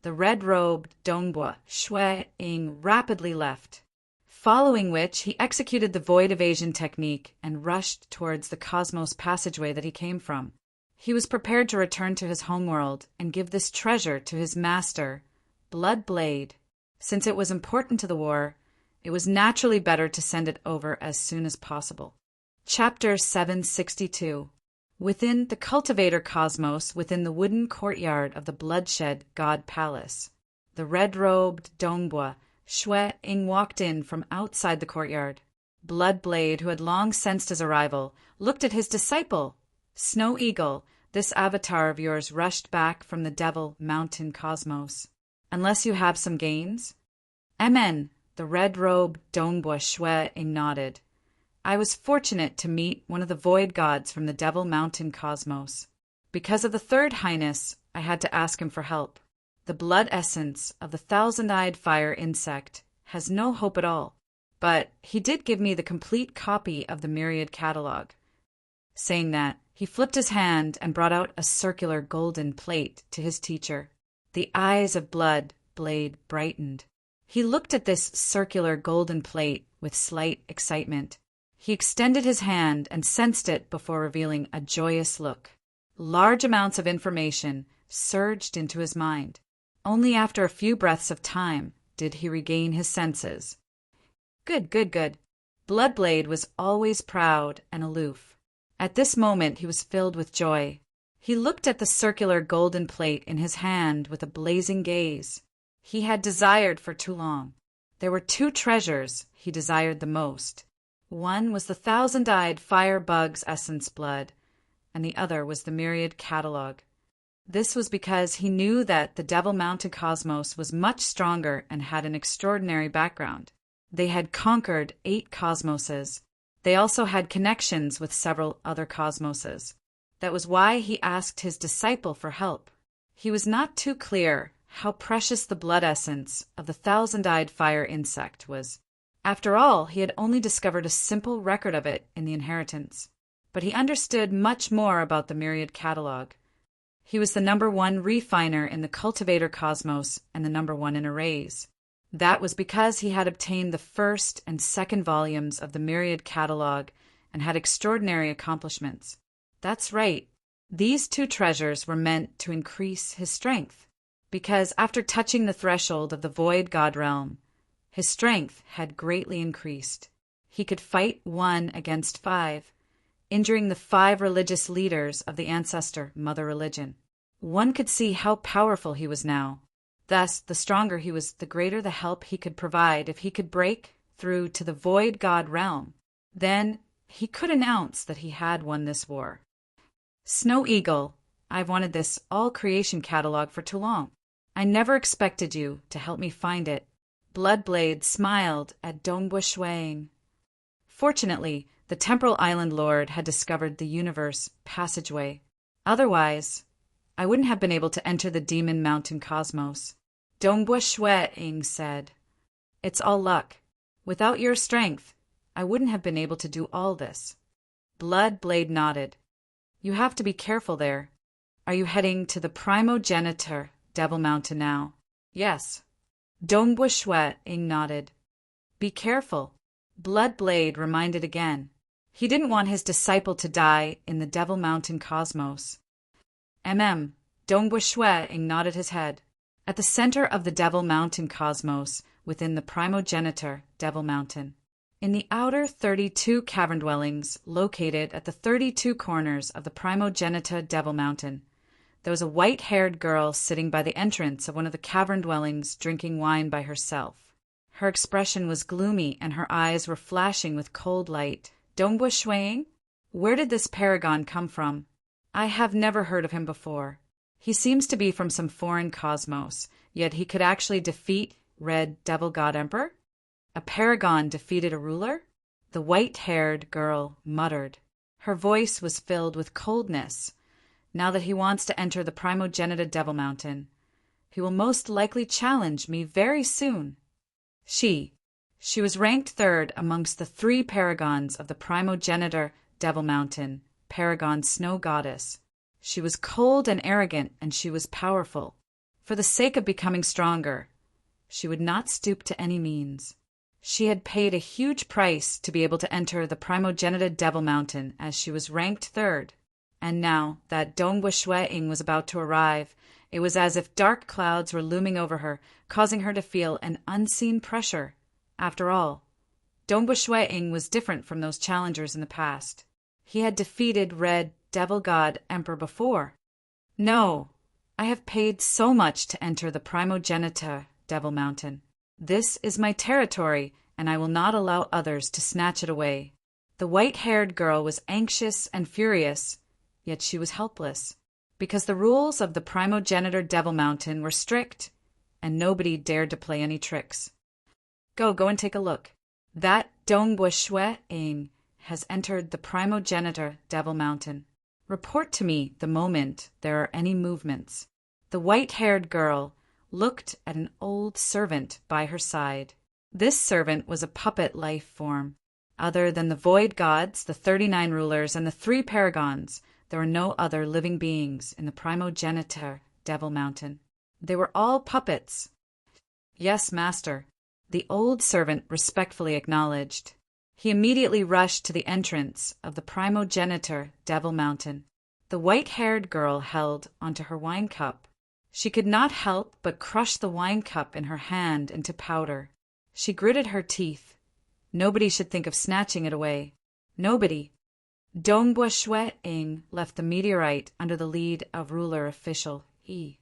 the red-robed Dongbua Shui-ing rapidly left, following which he executed the void evasion technique and rushed towards the cosmos passageway that he came from. He was prepared to return to his homeworld and give this treasure to his master, Blood Blade. Since it was important to the war, it was naturally better to send it over as soon as possible. Chapter 762. Within the cultivator cosmos, within the wooden courtyard of the Bloodshed God Palace, the red-robed Dongbua Shui-ing walked in from outside the courtyard. Bloodblade, who had long sensed his arrival, looked at his disciple. Snow Eagle, this avatar of yours rushed back from the Devil Mountain cosmos. Unless you have some gains? Amen, the red-robed Dongbua Shui-ing nodded. I was fortunate to meet one of the void gods from the Devil Mountain cosmos. Because of the Third Highness, I had to ask him for help. The blood essence of the thousand-eyed fire insect has no hope at all, but he did give me the complete copy of the Myriad Catalog. Saying that, he flipped his hand and brought out a circular golden plate to his teacher. The eyes of Blood Blade brightened. He looked at this circular golden plate with slight excitement. He extended his hand and sensed it before revealing a joyous look. Large amounts of information surged into his mind. Only after a few breaths of time did he regain his senses. Good. Bloodblade was always proud and aloof. At this moment he was filled with joy. He looked at the circular golden plate in his hand with a blazing gaze. He had desired for too long. There were 2 treasures he desired the most. One was the thousand-eyed fire bug's essence blood, and the other was the Myriad Catalog. This was because he knew that the Devil Mountain cosmos was much stronger and had an extraordinary background. They had conquered 8 cosmoses. They also had connections with several other cosmoses. That was why he asked his disciple for help. He was not too clear how precious the blood essence of the thousand-eyed fire insect was. After all, he had only discovered a simple record of it in the inheritance. But he understood much more about the Myriad Catalog. He was the #1 refiner in the cultivator cosmos and the #1 in arrays. That was because he had obtained the 1st and 2nd volumes of the Myriad Catalog and had extraordinary accomplishments. That's right. These 2 treasures were meant to increase his strength, because after touching the threshold of the Void God realm, his strength had greatly increased. He could fight 1 against 5, injuring the 5 religious leaders of the ancestor mother religion. One could see how powerful he was now. Thus, the stronger he was, the greater the help he could provide if he could break through to the Void God realm. Then he could announce that he had won this war. Snow Eagle, I've wanted this all-creation catalog for too long. I never expected you to help me find it. Bloodblade smiled at Dongbua Shui-ing. Fortunately, the Temporal Island Lord had discovered the universe passageway. Otherwise, I wouldn't have been able to enter the Demon Mountain cosmos. Dongbua Shui-ing said, It's all luck. Without your strength, I wouldn't have been able to do all this. Bloodblade nodded. You have to be careful there. Are you heading to the primogenitor Devil Mountain now? Yes. Dongbua Shui-ing nodded. Be careful. Bloodblade reminded again. He didn't want his disciple to die in the Devil Mountain cosmos. Dongbua Shui-ing nodded his head. At the center of the Devil Mountain cosmos within the primogenitor Devil Mountain. In the outer 32 cavern dwellings located at the 32 corners of the primogenitor Devil Mountain, there was a white-haired girl sitting by the entrance of one of the cavern dwellings drinking wine by herself. Her expression was gloomy and her eyes were flashing with cold light. Dongbua Shuang? Where did this paragon come from? I have never heard of him before. He seems to be from some foreign cosmos, yet he could actually defeat Red Devil God Emperor? A paragon defeated a ruler? The white-haired girl muttered. Her voice was filled with coldness. Now that he wants to enter the primogenitor Devil Mountain, he will most likely challenge me very soon. She was ranked third amongst the 3 paragons of the primogenitor Devil Mountain, Paragon Snow Goddess. She was cold and arrogant, and she was powerful. For the sake of becoming stronger, she would not stoop to any means. She had paid a huge price to be able to enter the primogenitor Devil Mountain, as she was ranked third. And now that Dongbua Shuang was about to arrive, it was as if dark clouds were looming over her, causing her to feel an unseen pressure. After all, Dongbua Shuang was different from those challengers in the past. He had defeated Red Devil God Emperor before. No, I have paid so much to enter the primogenitor Devil Mountain. This is my territory, and I will not allow others to snatch it away. The white-haired girl was anxious and furious, yet she was helpless, because the rules of the primogenitor Devil Mountain were strict, and nobody dared to play any tricks. Go and take a look. That Dongbua Shuang has entered the primogenitor Devil Mountain. Report to me the moment there are any movements. The white-haired girl looked at an old servant by her side. This servant was a puppet life form. Other than the void gods, the 39 rulers, and the 3 paragons, there were no other living beings in the primogenitor Devil Mountain. They were all puppets. Yes, master, the old servant respectfully acknowledged. He immediately rushed to the entrance of the primogenitor Devil Mountain. The white-haired girl held onto her wine cup. She could not help but crush the wine cup in her hand into powder. She gritted her teeth. Nobody should think of snatching it away. Nobody. Dongbua Shuang left the meteorite under the lead of ruler official Yi.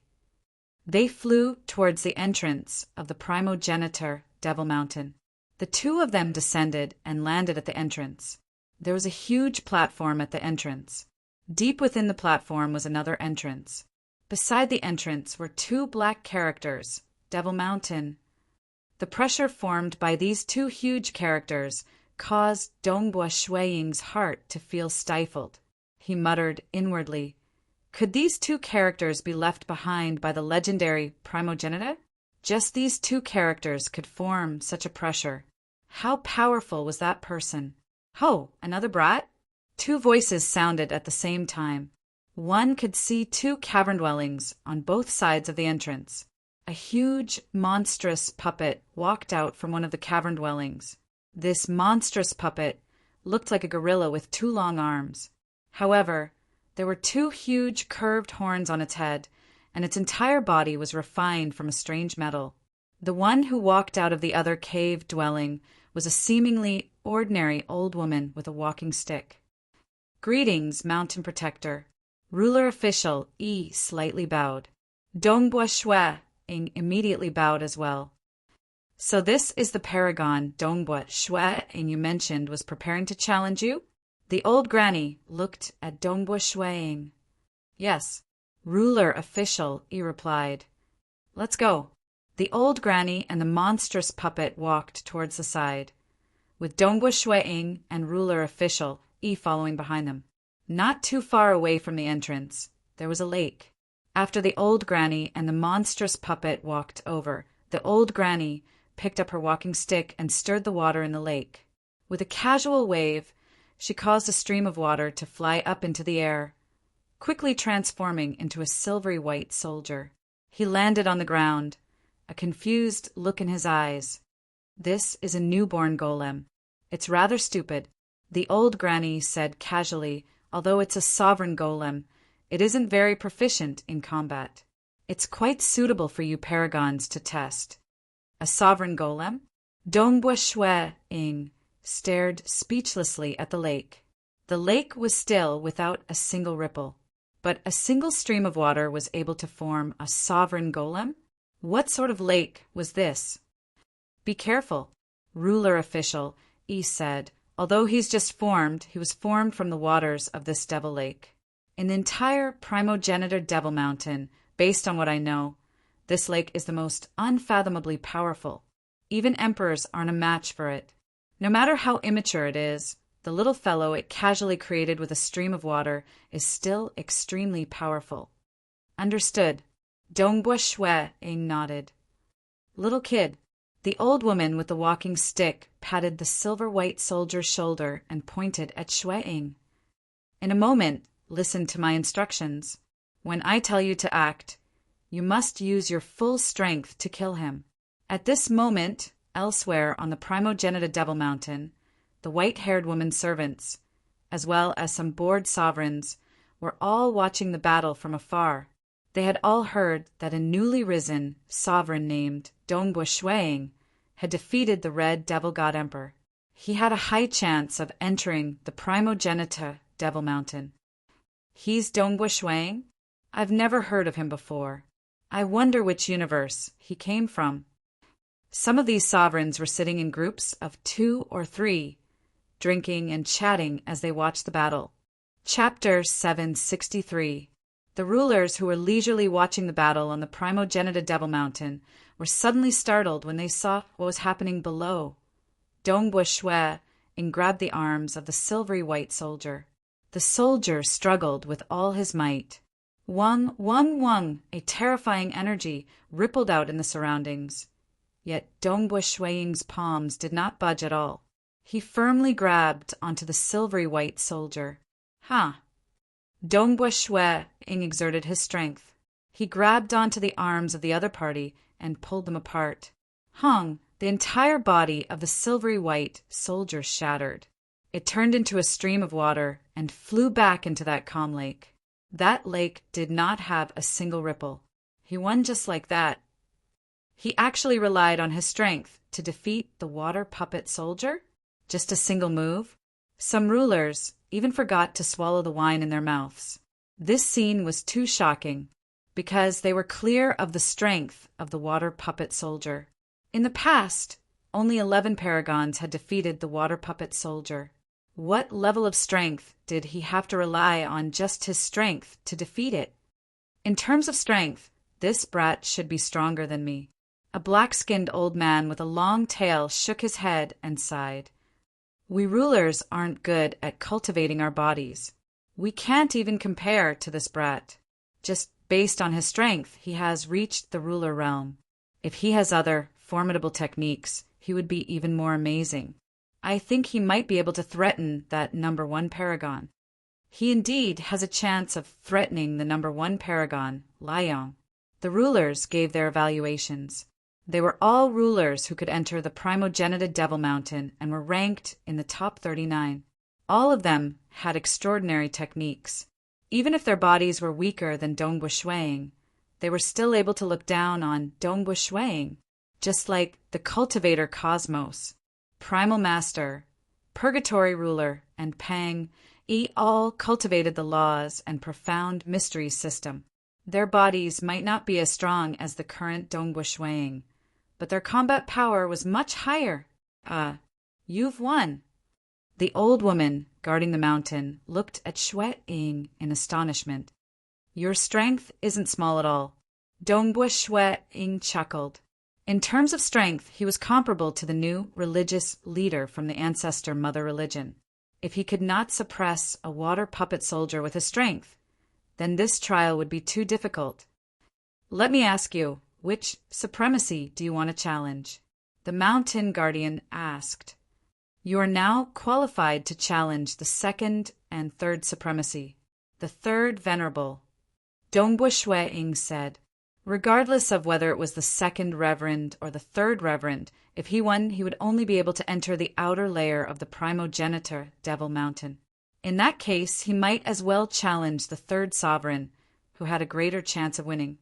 They flew towards the entrance of the primogenitor Devil Mountain. The 2 of them descended and landed at the entrance. There was a huge platform at the entrance. Deep within the platform was another entrance. Beside the entrance were 2 black characters, Devil Mountain. The pressure formed by these 2 huge characters caused Dongbua Shuang's heart to feel stifled. He muttered inwardly, could these 2 characters be left behind by the legendary primogenitor? Just these 2 characters could form such a pressure. How powerful was that person? Ho, another brat? 2 voices sounded at the same time. One could see 2 cavern dwellings on both sides of the entrance. A huge, monstrous puppet walked out from one of the cavern dwellings. This monstrous puppet looked like a gorilla with 2 long arms. However, there were 2 huge curved horns on its head, and its entire body was refined from a strange metal. The one who walked out of the other cave dwelling was a seemingly ordinary old woman with a walking stick. Greetings, Mountain Protector. Ruler official Yi slightly bowed. Dongbua Shuang immediately bowed as well. So this is the paragon Dongbua Shuang you mentioned was preparing to challenge you? The old granny looked at Dongbua Shuang. Yes, ruler official, Yi replied. Let's go. The old granny and the monstrous puppet walked towards the side, with Dongbua Shuang and ruler official Yi following behind them. Not too far away from the entrance, there was a lake. After the old granny and the monstrous puppet walked over, the old granny picked up her walking stick and stirred the water in the lake. With a casual wave, she caused a stream of water to fly up into the air, quickly transforming into a silvery white soldier. He landed on the ground, a confused look in his eyes. This is a newborn golem. It's rather stupid, the old granny said casually. Although it's a sovereign golem, it isn't very proficient in combat. It's quite suitable for you paragons to test. A sovereign golem? Dongbua Shui-ing stared speechlessly at the lake. The lake was still without a single ripple, but a single stream of water was able to form a sovereign golem? What sort of lake was this? Be careful, ruler official, Yi said. Although he's just formed, he was formed from the waters of this devil lake. In the entire primogenitor Devil Mountain, based on what I know, this lake is the most unfathomably powerful. Even emperors aren't a match for it. No matter how immature it is, the little fellow it casually created with a stream of water is still extremely powerful. Understood. Dongbua Shui-ing nodded. Little kid. The old woman with the walking stick patted the silver-white soldier's shoulder and pointed at Shui-ing. In a moment, listen to my instructions. When I tell you to act, you must use your full strength to kill him. At this moment, elsewhere on the primogenitor Devil Mountain, the white-haired woman's servants, as well as some bored sovereigns, were all watching the battle from afar. They had all heard that a newly risen sovereign named Dongbua Shui-ing had defeated the Red Devil God Emperor. He had a high chance of entering the primogenitor Devil Mountain. He's Dongbua Shui-ing? I've never heard of him before. I wonder which universe he came from. Some of these sovereigns were sitting in groups of 2 or 3, drinking and chatting as they watched the battle. Chapter 763. The rulers who were leisurely watching the battle on the primogenitor Devil Mountain were suddenly startled when they saw what was happening below. Dongbua Shui-ing grabbed the arms of the silvery white soldier. The soldier struggled with all his might. Wung, wung, wung, a terrifying energy rippled out in the surroundings. Yet Dongbua Shui-ing's palms did not budge at all. He firmly grabbed onto the silvery white soldier. Ha! Dongbua Shui-ing exerted his strength. He grabbed onto the arms of the other party and pulled them apart. Hung, the entire body of the silvery white soldier shattered. It turned into a stream of water and flew back into that calm lake. That lake did not have a single ripple. He won just like that. He actually relied on his strength to defeat the water puppet soldier? Just a single move? Some rulers even forgot to swallow the wine in their mouths. This scene was too shocking, because they were clear of the strength of the water puppet soldier. In the past, only 11 paragons had defeated the water puppet soldier. What level of strength did he have to rely on just his strength to defeat it? In terms of strength, this brat should be stronger than me. A black-skinned old man with a long tail shook his head and sighed. We rulers aren't good at cultivating our bodies. We can't even compare to this brat. Just based on his strength, he has reached the ruler realm. If he has other formidable techniques, he would be even more amazing. I think he might be able to threaten that number 1 paragon. He indeed has a chance of threatening the number 1 paragon, Liang. The rulers gave their evaluations. They were all rulers who could enter the primogenitor Devil Mountain and were ranked in the top 39. All of them had extraordinary techniques. Even if their bodies were weaker than Dongbua Shui-ing, they were still able to look down on Dongbua Shui-ing, just like the cultivator Cosmos, Primal Master, Purgatory Ruler, and Pang Yi all cultivated the laws and profound mystery system. Their bodies might not be as strong as the current Dongbua Shui-ing, but their combat power was much higher. You've won. The old woman guarding the mountain looked at Shui-ing in astonishment. Your strength isn't small at all. Dongbua Shui-ing chuckled. In terms of strength, he was comparable to the new religious leader from the ancestor mother religion. If he could not suppress a water puppet soldier with his strength, then this trial would be too difficult. Let me ask you, which supremacy do you want to challenge? The mountain guardian asked. You are now qualified to challenge the 2nd and 3rd supremacy. The 3rd venerable. Dongbua Shui-ing said. Regardless of whether it was the 2nd reverend or the 3rd reverend, if he won, he would only be able to enter the outer layer of the primogenitor Devil Mountain. In that case, he might as well challenge the 3rd sovereign, who had a greater chance of winning.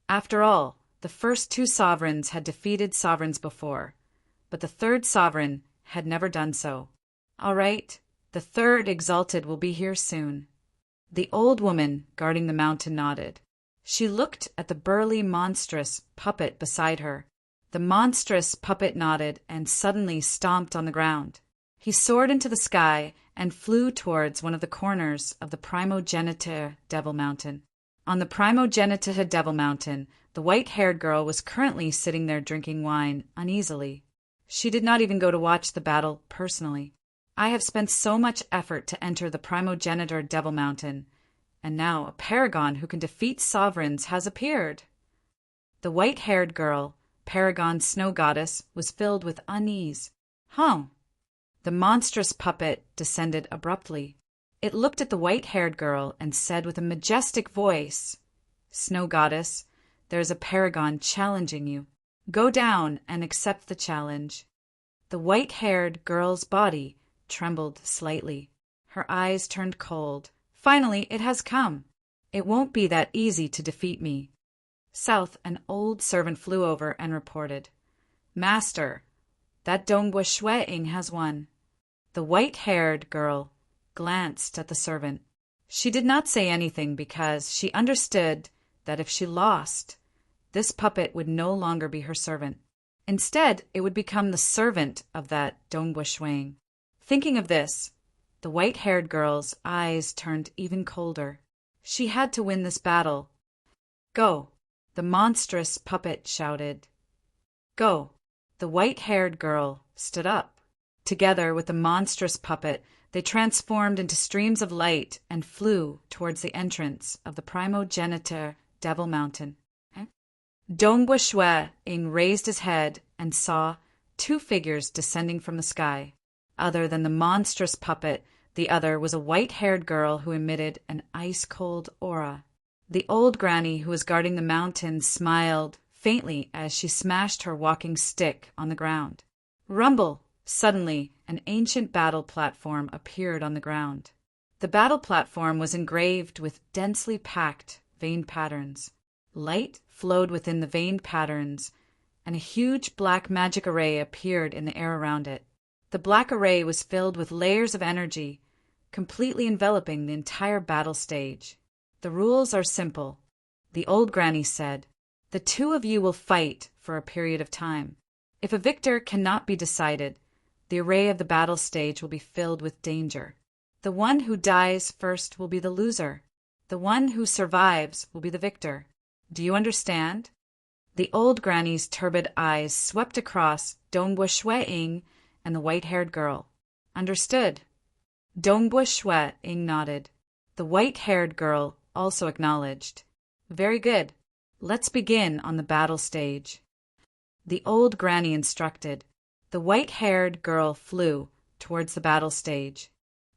After all, The first two sovereigns had defeated sovereigns before, but the third sovereign had never done so. All right, the third exalted will be here soon. The old woman guarding the mountain nodded. She looked at the burly, monstrous puppet beside her. The monstrous puppet nodded and suddenly stomped on the ground. He soared into the sky and flew towards one of the corners of the Primogeniture Devil Mountain. On the Primogeniture Devil Mountain, the white-haired girl was currently sitting there drinking wine uneasily. She did not even go to watch the battle personally. I have spent so much effort to enter the Primogeniture Devil Mountain, and now a paragon who can defeat sovereigns has appeared. The white-haired girl, Paragon Snow Goddess, was filled with unease. The monstrous puppet descended abruptly. It looked at the white-haired girl and said with a majestic voice, "Snow Goddess, there is a paragon challenging you. Go down and accept the challenge." The white-haired girl's body trembled slightly. Her eyes turned cold. "Finally, it has come. It won't be that easy to defeat me." South, an old servant flew over and reported, "Master, that Dongbua Shwe-ing has won." The white-haired girl glanced at the servant. She did not say anything because she understood that if she lost, this puppet would no longer be her servant. Instead, it would become the servant of that Dongbua Shwe-ing. Thinking of this, the white-haired girl's eyes turned even colder. She had to win this battle. "Go!" the monstrous puppet shouted. "Go!" The white-haired girl stood up. Together with the monstrous puppet, they transformed into streams of light and flew towards the entrance of the Primogeniture Devil Mountain. Dongbua Shwe-ing raised his head and saw two figures descending from the sky. Other than the monstrous puppet, the other was a white-haired girl who emitted an ice-cold aura. The old granny who was guarding the mountain smiled faintly as she smashed her walking stick on the ground. Rumble! Suddenly, an ancient battle platform appeared on the ground. The battle platform was engraved with densely packed vein patterns. Light flowed within the vein patterns, and a huge black magic array appeared in the air around it. The black array was filled with layers of energy, completely enveloping the entire battle stage. "The rules are simple," the old granny said. "The two of you will fight for a period of time. If a victor cannot be decided, the array of the battle stage will be filled with danger. The one who dies first will be the loser. The one who survives will be the victor. Do you understand?" The old granny's turbid eyes swept across Dongbua Shwe-ing and the white-haired girl. "Understood." Dongbua Shwe-ing nodded. The white-haired girl also acknowledged. "Very good. Let's begin on the battle stage." The old granny instructed. The white-haired girl flew towards the battle stage.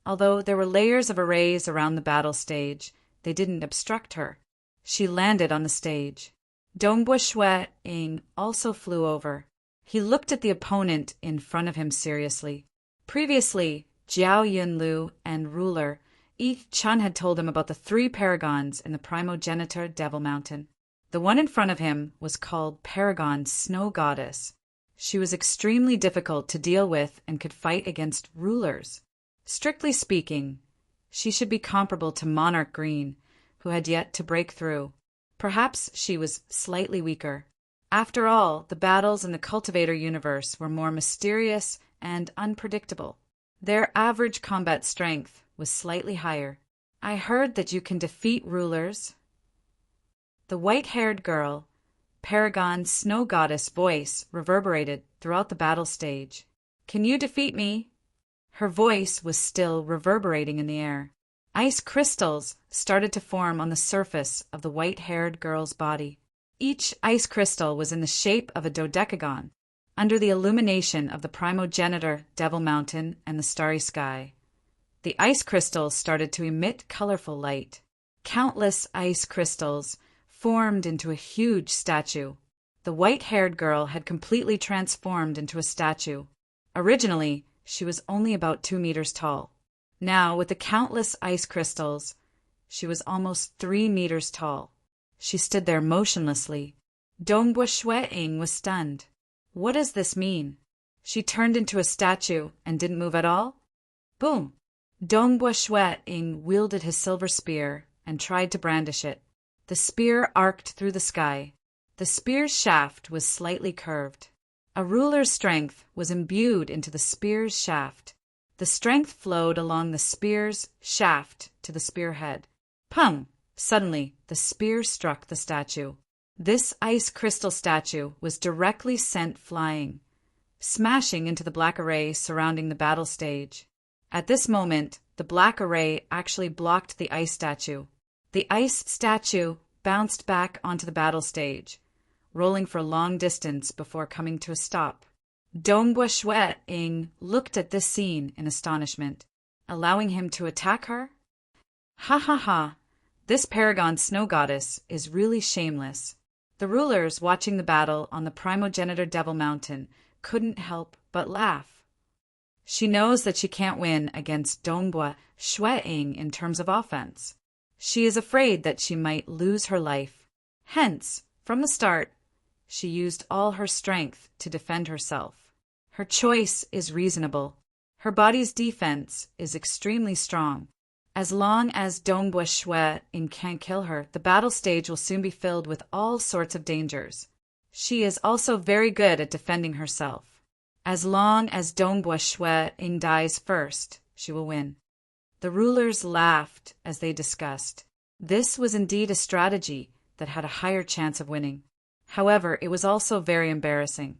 Although there were layers of arrays around the battle stage, they didn't obstruct her. She landed on the stage. Dongbua Shwe-ing also flew over. He looked at the opponent in front of him seriously. Previously, Jiao Yunlu and Ruler Yi Chun had told him about the three paragons in the Primogeniture Devil Mountain. The one in front of him was called Paragon Snow Goddess. She was extremely difficult to deal with and could fight against rulers. Strictly speaking, she should be comparable to Monarch Green, who had yet to break through. Perhaps she was slightly weaker. After all, the battles in the Cultivator universe were more mysterious and unpredictable. Their average combat strength was slightly higher. "I heard that you can defeat rulers." The white-haired girl, Paragon Snow Goddess' voice reverberated throughout the battle stage. "Can you defeat me?" Her voice was still reverberating in the air. Ice crystals started to form on the surface of the white-haired girl's body. Each ice crystal was in the shape of a dodecagon, under the illumination of the Primogeniture Devil Mountain and the starry sky. The ice crystals started to emit colorful light. Countless ice crystals formed into a huge statue. The white-haired girl had completely transformed into a statue. Originally, she was only about 2 meters tall. Now, with the countless ice crystals, she was almost 3 meters tall. She stood there motionlessly. Dongbua Shueing was stunned. What does this mean? She turned into a statue and didn't move at all? Boom! Dongbua Shueing wielded his silver spear and tried to brandish it. The spear arced through the sky. The spear's shaft was slightly curved. A ruler's strength was imbued into the spear's shaft. The strength flowed along the spear's shaft to the spearhead. Pung! Suddenly, the spear struck the statue. This ice crystal statue was directly sent flying, smashing into the black array surrounding the battle stage. At this moment, the black array actually blocked the ice statue. The ice statue bounced back onto the battle stage, rolling for a long distance before coming to a stop. Dongbua Shueing looked at this scene in astonishment, allowing him to attack her? Ha ha ha! This Paragon Snow Goddess is really shameless. The rulers watching the battle on the Primogenitor Devil Mountain couldn't help but laugh. She knows that she can't win against Dongbua Shueing in terms of offense. She is afraid that she might lose her life. Hence, from the start, she used all her strength to defend herself. Her choice is reasonable. Her body's defense is extremely strong. As long as Dongbua Shueing can't kill her, the battle stage will soon be filled with all sorts of dangers. She is also very good at defending herself. As long as Dongbua Shueing dies first, she will win. The rulers laughed as they discussed. This was indeed a strategy that had a higher chance of winning. However, it was also very embarrassing.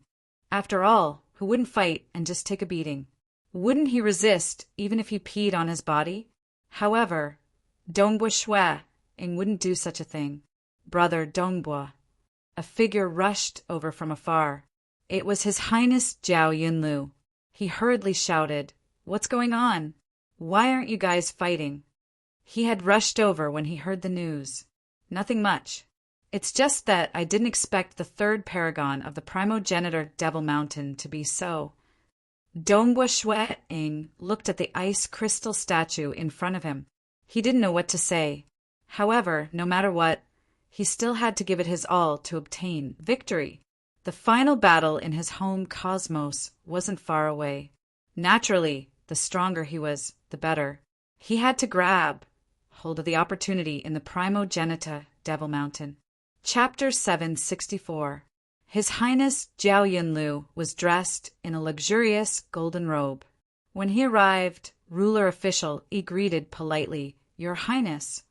After all, who wouldn't fight and just take a beating? Wouldn't he resist even if he peed on his body? However, Dongbua Shueing wouldn't do such a thing. Brother Dongbua. A figure rushed over from afar. It was His Highness Jiao Yunlu. He hurriedly shouted, "What's going on? Why aren't you guys fighting?" He had rushed over when he heard the news. Nothing much. It's just that I didn't expect the third paragon of the Primogenitor Devil Mountain to be so. Dongbua Shueing looked at the ice crystal statue in front of him. He didn't know what to say. However, no matter what, he still had to give it his all to obtain victory. The final battle in his home cosmos wasn't far away. Naturally, the stronger he was, the better. He had to grab hold of the opportunity in the Primogenitor Devil Mountain. Chapter 764. His Highness Jiao Yunlu was dressed in a luxurious golden robe. When he arrived, ruler official he greeted politely, "Your Highness."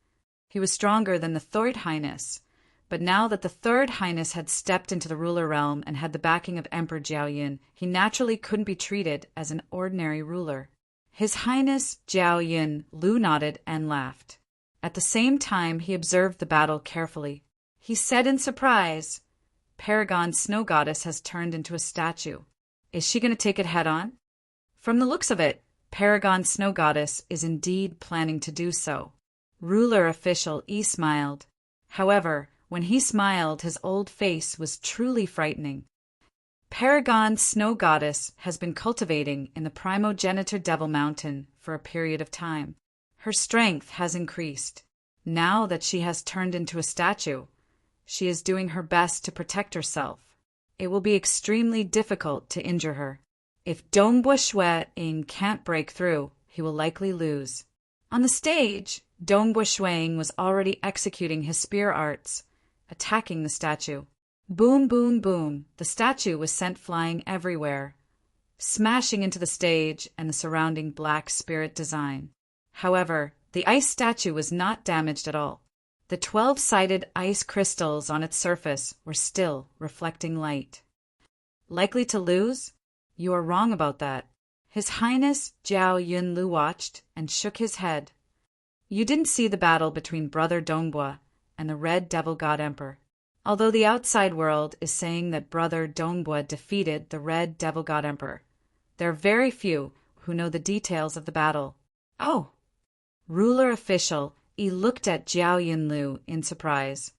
He was stronger than the third Highness, but now that the third Highness had stepped into the ruler realm and had the backing of Emperor Jiao Yun, he naturally couldn't be treated as an ordinary ruler. His Highness Jiao Yunlu nodded and laughed. At the same time, he observed the battle carefully. He said in surprise, "Paragon Snow Goddess has turned into a statue. Is she going to take it head-on?" From the looks of it, Paragon Snow Goddess is indeed planning to do so. Ruler official E smiled. However, when he smiled, his old face was truly frightening. Paragon Snow Goddess has been cultivating in the Primogenitor Devil Mountain for a period of time. Her strength has increased. Now that she has turned into a statue, she is doing her best to protect herself. It will be extremely difficult to injure her. If Dongbua Shueing can't break through, he will likely lose. On the stage, Dongbua Shueing was already executing his spear arts, attacking the statue. Boom, boom, boom, the statue was sent flying everywhere, smashing into the stage and the surrounding black spirit design. However, the ice statue was not damaged at all. The 12-sided ice crystals on its surface were still reflecting light. Likely to lose? You are wrong about that. His Highness Jiao Yunlu watched and shook his head. You didn't see the battle between Brother Dongbua and the Red Devil God Emperor. Although the outside world is saying that Brother Dongbua defeated the Red Devil God Emperor, there are very few who know the details of the battle. Oh! Ruler official he looked at Jiao Yunlu in surprise.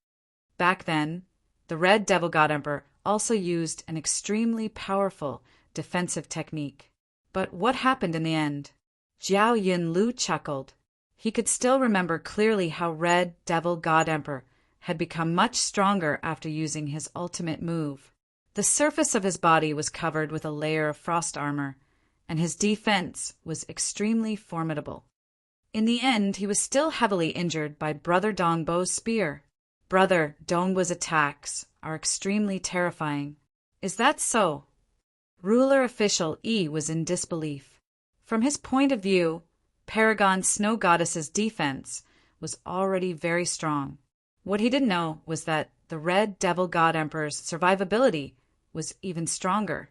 Back then, the Red Devil God Emperor also used an extremely powerful defensive technique. But what happened in the end? Jiao Yunlu chuckled. He could still remember clearly how Red Devil God Emperor had become much stronger after using his ultimate move. The surface of his body was covered with a layer of frost armor, and his defense was extremely formidable. In the end, he was still heavily injured by Brother Dongbo's spear. Brother Dongbo's attacks are extremely terrifying. Is that so? Ruler official Yi was in disbelief. From his point of view, Paragon Snow Goddess's defense was already very strong. What he didn't know was that the Red Devil God Emperor's survivability was even stronger.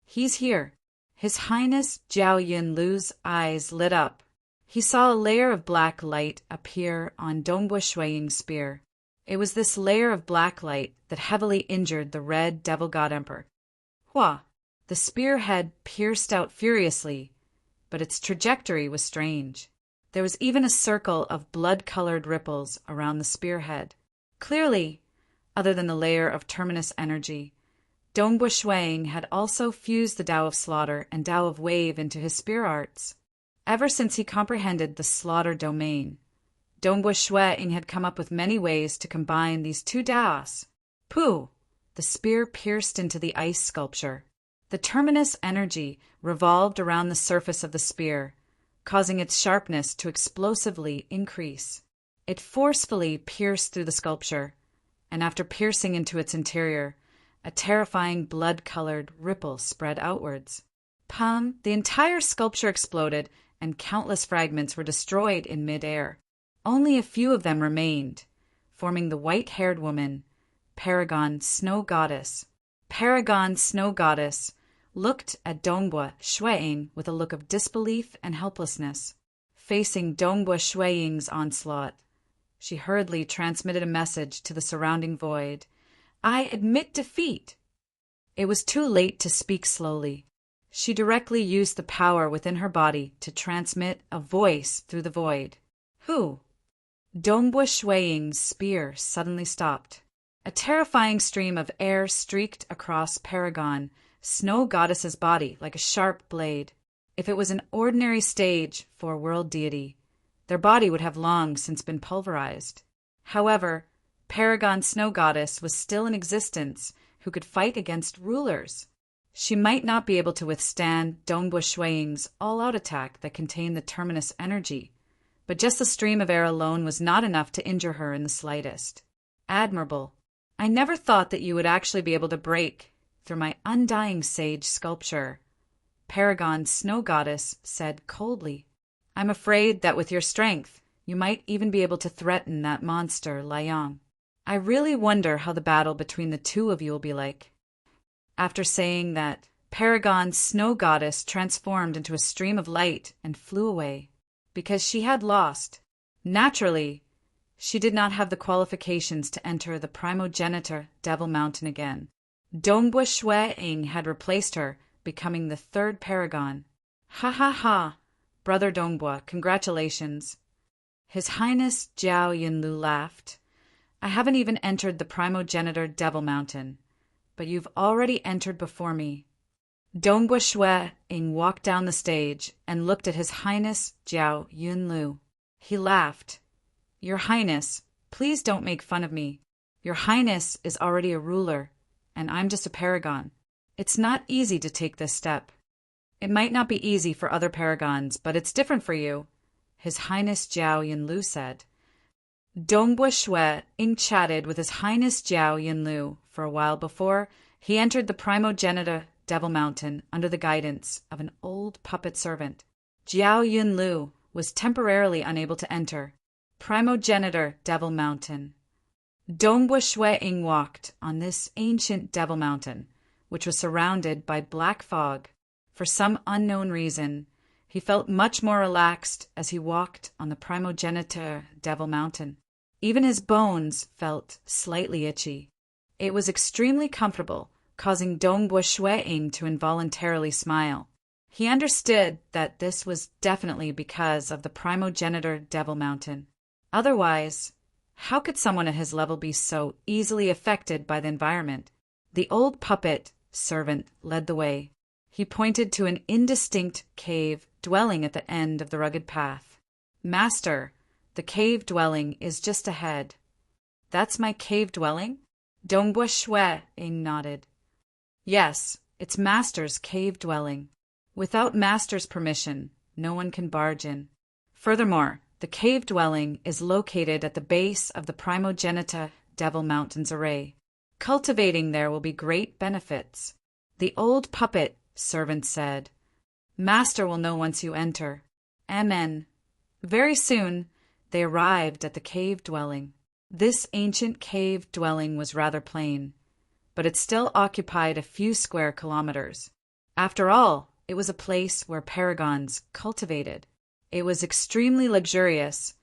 He's here. His Highness Jiao Yunlu's eyes lit up. He saw a layer of black light appear on Dongbo Shuiying's spear. It was this layer of black light that heavily injured the Red Devil God Emperor. Hua! The spear had pierced out furiously, but its trajectory was strange. There was even a circle of blood-colored ripples around the spearhead. Clearly, other than the layer of terminus energy, Dongbo Shuiying had also fused the Tao of Slaughter and Tao of Wave into his spear arts. Ever since he comprehended the slaughter domain, Dongbo Shuiying had come up with many ways to combine these two Taos. Pooh! The spear pierced into the ice sculpture. The terminus energy revolved around the surface of the spear, causing its sharpness to explosively increase. It forcefully pierced through the sculpture, and after piercing into its interior, a terrifying blood-colored ripple spread outwards. Pum! The entire sculpture exploded, and countless fragments were destroyed in mid-air. Only a few of them remained, forming the white-haired woman, Paragon Snow Goddess. Paragon Snow Goddess looked at Dongbo Shuiying with a look of disbelief and helplessness. Facing Dongbo Shuiying's onslaught, she hurriedly transmitted a message to the surrounding void. I admit defeat. It was too late to speak slowly. She directly used the power within her body to transmit a voice through the void. Who? Dongbo Shuiying's spear suddenly stopped. A terrifying stream of air streaked across Paragon Snow Goddess's body like a sharp blade. If it was an ordinary stage for a world deity, their body would have long since been pulverized. However, Paragon Snow Goddess was still in existence who could fight against rulers. She might not be able to withstand Dongbo Shuiying's all-out attack that contained the terminus energy, but just the stream of air alone was not enough to injure her in the slightest. Admirable. I never thought that you would actually be able to break through my undying sage sculpture, Paragon Snow Goddess said coldly. I'm afraid that with your strength, you might even be able to threaten that monster, Liang. I really wonder how the battle between the two of you will be like. After saying that, Paragon Snow Goddess transformed into a stream of light and flew away. Because she had lost. Naturally, she did not have the qualifications to enter the primogenitor Devil Mountain again. Dongbo Shuiying had replaced her, becoming the third paragon. Ha ha ha! Brother Dongbo, congratulations. His Highness Jiao Yunlu laughed. I haven't even entered the primogenitor Devil Mountain, but you've already entered before me. Dongbo Shuiying walked down the stage and looked at His Highness Jiao Yunlu. He laughed. Your Highness, please don't make fun of me. Your Highness is already a ruler, and I'm just a paragon. It's not easy to take this step. It might not be easy for other paragons, but it's different for you, His Highness Jiao Yunlu said. Dongbo Shuiying chatted with His Highness Jiao Yunlu for a while before he entered the primogenitor Devil Mountain under the guidance of an old puppet servant. Jiao Yunlu was temporarily unable to enter primogenitor Devil Mountain. Dongbo Shuiying walked on this ancient Devil Mountain, which was surrounded by black fog. For some unknown reason, he felt much more relaxed as he walked on the primogenitor Devil Mountain. Even his bones felt slightly itchy. It was extremely comfortable, causing Dongbo Shuiying to involuntarily smile. He understood that this was definitely because of the primogenitor Devil Mountain. Otherwise, how could someone at his level be so easily affected by the environment? The old puppet servant led the way. He pointed to an indistinct cave dwelling at the end of the rugged path. Master, the cave dwelling is just ahead. That's my cave dwelling? Dongbua Shui-ing nodded. Yes, it's Master's cave dwelling. Without Master's permission, no one can barge in. Furthermore, the cave dwelling is located at the base of the Primogenita Devil Mountains array. Cultivating there will be great benefits. The old puppet servant said. Master will know once you enter. Amen. Very soon, they arrived at the cave dwelling. This ancient cave dwelling was rather plain, but it still occupied a few square kilometers. After all, it was a place where paragons cultivated. It was extremely luxurious,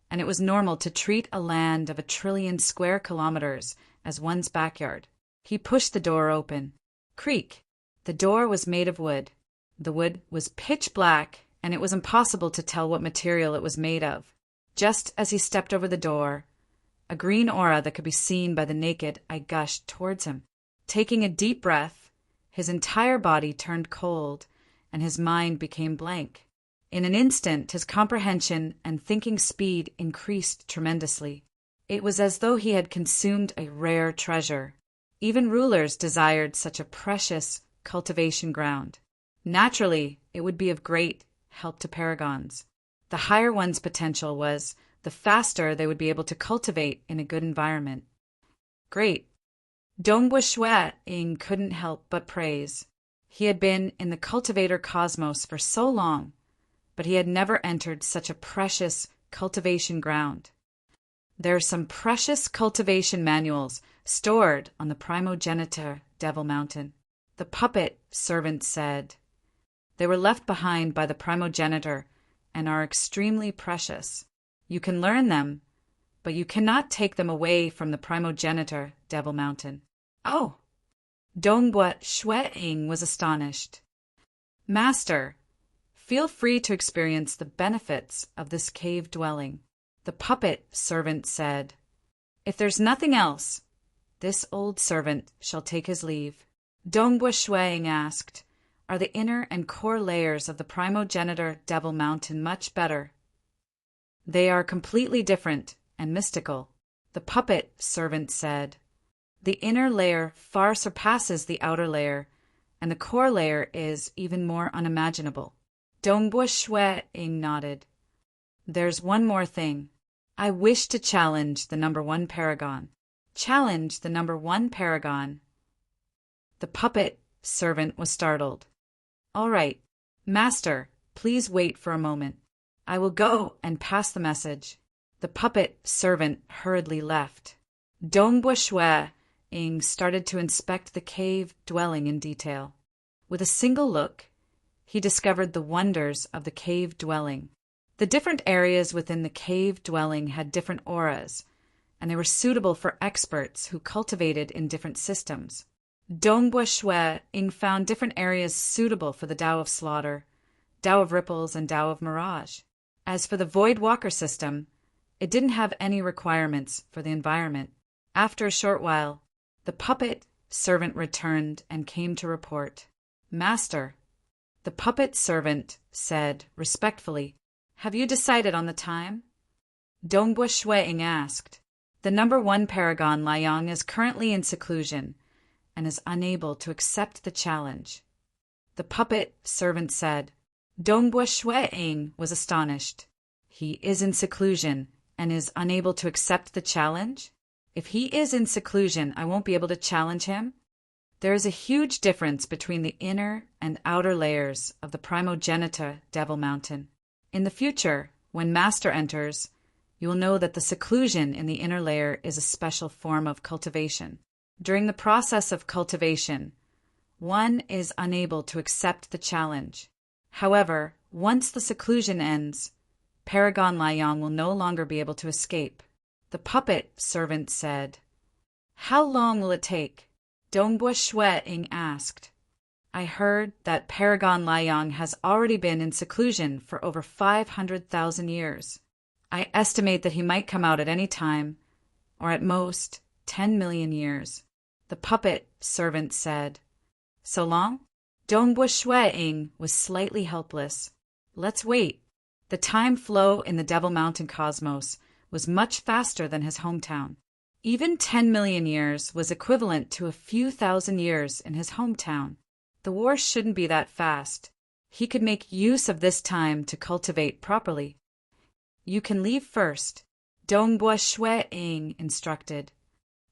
and it was normal to treat a land of 1 trillion square kilometers as one's backyard. He pushed the door open. Creak! The door was made of wood. The wood was pitch black, and it was impossible to tell what material it was made of. Just as he stepped over the door, a green aura that could be seen by the naked eye gushed towards him. Taking a deep breath, his entire body turned cold, and his mind became blank. In an instant, his comprehension and thinking speed increased tremendously. It was as though he had consumed a rare treasure. Even rulers desired such a precious cultivation ground. Naturally, it would be of great help to paragons. The higher one's potential was, the faster they would be able to cultivate in a good environment. Great. Dongbua Shui-ing couldn't help but praise. He had been in the cultivator cosmos for so long, but he had never entered such a precious cultivation ground. There are some precious cultivation manuals stored on the Primogenitor Devil Mountain. The puppet servant said. They were left behind by the primogenitor and are extremely precious. You can learn them, but you cannot take them away from the Primogenitor Devil Mountain. Oh! Dongbua Shui-ing was astonished. Master, feel free to experience the benefits of this cave dwelling. The puppet servant said. If there's nothing else, this old servant shall take his leave. Dongbua Shui-ing asked, are the inner and core layers of the Primogenitor Devil Mountain much better? They are completely different and mystical. The puppet servant said. The inner layer far surpasses the outer layer, and the core layer is even more unimaginable. Dongbua Shui-ing nodded. There's one more thing. I wish to challenge the number 1 paragon. Challenge the number 1 paragon. The puppet servant was startled. All right, Master, please wait for a moment. I will go and pass the message. The puppet servant hurriedly left. Dongbua Shui-ing started to inspect the cave dwelling in detail. With a single look, he discovered the wonders of the cave dwelling. The different areas within the cave dwelling had different auras, and they were suitable for experts who cultivated in different systems. Dongbua Shui-ing found different areas suitable for the Tao of Slaughter, Tao of Ripples, and Tao of Mirage. As for the Void Walker system, it didn't have any requirements for the environment. After a short while, the puppet servant returned and came to report. Master, the puppet servant said respectfully, have you decided on the time? Dongbua Shui-ing asked. The number 1 paragon Liang is currently in seclusion and is unable to accept the challenge. The puppet servant said. Dongbua Shui-ing was astonished. He is in seclusion and is unable to accept the challenge? If he is in seclusion, I won't be able to challenge him? There is a huge difference between the inner and outer layers of the Primogenitor Devil Mountain. In the future, when Master enters, you will know that the seclusion in the inner layer is a special form of cultivation. During the process of cultivation, one is unable to accept the challenge. However, once the seclusion ends, Paragon Liang will no longer be able to escape. The puppet servant said. How long will it take? Dongbua Shui-ing asked. I heard that Paragon Liang has already been in seclusion for over 500,000 years. I estimate that he might come out at any time, or at most 10 million years. The puppet servant said. So long? Dongbua Shui-ing was slightly helpless. Let's wait. The time flow in the Devil Mountain cosmos was much faster than his hometown. Even 10 million years was equivalent to a few thousand years in his hometown. The war shouldn't be that fast. He could make use of this time to cultivate properly. You can leave first, Dongbua Shui-ing instructed.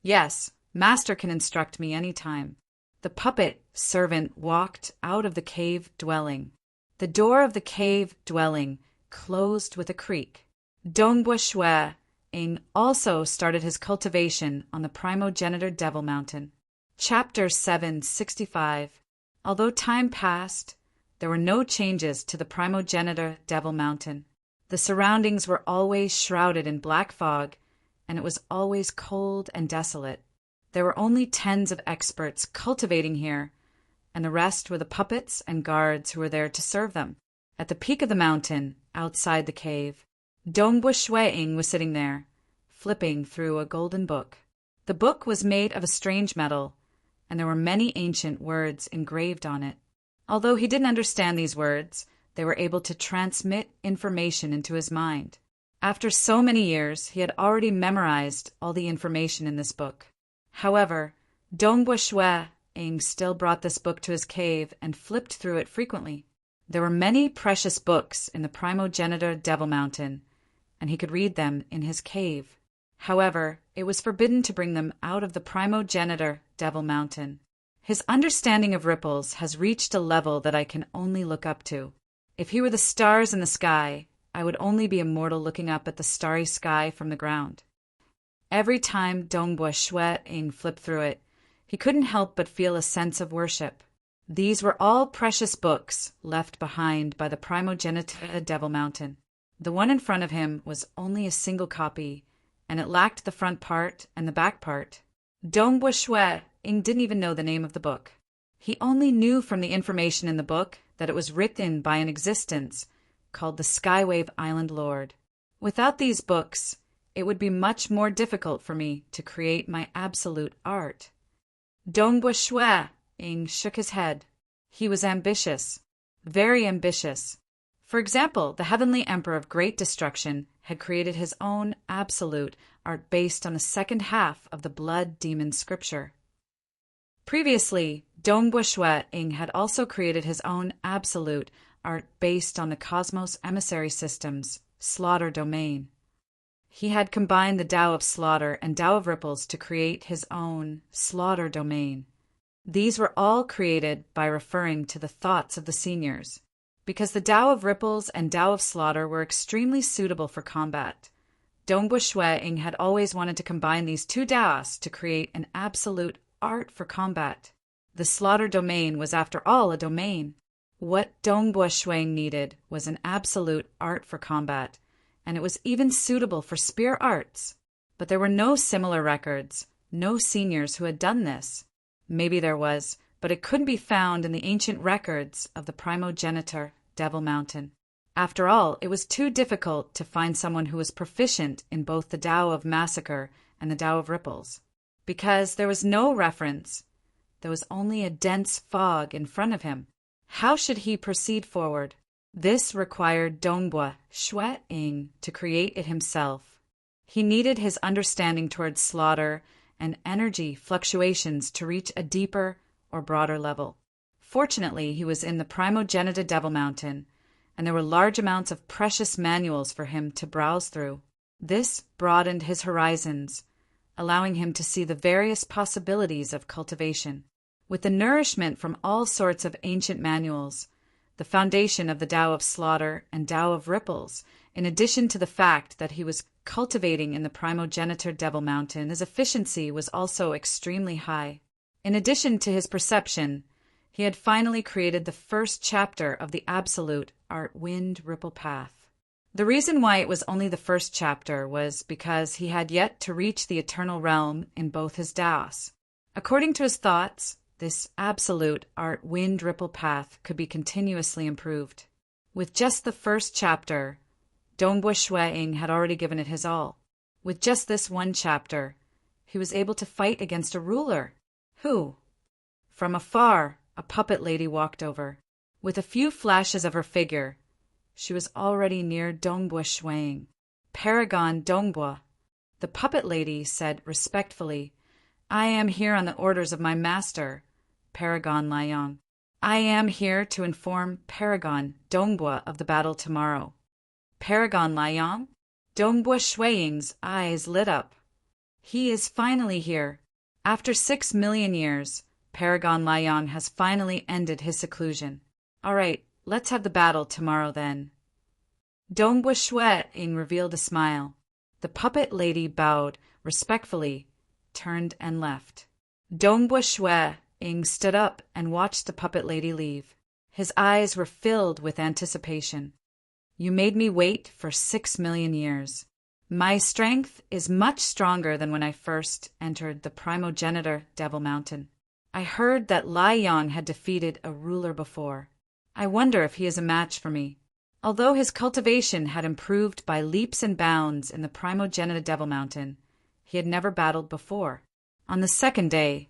Yes, master can instruct me any time. The puppet servant walked out of the cave dwelling. The door of the cave dwelling closed with a creak. Dongbua Shui-ing also started his cultivation on the primogenitor Devil Mountain. Chapter 765. Although time passed, there were no changes to the primogenitor Devil Mountain. The surroundings were always shrouded in black fog, and it was always cold and desolate. There were only tens of experts cultivating here, and the rest were the puppets and guards who were there to serve them. At the peak of the mountain, outside the cave, Dongbua Shui-ing was sitting there, flipping through a golden book. The book was made of a strange metal, and there were many ancient words engraved on it. Although he didn't understand these words, they were able to transmit information into his mind. After so many years, he had already memorized all the information in this book. However, Dongbua Shui-ing still brought this book to his cave and flipped through it frequently. There were many precious books in the primogenitor Devil Mountain, and he could read them in his cave. However, it was forbidden to bring them out of the primogenitor Devil Mountain. His understanding of ripples has reached a level that I can only look up to. If he were the stars in the sky, I would only be a mortal looking up at the starry sky from the ground. Every time Dongbua Shui-ing flipped through it, he couldn't help but feel a sense of worship. These were all precious books left behind by the primogenitor Devil Mountain. The one in front of him was only a single copy, and it lacked the front part and the back part. Dongbua Shui-ing didn't even know the name of the book. He only knew from the information in the book that it was written by an existence called the Skywave Island Lord. Without these books, it would be much more difficult for me to create my absolute art. Dongbua Shui-ing shook his head. He was ambitious, very ambitious. For example, the Heavenly Emperor of Great Destruction had created his own absolute art based on the second half of the Blood Demon scripture. Previously, Dongbua Shui-ing had also created his own absolute art based on the Cosmos Emissary System's Slaughter Domain. He had combined the Tao of Slaughter and Tao of Ripples to create his own Slaughter Domain. These were all created by referring to the thoughts of the seniors. Because the Tao of Ripples and Tao of Slaughter were extremely suitable for combat, Dongbua Shui-ing had always wanted to combine these two Taos to create an absolute art for combat. The Slaughter Domain was, after all, a domain. What Dongbua Shui-ing needed was an absolute art for combat, and it was even suitable for spear arts. But there were no similar records, no seniors who had done this. Maybe there was, but it couldn't be found in the ancient records of the primogenitor Devil Mountain. After all, it was too difficult to find someone who was proficient in both the Tao of Massacre and the Tao of Ripples. Because there was no reference, there was only a dense fog in front of him. How should he proceed forward? This required Dongbua Shui-ing to create it himself. He needed his understanding towards slaughter and energy fluctuations to reach a deeper or broader level. Fortunately, he was in the primogenitor Devil Mountain, and there were large amounts of precious manuals for him to browse through. This broadened his horizons, allowing him to see the various possibilities of cultivation. With the nourishment from all sorts of ancient manuals, the foundation of the Tao of Slaughter and Tao of Ripples, in addition to the fact that he was cultivating in the primogenitor Devil Mountain, his efficiency was also extremely high. In addition to his perception, he had finally created the first chapter of the Absolute Art Wind Ripple Path. The reason why it was only the first chapter was because he had yet to reach the eternal realm in both his Taos. According to his thoughts, this Absolute Art Wind Ripple Path could be continuously improved. With just the first chapter, Dongbua Shui-ing had already given it his all. With just this one chapter, he was able to fight against a ruler. Who? From afar, a puppet lady walked over. With a few flashes of her figure, she was already near Dongbua Shui-ing. Paragon Dongbua. The puppet lady said respectfully, I am here on the orders of my master, Paragon Liang. I am here to inform Paragon Dongbua of the battle tomorrow. Paragon Liang? Dongbua Shuiying's eyes lit up. He is finally here. After 6 million years, Paragon Liang has finally ended his seclusion. All right, let's have the battle tomorrow then. Dongbua Shuiying revealed a smile. The puppet lady bowed respectfully, turned and left. Dongbua Shuiying stood up and watched the puppet lady leave. His eyes were filled with anticipation. You made me wait for 6 million years. My strength is much stronger than when I first entered the primogenitor Devil Mountain. I heard that Liang had defeated a ruler before. I wonder if he is a match for me. Although his cultivation had improved by leaps and bounds in the primogenitor Devil Mountain, he had never battled before. On the second day,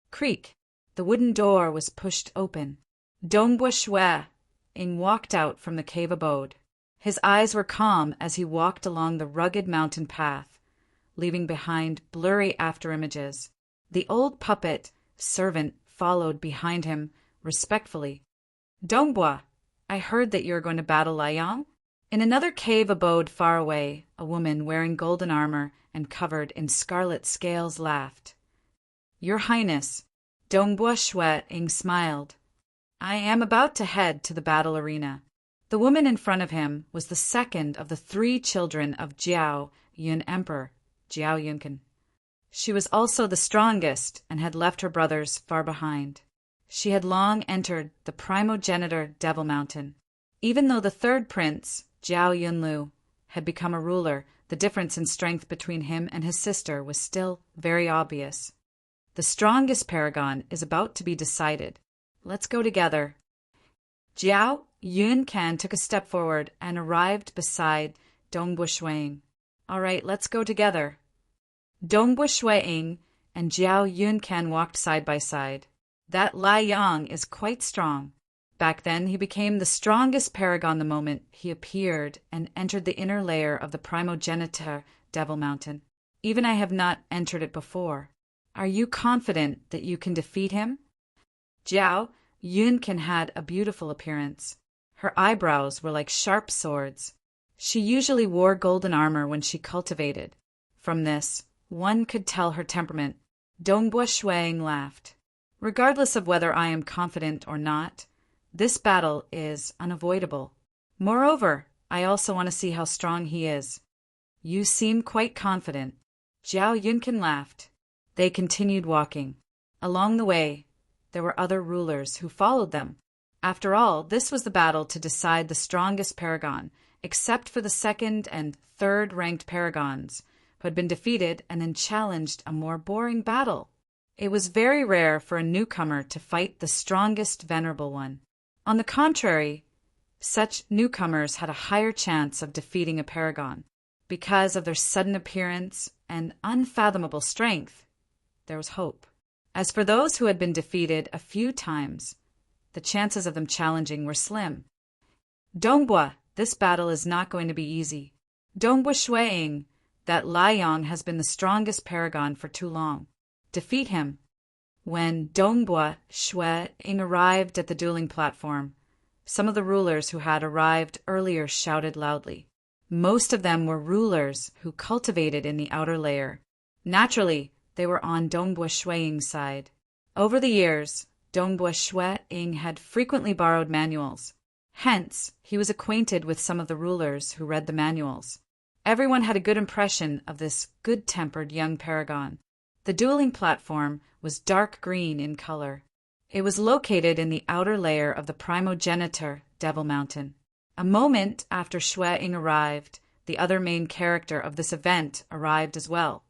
creak, the wooden door was pushed open. Dongbua Shuiying walked out from the cave abode. His eyes were calm as he walked along the rugged mountain path, leaving behind blurry afterimages. The old puppet servant followed behind him respectfully. Dongbua, I heard that you are going to battle Liang? In another cave abode far away, a woman wearing golden armor and covered in scarlet scales laughed. Your Highness, Dongbua Shuiying smiled. I am about to head to the battle arena. The woman in front of him was the second of the 3 children of Jiao Yun Emperor, Jiao Yunkan. She was also the strongest and had left her brothers far behind. She had long entered the primogenitor Devil Mountain. Even though the third prince, Jiao Yunlu, had become a ruler, the difference in strength between him and his sister was still very obvious. The strongest paragon is about to be decided. Let's go together. Jiao Yunkan took a step forward and arrived beside Dongbua Shuiying. All right, let's go together. Dongbua Shuiying and Jiao Yunkan walked side by side. That Liang is quite strong. Back then, he became the strongest paragon the moment he appeared and entered the inner layer of the primogenitor Devil Mountain. Even I have not entered it before. Are you confident that you can defeat him? Jiao Yunkan had a beautiful appearance. Her eyebrows were like sharp swords. She usually wore golden armor when she cultivated. From this, one could tell her temperament. Dongbua Shuiying laughed. Regardless of whether I am confident or not, this battle is unavoidable. Moreover, I also want to see how strong he is. You seem quite confident. Jiao Yunkan laughed. They continued walking. Along the way, there were other rulers who followed them. After all, this was the battle to decide the strongest paragon, except for the second and third ranked paragons, who had been defeated and then challenged a more boring battle. It was very rare for a newcomer to fight the strongest venerable one. On the contrary, such newcomers had a higher chance of defeating a paragon. Because of their sudden appearance and unfathomable strength, there was hope. As for those who had been defeated a few times, the chances of them challenging were slim. Dongbua, this battle is not going to be easy. Dongbua Shuiying, that Liang has been the strongest paragon for too long. Defeat him. When Dongbua Shuiying arrived at the dueling platform, some of the rulers who had arrived earlier shouted loudly. Most of them were rulers who cultivated in the outer layer. Naturally, they were on Dongbua Shuiying's side. Over the years, Dongbua Shuiying had frequently borrowed manuals. Hence, he was acquainted with some of the rulers who read the manuals. Everyone had a good impression of this good-tempered young paragon. The dueling platform was dark green in color. It was located in the outer layer of the primogenitor Devil Mountain. A moment after Shuiying arrived, the other main character of this event arrived as well.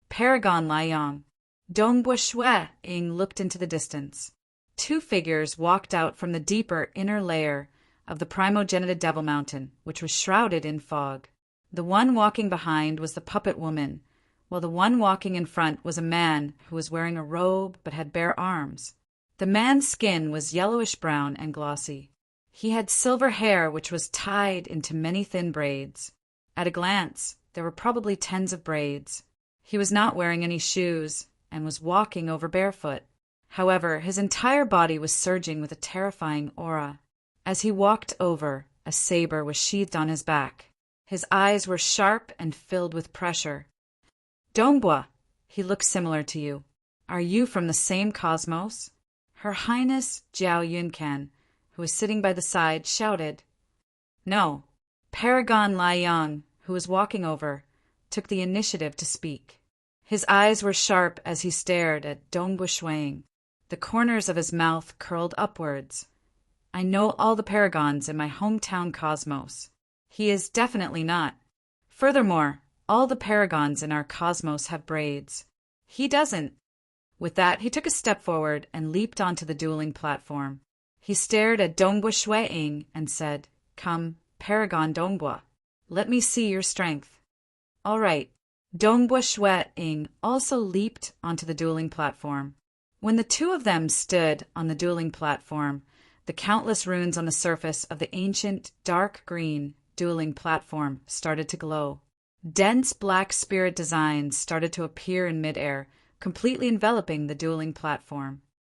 Paragon Liang. Dongbua Shuiying looked into the distance. 2 figures walked out from the deeper inner layer of the primogenitor Devil Mountain, which was shrouded in fog. The one walking behind was the puppet woman, while the one walking in front was a man who was wearing a robe but had bare arms. The man's skin was yellowish-brown and glossy. He had silver hair which was tied into many thin braids. At a glance, There were probably tens of braids. He was not wearing any shoes and was walking over barefoot. However, his entire body was surging with a terrifying aura. As he walked over, a saber was sheathed on his back. His eyes were sharp and filled with pressure. Dongbua, he looks similar to you. Are you from the same cosmos? Her Highness Jiao Yuncan, who was sitting by the side, shouted. No. Paragon Lai Yang, who was walking over, took the initiative to speak. His eyes were sharp as he stared at Dongbua Shuang. The corners of his mouth curled upwards. I know all the paragons in my hometown cosmos. He is definitely not. Furthermore, all the paragons in our cosmos have braids. He doesn't. With that, he took a step forward and leaped onto the dueling platform. He stared at Dongbua Shuang and said, Come, Paragon Dongbua, let me see your strength. All right. Dongbua Shuang also leaped onto the dueling platform. When the two of them stood on the dueling platform, the countless runes on the surface of the ancient, dark green dueling platform started to glow. Dense black spirit designs started to appear in midair, completely enveloping the dueling platform.